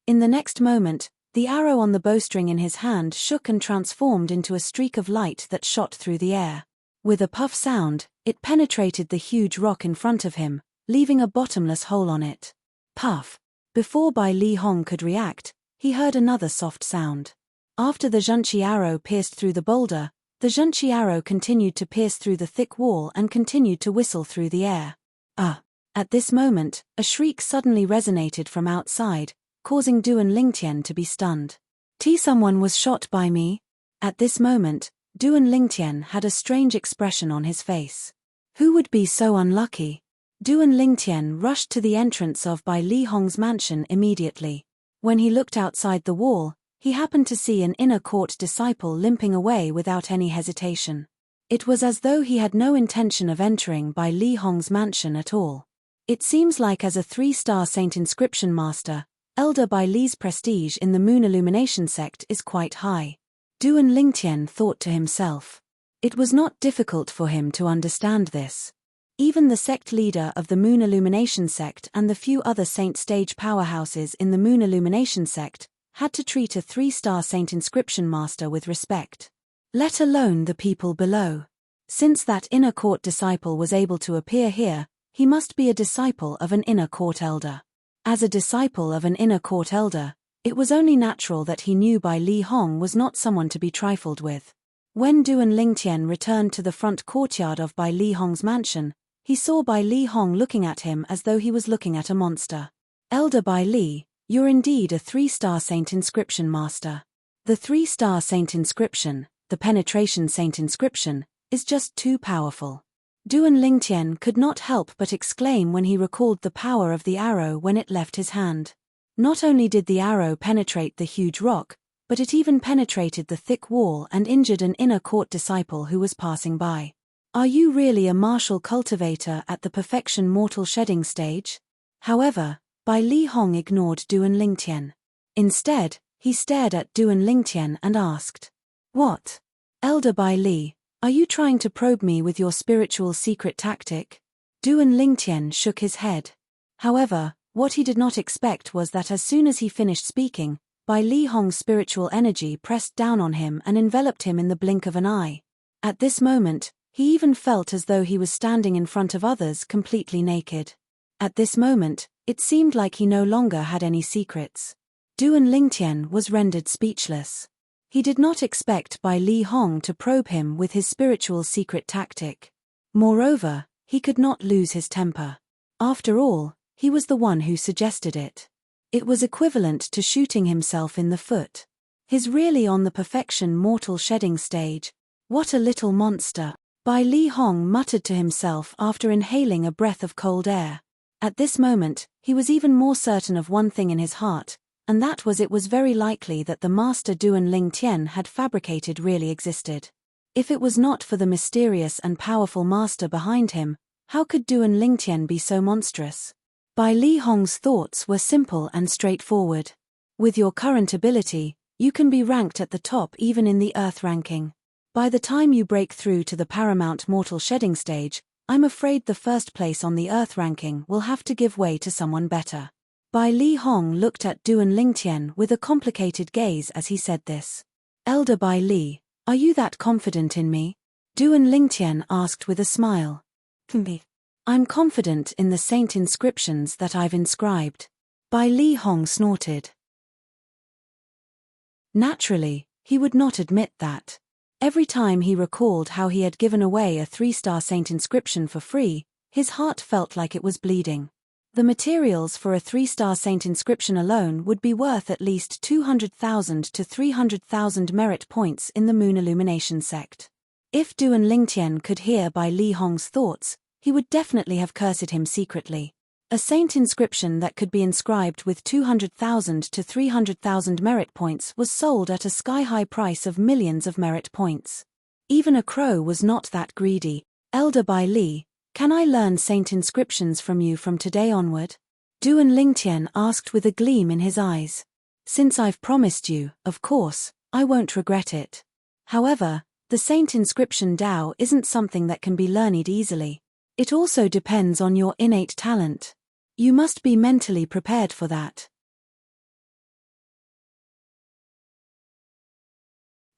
In the next moment, the arrow on the bowstring in his hand shook and transformed into a streak of light that shot through the air. With a puff sound, it penetrated the huge rock in front of him, leaving a bottomless hole on it. Puff! Before Bai Li Hong could react, he heard another soft sound. After the Zhengqi arrow pierced through the boulder, the Zhengqi arrow continued to pierce through the thick wall and continued to whistle through the air. At this moment, a shriek suddenly resonated from outside, causing Duan Lingtian to be stunned. Someone was shot by me? At this moment, Duan Lingtian had a strange expression on his face. Who would be so unlucky? Duan Lingtian rushed to the entrance of Bai Li Hong's mansion immediately. When he looked outside the wall, he happened to see an inner court disciple limping away without any hesitation. It was as though he had no intention of entering Bai Li Hong's mansion at all. It seems like as a 3-star saint inscription master, Elder Bai Li's prestige in the Moon Illumination sect is quite high. Duan Lingtian thought to himself. It was not difficult for him to understand this. Even the sect leader of the Moon Illumination sect and the few other saint stage powerhouses in the Moon Illumination sect had to treat a 3-star saint inscription master with respect. Let alone the people below. Since that inner court disciple was able to appear here, he must be a disciple of an inner court elder. As a disciple of an inner court elder, it was only natural that he knew Bai Li Hong was not someone to be trifled with. When Duan Lingtian returned to the front courtyard of Bai Li Hong's mansion, he saw Bai Li Hong looking at him as though he was looking at a monster. Elder Bai Li, you're indeed a 3-star saint inscription master. The 3-star saint inscription, the penetration saint inscription, is just too powerful. Duan Lingtian could not help but exclaim when he recalled the power of the arrow when it left his hand. Not only did the arrow penetrate the huge rock, but it even penetrated the thick wall and injured an inner court disciple who was passing by. Are you really a martial cultivator at the perfection mortal shedding stage? However, Bai Li Hong ignored Duan Lingtian. Instead, he stared at Duan Lingtian and asked, "What? Elder Bai Li, are you trying to probe me with your spiritual secret tactic?" Duan Lingtian shook his head. However, what he did not expect was that as soon as he finished speaking, Bai Li Hong's spiritual energy pressed down on him and enveloped him in the blink of an eye. At this moment, he even felt as though he was standing in front of others completely naked. At this moment, it seemed like he no longer had any secrets. Duan Lingtian was rendered speechless. He did not expect Bai Li Hong to probe him with his spiritual secret tactic. Moreover, he could not lose his temper. After all, he was the one who suggested it. It was equivalent to shooting himself in the foot. He's really on the perfection mortal shedding stage. What a little monster. Bai Li Hong muttered to himself after inhaling a breath of cold air. At this moment, he was even more certain of one thing in his heart, and that was it was very likely that the master Duan Lingtian had fabricated really existed. If it was not for the mysterious and powerful master behind him, how could Duan Lingtian be so monstrous? Bai Li Hong's thoughts were simple and straightforward. With your current ability, you can be ranked at the top even in the Earth ranking. By the time you break through to the paramount mortal shedding stage, I'm afraid the first place on the Earth ranking will have to give way to someone better. Bai Li Hong looked at Duan Lingtian with a complicated gaze as he said this. Elder Bai Li, are you that confident in me? Duan Lingtian asked with a smile. I'm confident in the saint inscriptions that I've inscribed. Bai Li Hong snorted. Naturally, he would not admit that. Every time he recalled how he had given away a 3-star saint inscription for free, his heart felt like it was bleeding. The materials for a 3-star saint inscription alone would be worth at least 200,000 to 300,000 merit points in the Moon Illumination sect. If Duan Lingtian could hear Bai Li Hong's thoughts, he would definitely have cursed him secretly. A saint inscription that could be inscribed with 200,000 to 300,000 merit points was sold at a sky-high price of millions of merit points. Even a crow was not that greedy. Elder Bai Li, can I learn saint inscriptions from you from today onward? Duan Lingtian asked with a gleam in his eyes. Since I've promised you, of course, I won't regret it. However, the saint inscription Tao isn't something that can be learned easily. It also depends on your innate talent. You must be mentally prepared for that.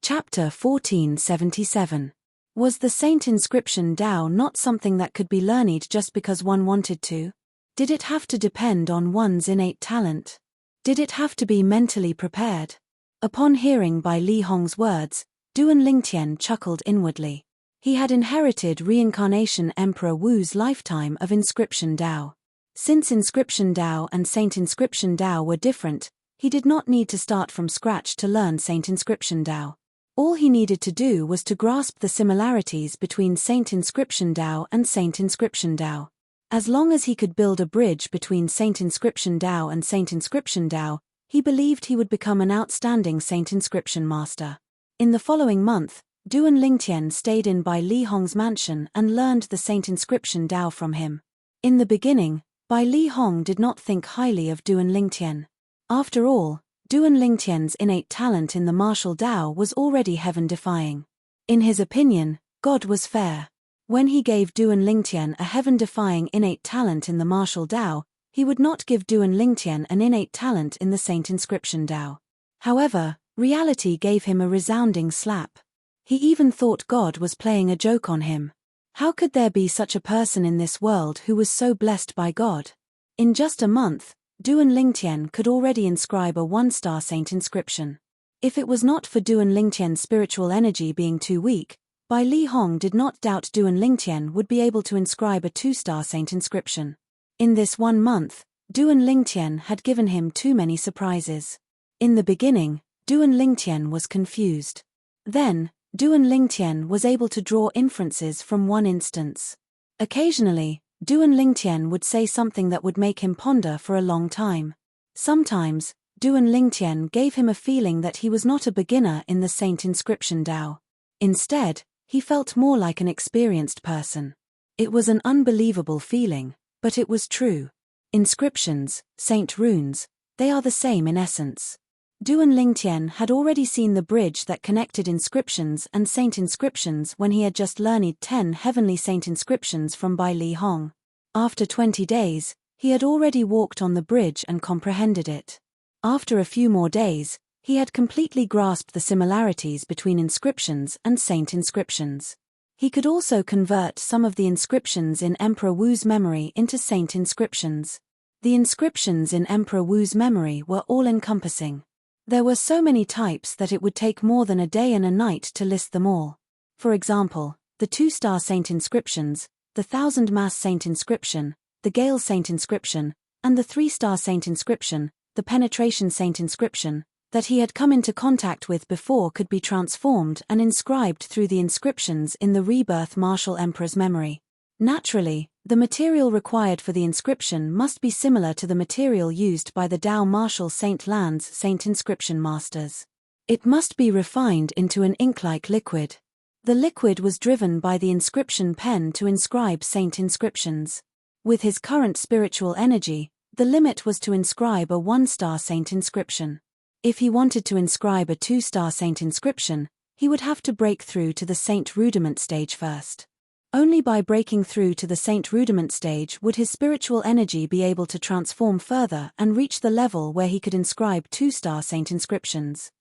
Chapter 1477. Was the saint inscription Tao not something that could be learned just because one wanted to? Did it have to depend on one's innate talent? Did it have to be mentally prepared? Upon hearing Bai Li Hong's words, Duan Lingtian chuckled inwardly. He had inherited Reincarnation Emperor Wu's lifetime of inscription Tao. Since inscription Tao and saint inscription Tao were different, he did not need to start from scratch to learn saint inscription Tao. All he needed to do was to grasp the similarities between saint inscription Tao and saint inscription Tao. As long as he could build a bridge between saint inscription Tao and saint inscription Tao, he believed he would become an outstanding saint inscription master. In the following month, Duan Lingtian stayed in Bai Li Hong's mansion and learned the saint inscription Tao from him. In the beginning, Bai Li Hong did not think highly of Duan Lingtian. After all, Duan Lingtian's innate talent in the martial Tao was already heaven-defying. In his opinion, God was fair. When he gave Duan Lingtian a heaven-defying innate talent in the martial Tao, he would not give Duan Lingtian an innate talent in the saint inscription Tao. However, reality gave him a resounding slap. He even thought God was playing a joke on him. How could there be such a person in this world who was so blessed by God? In just a month, Duan Lingtian could already inscribe a 1-star saint inscription. If it was not for Duan Lingtian's spiritual energy being too weak, Bai Li Hong did not doubt Duan Lingtian would be able to inscribe a 2-star saint inscription. In this 1 month, Duan Lingtian had given him too many surprises. In the beginning, Duan Lingtian was confused. Then, Duan Lingtian was able to draw inferences from one instance. Occasionally, Duan Lingtian would say something that would make him ponder for a long time. Sometimes, Duan Lingtian gave him a feeling that he was not a beginner in the saint inscription Tao. Instead, he felt more like an experienced person. It was an unbelievable feeling, but it was true. Inscriptions, saint runes, they are the same in essence. Duan Lingtian had already seen the bridge that connected inscriptions and saint inscriptions when he had just learned 10 heavenly saint inscriptions from Bai Li Hong. After 20 days, he had already walked on the bridge and comprehended it. After a few more days, he had completely grasped the similarities between inscriptions and saint inscriptions. He could also convert some of the inscriptions in Emperor Wu's memory into saint inscriptions. The inscriptions in Emperor Wu's memory were all-encompassing. There were so many types that it would take more than a day and a night to list them all. For example, the 2-star saint inscriptions, the 1000-mass saint inscription, the Gale saint inscription, and the 3-star saint inscription, the penetration saint inscription, that he had come into contact with before could be transformed and inscribed through the inscriptions in the rebirth martial emperor's memory. Naturally, the material required for the inscription must be similar to the material used by the Tao martial Saint Lan's saint inscription masters. It must be refined into an ink-like liquid. The liquid was driven by the inscription pen to inscribe saint inscriptions. With his current spiritual energy, the limit was to inscribe a 1-star saint inscription. If he wanted to inscribe a 2-star saint inscription, he would have to break through to the saint rudiment stage first. Only by breaking through to the saint rudiment stage would his spiritual energy be able to transform further and reach the level where he could inscribe 2-star saint inscriptions.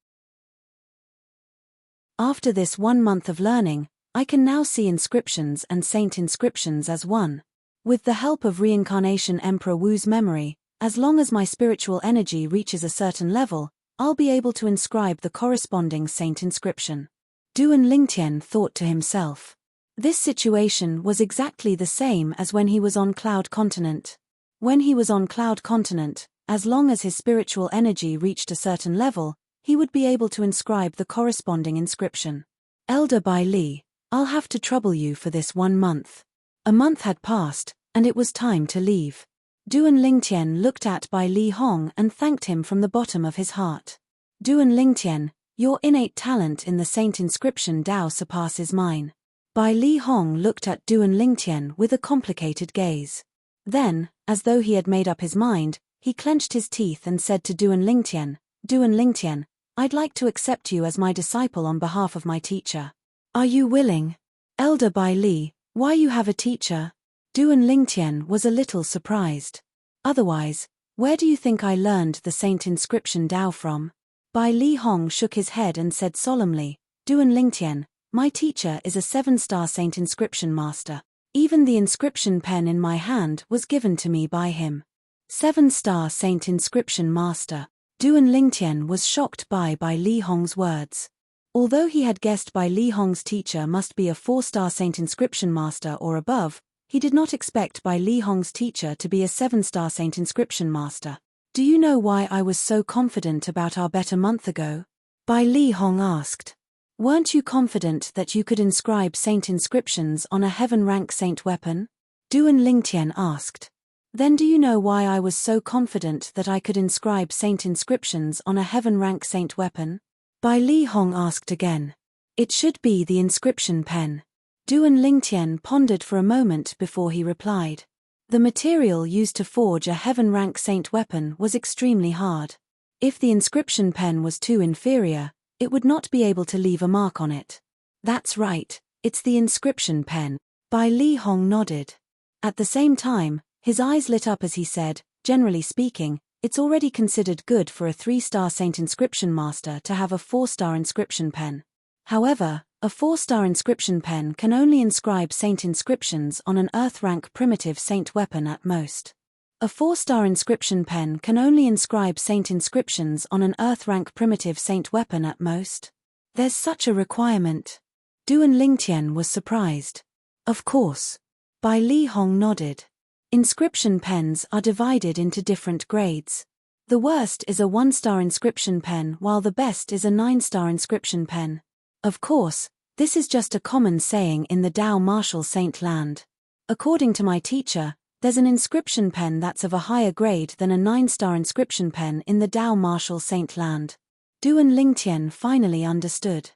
After this 1 month of learning, I can now see inscriptions and saint inscriptions as one. With the help of Reincarnation Emperor Wu's memory, as long as my spiritual energy reaches a certain level, I'll be able to inscribe the corresponding saint inscription. Duan Lingtian thought to himself. This situation was exactly the same as when he was on Cloud Continent. When he was on Cloud Continent, as long as his spiritual energy reached a certain level, he would be able to inscribe the corresponding inscription. Elder Bai Li, I'll have to trouble you for this 1 month. A month had passed, and it was time to leave. Duan Lingtian looked at Bai Li Hong and thanked him from the bottom of his heart. Duan Lingtian, Your innate talent in the Saint Inscription Dao surpasses mine. Bai Li Hong looked at Duan Lingtian with a complicated gaze. Then, as though he had made up his mind, he clenched his teeth and said to Duan Lingtian, I'd like to accept you as my disciple on behalf of my teacher. Are you willing? Elder Bai Li, why you have a teacher? Duan Lingtian was a little surprised. Otherwise, where do you think I learned the Saint Inscription Dao from? Bai Li Hong shook his head and said solemnly, Duan Lingtian, my teacher is a 7-star Saint Inscription Master. Even the inscription pen in my hand was given to me by him. 7-star Saint Inscription Master. Duan Lingtian was shocked by Bai Li Hong's words. Although he had guessed Bai Li Hong's teacher must be a 4-star Saint Inscription Master or above, he did not expect Bai Li Hong's teacher to be a 7-star Saint Inscription Master. Do you know why I was so confident about our bet a month ago? Bai Li Hong asked. Weren't you confident that you could inscribe saint inscriptions on a heaven-rank saint weapon? Duan Lingtian asked. Then do you know why I was so confident that I could inscribe saint inscriptions on a heaven-rank saint weapon? Bai Li Hong asked again. It should be the inscription pen. Duan Lingtian pondered for a moment before he replied. The material used to forge a heaven-rank saint weapon was extremely hard. If the inscription pen was too inferior, it would not be able to leave a mark on it. That's right, it's the inscription pen. Bai Li Hong nodded. At the same time, his eyes lit up as he said, generally speaking, it's already considered good for a 3-star Saint Inscription Master to have a 4-star inscription pen. However, a 4-star inscription pen can only inscribe saint inscriptions on an earth-rank primitive saint weapon at most. A 4-star inscription pen can only inscribe saint inscriptions on an earth-rank primitive saint weapon at most. There's such a requirement. Duan Lingtian was surprised. Of course. Bai Li Hong nodded. Inscription pens are divided into different grades. The worst is a 1-star inscription pen while the best is a 9-star inscription pen. Of course, this is just a common saying in the Dao martial saint land. According to my teacher, there's an inscription pen that's of a higher grade than a 9-star inscription pen in the Dao martial saint land. Duan Lingtian finally understood.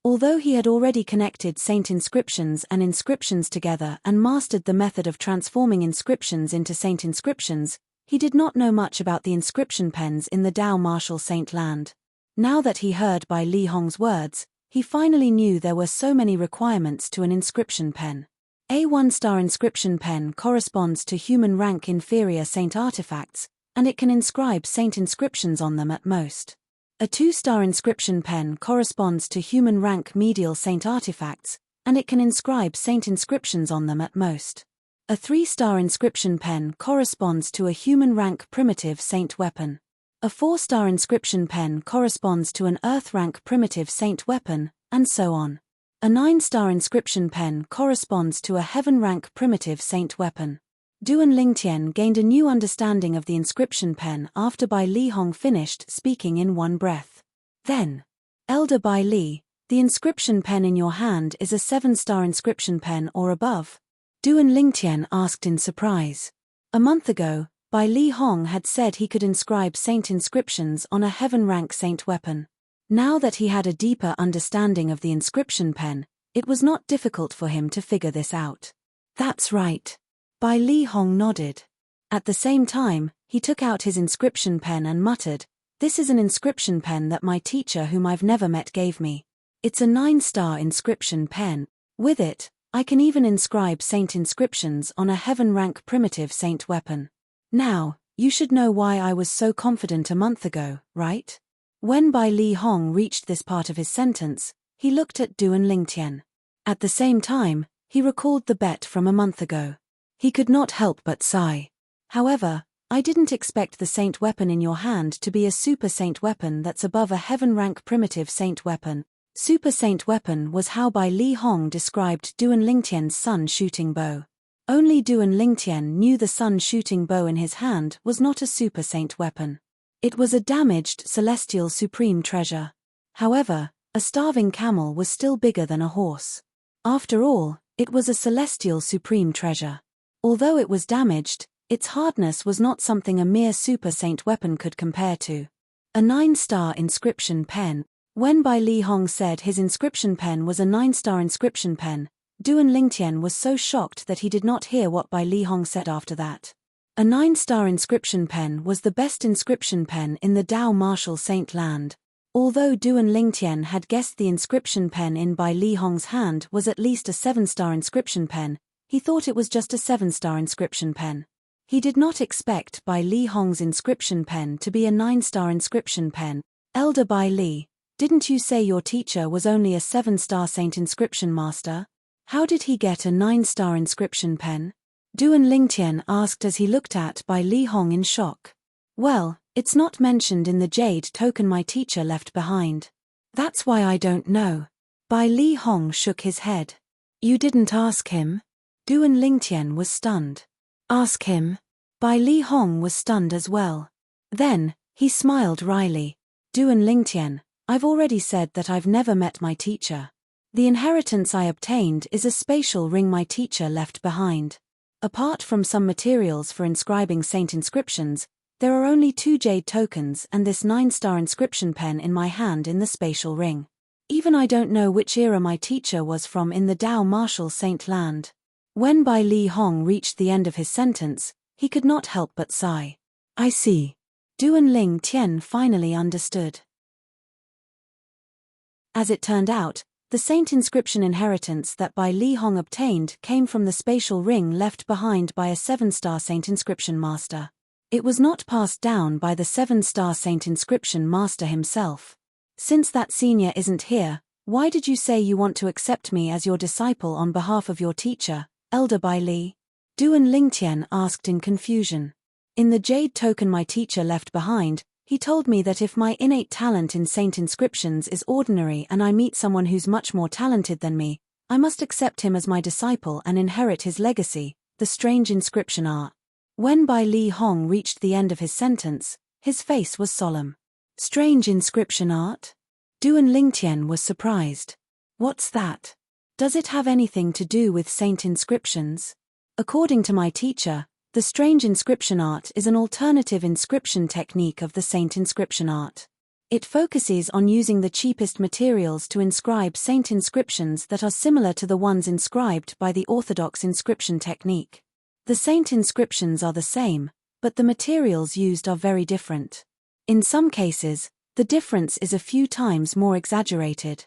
Although he had already connected saint inscriptions and inscriptions together and mastered the method of transforming inscriptions into saint inscriptions, he did not know much about the inscription pens in the Dao martial saint land. Now that he heard Bai Li Hong's words, he finally knew there were so many requirements to an inscription pen. A 1-star inscription pen corresponds to human rank inferior saint artifacts, and it can inscribe saint inscriptions on them at most. A 2-star inscription pen corresponds to human rank medial saint artifacts, and it can inscribe saint inscriptions on them at most. A 3-star inscription pen corresponds to a human rank primitive saint weapon. A 4-star inscription pen corresponds to an earth-rank primitive saint weapon, and so on. A 9-star inscription pen corresponds to a heaven-rank primitive saint weapon. Duan Lingtian gained a new understanding of the inscription pen after Bai Li Hong finished speaking in one breath. Then, Elder Bai Li, the inscription pen in your hand is a 7-star inscription pen or above? Duan Lingtian asked in surprise. A month ago, Bai Li Hong had said he could inscribe saint inscriptions on a heaven-rank saint weapon. Now that he had a deeper understanding of the inscription pen, it was not difficult for him to figure this out. That's right. Bai Li Hong nodded. At the same time, he took out his inscription pen and muttered, This is an inscription pen that my teacher whom I've never met gave me. It's a 9-star inscription pen. With it, I can even inscribe saint inscriptions on a heaven-rank primitive saint weapon. Now, you should know why I was so confident a month ago, right? When Bai Li Hong reached this part of his sentence, he looked at Duan Lingtian. At the same time, he recalled the bet from a month ago. He could not help but sigh. However, I didn't expect the saint weapon in your hand to be a super saint weapon that's above a heaven-rank primitive saint weapon. Super saint weapon was how Bai Li Hong described Duan Lingtian's sun shooting bow. Only Duan Lingtian knew the sun shooting bow in his hand was not a super saint weapon. It was a damaged celestial supreme treasure. However, a starving camel was still bigger than a horse. After all, it was a celestial supreme treasure. Although it was damaged, its hardness was not something a mere super saint weapon could compare to. A 9-star inscription pen. When Bai Li Hong said his inscription pen was a 9-star inscription pen, Duan Lingtian was so shocked that he did not hear what Bai Li Hong said after that. A 9-star inscription pen was the best inscription pen in the Dao Martial Saint Land. Although Duan Lingtian had guessed the inscription pen in Bai Li Hong's hand was at least a 7-star inscription pen, he thought it was just a 7-star inscription pen. He did not expect Bai Li Hong's inscription pen to be a 9-star inscription pen. Elder Bai Li, didn't you say your teacher was only a 7-star saint inscription master? How did he get a 9-star inscription pen? Duan Lingtian asked as he looked at Bai Li Hong in shock. Well, it's not mentioned in the jade token my teacher left behind. That's why I don't know. Bai Li Hong shook his head. You didn't ask him? Duan Lingtian was stunned. Ask him? Bai Li Hong was stunned as well. Then, he smiled wryly. Duan Lingtian, I've already said that I've never met my teacher. The inheritance I obtained is a spatial ring my teacher left behind. Apart from some materials for inscribing saint inscriptions, there are only 2 jade tokens and this 9-star inscription pen in my hand in the spatial ring. Even I don't know which era my teacher was from in the Dao Martial Saint Land. When Bai Li Hong reached the end of his sentence, he could not help but sigh. I see. Duan Ling Tian finally understood. As it turned out, the saint inscription inheritance that Bai Li Hong obtained came from the spatial ring left behind by a 7-star saint inscription master. It was not passed down by the 7-star saint inscription master himself. Since that senior isn't here, why did you say you want to accept me as your disciple on behalf of your teacher, Elder Bai Li? Duan Lingtian asked in confusion. In the jade token my teacher left behind, he told me that if my innate talent in saint inscriptions is ordinary and I meet someone who's much more talented than me, I must accept him as my disciple and inherit his legacy, the strange inscription art. When Bai Li Hong reached the end of his sentence, his face was solemn. Strange inscription art? Duan Lingtian was surprised. What's that? Does it have anything to do with saint inscriptions? According to my teacher, the strange inscription art is an alternative inscription technique of the saint inscription art. It focuses on using the cheapest materials to inscribe saint inscriptions that are similar to the ones inscribed by the orthodox inscription technique. The saint inscriptions are the same, but the materials used are very different. In some cases, the difference is a few times more exaggerated.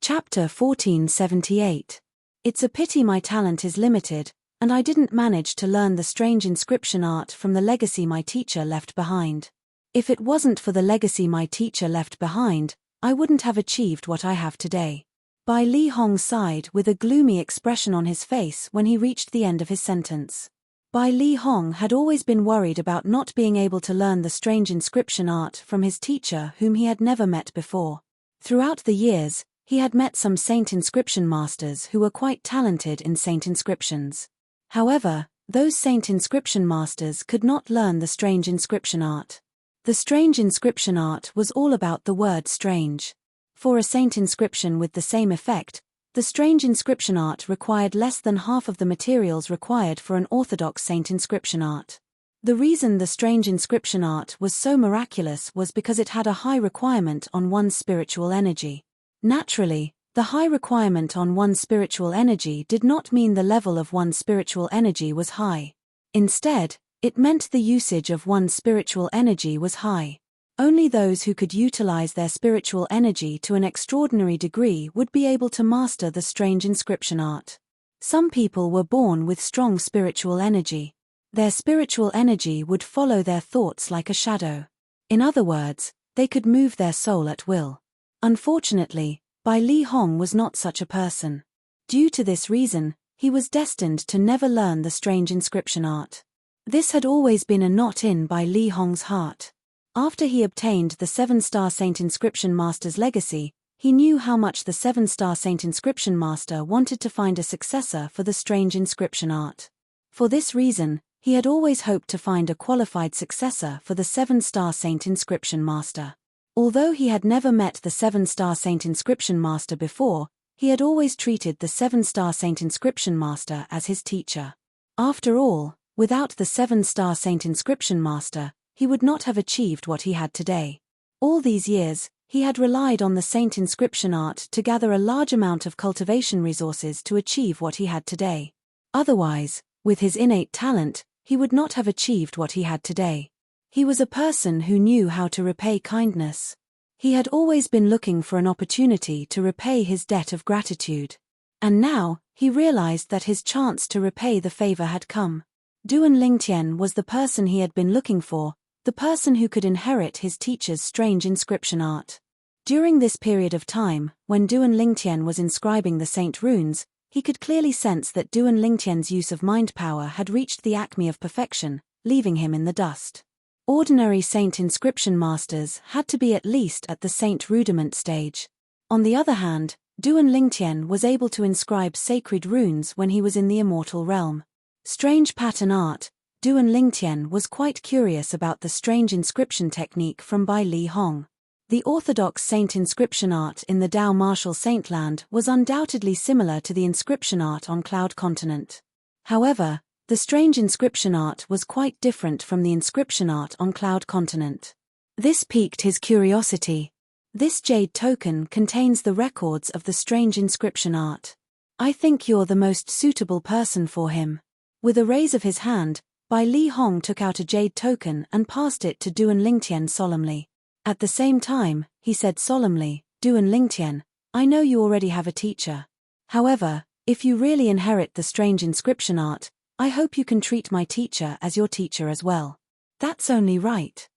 Chapter 1478. It's a pity my talent is limited, and I didn't manage to learn the strange inscription art from the legacy my teacher left behind. If it wasn't for the legacy my teacher left behind, I wouldn't have achieved what I have today. Bai Li Hong sighed with a gloomy expression on his face when he reached the end of his sentence. Bai Li Hong had always been worried about not being able to learn the strange inscription art from his teacher whom he had never met before. Throughout the years, he had met some saint inscription masters who were quite talented in saint inscriptions. However, those saint inscription masters could not learn the strange inscription art. The strange inscription art was all about the word strange. For a saint inscription with the same effect, the strange inscription art required less than half of the materials required for an orthodox saint inscription art. The reason the strange inscription art was so miraculous was because it had a high requirement on one's spiritual energy. Naturally, the high requirement on one's spiritual energy did not mean the level of one's spiritual energy was high. Instead, it meant the usage of one's spiritual energy was high. Only those who could utilize their spiritual energy to an extraordinary degree would be able to master the strange inscription art. Some people were born with strong spiritual energy. Their spiritual energy would follow their thoughts like a shadow. In other words, they could move their soul at will. Unfortunately, Bai Li Hong was not such a person. Due to this reason, he was destined to never learn the strange inscription art. This had always been a knot in Bai Li Hong's heart. After he obtained the 7-star Saint Inscription Master's legacy, he knew how much the 7-star Saint Inscription Master wanted to find a successor for the strange inscription art. For this reason, he had always hoped to find a qualified successor for the 7-star Saint Inscription Master. Although he had never met the 7-star Saint Inscription Master before, he had always treated the 7-star Saint Inscription Master as his teacher. After all, Without the 7-star Saint Inscription Master, he would not have achieved what he had today. All these years, he had relied on the Saint Inscription art to gather a large amount of cultivation resources to achieve what he had today. Otherwise, with his innate talent, he would not have achieved what he had today. He was a person who knew how to repay kindness. He had always been looking for an opportunity to repay his debt of gratitude. And now, he realized that his chance to repay the favor had come. Duan Lingtian was the person he had been looking for, the person who could inherit his teacher's strange inscription art. During this period of time, when Duan Lingtian was inscribing the saint runes, he could clearly sense that Duan Lingtian's use of mind power had reached the acme of perfection, leaving him in the dust. Ordinary saint inscription masters had to be at least at the saint rudiment stage. On the other hand, Duan Lingtian was able to inscribe sacred runes when he was in the immortal realm. Strange pattern art. Duan Lingtian was quite curious about the strange inscription technique from Bai Li Hong. The orthodox saint inscription art in the Dao Martial Saintland was undoubtedly similar to the inscription art on Cloud Continent. However, the strange inscription art was quite different from the inscription art on Cloud Continent. This piqued his curiosity. This jade token contains the records of the strange inscription art. I think you're the most suitable person for him. With a raise of his hand, Bai Li Hong took out a jade token and passed it to Duan Lingtian solemnly. At the same time, he said solemnly, Duan Lingtian, I know you already have a teacher. However, if you really inherit the strange inscription art, I hope you can treat my teacher as your teacher as well. That's only right.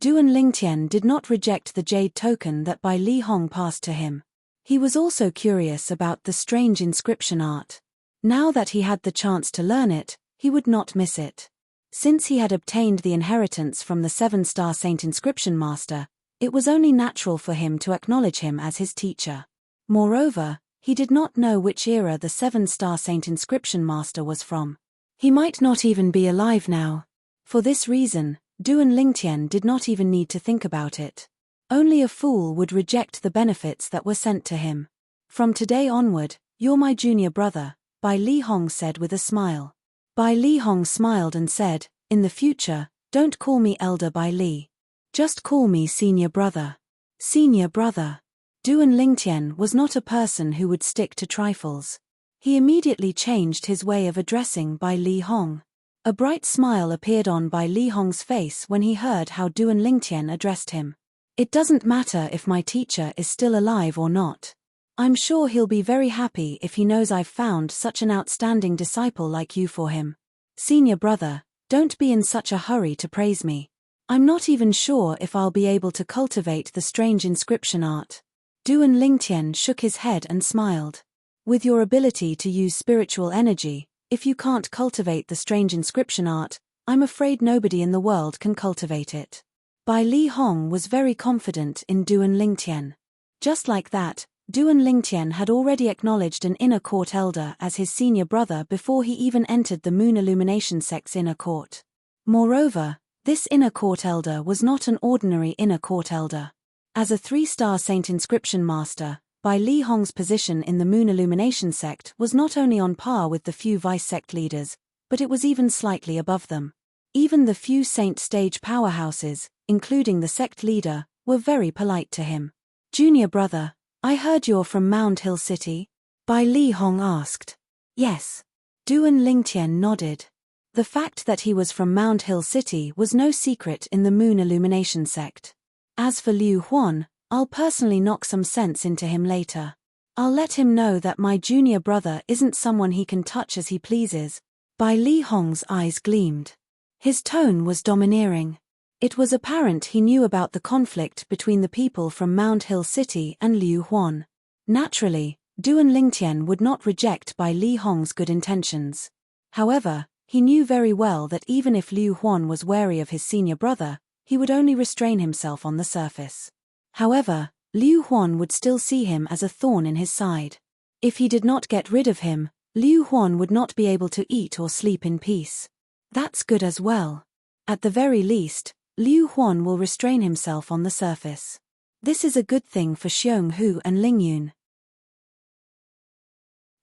Duan Lingtian did not reject the jade token that Bai Li Hong passed to him. He was also curious about the strange inscription art. Now that he had the chance to learn it, he would not miss it. Since he had obtained the inheritance from the 7-star Saint Inscription Master, it was only natural for him to acknowledge him as his teacher. Moreover, he did not know which era the 7-star Saint Inscription Master was from. He might not even be alive now. For this reason, Duan Lingtian did not even need to think about it. Only a fool would reject the benefits that were sent to him. From today onward, you're my junior brother, Bai Li Hong said with a smile. Bai Li Hong smiled and said, in the future, don't call me Elder Bai Li. Just call me Senior Brother. Senior Brother. Duan Lingtian was not a person who would stick to trifles. He immediately changed his way of addressing Bai Li Hong. A bright smile appeared on Bai Li Hong's face when he heard how Duan Lingtian addressed him. It doesn't matter if my teacher is still alive or not. I'm sure he'll be very happy if he knows I've found such an outstanding disciple like you for him. Senior brother, don't be in such a hurry to praise me. I'm not even sure if I'll be able to cultivate the strange inscription art. Duan Lingtian shook his head and smiled. With your ability to use spiritual energy, if you can't cultivate the strange inscription art, I'm afraid nobody in the world can cultivate it. Bai Li Hong was very confident in Duan Lingtian. Just like that, Duan Lingtian had already acknowledged an inner court elder as his senior brother before he even entered the Moon Illumination sect's inner court. Moreover, this inner court elder was not an ordinary inner court elder. As a 3-star Saint Inscription Master, Bai Li Hong's position in the Moon Illumination sect was not only on par with the few vice sect leaders, but it was even slightly above them. Even the few saint stage powerhouses, including the sect leader, were very polite to him. Junior brother, I heard you're from Mound Hill City? Bai Li Hong asked. Yes. Duan Lingtian nodded. The fact that he was from Mound Hill City was no secret in the Moon Illumination sect. As for Liu Huan, I'll personally knock some sense into him later. I'll let him know that my junior brother isn't someone he can touch as he pleases. Bai Li Hong's eyes gleamed. His tone was domineering. It was apparent he knew about the conflict between the people from Mound Hill City and Liu Huan. Naturally, Duan Lingtian would not reject Bai Li Hong's good intentions. However, he knew very well that even if Liu Huan was wary of his senior brother, he would only restrain himself on the surface. However, Liu Huan would still see him as a thorn in his side. If he did not get rid of him, Liu Huan would not be able to eat or sleep in peace. That's good as well. At the very least, Liu Huan will restrain himself on the surface. This is a good thing for Xiong Hu and Ling Yun.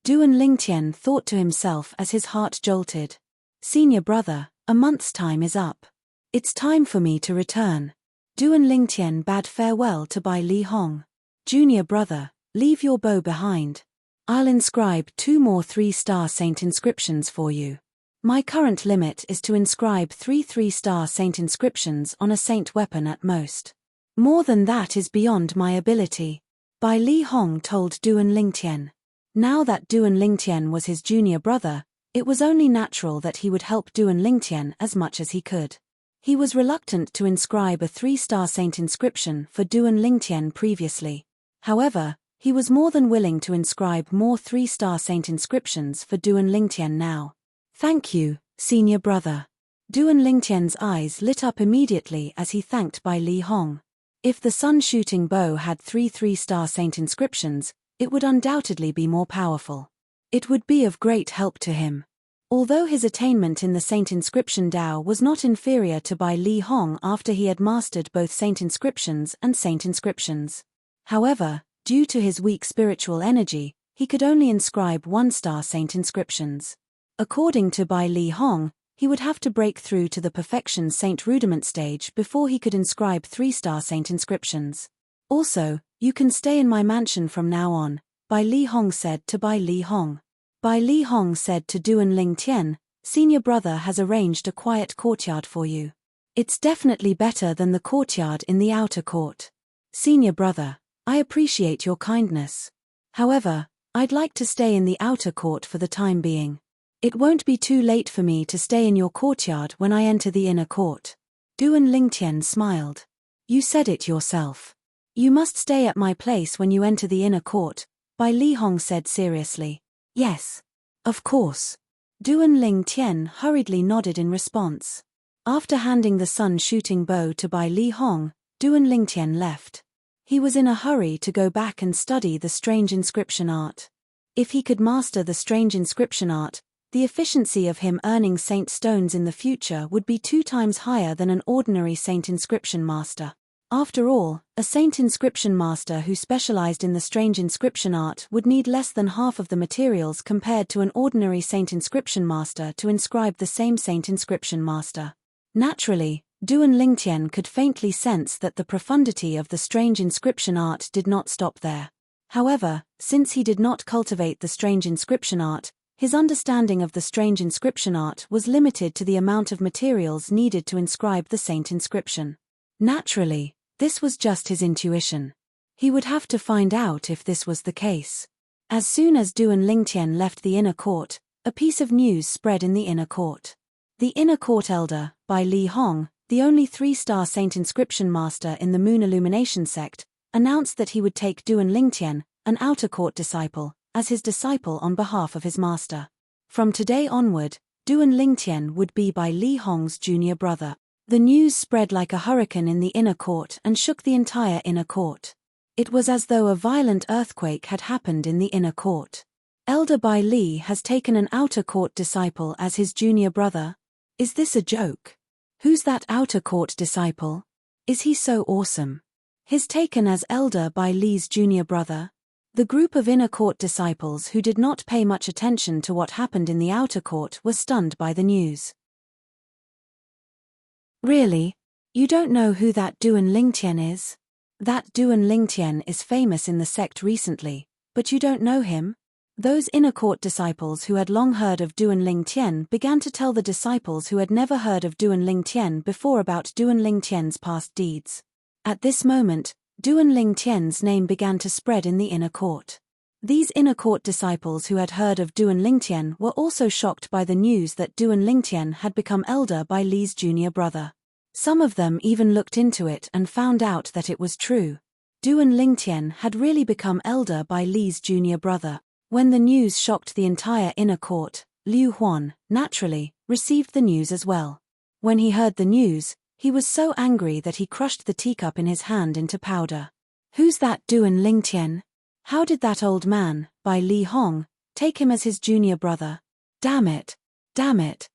Duan Lingtian thought to himself as his heart jolted. Senior brother, a month's time is up. It's time for me to return. Duan Lingtian bade farewell to Bai Li Hong. Junior brother, leave your bow behind. I'll inscribe 2 more 3-star saint inscriptions for you. My current limit is to inscribe 3 3-star saint inscriptions on a saint weapon at most. More than that is beyond my ability. Bai Li Hong told Duan Lingtian. Now that Duan Lingtian was his junior brother, it was only natural that he would help Duan Lingtian as much as he could. He was reluctant to inscribe a 3-star saint inscription for Duan Lingtian previously. However, he was more than willing to inscribe more 3-star saint inscriptions for Duan Lingtian now. Thank you, senior brother. Duan Lingtian's eyes lit up immediately as he thanked Bai Li Hong. If the sun-shooting bow had 3 3-star saint inscriptions, it would undoubtedly be more powerful. It would be of great help to him. Although his attainment in the Saint Inscription Dao was not inferior to Bai Li Hong after he had mastered both Saint Inscriptions and Saint Inscriptions. However, due to his weak spiritual energy, he could only inscribe 1-star Saint Inscriptions. According to Bai Li Hong, he would have to break through to the Perfection Saint Rudiment stage before he could inscribe 3-star Saint Inscriptions. Also, you can stay in my mansion from now on, Bai Li Hong said to Bai Li Hong. Bai Li Hong said to Duan Lingtian, senior brother has arranged a quiet courtyard for you. It's definitely better than the courtyard in the outer court. Senior brother, I appreciate your kindness. However, I'd like to stay in the outer court for the time being. It won't be too late for me to stay in your courtyard when I enter the inner court. Duan Lingtian smiled. You said it yourself. You must stay at my place when you enter the inner court, Bai Li Hong said seriously. Yes. Of course. Duan Lingtian hurriedly nodded in response. After handing the sun-shooting bow to Bai Li Hong, Duan Lingtian left. He was in a hurry to go back and study the strange inscription art. If he could master the strange inscription art, the efficiency of him earning saint stones in the future would be 2 times higher than an ordinary saint inscription master. After all, a saint inscription master who specialized in the strange inscription art would need less than half of the materials compared to an ordinary saint inscription master to inscribe the same saint inscription master. Naturally, Duan Lingtian could faintly sense that the profundity of the strange inscription art did not stop there. However, since he did not cultivate the strange inscription art, his understanding of the strange inscription art was limited to the amount of materials needed to inscribe the saint inscription. Naturally, this was just his intuition. He would have to find out if this was the case. As soon as Duan Lingtian left the inner court, a piece of news spread in the inner court. The inner court elder, Bai Li Hong, the only 3-star saint inscription master in the Moon Illumination sect, announced that he would take Duan Lingtian, an outer court disciple, as his disciple on behalf of his master. From today onward, Duan Lingtian would be Bai Li Hong's junior brother. The news spread like a hurricane in the inner court and shook the entire inner court. It was as though a violent earthquake had happened in the inner court. Elder Bai Li has taken an outer court disciple as his junior brother. Is this a joke? Who's that outer court disciple? Is he so awesome? He's taken as Elder Bai Li's junior brother. The group of inner court disciples who did not pay much attention to what happened in the outer court were stunned by the news. Really? You don't know who that Duan Lingtian is? That Duan Lingtian is famous in the sect recently, but you don't know him? Those inner court disciples who had long heard of Duan Lingtian began to tell the disciples who had never heard of Duan Lingtian before about Duan Lingtian's past deeds. At this moment, Duan Lingtian's name began to spread in the inner court. These inner court disciples who had heard of Duan Lingtian were also shocked by the news that Duan Lingtian had become Elder Bai Li's junior brother. Some of them even looked into it and found out that it was true. Duan Lingtian had really become Elder Bai Li's junior brother. When the news shocked the entire inner court, Liu Huan, naturally, received the news as well. When he heard the news, he was so angry that he crushed the teacup in his hand into powder. Who's that Duan Lingtian? How did that old man, Bai Li Hong, take him as his junior brother? Damn it! Damn it!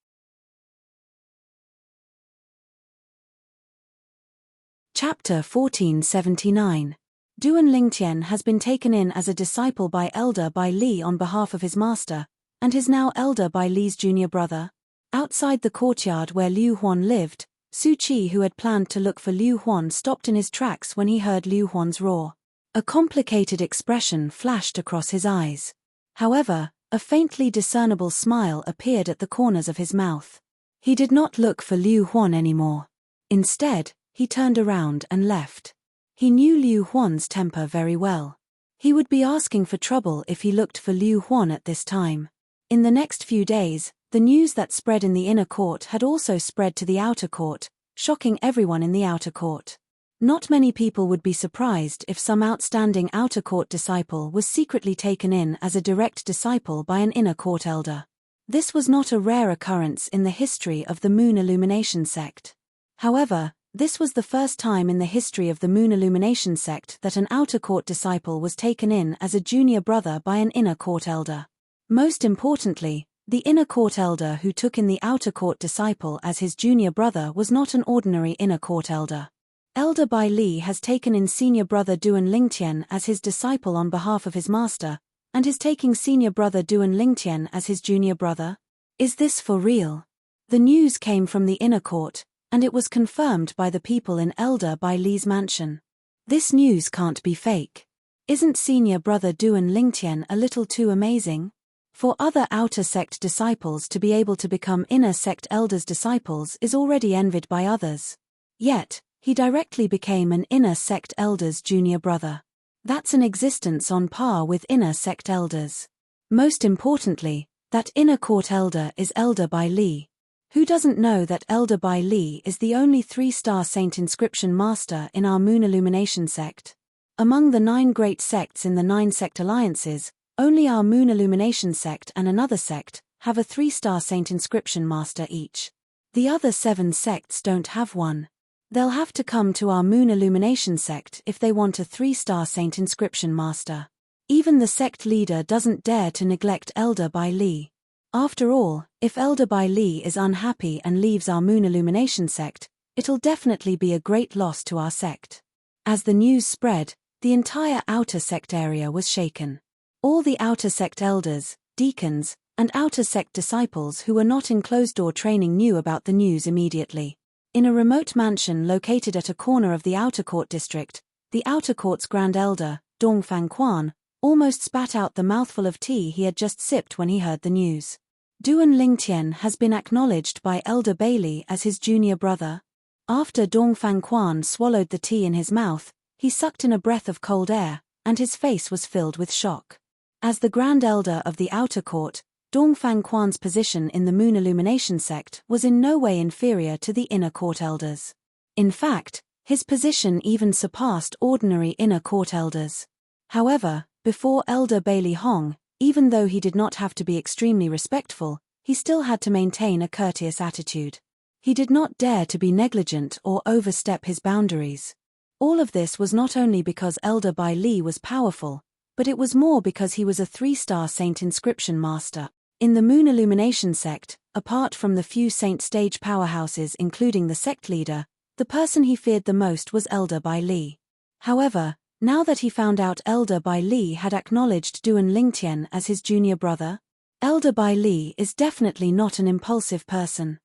Chapter 1479. Duan Lingtian has been taken in as a disciple by Elder Bai Li on behalf of his master, and is now Elder Bai Li's junior brother. Outside the courtyard where Liu Huan lived, Su Qi, who had planned to look for Liu Huan, stopped in his tracks when he heard Liu Huan's roar. A complicated expression flashed across his eyes. However, a faintly discernible smile appeared at the corners of his mouth. He did not look for Liu Huan anymore. Instead, he turned around and left. He knew Liu Huan's temper very well. He would be asking for trouble if he looked for Liu Huan at this time. In the next few days, the news that spread in the inner court had also spread to the outer court, shocking everyone in the outer court. Not many people would be surprised if some outstanding outer court disciple was secretly taken in as a direct disciple by an inner court elder. This was not a rare occurrence in the history of the Moon Illumination sect. However, this was the first time in the history of the Moon Illumination sect that an outer court disciple was taken in as a junior brother by an inner court elder. Most importantly, the inner court elder who took in the outer court disciple as his junior brother was not an ordinary inner court elder. Elder Bai Li has taken in senior brother Duan Lingtian as his disciple on behalf of his master, and is taking senior brother Duan Lingtian as his junior brother. Is this for real? The news came from the inner court, and it was confirmed by the people in Elder Bai Li's mansion. This news can't be fake. Isn't senior brother Duan Lingtian a little too amazing? For other outer sect disciples to be able to become inner sect elders' disciples is already envied by others. Yet, he directly became an inner sect elder's junior brother. That's an existence on par with inner sect elders. Most importantly, that inner court elder is Elder Bai Li. Who doesn't know that Elder Bai Li is the only 3-star saint inscription master in our Moon Illumination sect? Among the 9 great sects in the 9 sect alliances, only our Moon Illumination sect and another sect have a 3-star saint inscription master each. The other 7 sects don't have one. They'll have to come to our Moon Illumination sect if they want a 3-star saint inscription master. Even the sect leader doesn't dare to neglect Elder Bai Li. After all, if Elder Bai Li is unhappy and leaves our Moon Illumination sect, it'll definitely be a great loss to our sect. As the news spread, the entire outer sect area was shaken. All the outer sect elders, deacons, and outer sect disciples who were not in closed-door training knew about the news immediately. In a remote mansion located at a corner of the outer court district, the outer court's grand elder, Dongfang Quan, almost spat out the mouthful of tea he had just sipped when he heard the news. Duan Lingtian has been acknowledged by Elder Bai Li as his junior brother. After Dongfang Quan swallowed the tea in his mouth, he sucked in a breath of cold air, and his face was filled with shock. As the grand elder of the outer court, Dongfang Quan's position in the Moon Illumination sect was in no way inferior to the inner court elders. In fact, his position even surpassed ordinary inner court elders. However, before Elder Bai Li Hong, even though he did not have to be extremely respectful, he still had to maintain a courteous attitude. He did not dare to be negligent or overstep his boundaries. All of this was not only because Elder Bai Li was powerful, but it was more because he was a 3-star saint inscription master. In the Moon Illumination sect, apart from the few saint stage powerhouses including the sect leader, the person he feared the most was Elder Bai Li. However, now that he found out Elder Bai Li had acknowledged Duan Lingtian as his junior brother, Elder Bai Li is definitely not an impulsive person.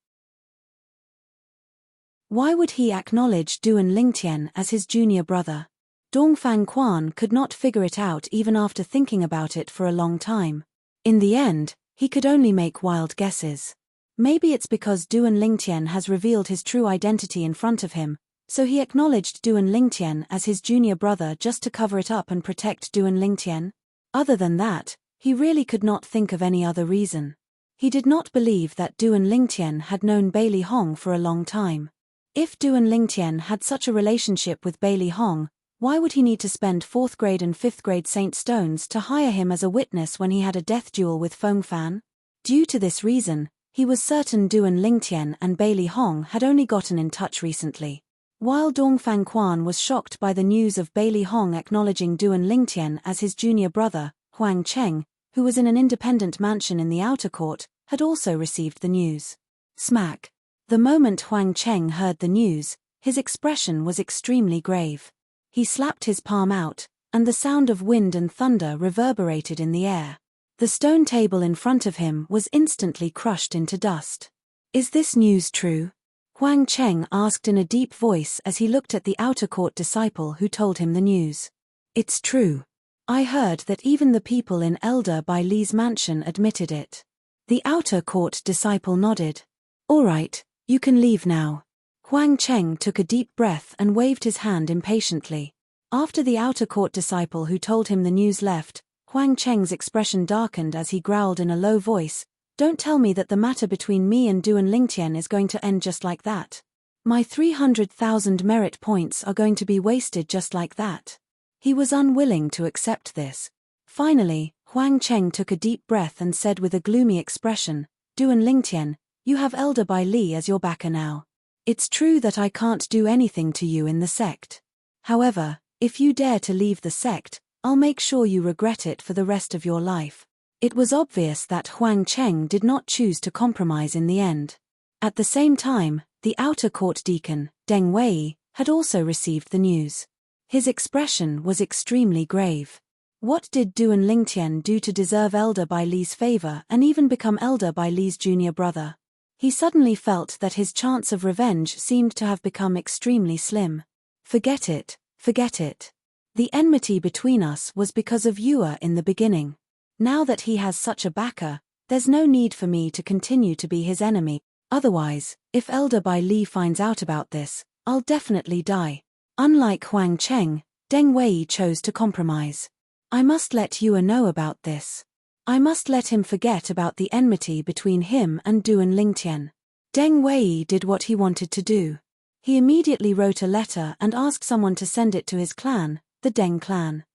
Why would he acknowledge Duan Lingtian as his junior brother? Dongfang Quan could not figure it out even after thinking about it for a long time. In the end, he could only make wild guesses. Maybe it's because Duan Lingtian has revealed his true identity in front of him, so he acknowledged Duan Lingtian as his junior brother just to cover it up and protect Duan Lingtian. Other than that, he really could not think of any other reason. He did not believe that Duan Lingtian had known Bai Li Hong for a long time. If Duan Lingtian had such a relationship with Bai Li Hong, why would he need to spend 4th grade and 5th grade Saint Stones to hire him as a witness when he had a death duel with Feng Fan? Due to this reason, he was certain Duan Lingtian and Bai Li Hong had only gotten in touch recently. While Dongfang Quan was shocked by the news of Bai Li Hong acknowledging Duan Lingtian as his junior brother, Huang Cheng, who was in an independent mansion in the outer court, had also received the news. Smack. The moment Huang Cheng heard the news, his expression was extremely grave. He slapped his palm out, and the sound of wind and thunder reverberated in the air. The stone table in front of him was instantly crushed into dust. "Is this news true?" Huang Cheng asked in a deep voice as he looked at the outer court disciple who told him the news. "It's true. I heard that even the people in Elder by Li's mansion admitted it." The outer court disciple nodded. "All right, you can leave now." Huang Cheng took a deep breath and waved his hand impatiently. After the outer court disciple who told him the news left, Huang Cheng's expression darkened as he growled in a low voice, "Don't tell me that the matter between me and Du and Lingtian is going to end just like that. My 300,000 merit points are going to be wasted just like that." He was unwilling to accept this. Finally, Huang Cheng took a deep breath and said with a gloomy expression, "Du and Lingtian, you have Elder by Li as your backer now. It's true that I can't do anything to you in the sect. However, if you dare to leave the sect, I'll make sure you regret it for the rest of your life." It was obvious that Huang Cheng did not choose to compromise in the end. At the same time, the outer court deacon, Deng Wei, had also received the news. His expression was extremely grave. What did Du and Lingtian do to deserve Elder by Li's favor and even become Elder by Li's junior brother? He suddenly felt that his chance of revenge seemed to have become extremely slim. Forget it, forget it. The enmity between us was because of Yue in the beginning. Now that he has such a backer, there's no need for me to continue to be his enemy. Otherwise, if Elder by Li finds out about this, I'll definitely die. Unlike Huang Cheng, Deng Wei chose to compromise. I must let Yue know about this. I must let him forget about the enmity between him and Du and Lingtian. Deng Wei did what he wanted to do. He immediately wrote a letter and asked someone to send it to his clan, the Deng clan.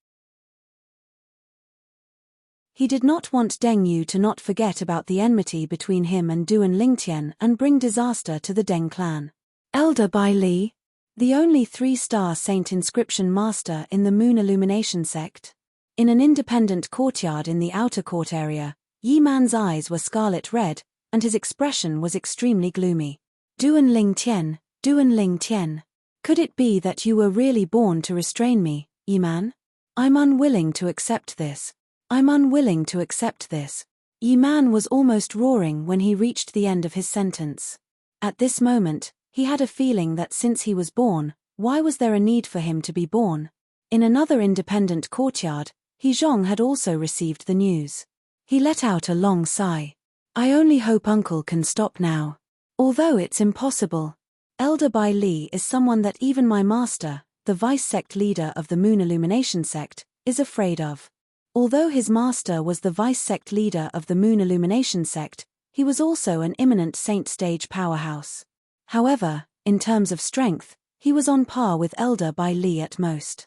He did not want Deng Yu to not forget about the enmity between him and Du and Lingtian and bring disaster to the Deng clan. Elder by Li, the only 3-star saint inscription master in the Moon Illumination sect. In an independent courtyard in the outer court area, Yi Man's eyes were scarlet red, and his expression was extremely gloomy. Du and Lingtian, Du and Lingtian. Could it be that you were really born to restrain me, Yi Man? I'm unwilling to accept this. I'm unwilling to accept this. Yi Man was almost roaring when he reached the end of his sentence. At this moment, he had a feeling that since he was born, why was there a need for him to be born? In another independent courtyard, He Zhong had also received the news. He let out a long sigh. I only hope Uncle can stop now. Although it's impossible. Elder by Li is someone that even my master, the vice-sect leader of the Moon Illumination sect, is afraid of. Although his master was the vice-sect leader of the Moon Illumination sect, he was also an imminent saint stage powerhouse. However, in terms of strength, he was on par with Elder by Li at most.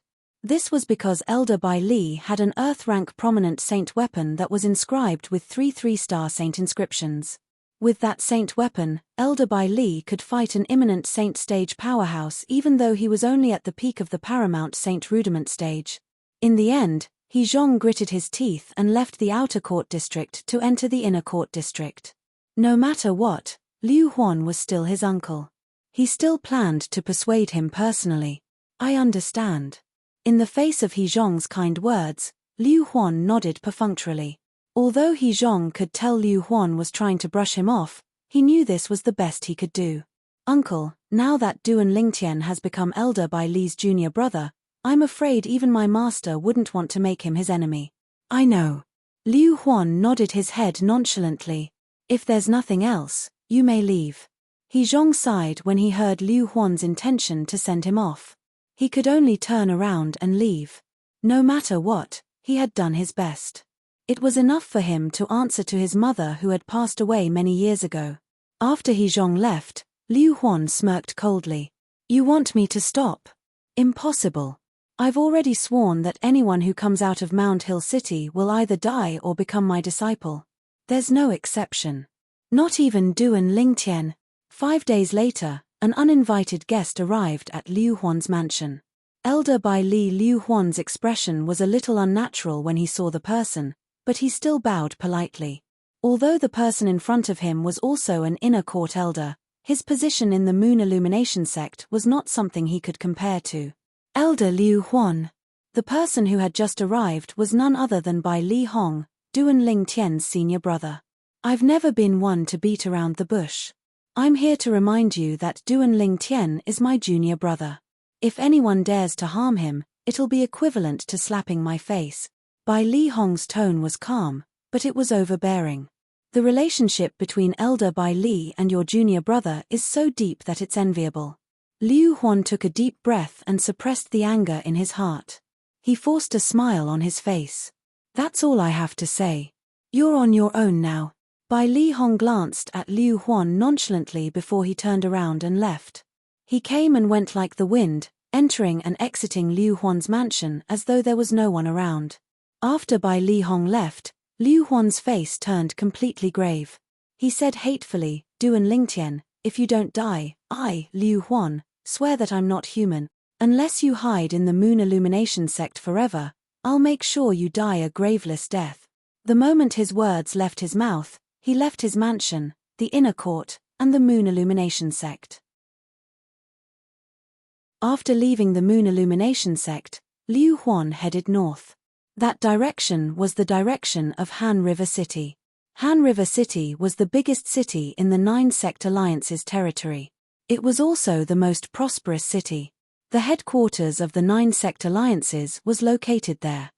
This was because Elder by Li had an Earth-rank prominent saint weapon that was inscribed with 3-star saint inscriptions. With that saint weapon, Elder by Li could fight an imminent saint stage powerhouse even though he was only at the peak of the paramount saint rudiment stage. In the end, He Zhong gritted his teeth and left the outer court district to enter the inner court district. No matter what, Liu Huan was still his uncle. He still planned to persuade him personally. I understand. In the face of He Zhong's kind words, Liu Huan nodded perfunctorily. Although He Zhong could tell Liu Huan was trying to brush him off, he knew this was the best he could do. Uncle, now that Du and Lingtian has become Elder by Li's junior brother, I'm afraid even my master wouldn't want to make him his enemy. I know. Liu Huan nodded his head nonchalantly. If there's nothing else, you may leave. He Zhong sighed when he heard Liu Huan's intention to send him off. He could only turn around and leave. No matter what, he had done his best. It was enough for him to answer to his mother who had passed away many years ago. After He Zhong left, Liu Huan smirked coldly. You want me to stop? Impossible. I've already sworn that anyone who comes out of Mount Hill City will either die or become my disciple. There's no exception. Not even Du and Lingtian. 5 days later, an uninvited guest arrived at Liu Huan's mansion. Elder by Li. Liu Huan's expression was a little unnatural when he saw the person, but he still bowed politely. Although the person in front of him was also an inner court elder, his position in the Moon Illumination sect was not something he could compare to. Elder Liu Huan. The person who had just arrived was none other than Bai Li Hong, Duan Lingtian's senior brother. I've never been one to beat around the bush. I'm here to remind you that Duan Lingtian is my junior brother. If anyone dares to harm him, it'll be equivalent to slapping my face. Bai Li Hong's tone was calm, but it was overbearing. The relationship between Elder Bai Li and your junior brother is so deep that it's enviable. Liu Huan took a deep breath and suppressed the anger in his heart. He forced a smile on his face. That's all I have to say. You're on your own now. Bai Li Hong glanced at Liu Huan nonchalantly before he turned around and left. He came and went like the wind, entering and exiting Liu Huan's mansion as though there was no one around. After Bai Li Hong left, Liu Huan's face turned completely grave. He said hatefully, Duan Lingtian, if you don't die, I, Liu Huan, swear that I'm not human. Unless you hide in the Moon Illumination sect forever, I'll make sure you die a graveless death. The moment his words left his mouth, he left his mansion, the inner court, and the Moon Illumination sect. After leaving the Moon Illumination sect, Liu Huan headed north. That direction was the direction of Han River City. Han River City was the biggest city in the 9-sect alliance's territory. It was also the most prosperous city. The headquarters of the 9-sect alliances was located there.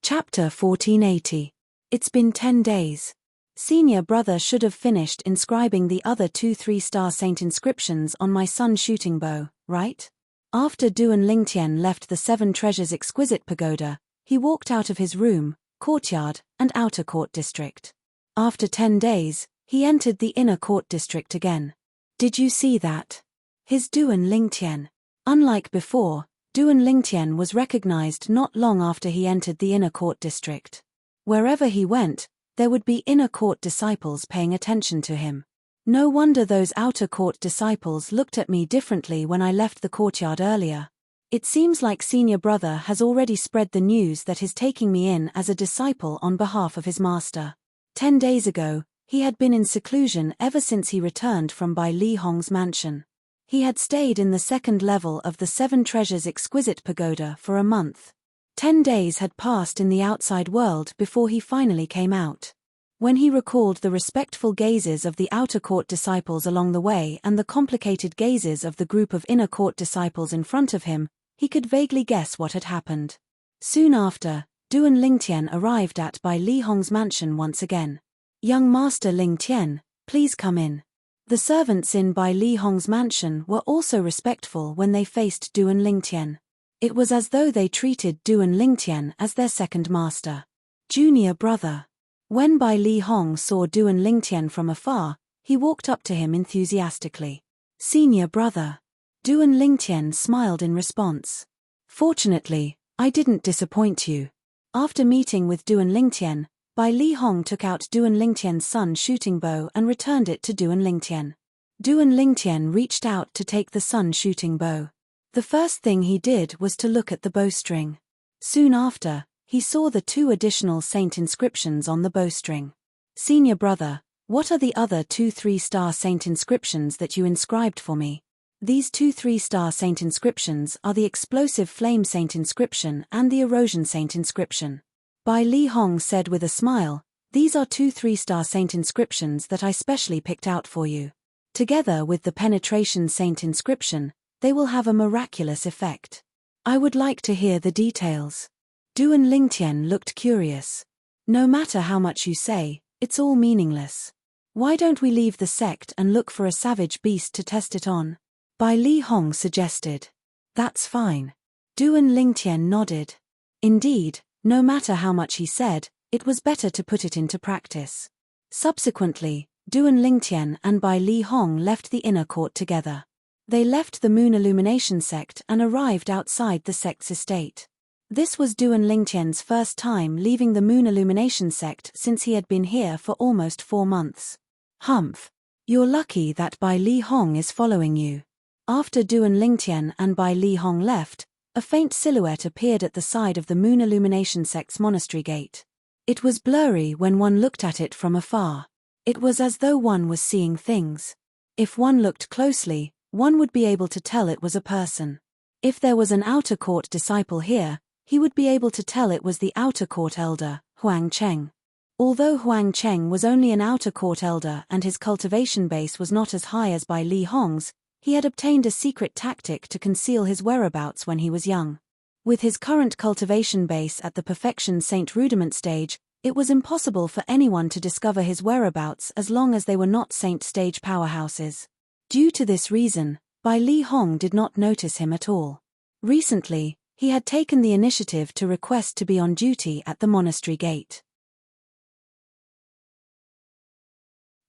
Chapter 1480. It's been 10 days. Senior brother should have finished inscribing the other 2 3-star saint inscriptions on my sun shooting bow, right? After Duan Lingtian left the 7 Treasures Exquisite Pagoda, he walked out of his room, courtyard, and outer court district. After 10 days, he entered the inner court district again. Did you see that? His Duan Lingtian. Unlike before, Duan Lingtian was recognized not long after he entered the inner court district. Wherever he went, there would be inner court disciples paying attention to him. No wonder those outer court disciples looked at me differently when I left the courtyard earlier. It seems like senior brother has already spread the news that he's taking me in as a disciple on behalf of his master. 10 days ago, he had been in seclusion ever since he returned from Bai Li Hong's mansion. He had stayed in the 2nd level of the 7 Treasures Exquisite Pagoda for a month. 10 days had passed in the outside world before he finally came out. When he recalled the respectful gazes of the outer court disciples along the way and the complicated gazes of the group of inner court disciples in front of him, he could vaguely guess what had happened. Soon after, Duan Lingtian arrived at Bai Li Hong's mansion once again. Young Master Lingtian, please come in. The servants in Bai Li Hong's mansion were also respectful when they faced Duan Lingtian. It was as though they treated Duan Lingtian as their second master. Junior brother. When Bai Li Hong saw Duan Lingtian from afar, he walked up to him enthusiastically. Senior brother. Duan Lingtian smiled in response. Fortunately, I didn't disappoint you. After meeting with Duan Lingtian, Bai Li Hong took out Duan Lingtian's sun shooting bow and returned it to Duan Lingtian. Duan Lingtian reached out to take the sun shooting bow. The first thing he did was to look at the bowstring. Soon after, he saw the 2 additional saint inscriptions on the bowstring. Senior brother, what are the other 2 3-star saint inscriptions that you inscribed for me? These 2 3-star saint inscriptions are the explosive flame saint inscription and the erosion saint inscription. Bai Li Hong said with a smile, these are 2 3-star saint inscriptions that I specially picked out for you. Together with the penetration saint inscription, they will have a miraculous effect. I would like to hear the details. Duan Lingtian looked curious. No matter how much you say, it's all meaningless. Why don't we leave the sect and look for a savage beast to test it on? Bai Li Hong suggested. That's fine. Duan Lingtian nodded. Indeed, no matter how much he said, it was better to put it into practice. Subsequently, Duan Lingtian and Bai Li Hong left the inner court together. They left the Moon Illumination sect and arrived outside the sect's estate. This was Duan Lingtian's first time leaving the Moon Illumination sect since he had been here for almost 4 months. Humph. You're lucky that Bai Li Hong is following you. After Duan Lingtian and Bai Li Hong left, a faint silhouette appeared at the side of the Moon Illumination sect's monastery gate. It was blurry when one looked at it from afar. It was as though one was seeing things. If one looked closely, one would be able to tell it was a person. If there was an outer court disciple here, he would be able to tell it was the outer court elder, Huang Cheng. Although Huang Cheng was only an outer court elder and his cultivation base was not as high as by Li Hong's, he had obtained a secret tactic to conceal his whereabouts when he was young. With his current cultivation base at the perfection saint rudiment stage, it was impossible for anyone to discover his whereabouts as long as they were not saint stage powerhouses. Due to this reason, Bai Li Hong did not notice him at all. Recently, he had taken the initiative to request to be on duty at the monastery gate.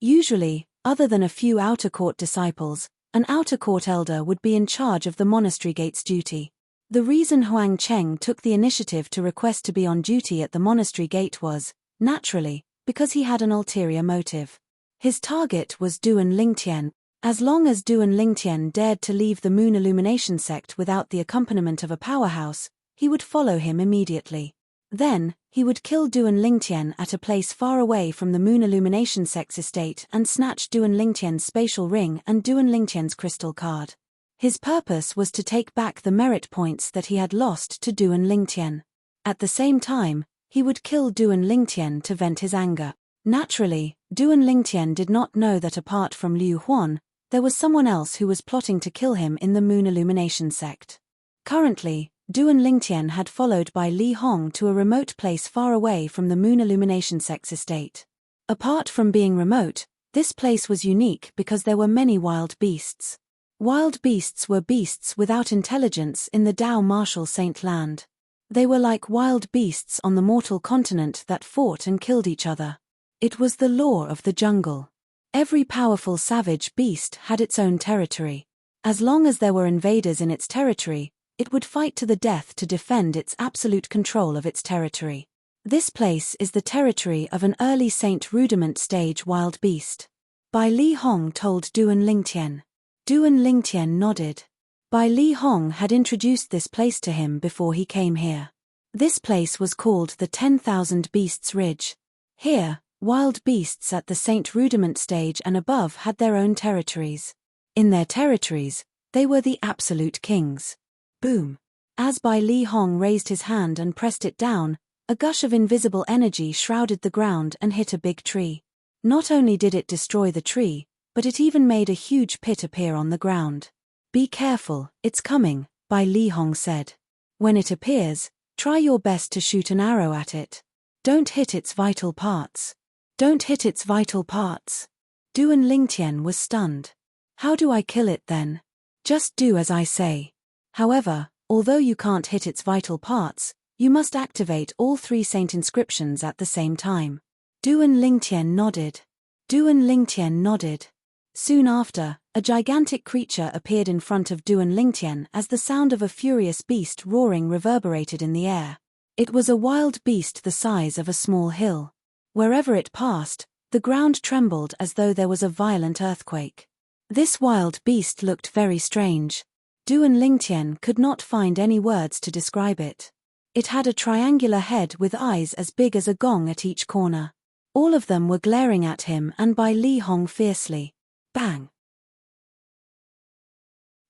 Usually, other than a few outer court disciples, an outer court elder would be in charge of the monastery gate's duty. The reason Huang Cheng took the initiative to request to be on duty at the monastery gate was, naturally, because he had an ulterior motive. His target was Duan Lingtian. As long as Duan Lingtian dared to leave the Moon Illumination sect without the accompaniment of a powerhouse, he would follow him immediately. Then, he would kill Duan Lingtian at a place far away from the Moon Illumination sect's estate and snatch Duan Lingtian's spatial ring and Duan Lingtian's crystal card. His purpose was to take back the merit points that he had lost to Duan Lingtian. At the same time, he would kill Duan Lingtian to vent his anger. Naturally, Duan Lingtian did not know that apart from Liu Huan, there was someone else who was plotting to kill him in the Moon Illumination sect. Currently, Duan Lingtian had followed by Li Hong to a remote place far away from the Moon Illumination sect's estate. Apart from being remote, this place was unique because there were many wild beasts. Wild beasts were beasts without intelligence in the Dao Martial Saint Land. They were like wild beasts on the mortal continent that fought and killed each other. It was the law of the jungle. Every powerful savage beast had its own territory. As long as there were invaders in its territory, it would fight to the death to defend its absolute control of its territory. This place is the territory of an early Saint Rudiment stage wild beast. Bai Li Hong told Duan Lingtian. Duan Lingtian nodded. Bai Li Hong had introduced this place to him before he came here. This place was called the 10,000 Beasts Ridge. Here, wild beasts at the Saint Rudiment stage and above had their own territories. In their territories, they were the absolute kings. Boom. As Bai Li Hong raised his hand and pressed it down, a gush of invisible energy shrouded the ground and hit a big tree. Not only did it destroy the tree, but it even made a huge pit appear on the ground. Be careful, it's coming, Bai Li Hong said. When it appears, try your best to shoot an arrow at it. Don't hit its vital parts. Don't hit its vital parts. Duan Lingtian was stunned. How do I kill it then? Just do as I say. However, although you can't hit its vital parts, you must activate all 3 saint inscriptions at the same time. Duan Lingtian nodded. Duan Lingtian nodded. Soon after, a gigantic creature appeared in front of Duan Lingtian as the sound of a furious beast roaring reverberated in the air. It was a wild beast the size of a small hill. Wherever it passed, the ground trembled as though there was a violent earthquake. This wild beast looked very strange. Duan Lingtian could not find any words to describe it. It had a triangular head with eyes as big as a gong at each corner. All of them were glaring at him and Bai Li Hong fiercely. Bang!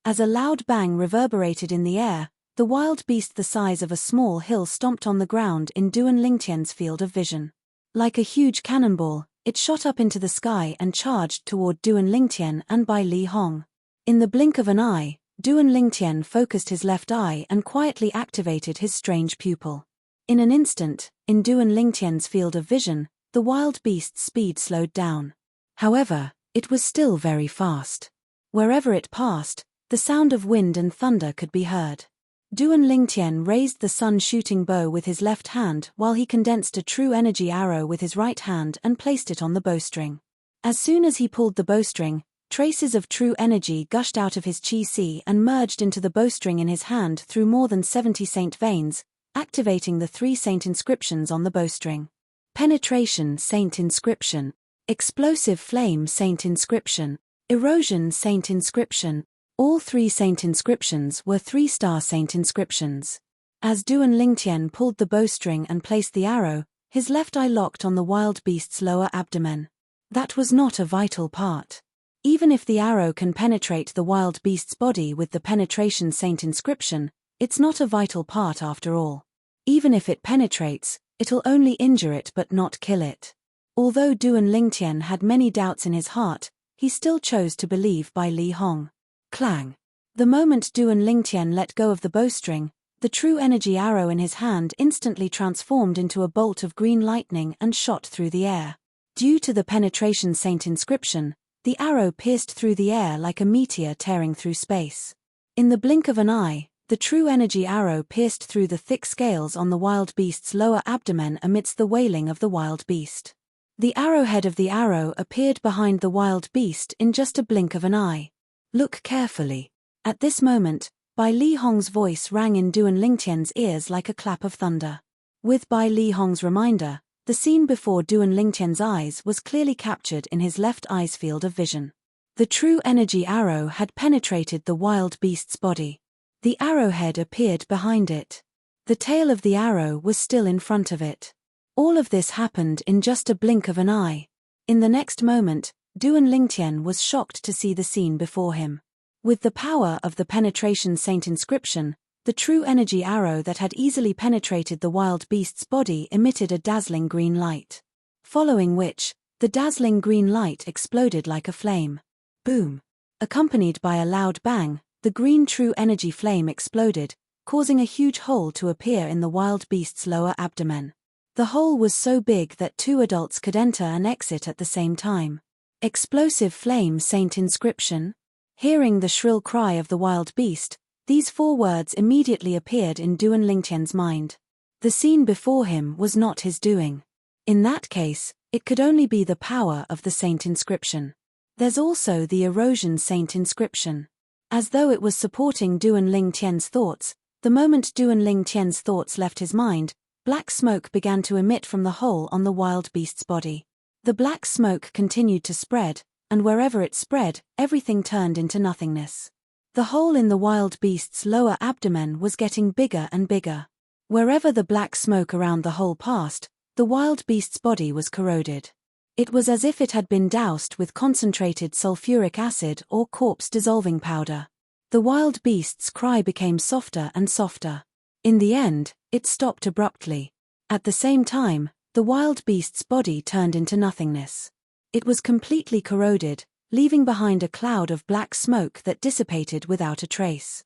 As a loud bang reverberated in the air, the wild beast the size of a small hill stomped on the ground in Duan Lingtian's field of vision. Like a huge cannonball, it shot up into the sky and charged toward Duan Lingtian and Bai Li Hong. In the blink of an eye, Duan Lingtian focused his left eye and quietly activated his strange pupil. In an instant, in Duan Lingtian's field of vision, the wild beast's speed slowed down. However, it was still very fast. Wherever it passed, the sound of wind and thunder could be heard. Duan Lingtian raised the sun-shooting bow with his left hand while he condensed a true energy arrow with his right hand and placed it on the bowstring. As soon as he pulled the bowstring, traces of true energy gushed out of his chi-si and merged into the bowstring in his hand through more than 70 saint veins, activating the 3 saint inscriptions on the bowstring. Penetration saint inscription, explosive flame saint inscription, erosion saint inscription. All 3 saint inscriptions were 3-star saint inscriptions. As Duan Lingtian pulled the bowstring and placed the arrow, his left eye locked on the wild beast's lower abdomen. That was not a vital part. Even if the arrow can penetrate the wild beast's body with the penetration saint inscription, it's not a vital part after all. Even if it penetrates, it'll only injure it but not kill it. Although Duan Lingtian had many doubts in his heart, he still chose to believe Bai Li Hong. Clang! The moment Duan Lingtian let go of the bowstring, the true energy arrow in his hand instantly transformed into a bolt of green lightning and shot through the air. Due to the penetration saint inscription, the arrow pierced through the air like a meteor tearing through space. In the blink of an eye, the true energy arrow pierced through the thick scales on the wild beast's lower abdomen amidst the wailing of the wild beast. The arrowhead of the arrow appeared behind the wild beast in just a blink of an eye. Look carefully. At this moment, Bai Li Hong's voice rang in Duan Lingtian's ears like a clap of thunder. With Bai Li Hong's reminder, the scene before Duan Lingtian's eyes was clearly captured in his left eye's field of vision. The true energy arrow had penetrated the wild beast's body. The arrowhead appeared behind it. The tail of the arrow was still in front of it. All of this happened in just a blink of an eye. In the next moment, Duan Lingtian was shocked to see the scene before him. With the power of the penetration saint inscription, the true energy arrow that had easily penetrated the wild beast's body emitted a dazzling green light. Following which, the dazzling green light exploded like a flame. Boom! Accompanied by a loud bang, the green true energy flame exploded, causing a huge hole to appear in the wild beast's lower abdomen. The hole was so big that 2 adults could enter and exit at the same time. Explosive flame saint inscription? Hearing the shrill cry of the wild beast, these 4 words immediately appeared in Duan Lingtian's mind. The scene before him was not his doing. In that case, it could only be the power of the saint inscription. There's also the erosion saint inscription. As though it was supporting Duan Lingtian's thoughts, the moment Duan Lingtian's thoughts left his mind, black smoke began to emit from the hole on the wild beast's body. The black smoke continued to spread, and wherever it spread, everything turned into nothingness. The hole in the wild beast's lower abdomen was getting bigger and bigger. Wherever the black smoke around the hole passed, the wild beast's body was corroded. It was as if it had been doused with concentrated sulfuric acid or corpse-dissolving powder. The wild beast's cry became softer and softer. In the end, it stopped abruptly. At the same time, the wild beast's body turned into nothingness. It was completely corroded, leaving behind a cloud of black smoke that dissipated without a trace.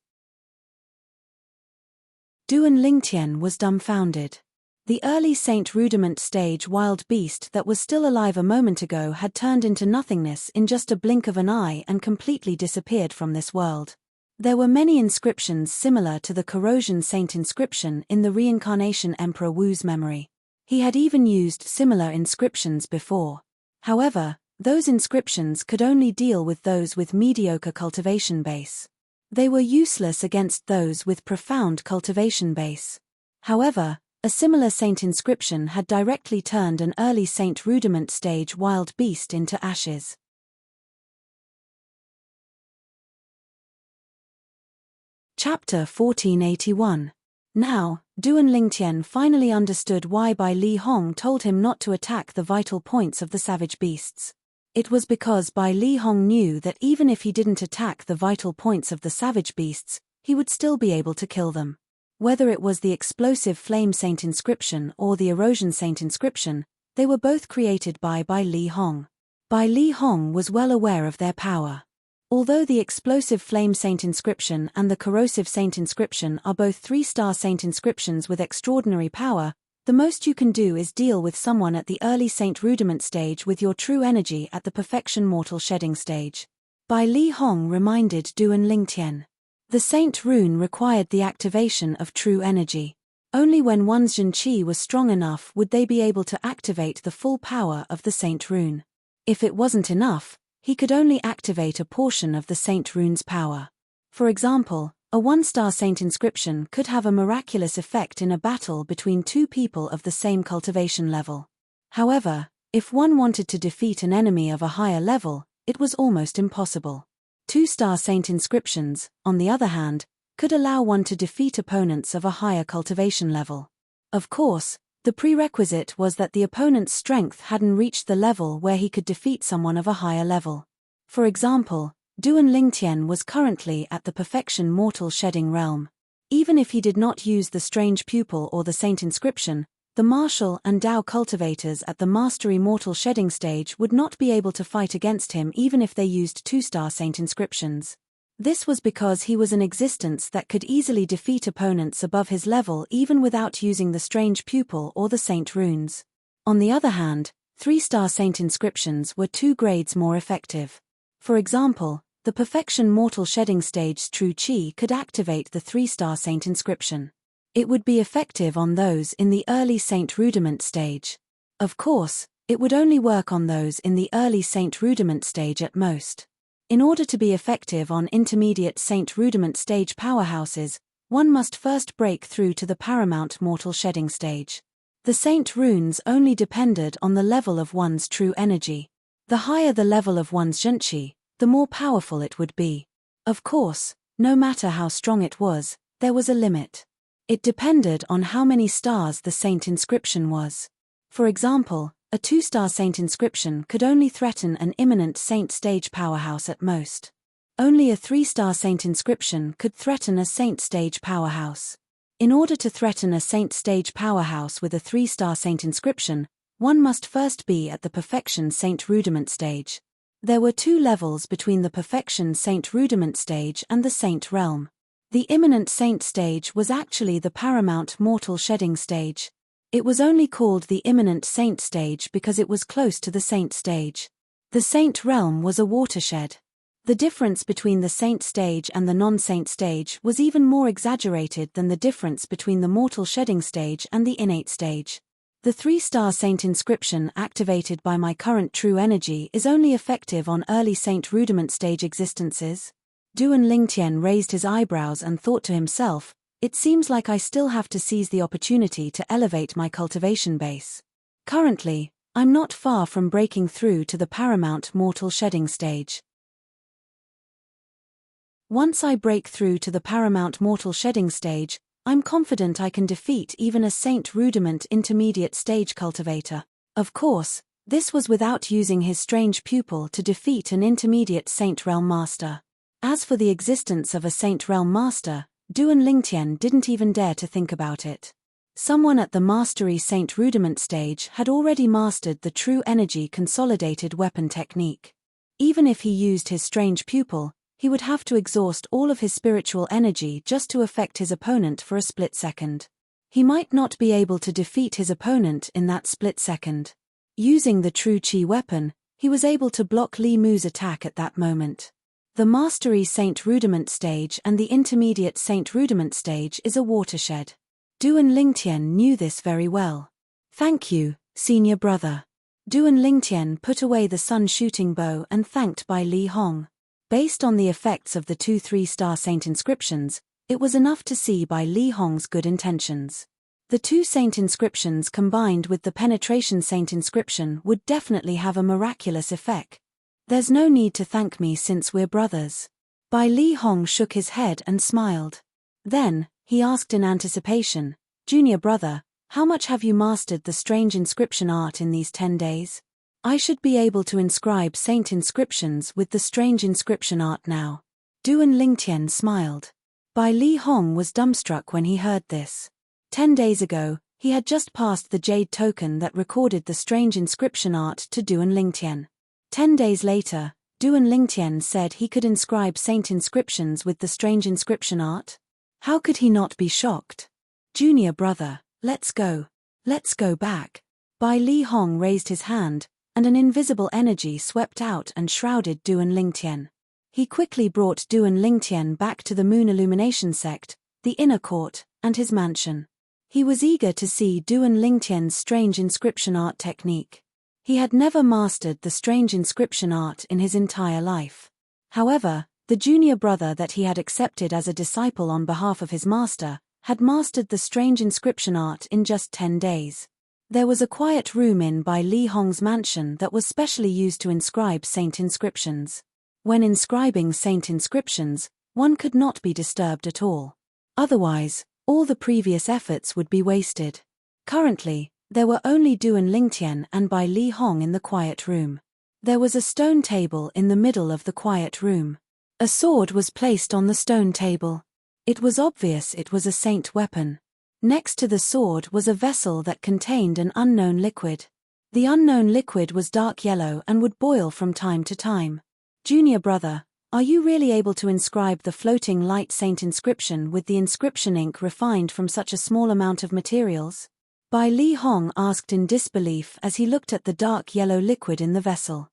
Duan Lingtian was dumbfounded. The early Saint Rudiment stage wild beast that was still alive a moment ago had turned into nothingness in just a blink of an eye and completely disappeared from this world. There were many inscriptions similar to the Corrosion Saint inscription in the Reincarnation Emperor Wu's memory. He had even used similar inscriptions before. However, those inscriptions could only deal with those with mediocre cultivation base. They were useless against those with profound cultivation base. However, a similar saint inscription had directly turned an early Saint Rudiment stage wild beast into ashes. Chapter 1481. Now, Duan Lingtian finally understood why Bai Li Hong told him not to attack the vital points of the savage beasts. It was because Bai Li Hong knew that even if he didn't attack the vital points of the savage beasts, he would still be able to kill them. Whether it was the explosive flame saint inscription or the erosion saint inscription, they were both created by Bai Li Hong. Bai Li Hong was well aware of their power. Although the explosive flame saint inscription and the corrosive saint inscription are both 3-star saint inscriptions with extraordinary power, the most you can do is deal with someone at the early Saint Rudiment stage with your true energy at the perfection mortal shedding stage. Bai Li Hong reminded Duan Lingtian. The Saint Rune required the activation of true energy. Only when one's Zhen Qi was strong enough would they be able to activate the full power of the Saint Rune. If it wasn't enough, he could only activate a portion of the Saint Rune's power. For example, a 1-star Saint inscription could have a miraculous effect in a battle between 2 people of the same cultivation level. However, if one wanted to defeat an enemy of a higher level, it was almost impossible. 2-star Saint inscriptions, on the other hand, could allow one to defeat opponents of a higher cultivation level. Of course, the prerequisite was that the opponent's strength hadn't reached the level where he could defeat someone of a higher level. For example, Duan Lingtian was currently at the perfection mortal shedding realm. Even if he did not use the strange pupil or the saint inscription, the martial and Dao cultivators at the mastery mortal shedding stage would not be able to fight against him even if they used 2-star saint inscriptions. This was because he was an existence that could easily defeat opponents above his level even without using the strange pupil or the saint runes. On the other hand, 3-star saint inscriptions were 2 grades more effective. For example, the perfection mortal shedding stage's true chi could activate the 3-star saint inscription. It would be effective on those in the early saint rudiment stage. Of course, it would only work on those in the early saint rudiment stage at most. In order to be effective on intermediate saint rudiment stage powerhouses, one must first break through to the paramount mortal shedding stage. The saint runes only depended on the level of one's true energy. The higher the level of one's zhenqi, the more powerful it would be. Of course, no matter how strong it was, there was a limit. It depended on how many stars the saint inscription was. For example, a 2-star saint inscription could only threaten an imminent saint stage powerhouse at most. Only a 3-star saint inscription could threaten a saint stage powerhouse. In order to threaten a saint stage powerhouse with a 3-star saint inscription, one must first be at the perfection saint rudiment stage. There were 2 levels between the perfection saint rudiment stage and the saint realm. The imminent saint stage was actually the paramount mortal shedding stage. It was only called the imminent saint stage because it was close to the saint stage. The saint realm was a watershed. The difference between the saint stage and the non-saint stage was even more exaggerated than the difference between the mortal shedding stage and the innate stage. The 3-star saint inscription activated by my current true energy is only effective on early saint rudiment stage existences. Duan Lingtian raised his eyebrows and thought to himself, it seems like I still have to seize the opportunity to elevate my cultivation base. Currently, I'm not far from breaking through to the paramount mortal shedding stage. Once I break through to the paramount mortal shedding stage, I'm confident I can defeat even a saint rudiment intermediate stage cultivator. Of course, this was without using his strange pupil to defeat an intermediate saint realm master. As for the existence of a saint realm master, Duan Lingtian didn't even dare to think about it. Someone at the mastery saint rudiment stage had already mastered the true energy consolidated weapon technique. Even if he used his strange pupil, he would have to exhaust all of his spiritual energy just to affect his opponent for a split second. He might not be able to defeat his opponent in that split second. Using the true chi weapon, he was able to block Li Mu's attack at that moment. The mastery saint rudiment stage and the intermediate saint rudiment stage is a watershed. Duan Lingtian knew this very well. Thank you, senior brother. Duan Lingtian put away the sun shooting bow and thanked Bai Li Hong. Based on the effects of the 2 3-star saint inscriptions, it was enough to see Bai Li Hong's good intentions. The 2 saint inscriptions combined with the penetration saint inscription would definitely have a miraculous effect. There's no need to thank me since we're brothers. Bai Li Hong shook his head and smiled. Then, he asked in anticipation, Junior brother, how much have you mastered the strange inscription art in these 10 days? I should be able to inscribe saint inscriptions with the strange inscription art now. Duan Lingtian smiled. Bai Li Hong was dumbstruck when he heard this. 10 days ago, he had just passed the jade token that recorded the strange inscription art to Duan Lingtian. 10 days later, Duan Lingtian said he could inscribe saint inscriptions with the strange inscription art. How could he not be shocked? Junior brother, let's go. Let's go back. Bai Li Hong raised his hand, and an invisible energy swept out and shrouded Duan Lingtian. He quickly brought Duan Lingtian back to the Moon Illumination Sect, the inner court, and his mansion. He was eager to see Duan Lingtian's strange inscription art technique. He had never mastered the strange inscription art in his entire life. However, the junior brother that he had accepted as a disciple on behalf of his master, had mastered the strange inscription art in just 10 days. There was a quiet room in Bai Li Hong's mansion that was specially used to inscribe saint inscriptions. When inscribing saint inscriptions, one could not be disturbed at all. Otherwise, all the previous efforts would be wasted. Currently, there were only Duan Lingtian and Bai Li Hong in the quiet room. There was a stone table in the middle of the quiet room. A sword was placed on the stone table. It was obvious it was a saint weapon. Next to the sword was a vessel that contained an unknown liquid. The unknown liquid was dark yellow and would boil from time to time. Junior brother, are you really able to inscribe the floating light saint inscription with the inscription ink refined from such a small amount of materials? Bai Li Hong asked in disbelief as he looked at the dark yellow liquid in the vessel.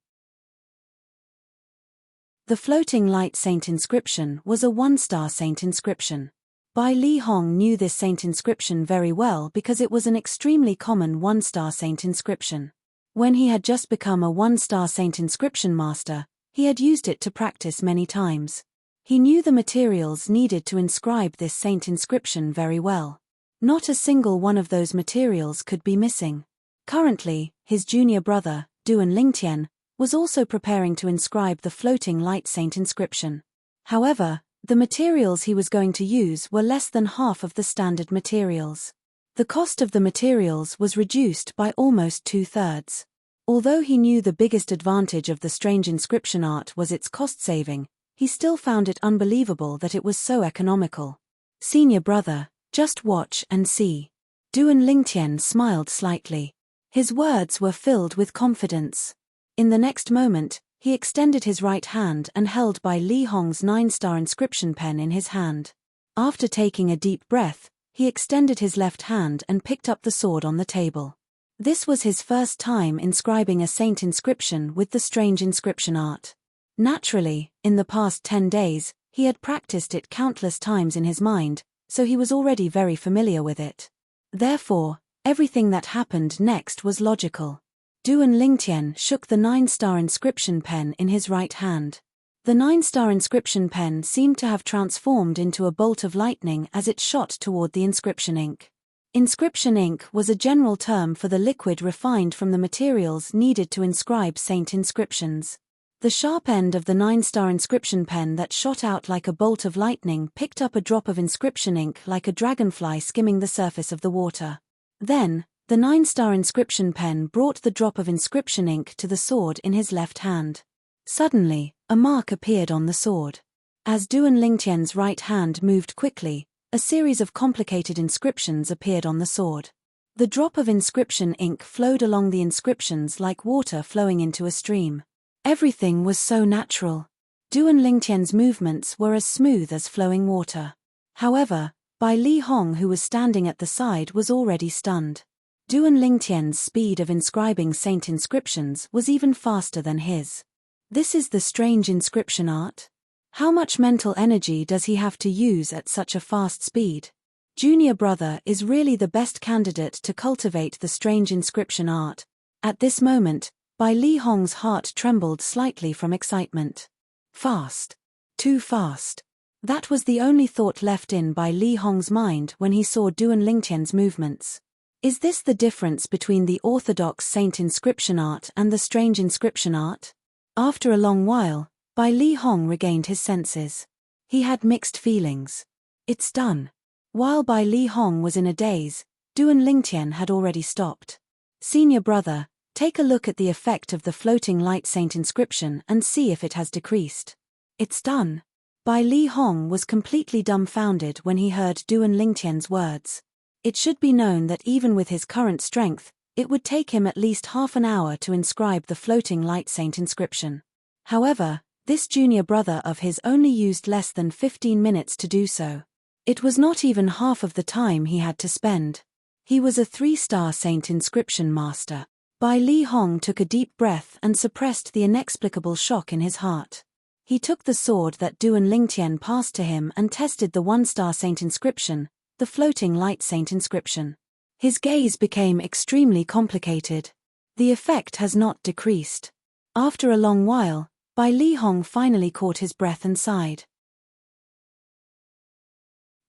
The floating light saint inscription was a one-star saint inscription. Bai Li Hong knew this saint inscription very well because it was an extremely common one-star saint inscription. When he had just become a one-star saint inscription master, he had used it to practice many times. He knew the materials needed to inscribe this saint inscription very well. Not a single one of those materials could be missing. Currently, his junior brother, Duan Lingtian, was also preparing to inscribe the floating light saint inscription. However, the materials he was going to use were less than half of the standard materials. The cost of the materials was reduced by almost 2/3. Although he knew the biggest advantage of the strange inscription art was its cost saving, he still found it unbelievable that it was so economical. Senior brother, just watch and see. Duan Lingtian smiled slightly. His words were filled with confidence. In the next moment, he extended his right hand and held Bai Li Hong's 9-star inscription pen in his hand. After taking a deep breath, he extended his left hand and picked up the sword on the table. This was his first time inscribing a saint inscription with the strange inscription art. Naturally, in the past 10 days, he had practiced it countless times in his mind, so he was already very familiar with it. Therefore, everything that happened next was logical. Duan Lingtian shook the 9-star inscription pen in his right hand. The 9-star inscription pen seemed to have transformed into a bolt of lightning as it shot toward the inscription ink. Inscription ink was a general term for the liquid refined from the materials needed to inscribe saint inscriptions. The sharp end of the 9-star inscription pen that shot out like a bolt of lightning picked up a drop of inscription ink like a dragonfly skimming the surface of the water. Then, the 9-star inscription pen brought the drop of inscription ink to the sword in his left hand. Suddenly, a mark appeared on the sword. As Duan Lingtian's right hand moved quickly, a series of complicated inscriptions appeared on the sword. The drop of inscription ink flowed along the inscriptions like water flowing into a stream. Everything was so natural. Duan Lingtian's movements were as smooth as flowing water. However, Bai Li Hong, who was standing at the side, was already stunned. Duan Lingtian's speed of inscribing saint inscriptions was even faster than his. This is the strange inscription art? How much mental energy does he have to use at such a fast speed? Junior brother is really the best candidate to cultivate the strange inscription art. At this moment, Bai Li Hong's heart trembled slightly from excitement. Fast. Too fast. That was the only thought left in Bai Li Hong's mind when he saw Duan Lingtian's movements. Is this the difference between the orthodox saint inscription art and the strange inscription art? After a long while, Bai Li Hong regained his senses. He had mixed feelings. It's done. While Bai Li Hong was in a daze, Duan Lingtian had already stopped. Senior brother, take a look at the effect of the floating light saint inscription and see if it has decreased. It's done. Bai Li Hong was completely dumbfounded when he heard Duan Lingtian's words. It should be known that even with his current strength, it would take him at least half an hour to inscribe the floating light saint inscription. However, this junior brother of his only used less than 15 minutes to do so. It was not even half of the time he had to spend. He was a 3-star saint inscription master. Bai Li Hong took a deep breath and suppressed the inexplicable shock in his heart. He took the sword that Duan Lingtian passed to him and tested the 1-star saint inscription, the floating light saint inscription. His gaze became extremely complicated. The effect has not decreased. After a long while, Bai Li Hong finally caught his breath and sighed.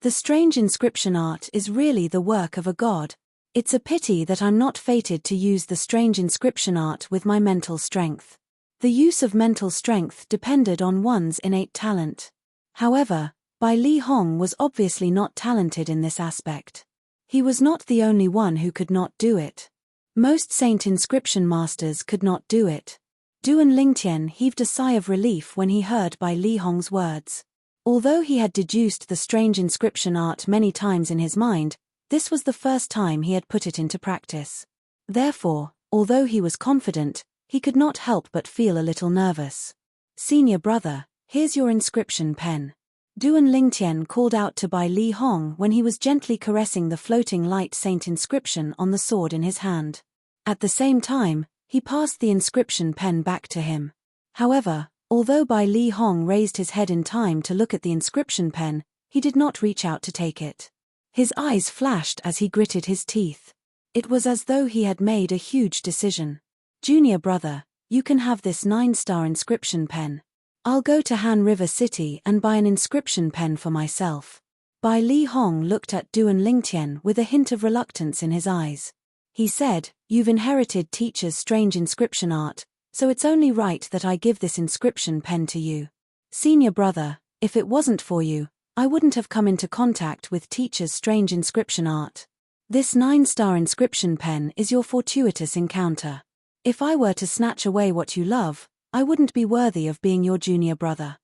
The strange inscription art is really the work of a god. It's a pity that I'm not fated to use the strange inscription art with my mental strength. The use of mental strength depended on one's innate talent. However, Bai Li Hong was obviously not talented in this aspect. He was not the only one who could not do it. Most saint inscription masters could not do it. Duan Lingtian heaved a sigh of relief when he heard Bai Li Hong's words. Although he had deduced the strange inscription art many times in his mind, this was the first time he had put it into practice. Therefore, although he was confident, he could not help but feel a little nervous. "Senior brother, here's your inscription pen." Duan Lingtian called out to Bai Li Hong when he was gently caressing the floating light saint inscription on the sword in his hand. At the same time, he passed the inscription pen back to him. However, although Bai Li Hong raised his head in time to look at the inscription pen, he did not reach out to take it. His eyes flashed as he gritted his teeth. It was as though he had made a huge decision. "Junior brother, you can have this 9-star inscription pen. I'll go to Han River City and buy an inscription pen for myself." Bai Li Hong looked at Duan Lingtian with a hint of reluctance in his eyes. He said, "You've inherited teacher's strange inscription art, so it's only right that I give this inscription pen to you. Senior brother, if it wasn't for you, I wouldn't have come into contact with teacher's strange inscription art. This 9-star inscription pen is your fortuitous encounter. If I were to snatch away what you love, I wouldn't be worthy of being your junior brother."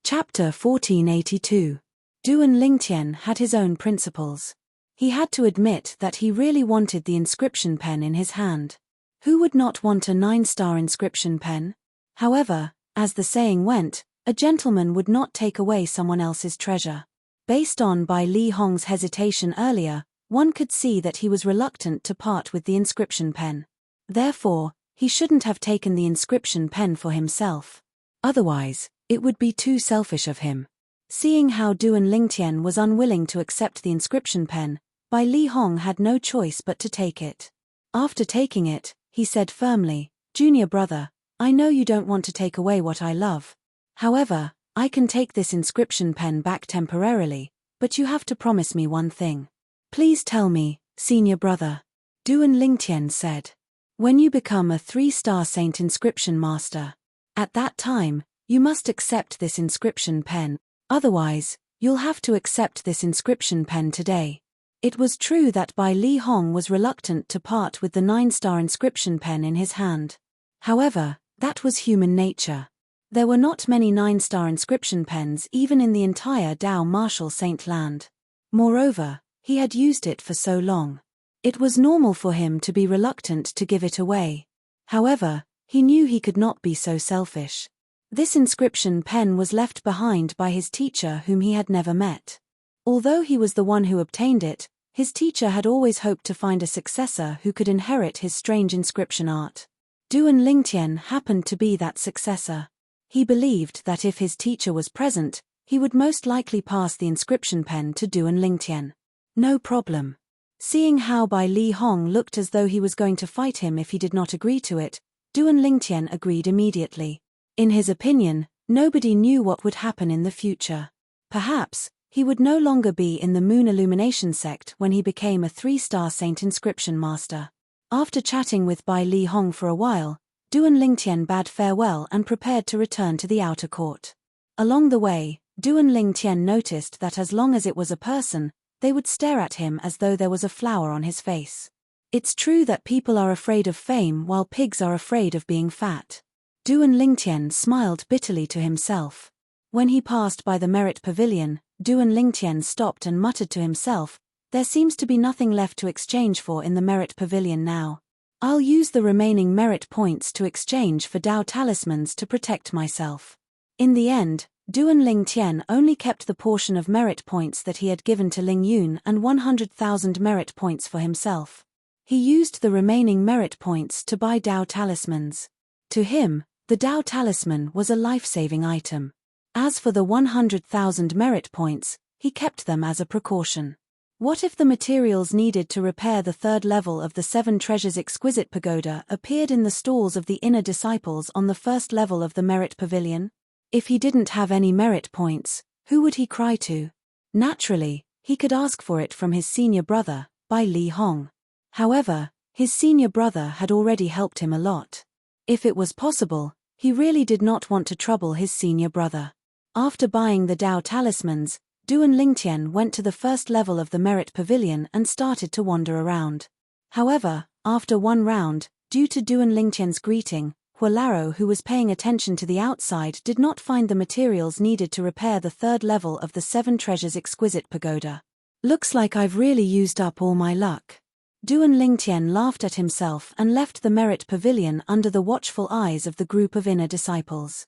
Chapter 1482. Duan Lingtian had his own principles. He had to admit that he really wanted the inscription pen in his hand. Who would not want a 9-star inscription pen? However, as the saying went, a gentleman would not take away someone else's treasure. Based on Bai Li Hong's hesitation earlier, one could see that he was reluctant to part with the inscription pen. Therefore, he shouldn't have taken the inscription pen for himself. Otherwise, it would be too selfish of him. Seeing how Duan Lingtian was unwilling to accept the inscription pen, Bai Li Hong had no choice but to take it. After taking it, he said firmly, "Junior brother, I know you don't want to take away what I love. However, I can take this inscription pen back temporarily, but you have to promise me one thing." "Please tell me, senior brother," Duan Lingtian said. "When you become a 3-star saint inscription master, at that time, you must accept this inscription pen. Otherwise, you'll have to accept this inscription pen today." It was true that Bai Li Hong was reluctant to part with the 9-star inscription pen in his hand. However, that was human nature. There were not many 9-star inscription pens even in the entire Dao Martial Saint land. Moreover, he had used it for so long. It was normal for him to be reluctant to give it away. However, he knew he could not be so selfish. This inscription pen was left behind by his teacher whom he had never met. Although he was the one who obtained it, his teacher had always hoped to find a successor who could inherit his strange inscription art. Duan Lingtian happened to be that successor. He believed that if his teacher was present, he would most likely pass the inscription pen to Duan Lingtian. No problem. Seeing how Bai Li Hong looked as though he was going to fight him if he did not agree to it, Duan Lingtian agreed immediately. In his opinion, nobody knew what would happen in the future. Perhaps, he would no longer be in the Moon Illumination sect when he became a 3-star saint inscription master. After chatting with Bai Li Hong for a while, Duan Lingtian bade farewell and prepared to return to the outer court. Along the way, Duan Lingtian noticed that as long as it was a person, they would stare at him as though there was a flower on his face. It's true that people are afraid of fame while pigs are afraid of being fat. Duan Lingtian smiled bitterly to himself. When he passed by the Merit Pavilion, Duan Lingtian stopped and muttered to himself, "There seems to be nothing left to exchange for in the Merit Pavilion now. I'll use the remaining merit points to exchange for Dao talismans to protect myself." In the end, Duan Lingtian only kept the portion of merit points that he had given to Ling Yun and 100,000 merit points for himself. He used the remaining merit points to buy Dao talismans. To him, the Dao talisman was a life-saving item. As for the 100,000 merit points, he kept them as a precaution. What if the materials needed to repair the 3rd level of the 7 Treasures Exquisite Pagoda appeared in the stalls of the inner disciples on the 1st level of the Merit Pavilion? If he didn't have any merit points, who would he cry to? Naturally, he could ask for it from his senior brother, Bai Li Hong. However, his senior brother had already helped him a lot. If it was possible, he really did not want to trouble his senior brother. After buying the Dao talismans, Duan Lingtian went to the first level of the Merit Pavilion and started to wander around. However, after one round, due to Duan Lingtian's greeting, Hualaro, who was paying attention to the outside, did not find the materials needed to repair the third level of the Seven Treasures Exquisite Pagoda. Looks like I've really used up all my luck. Duan Lingtian laughed at himself and left the Merit Pavilion under the watchful eyes of the group of inner disciples.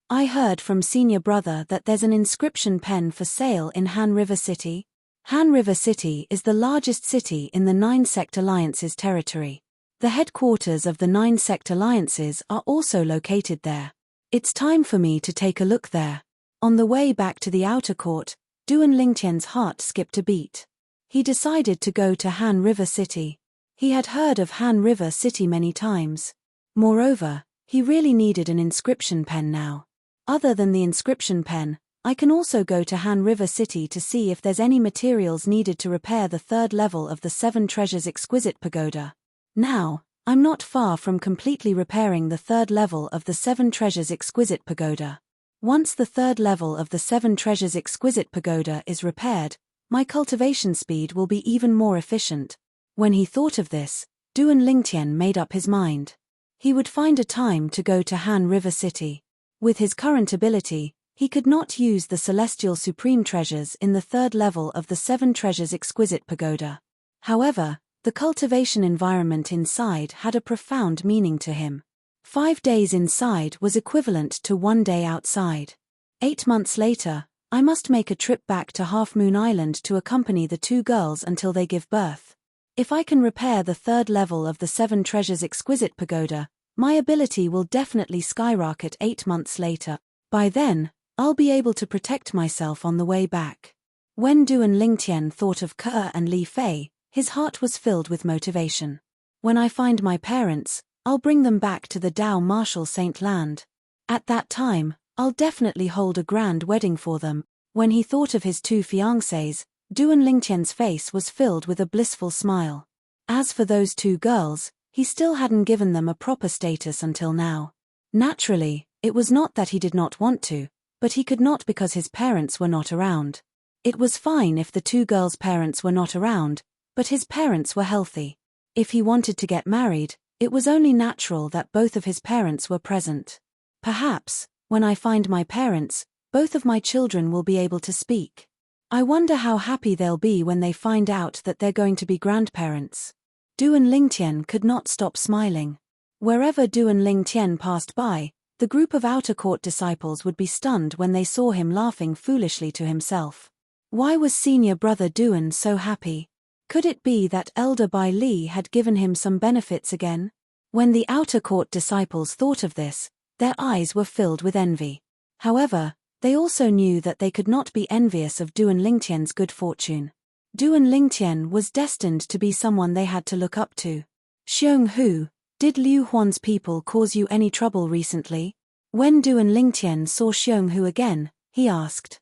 I heard from senior brother that there's an inscription pen for sale in Han River City. Han River City is the largest city in the Nine Sect Alliance's territory. The headquarters of the Nine Sect Alliances are also located there. It's time for me to take a look there. On the way back to the outer court, Duan Lingtian's heart skipped a beat. He decided to go to Han River City. He had heard of Han River City many times. Moreover, he really needed an inscription pen now. Other than the inscription pen, I can also go to Han River City to see if there's any materials needed to repair the third level of the Seven Treasures Exquisite Pagoda. Now, I'm not far from completely repairing the third level of the Seven Treasures Exquisite Pagoda. Once the third level of the Seven Treasures Exquisite Pagoda is repaired, my cultivation speed will be even more efficient. When he thought of this, Duan Lingtian made up his mind. He would find a time to go to Han River City. With his current ability, he could not use the Celestial Supreme Treasures in the third level of the Seven Treasures Exquisite Pagoda. However, the cultivation environment inside had a profound meaning to him. 5 days inside was equivalent to 1 day outside. 8 months later, I must make a trip back to Half Moon Island to accompany the 2 girls until they give birth. If I can repair the third level of the Seven Treasures Exquisite Pagoda, my ability will definitely skyrocket 8 months later. By then, I'll be able to protect myself on the way back. When Duan Lingtian thought of Ke and Li Fei, his heart was filled with motivation. When I find my parents, I'll bring them back to the Dao Martial Saint Land. At that time, I'll definitely hold a grand wedding for them. When he thought of his 2 fiancées, Duan Lingtian's face was filled with a blissful smile. As for those 2 girls, he still hadn't given them a proper status until now. Naturally, it was not that he did not want to, but he could not because his parents were not around. It was fine if the 2 girls' parents were not around, but his parents were healthy. If he wanted to get married, it was only natural that both of his parents were present. Perhaps, when I find my parents, both of my children will be able to speak. I wonder how happy they'll be when they find out that they're going to be grandparents. Duan Lingtian could not stop smiling. Wherever Duan Lingtian passed by, the group of outer court disciples would be stunned when they saw him laughing foolishly to himself. Why was senior brother Duan so happy? Could it be that Elder Bai Li had given him some benefits again? When the outer court disciples thought of this, their eyes were filled with envy. However, they also knew that they could not be envious of Duan Lingtian's good fortune. Duan Lingtian was destined to be someone they had to look up to. Xiong Hu, did Liu Huan's people cause you any trouble recently? When Duan Lingtian saw Xiong Hu again, he asked.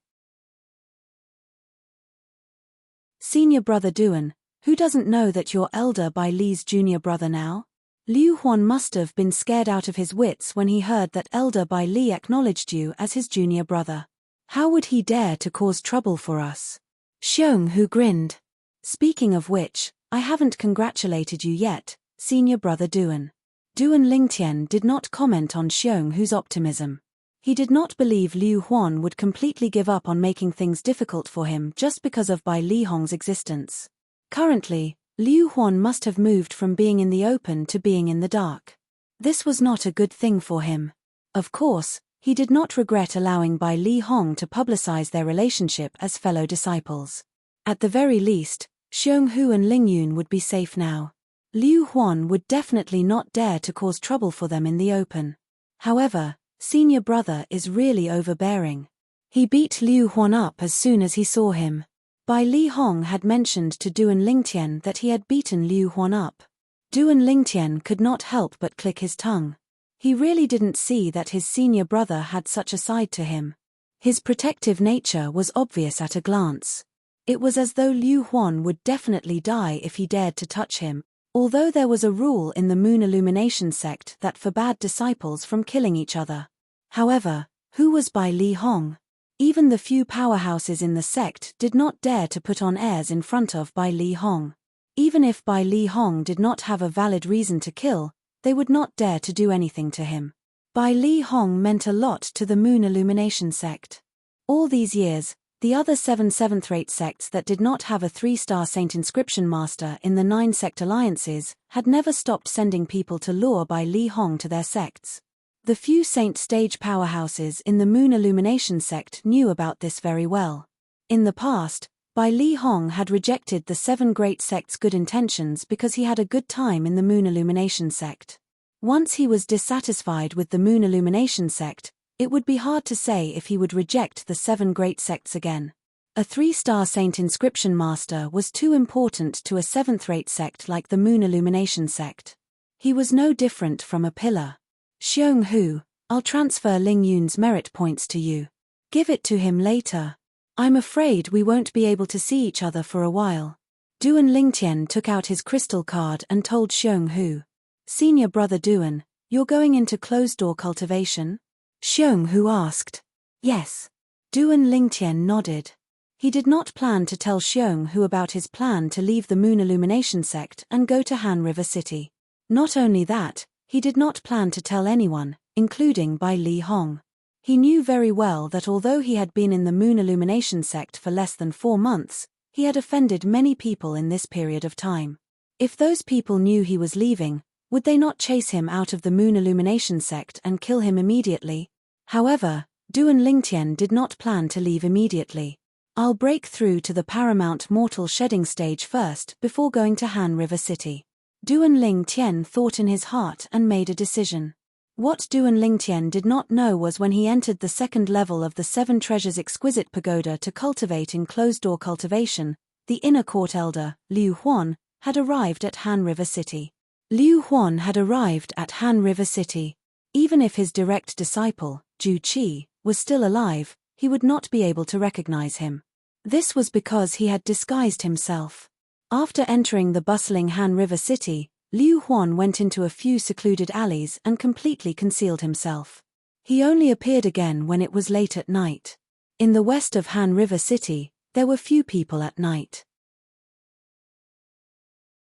Senior brother Duan, who doesn't know that you're Elder Bai Li's junior brother now? Liu Huan must have been scared out of his wits when he heard that Elder Bai Li acknowledged you as his junior brother. How would he dare to cause trouble for us? Xiong Hu grinned. Speaking of which, I haven't congratulated you yet, senior brother Duan. Duan Lingtian did not comment on Xiong Hu's optimism. He did not believe Liu Huan would completely give up on making things difficult for him just because of Bai Li Hong's existence. Currently, Liu Huan must have moved from being in the open to being in the dark. This was not a good thing for him. Of course, he did not regret allowing Bai Li Hong to publicize their relationship as fellow disciples. At the very least, Xiong Hu and Ling Yun would be safe now. Liu Huan would definitely not dare to cause trouble for them in the open. However, senior brother is really overbearing. He beat Liu Huan up as soon as he saw him. Bai Li Hong had mentioned to Duan Lingtian that he had beaten Liu Huan up. Duan Lingtian could not help but click his tongue. He really didn't see that his senior brother had such a side to him. His protective nature was obvious at a glance. It was as though Liu Huan would definitely die if he dared to touch him, although there was a rule in the Moon Illumination sect that forbade disciples from killing each other. However, who was Bai Li Hong? Even the few powerhouses in the sect did not dare to put on airs in front of Bai Li Hong. Even if Bai Li Hong did not have a valid reason to kill, they would not dare to do anything to him. Bai Li Hong meant a lot to the Moon Illumination sect. All these years, the other 7 seventh-rate sects that did not have a 3-star Saint Inscription Master in the 9 sect alliances had never stopped sending people to lure Bai Li Hong to their sects. The few Saint stage powerhouses in the Moon Illumination sect knew about this very well. In the past, Bai Li Hong had rejected the 7 great sects' good intentions because he had a good time in the Moon Illumination sect. Once he was dissatisfied with the Moon Illumination sect, it would be hard to say if he would reject the 7 great sects again. A 3-star Saint Inscription Master was too important to a 7th-rate sect like the Moon Illumination sect. He was no different from a pillar. Xiong Hu, I'll transfer Ling Yun's merit points to you. Give it to him later. I'm afraid we won't be able to see each other for a while. Duan Lingtian took out his crystal card and told Xiong Hu. Senior brother Duan, you're going into closed-door cultivation? Xiong Hu asked. Yes. Duan Lingtian nodded. He did not plan to tell Xiong Hu about his plan to leave the Moon Illumination sect and go to Han River City. Not only that, he did not plan to tell anyone, including Bai Li Hong. He knew very well that although he had been in the Moon Illumination sect for less than 4 months, he had offended many people in this period of time. If those people knew he was leaving, would they not chase him out of the Moon Illumination sect and kill him immediately? However, Duan Lingtian did not plan to leave immediately. I'll break through to the paramount mortal shedding stage first before going to Han River City. Duan Lingtian thought in his heart and made a decision. What Duan Lingtian did not know was when he entered the 2nd level of the 7 Treasures Exquisite Pagoda to cultivate in closed-door cultivation, the inner court elder, Liu Huan, had arrived at Han River City. Liu Huan had arrived at Han River City. Even if his direct disciple, Zhu Qi, was still alive, he would not be able to recognize him. This was because he had disguised himself. After entering the bustling Han River City, Liu Huan went into a few secluded alleys and completely concealed himself. He only appeared again when it was late at night. In the west of Han River City, there were few people at night.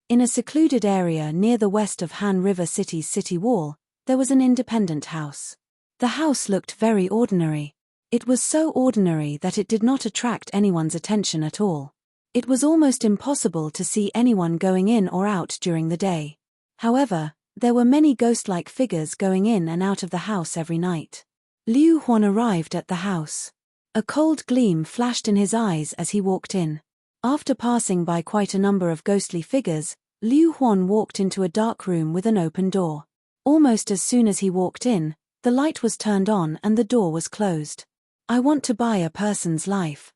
In a secluded area near the west of Han River City's city wall, there was an independent house. The house looked very ordinary. It was so ordinary that it did not attract anyone's attention at all. It was almost impossible to see anyone going in or out during the day. However, there were many ghost-like figures going in and out of the house every night. Liu Huan arrived at the house. A cold gleam flashed in his eyes as he walked in. After passing by quite a number of ghostly figures, Liu Huan walked into a dark room with an open door. Almost as soon as he walked in, the light was turned on and the door was closed. I want to buy a person's life.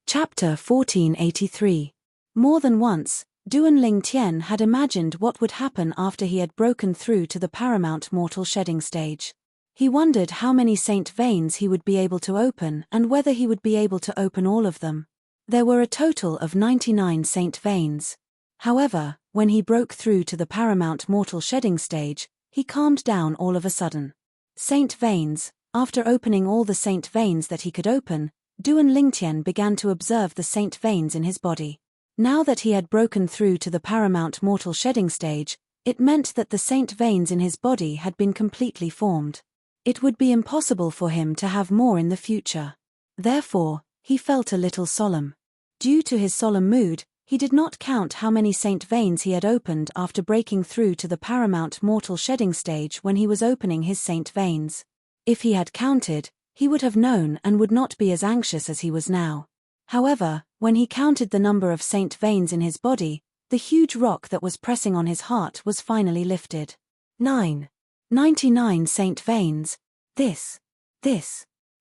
Chapter 1483. More than once, Duan Lingtian had imagined what would happen after he had broken through to the paramount mortal shedding stage. He wondered how many saint veins he would be able to open and whether he would be able to open all of them. There were a total of 99 saint veins. However, when he broke through to the paramount mortal shedding stage, he calmed down all of a sudden. Saint veins. After opening all the saint veins that he could open, Duan Lingtian began to observe the saint veins in his body. Now that he had broken through to the paramount mortal shedding stage, it meant that the saint veins in his body had been completely formed. It would be impossible for him to have more in the future. Therefore, he felt a little solemn. Due to his solemn mood, he did not count how many saint veins he had opened after breaking through to the paramount mortal shedding stage when he was opening his saint veins. If he had counted, he would have known and would not be as anxious as he was now. However, when he counted the number of saint veins in his body, the huge rock that was pressing on his heart was finally lifted. 99 saint veins. This.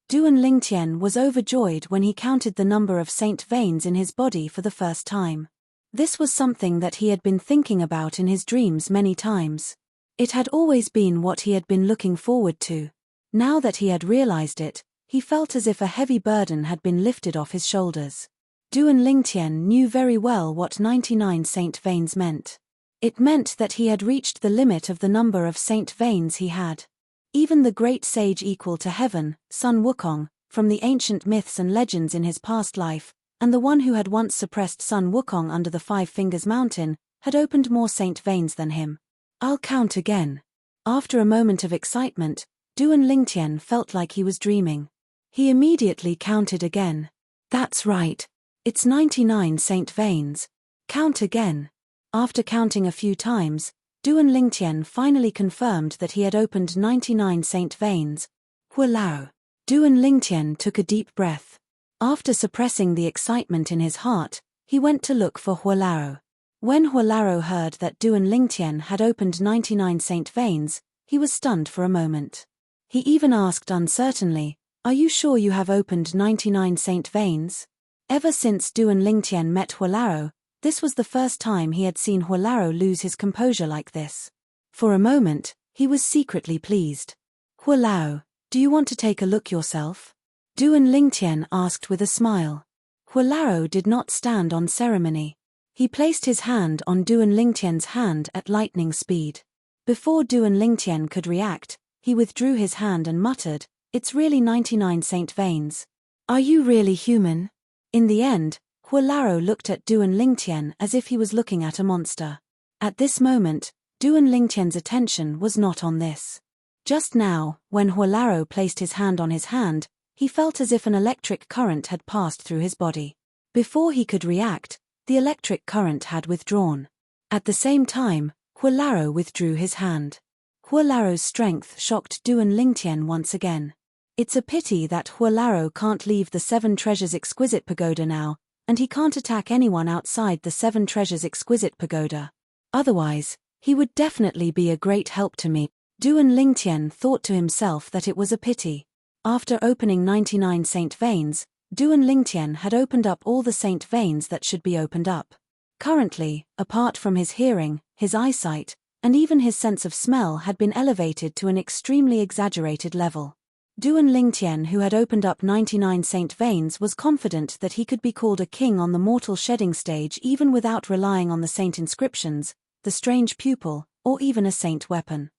Duan Lingtian was overjoyed when he counted the number of saint veins in his body for the first time. This was something that he had been thinking about in his dreams many times. It had always been what he had been looking forward to. Now that he had realized it, he felt as if a heavy burden had been lifted off his shoulders. Duan Lingtian knew very well what 99 saint veins meant. It meant that he had reached the limit of the number of saint veins he had. Even the great sage equal to heaven, Sun Wukong, from the ancient myths and legends in his past life, and the one who had once suppressed Sun Wukong under the Five Fingers Mountain, had opened more saint veins than him. I'll count again. After a moment of excitement, Duan Lingtian felt like he was dreaming. He immediately counted again. That's right. It's 99 saint veins. Count again. After counting a few times, Duan Lingtian finally confirmed that he had opened 99 saint veins. Hualao. Duan Lingtian took a deep breath. After suppressing the excitement in his heart, he went to look for Hualao. When Hualao heard that Duan Lingtian had opened 99 saint veins, he was stunned for a moment. He even asked uncertainly, "Are you sure you have opened 99 saint veins?" Ever since Duan Lingtian met Hualao, this was the first time he had seen Hualao lose his composure like this. For a moment, he was secretly pleased. "Hualao, do you want to take a look yourself?" Duan Lingtian asked with a smile. Hualao did not stand on ceremony. He placed his hand on Duan Lingtian's hand at lightning speed. Before Duan Lingtian could react, he withdrew his hand and muttered, "It's really 99 saint veins. Are you really human?" In the end, Hualao looked at Duan Lingtian as if he was looking at a monster. At this moment, Duan Lingtian's attention was not on this. Just now, when Hualao placed his hand on his hand, he felt as if an electric current had passed through his body. Before he could react, the electric current had withdrawn. At the same time, Hualao withdrew his hand. Hualao's strength shocked Duan Lingtian once again. It's a pity that Hualao can't leave the Seven Treasures Exquisite Pagoda now, and he can't attack anyone outside the Seven Treasures Exquisite Pagoda. Otherwise, he would definitely be a great help to me. Duan Lingtian thought to himself that it was a pity. After opening 99 saint veins, Duan Lingtian had opened up all the saint veins that should be opened up. Currently, apart from his hearing, his eyesight, and even his sense of smell had been elevated to an extremely exaggerated level. Duan Lingtian, who had opened up 99 saint veins, was confident that he could be called a king on the mortal shedding stage even without relying on the saint inscriptions, the strange pupil, or even a saint weapon.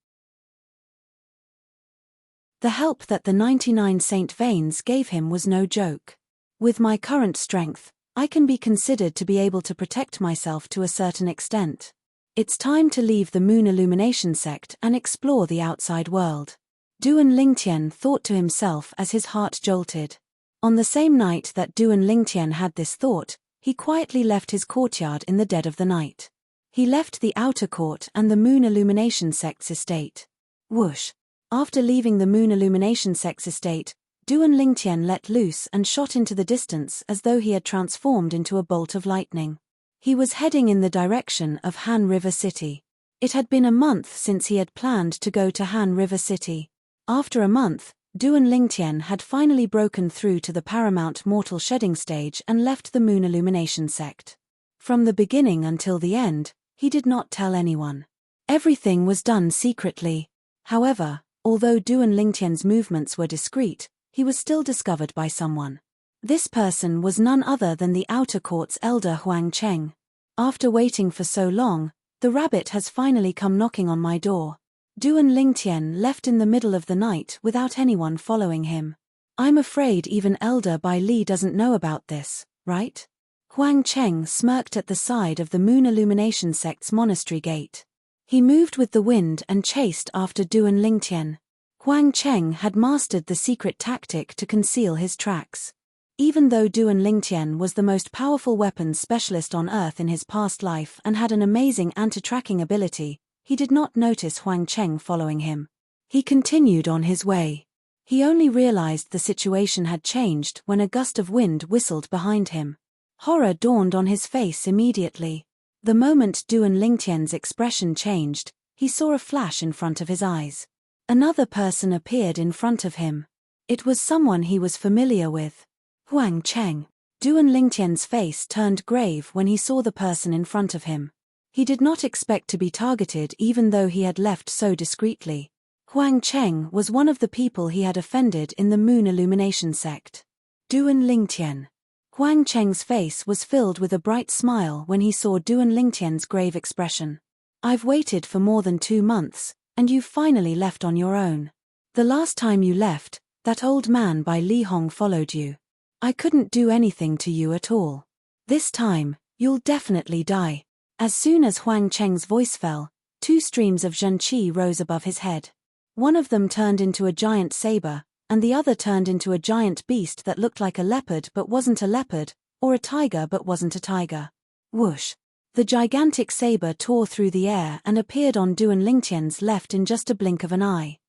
The help that the 99 saint veins gave him was no joke. With my current strength, I can be considered to be able to protect myself to a certain extent. It's time to leave the Moon Illumination sect and explore the outside world. Duan Lingtian thought to himself as his heart jolted. On the same night that Duan Lingtian had this thought, he quietly left his courtyard in the dead of the night. He left the outer court and the Moon Illumination sect's estate. Whoosh! After leaving the Moon Illumination sect's estate, Duan Lingtian let loose and shot into the distance as though he had transformed into a bolt of lightning. He was heading in the direction of Han River City. It had been a month since he had planned to go to Han River City. After a month, Duan Lingtian had finally broken through to the paramount mortal shedding stage and left the Moon Illumination sect. From the beginning until the end, he did not tell anyone. Everything was done secretly. However, although Duan Lingtian's movements were discreet, he was still discovered by someone. This person was none other than the outer court's elder Huang Cheng. After waiting for so long, the rabbit has finally come knocking on my door. Duan Lingtian left in the middle of the night without anyone following him. I'm afraid even Elder Bai Li doesn't know about this, right? Huang Cheng smirked at the side of the Moon Illumination sect's monastery gate. He moved with the wind and chased after Duan Lingtian. Huang Cheng had mastered the secret tactic to conceal his tracks. Even though Duan Lingtian was the most powerful weapons specialist on Earth in his past life and had an amazing anti-tracking ability, he did not notice Huang Cheng following him. He continued on his way. He only realized the situation had changed when a gust of wind whistled behind him. Horror dawned on his face immediately. The moment Duan Lingtian's expression changed, he saw a flash in front of his eyes. Another person appeared in front of him. It was someone he was familiar with. Huang Cheng. Duan Lingtian's face turned grave when he saw the person in front of him. He did not expect to be targeted even though he had left so discreetly. Huang Cheng was one of the people he had offended in the Moon Illumination sect. Duan Lingtian. Huang Cheng's face was filled with a bright smile when he saw Duan Lingtian's grave expression. I've waited for more than 2 months, and you've finally left on your own. The last time you left, that old man by Li Hong followed you. I couldn't do anything to you at all. This time, you'll definitely die." As soon as Huang Cheng's voice fell, 2 streams of Zhenqi rose above his head. One of them turned into a giant saber, and the other turned into a giant beast that looked like a leopard but wasn't a leopard, or a tiger but wasn't a tiger. Whoosh! The gigantic saber tore through the air and appeared on Duan Lingtian's left in just a blink of an eye.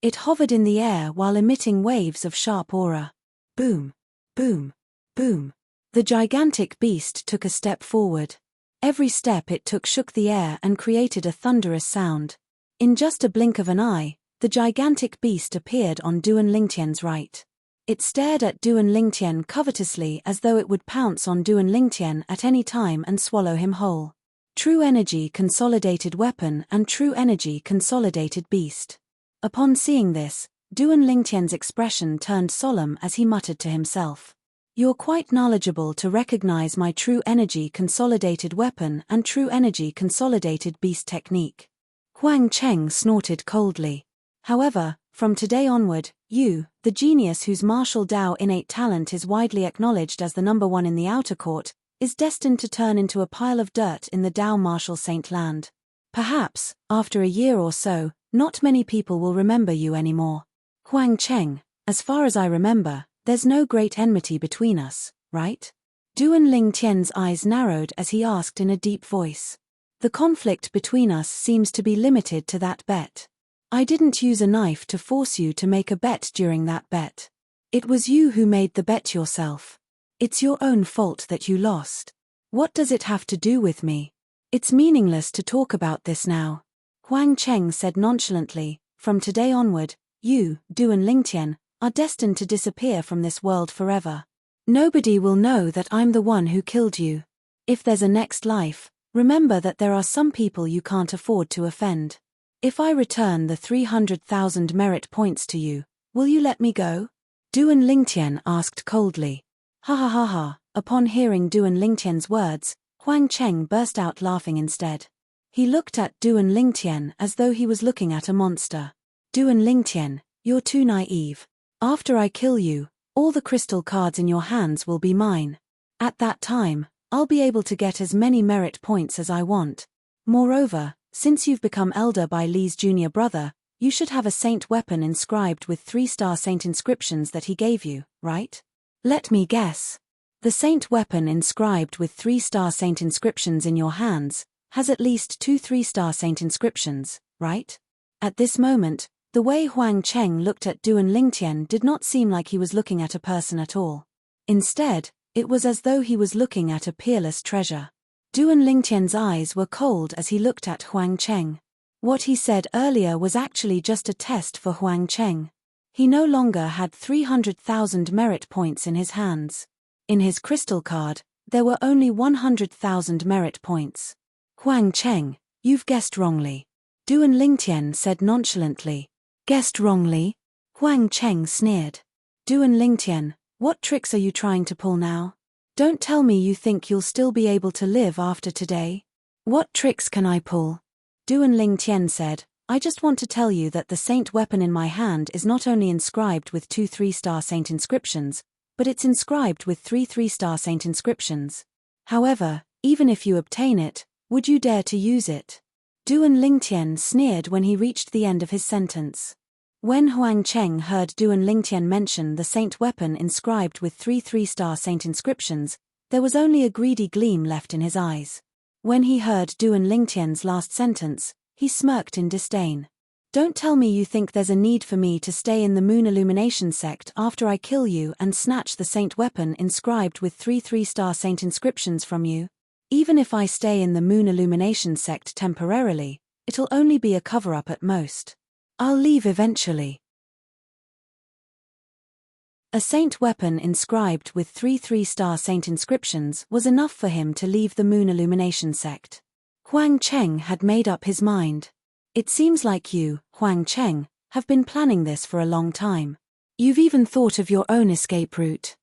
It hovered in the air while emitting waves of sharp aura. Boom! Boom! Boom! The gigantic beast took a step forward. Every step it took shook the air and created a thunderous sound. In just a blink of an eye, the gigantic beast appeared on Duan Lingtian's right. It stared at Duan Lingtian covetously as though it would pounce on Duan Lingtian at any time and swallow him whole. True energy consolidated weapon and true energy consolidated beast. Upon seeing this, Duan Lingtian's expression turned solemn as he muttered to himself. "You're quite knowledgeable to recognize my true energy consolidated weapon and true energy consolidated beast technique." Huang Cheng snorted coldly. "However, from today onward, you, the genius whose martial Dao innate talent is widely acknowledged as the #1 in the outer court, is destined to turn into a pile of dirt in the Dao martial saint land. Perhaps, after a year or so, not many people will remember you anymore. Huang Cheng, as far as I remember, there's no great enmity between us, right?" Duan Lingtian's eyes narrowed as he asked in a deep voice. "The conflict between us seems to be limited to that bet. I didn't use a knife to force you to make a bet during that bet. It was you who made the bet yourself. It's your own fault that you lost. What does it have to do with me? It's meaningless to talk about this now." Huang Cheng said nonchalantly, "From today onward, you, Duan Lingtian, are destined to disappear from this world forever. Nobody will know that I'm the one who killed you. If there's a next life, remember that there are some people you can't afford to offend. If I return the 300,000 merit points to you, will you let me go?" Duan Lingtian asked coldly. Ha ha ha ha. Upon hearing Duan Lingtian's words, Huang Cheng burst out laughing instead. He looked at Duan Lingtian as though he was looking at a monster. "Duan Lingtian, you're too naive. After I kill you, all the crystal cards in your hands will be mine. At that time, I'll be able to get as many merit points as I want. Moreover, since you've become elder by Li's junior brother, you should have a saint weapon inscribed with 3-star saint inscriptions that he gave you, right? Let me guess. The saint weapon inscribed with 3-star saint inscriptions in your hands has at least 2 3-star saint inscriptions, right?" At this moment, the way Huang Cheng looked at Duan Lingtian did not seem like he was looking at a person at all. Instead, it was as though he was looking at a peerless treasure. Duan Lingtian's eyes were cold as he looked at Huang Cheng. What he said earlier was actually just a test for Huang Cheng. He no longer had 300,000 merit points in his hands. In his crystal card, there were only 100,000 merit points. "Huang Cheng, you've guessed wrongly," Duan Lingtian said nonchalantly. "Guessed wrongly?" Huang Cheng sneered. "Duan Lingtian, what tricks are you trying to pull now? Don't tell me you think you'll still be able to live after today. What tricks can I pull?" Duan Lingtian said, "I just want to tell you that the saint weapon in my hand is not only inscribed with 2 3-star saint inscriptions, but it's inscribed with 3 3-star saint inscriptions. However, even if you obtain it, would you dare to use it?" Duan Lingtian sneered when he reached the end of his sentence. When Huang Cheng heard Duan Lingtian mention the saint weapon inscribed with 3 3-star saint inscriptions, there was only a greedy gleam left in his eyes. When he heard Duan Lingtian's last sentence, he smirked in disdain. "Don't tell me you think there's a need for me to stay in the Moon Illumination sect after I kill you and snatch the saint weapon inscribed with 3 3-star saint inscriptions from you. Even if I stay in the Moon Illumination sect temporarily, it'll only be a cover-up at most. I'll leave eventually." A saint weapon inscribed with 3 3-star saint inscriptions was enough for him to leave the Moon Illumination sect. Huang Cheng had made up his mind. "It seems like you, Huang Cheng, have been planning this for a long time. You've even thought of your own escape route."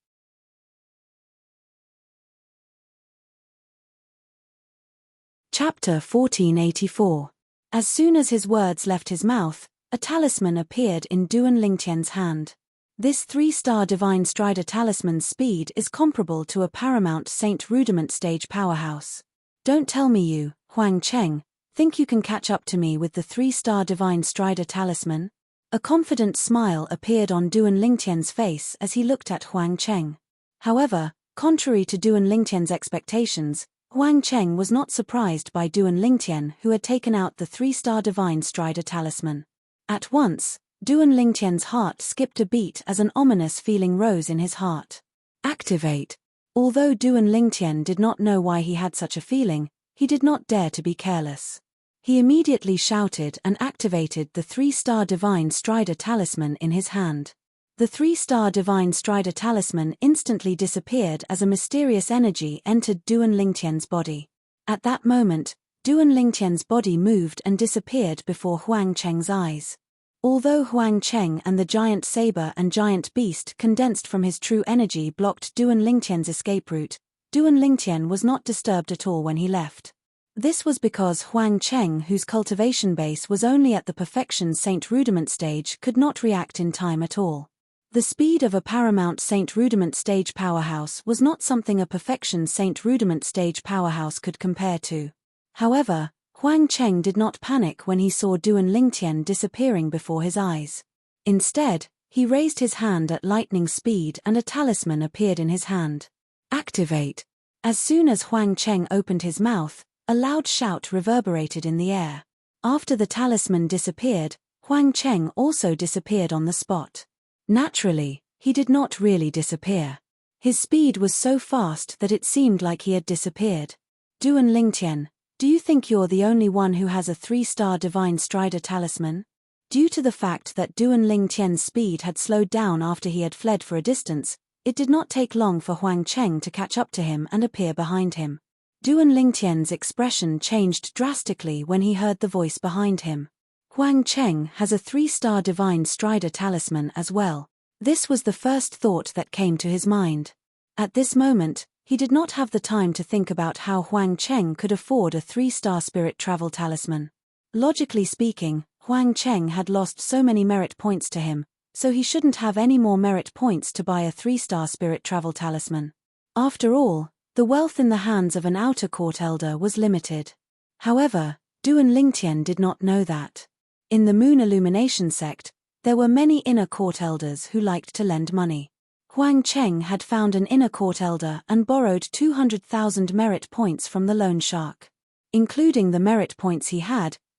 Chapter 1484. As soon as his words left his mouth, a talisman appeared in Duan Lingtian's hand. This 3-star Divine Strider talisman's speed is comparable to a Paramount Saint Rudiment stage powerhouse. Don't tell me you, Huang Cheng, think you can catch up to me with the 3-star Divine Strider talisman? A confident smile appeared on Duan Lingtian's face as he looked at Huang Cheng. However, contrary to Duan Lingtian's expectations, Huang Cheng was not surprised by Duan Lingtian, who had taken out the 3-star Divine Strider talisman. At once, Duan Lingtian's heart skipped a beat as an ominous feeling rose in his heart. Activate. Although Duan Lingtian did not know why he had such a feeling, he did not dare to be careless. He immediately shouted and activated the 3-star Divine Strider talisman in his hand. The 3-star Divine Strider talisman instantly disappeared as a mysterious energy entered Duan Lingtian's body. At that moment, Duan Lingtian's body moved and disappeared before Huang Cheng's eyes. Although Huang Cheng and the giant saber and giant beast condensed from his true energy blocked Duan Lingtian's escape route, Duan Lingtian was not disturbed at all when he left. This was because Huang Cheng, whose cultivation base was only at the Perfection Saint Rudiment stage, could not react in time at all. The speed of a Paramount Saint Rudiment stage powerhouse was not something a Perfection Saint Rudiment stage powerhouse could compare to. However, Huang Cheng did not panic when he saw Duan Lingtian disappearing before his eyes. Instead, he raised his hand at lightning speed and a talisman appeared in his hand. Activate. As soon as Huang Cheng opened his mouth, a loud shout reverberated in the air. After the talisman disappeared, Huang Cheng also disappeared on the spot. Naturally, he did not really disappear. His speed was so fast that it seemed like he had disappeared. Duan Lingtian, do you think you're the only one who has a 3-star Divine Strider talisman? Due to the fact that Duan Lingtian's speed had slowed down after he had fled for a distance, it did not take long for Huang Cheng to catch up to him and appear behind him. Duan Lingtian's expression changed drastically when he heard the voice behind him. Huang Cheng has a 3-star Divine Strider talisman as well. This was the first thought that came to his mind. At this moment, he did not have the time to think about how Huang Cheng could afford a 3-star Spirit Travel talisman. Logically speaking, Huang Cheng had lost so many merit points to him, so he shouldn't have any more merit points to buy a 3-star Spirit Travel talisman. After all, the wealth in the hands of an outer court elder was limited. However, Duan Lingtian did not know that. In the Moon Illumination sect, there were many inner court elders who liked to lend money. Huang Cheng had found an inner court elder and borrowed 200,000 merit points from the loan shark. Including the merit points he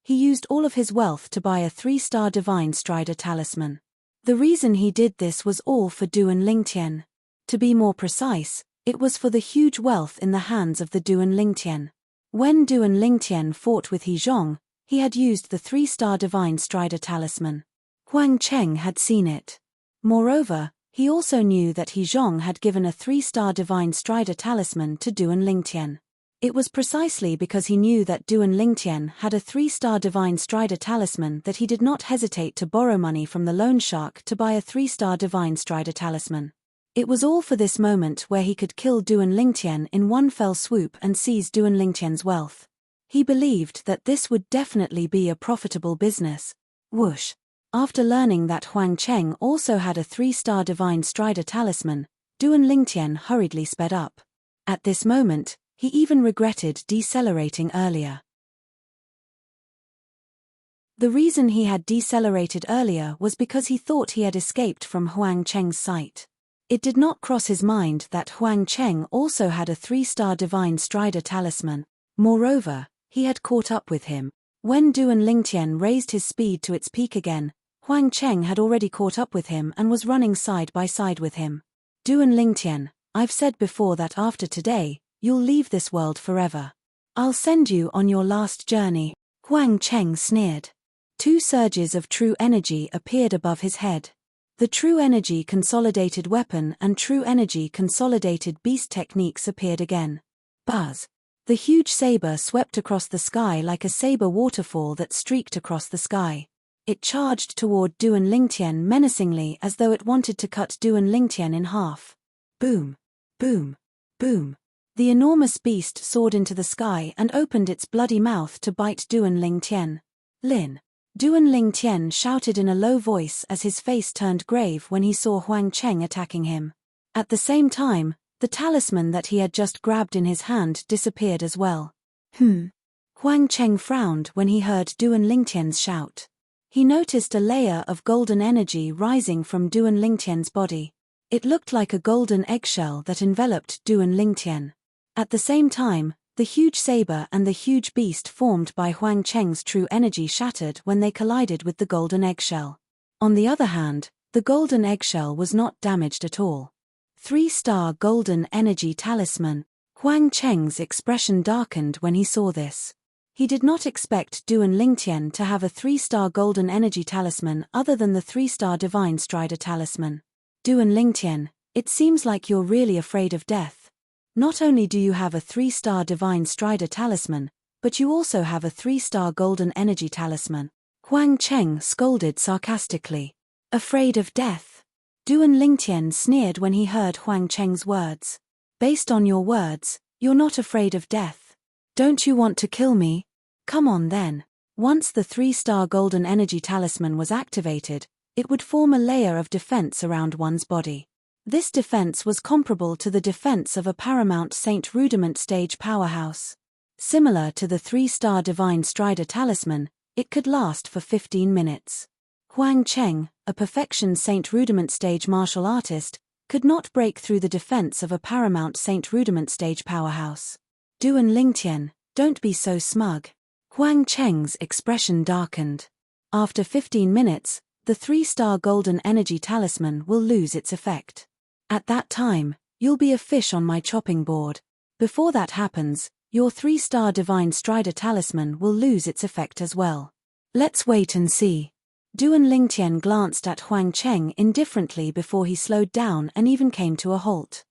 used all of his wealth to buy a 3-star Divine Strider talisman. The reason he did this was all for Duan Lingtian. To be more precise, it was for the huge wealth in the hands of the Duan Lingtian. When Duan Lingtian fought with He Zhong, he had used the 3-star Divine Strider talisman. Huang Cheng had seen it. Moreover, he also knew that He Zhong had given a 3-star Divine Strider talisman to Duan Lingtian. It was precisely because he knew that Duan Lingtian had a 3-star Divine Strider talisman that he did not hesitate to borrow money from the loan shark to buy a 3-star Divine Strider talisman. It was all for this moment where he could kill Duan Lingtian in one fell swoop and seize Duan Lingtian's wealth. He believed that this would definitely be a profitable business. Whoosh! After learning that Huang Cheng also had a 3-star Divine Strider talisman, Duan Lingtian hurriedly sped up. At this moment, he even regretted decelerating earlier. The reason he had decelerated earlier was because he thought he had escaped from Huang Cheng's sight. It did not cross his mind that Huang Cheng also had a 3-star Divine Strider talisman. Moreover, he had caught up with him. When Duan Lingtian raised his speed to its peak again, Huang Cheng had already caught up with him and was running side by side with him. Duan Lingtian, I've said before that after today, you'll leave this world forever. I'll send you on your last journey. Huang Cheng sneered. 2 surges of true energy appeared above his head. The true energy consolidated weapon and true energy consolidated beast techniques appeared again. Buzz. The huge saber swept across the sky like a saber waterfall that streaked across the sky. It charged toward Duan Lingtian menacingly as though it wanted to cut Duan Lingtian in half. Boom! Boom! Boom! The enormous beast soared into the sky and opened its bloody mouth to bite Duan Lingtian. Lin. Duan Lingtian shouted in a low voice as his face turned grave when he saw Huang Cheng attacking him. At the same time, the talisman that he had just grabbed in his hand disappeared as well. Huang Cheng frowned when he heard Duan Lingtian's shout. He noticed a layer of golden energy rising from Duan Lingtian's body. It looked like a golden eggshell that enveloped Duan Lingtian. At the same time, the huge saber and the huge beast formed by Huang Cheng's true energy shattered when they collided with the golden eggshell. On the other hand, the golden eggshell was not damaged at all. 3-star golden energy talisman. Huang Cheng's expression darkened when he saw this. He did not expect Duan Lingtian to have a 3-star golden energy talisman other than the 3-star divine strider talisman. Duan Lingtian, it seems like you're really afraid of death. Not only do you have a 3-star divine strider talisman, but you also have a 3-star golden energy talisman. Huang Cheng scolded sarcastically. Afraid of death? Duan Lingtian sneered when he heard Huang Cheng's words. Based on your words, you're not afraid of death. Don't you want to kill me? Come on then. Once the 3-star golden energy talisman was activated, it would form a layer of defense around one's body. This defense was comparable to the defense of a paramount Saint Rudiment stage powerhouse. Similar to the 3-star divine strider talisman, it could last for 15 minutes. Huang Cheng, a perfection Saint Rudiment stage martial artist, could not break through the defense of a paramount Saint Rudiment stage powerhouse. Duan Lingtian, don't be so smug. Huang Cheng's expression darkened. After 15 minutes, the 3-star golden energy talisman will lose its effect. At that time, you'll be a fish on my chopping board. Before that happens, your 3-star divine strider talisman will lose its effect as well. Let's wait and see. Duan Lingtian glanced at Huang Cheng indifferently before he slowed down and even came to a halt.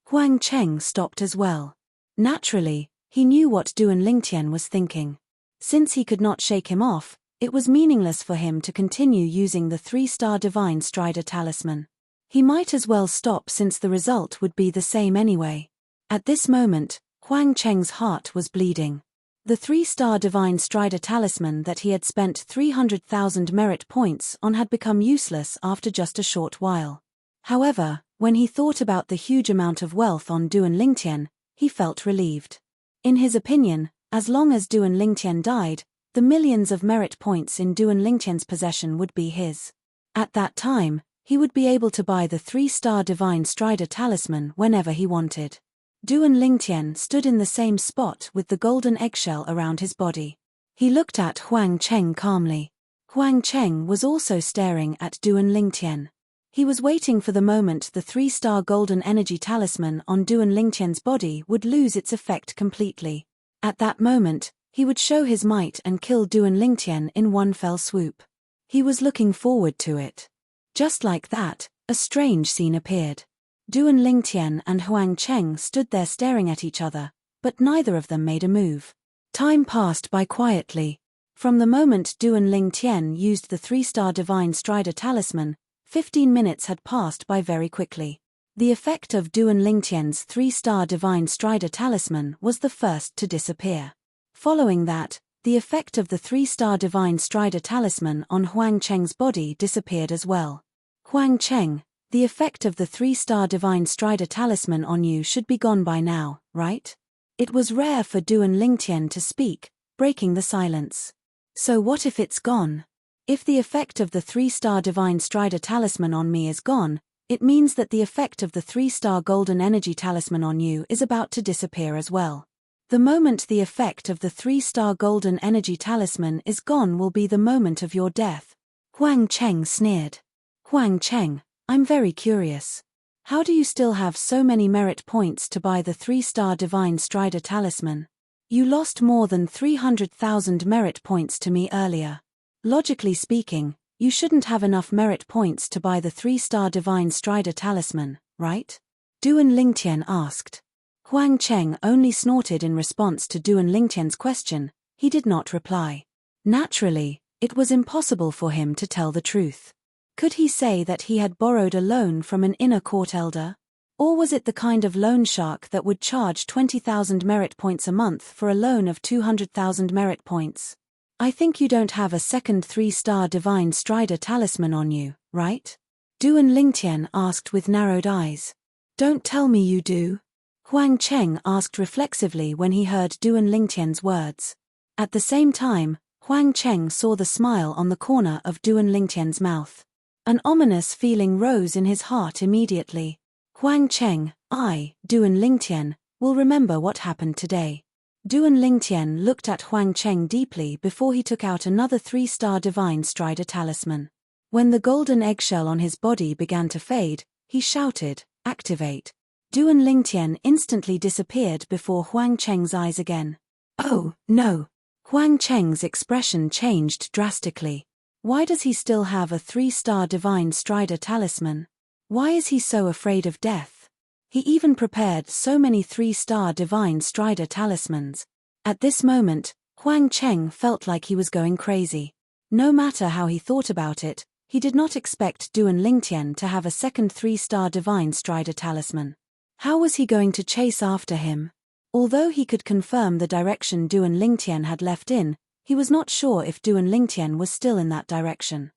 Huang Cheng stopped as well. Naturally, he knew what Duan Lingtian was thinking. Since he could not shake him off, it was meaningless for him to continue using the 3-star divine strider talisman. He might as well stop since the result would be the same anyway. At this moment, Huang Cheng's heart was bleeding. The 3-star divine strider talisman that he had spent 300,000 merit points on had become useless after just a short while. However, when he thought about the huge amount of wealth on Duan Lingtian, he felt relieved. In his opinion, as long as Duan Lingtian died, the millions of merit points in Duan Lingtian's possession would be his. At that time, he would be able to buy the 3-star divine strider talisman whenever he wanted. Duan Lingtian stood in the same spot with the golden eggshell around his body. He looked at Huang Cheng calmly. Huang Cheng was also staring at Duan Lingtian. He was waiting for the moment the 3-star golden energy talisman on Duan Lingtian's body would lose its effect completely. At that moment, he would show his might and kill Duan Lingtian in one fell swoop. He was looking forward to it. Just like that, a strange scene appeared. Duan Lingtian and Huang Cheng stood there staring at each other, but neither of them made a move. Time passed by quietly. From the moment Duan Lingtian used the 3-star divine strider talisman, 15 minutes had passed by very quickly. The effect of Duan Lingtian's 3-star divine strider talisman was the first to disappear. Following that, the effect of the 3-star divine strider talisman on Huang Cheng's body disappeared as well. Huang Cheng, the effect of the 3-star divine strider talisman on you should be gone by now, right? It was rare for Duan Lingtian to speak, breaking the silence. So what if it's gone? If the effect of the 3-star divine strider talisman on me is gone, it means that the effect of the 3-star golden energy talisman on you is about to disappear as well. The moment the effect of the 3-star golden energy talisman is gone will be the moment of your death. Huang Cheng sneered. Huang Cheng, I'm very curious. How do you still have so many merit points to buy the 3-star divine strider talisman? You lost more than 300,000 merit points to me earlier. Logically speaking, you shouldn't have enough merit points to buy the 3-star divine strider talisman, right? Duan Lingtian asked. Huang Cheng only snorted in response to Duan Lingtian's question. He did not reply. Naturally, it was impossible for him to tell the truth. Could he say that he had borrowed a loan from an inner court elder? Or was it the kind of loan shark that would charge 20,000 merit points a month for a loan of 200,000 merit points? I think you don't have a second 3-star Divine Strider talisman on you, right? Duan Lingtian asked with narrowed eyes. Don't tell me you do. Huang Cheng asked reflexively when he heard Duan Lingtian's words. At the same time, Huang Cheng saw the smile on the corner of Duan Lingtian's mouth. An ominous feeling rose in his heart immediately. Huang Cheng, Duan Lingtian, will remember what happened today. Duan Lingtian looked at Huang Cheng deeply before he took out another 3-star Divine Strider talisman. When the golden eggshell on his body began to fade, he shouted, "Activate." Duan Lingtian instantly disappeared before Huang Cheng's eyes again. Oh, no. Huang Cheng's expression changed drastically. Why does he still have a 3-star Divine Strider talisman? Why is he so afraid of death? He even prepared so many 3-star Divine Strider talismans. At this moment, Huang Cheng felt like he was going crazy. No matter how he thought about it, he did not expect Duan Lingtian to have a second 3-star Divine Strider talisman. How was he going to chase after him? Although he could confirm the direction Duan Lingtian had left in, he was not sure if Duan Lingtian was still in that direction.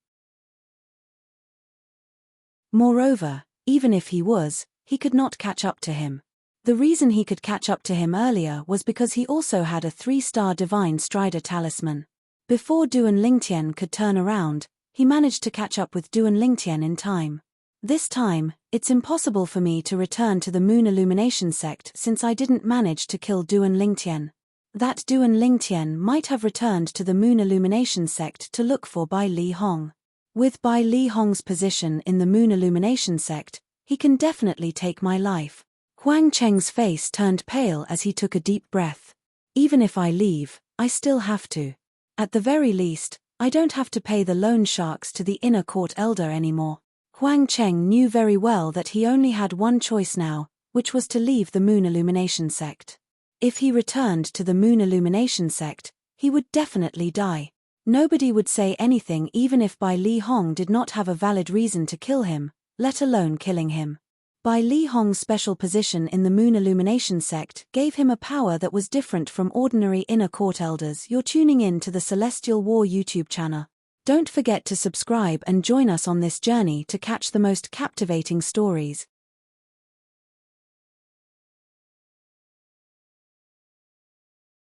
Moreover, even if he was, he could not catch up to him. The reason he could catch up to him earlier was because he also had a 3-star Divine Strider talisman. Before Duan Lingtian could turn around, he managed to catch up with Duan Lingtian in time. This time, it's impossible for me to return to the Moon Illumination sect since I didn't manage to kill Duan Lingtian. That Duan Lingtian might have returned to the Moon Illumination sect to look for Bai Li Hong. With Bai Li Hong's position in the Moon Illumination sect, he can definitely take my life. Huang Cheng's face turned pale as he took a deep breath. Even if I leave, I still have to. At the very least, I don't have to pay the loan sharks to the inner court elder anymore. Huang Cheng knew very well that he only had one choice now, which was to leave the Moon Illumination sect. If he returned to the Moon Illumination sect, he would definitely die. Nobody would say anything even if Bai Li Hong did not have a valid reason to kill him, let alone killing him. Bai Li Hong's special position in the Moon Illumination sect gave him a power that was different from ordinary inner court elders. You're tuning in to the Celestial War YouTube channel. Don't forget to subscribe and join us on this journey to catch the most captivating stories.